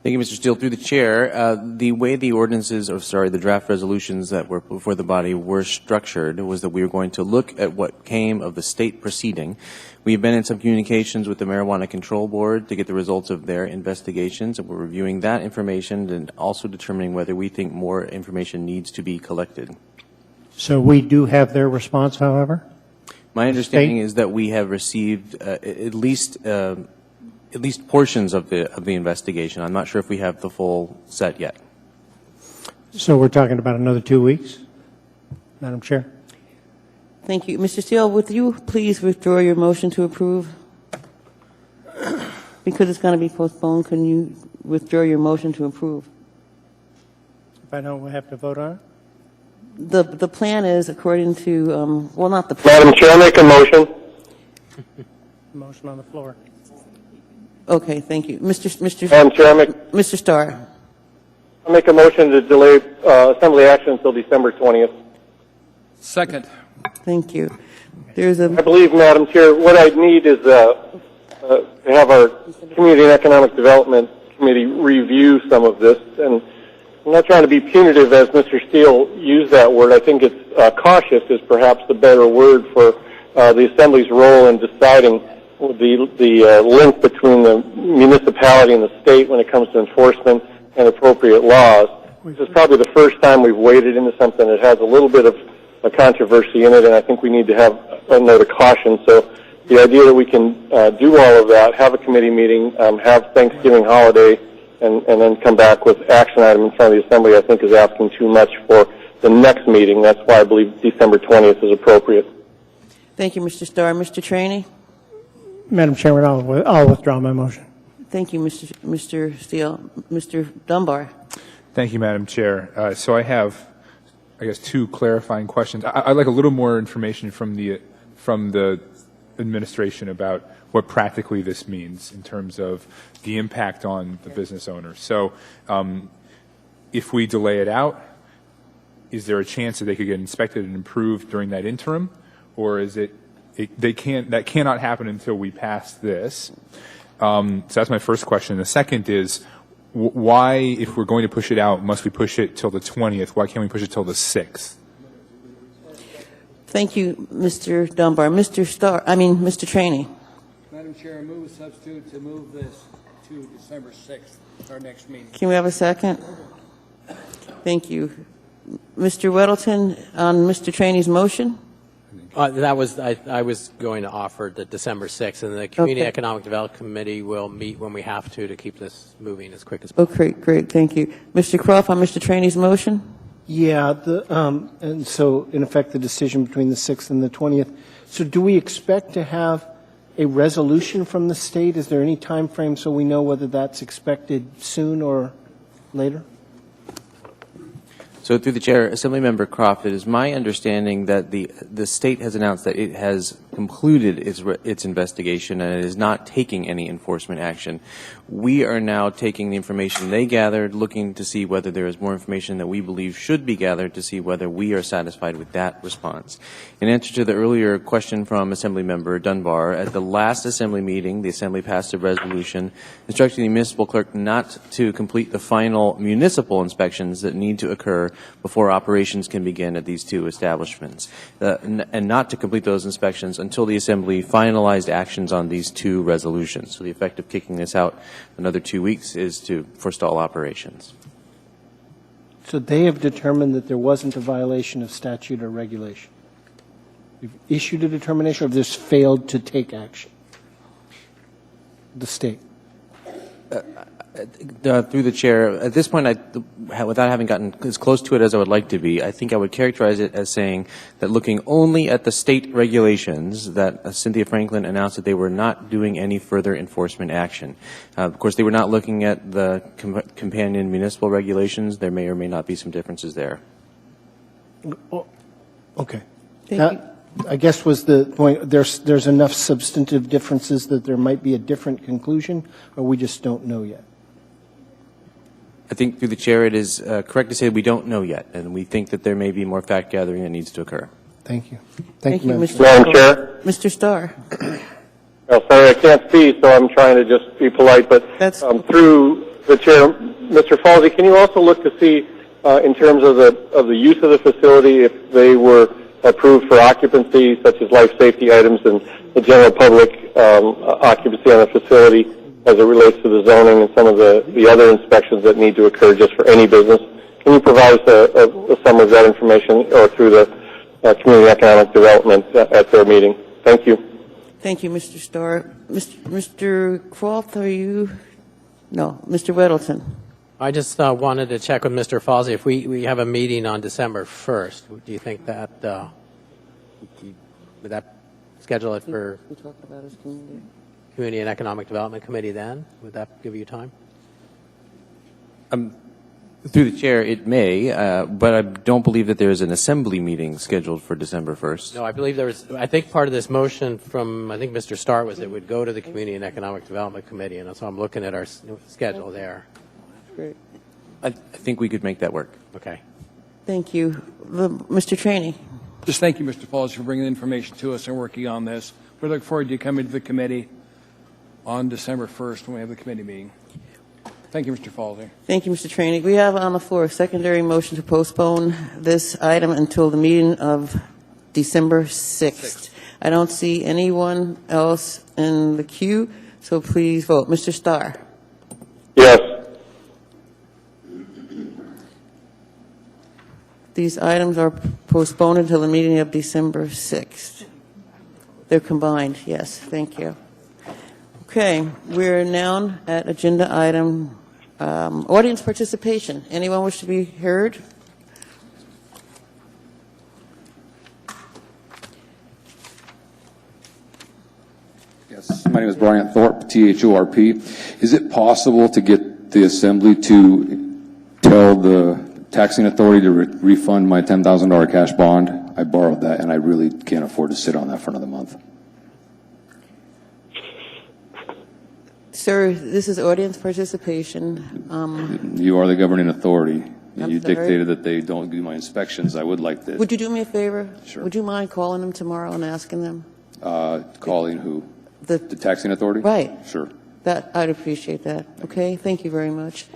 Thank you, Mr. Steele. Through the chair, the way the ordinances, or sorry, the draft resolutions that were before the body were structured was that we were going to look at what came of the state proceeding. We've been in some communications with the Marijuana Control Board to get the results of their investigations, and we're reviewing that information and also determining whether we think more information needs to be collected. So we do have their response, however? My understanding is that we have received at least portions of the investigation. I'm not sure if we have the full set yet. So we're talking about another 2 weeks, Madam Chair? Thank you. Mr. Steele, would you please withdraw your motion to approve? Because it's going to be postponed, can you withdraw your motion to approve? If I don't have to vote on it? The plan is according to, well, not the plan. Madam Chair, make a motion. Motion on the floor. Okay, thank you. Madam Chair, Mr. Starr. I'll make a motion to delay assembly action until December 20th. Second. Thank you. I believe, Madam Chair, what I need is to have our Community and Economic Development Committee review some of this. And I'm not trying to be punitive, as Mr. Steele used that word. I think it's cautious is perhaps the better word for the Assembly's role in deciding the link between the municipality and the state when it comes to enforcement and appropriate laws. This is probably the first time we've waded into something that has a little bit of a controversy in it, and I think we need to have a note of caution. So the idea that we can do all of that, have a committee meeting, have Thanksgiving holiday, and then come back with action item in front of the Assembly, I think is asking too much for the next meeting. That's why I believe December 20th is appropriate. Thank you, Mr. Starr. Mr. Traney? Madam Chairman, I'll withdraw my motion. Thank you, Mr. Steele. Mr. Dunbar? Thank you, Madam Chair. So I have, I guess, two clarifying questions. I'd like a little more information from the administration about what practically this means in terms of the impact on the business owner. So if we delay it out, is there a chance that they could get inspected and improved during that interim? Or is that cannot happen until we pass this? So that's my first question. The second is, why, if we're going to push it out, must we push it till the 20th? Why can't we push it till the 6th? Thank you, Mr. Dunbar. Mr. Traney? Madam Chair, I move a substitute to move this to December 6th, our next meeting. Can we have a second? Thank you. Mr. Weddleton, on Mr. Traney's motion? I was going to offer the December 6th, and the Community Economic Development Committee will meet when we have to keep this moving as quick as possible. Okay, great, thank you. Mr. Croft, on Mr. Traney's motion? Yeah, and so in effect the decision between the 6th and the 20th. So do we expect to have a resolution from the state? Is there any time frame so we know whether that's expected soon or later? So through the chair, Assemblymember Croft, it is my understanding that the state has announced that it has concluded its investigation and it is not taking any enforcement action. We are now taking the information they gathered, looking to see whether there is more information that we believe should be gathered to see whether we are satisfied with that response. In answer to the earlier question from Assemblymember Dunbar, at the last Assembly meeting, the Assembly passed a resolution instructing the municipal clerk not to complete the final municipal inspections that need to occur before operations can begin at these two establishments, and not to complete those inspections until the Assembly finalized actions on these two resolutions. So the effect of kicking this out another 2 weeks is to forestall operations. So they have determined that there wasn't a violation of statute or regulation. We've issued a determination, or have just failed to take action? The state. Through the chair, at this point, without having gotten as close to it as I would like to be, I think I would characterize it as saying that looking only at the state regulations, that Cynthia Franklin announced that they were not doing any further enforcement action. Of course, they were not looking at the companion municipal regulations. There may or may not be some differences there. Okay. I guess was the point, there's enough substantive differences that there might be a different conclusion, or we just don't know yet? I think through the chair, it is correct to say we don't know yet, and we think that there may be more fact gathering that needs to occur. Thank you. Thank you, Mr. Madam Chair. Mr. Starr. Well, sorry, I can't see, so I'm trying to just be polite, but through the chair, Mr. Falsey, can you also look to see, in terms of the use of the facility, if they were approved for occupancy, such as life safety items and the general public occupancy on the facility as it relates to the zoning and some of the other inspections that need to occur just for any business? Can you provide us a summary of that information or through the Community Economic Development at their meeting? Thank you. Thank you, Mr. Starr. Mr. Croft, are you? No, Mr. Weddleton. I just wanted to check with Mr. Falsey. If we have a meeting on December 1st, do you think that would that schedule it for We talked about his community. Community and Economic Development Committee then? Would that give you time? Through the chair, it may, but I don't believe that there is an assembly meeting scheduled for December 1st. No, I believe there was. I think part of this motion from I think Mr. Starr was it would go to the Community and Economic Development Committee, and so I'm looking at our schedule there. Great. I think we could make that work. Okay. Thank you. Mr. Traney. Just thank you, Mr. Falls, for bringing the information to us and working on this. We look forward to you coming to the committee on December 1st when we have the committee meeting. Thank you, Mr. Falsey. Thank you, Mr. Traney. We have on the floor a secondary motion to postpone this item until the meeting of December 6th. I don't see anyone else in the queue, so please vote. Mr. Starr. Yes. These items are postponed until the meeting of December 6th. They're combined, yes. Thank you. Okay, we're now at agenda item audience participation. Anyone wish to be heard? Yes, my name is Brian Thorpe, T-H-O-R-P. Is it possible to get the Assembly to tell the taxing authority to refund my $10,000 cash bond? I borrowed that, and I really can't afford to sit on that for another month. Sir, this is audience participation. You are the governing authority. I'm You sorry? dictated that they don't do my inspections. I would like this. Would you do me a favor? Sure. Would you mind calling them tomorrow and asking them? Calling who? The taxing authority? Right. Sure. That I'd appreciate that. Okay, thank you very much.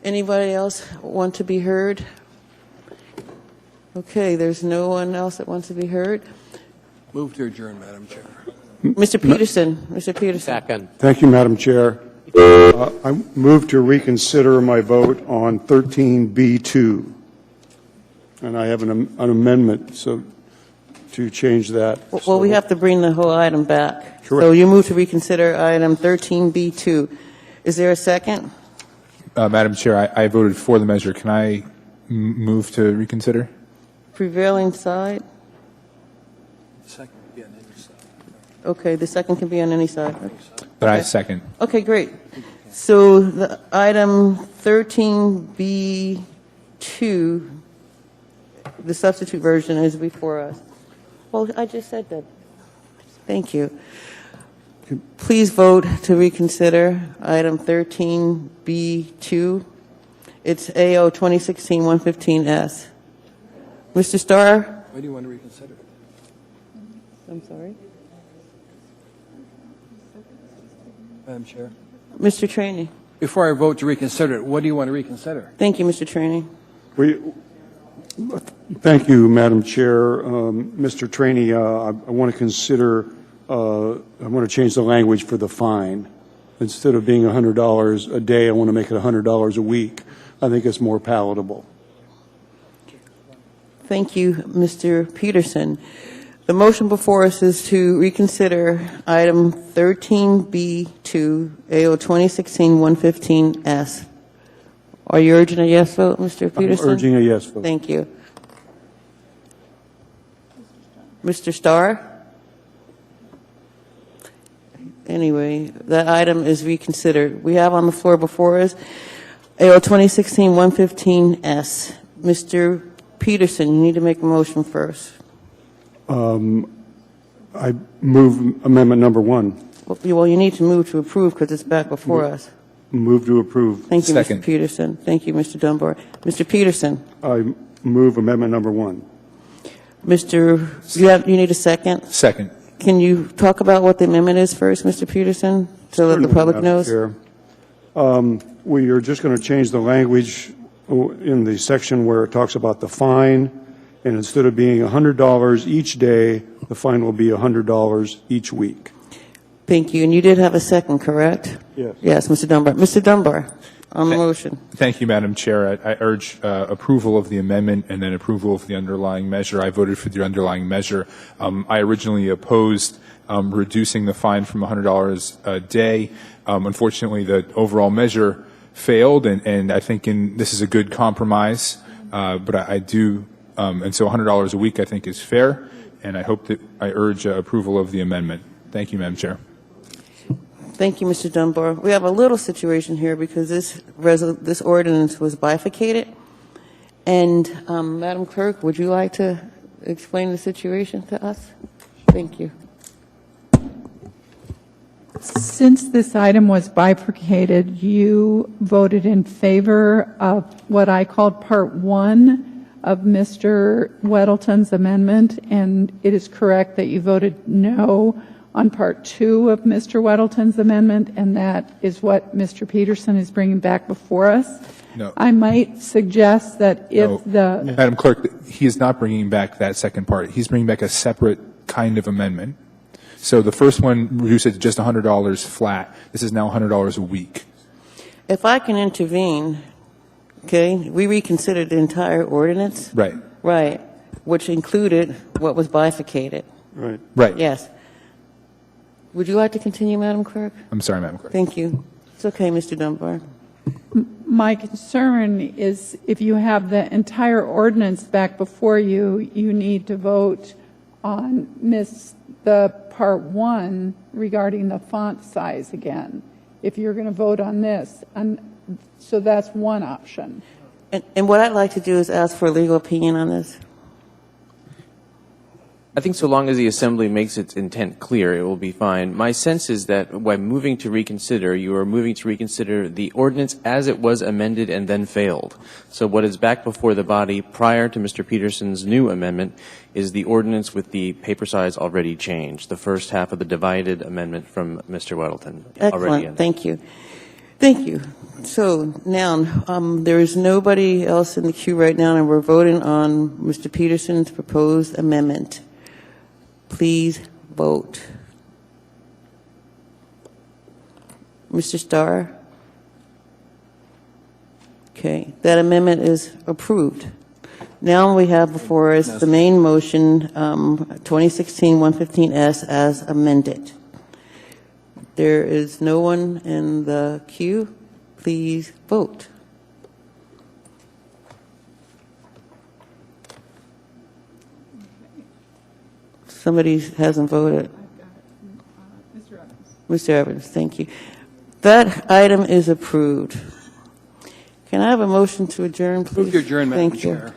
Anybody else want to be heard? Okay, there's no one else that wants to be heard. Move to adjourn, Madam Chair. Mr. Peterson. Mr. Peterson. Second. Thank you, Madam Chair. I move to reconsider my vote on 13B2. And I have an amendment to change that. Well, we have to bring the whole item back. Correct. So you move to reconsider item 13B2. Is there a second? Madam Chair, I voted for the measure. Can I move to reconsider? Prevailing side? Second, yeah, on any side. Okay, the second can be on any side. But I second. Okay, great. So the item 13B2, the substitute version is before us. Well, I just said that. Thank you. Please vote to reconsider item 13B2. It's AO 2016-115S. Mr. Starr? Why do you want to reconsider? I'm sorry? Madam Chair. Mr. Trainee? Before I vote to reconsider it, what do you want to reconsider? Thank you, Mr. Trainee. Thank you, Madam Chair. Mr. Trainee, I want to consider, I want to change the language for the fine. Instead of being $100 a day, I want to make it $100 a week. I think it's more palatable. Thank you, Mr. Peterson. The motion before us is to reconsider item 13B2, AO 2016-115S. Are you urging a yes vote, Mr. Peterson? I'm urging a yes vote. Thank you. Mr. Starr? Anyway, that item is reconsidered. We have on the floor before us AO 2016-115S. Mr. Peterson, you need to make a motion first. I move amendment number 1. Well, you need to move to approve because it's back before us. Move to approve. Thank you, Second. Mr. Peterson. Thank you, Mr. Dunbar. Mr. Peterson. I move amendment number 1. You need a second? Second. Can you talk about what the amendment is first, Mr. Peterson, so that the public Madam knows? Chair. We are just going to change the language in the section where it talks about the fine, and instead of being $100 each day, the fine will be $100 each week. Thank you. And you did have a second, correct? Yes. Yes, Mr. Dunbar. Mr. Dunbar, on the motion. Thank you, Madam Chair. I urge approval of the amendment and then approval of the underlying measure. I voted for the underlying measure. I originally opposed reducing the fine from $100 a day. Unfortunately, the overall measure failed, and I think this is a good compromise. But I do, and so $100 a week I think is fair, and I urge approval of the amendment. Thank you, Madam Chair. Thank you, Mr. Dunbar. We have a little situation here because this ordinance was bifurcated. And Madam Clerk, would you like to explain the situation to us? Thank you. Since this item was bifurcated, you voted in favor of what I called Part 1 of Mr. Weddleton's amendment, and it is correct that you voted no on Part 2 of Mr. Weddleton's amendment, and that is what Mr. Peterson is bringing back before us. No. I might suggest that if Madam Clerk, he is not bringing back that second part. He's bringing back a separate kind of amendment. So the first one reduced it to just $100 flat. This is now $100 a week. If I can intervene, okay, we reconsidered the entire ordinance. Right. Right, which included what was bifurcated. Right. Right. Yes. Would you like to continue, Madam Clerk? I'm sorry, Madam Clerk. Thank you. It's okay, Mr. Dunbar. My concern is if you have the entire ordinance back before you, you need to vote on the Part 1 regarding the font size again, if you're going to vote on this. And so that's one option. And what I'd like to do is ask for a legal opinion on this. I think so long as the Assembly makes its intent clear, it will be fine. My sense is that by moving to reconsider, you are moving to reconsider the ordinance as it was amended and then failed. So what is back before the body prior to Mr. Peterson's new amendment is the ordinance with the paper size already changed, the first half of the divided amendment from Mr. Weddleton. Excellent. Thank you. Thank you. So now there is nobody else in the queue right now, and we're voting on Mr. Peterson's proposed amendment. Please vote. Mr. Starr? Okay, that amendment is approved. Now we have before us the main motion, 2016-115S as amended. There is no one in the queue. Please vote. Somebody hasn't voted. Mr. Evans. Mr. Evans, thank you. That item is approved. Can I have a motion to adjourn, please? Move to adjourn, Madam Thank you. Chair.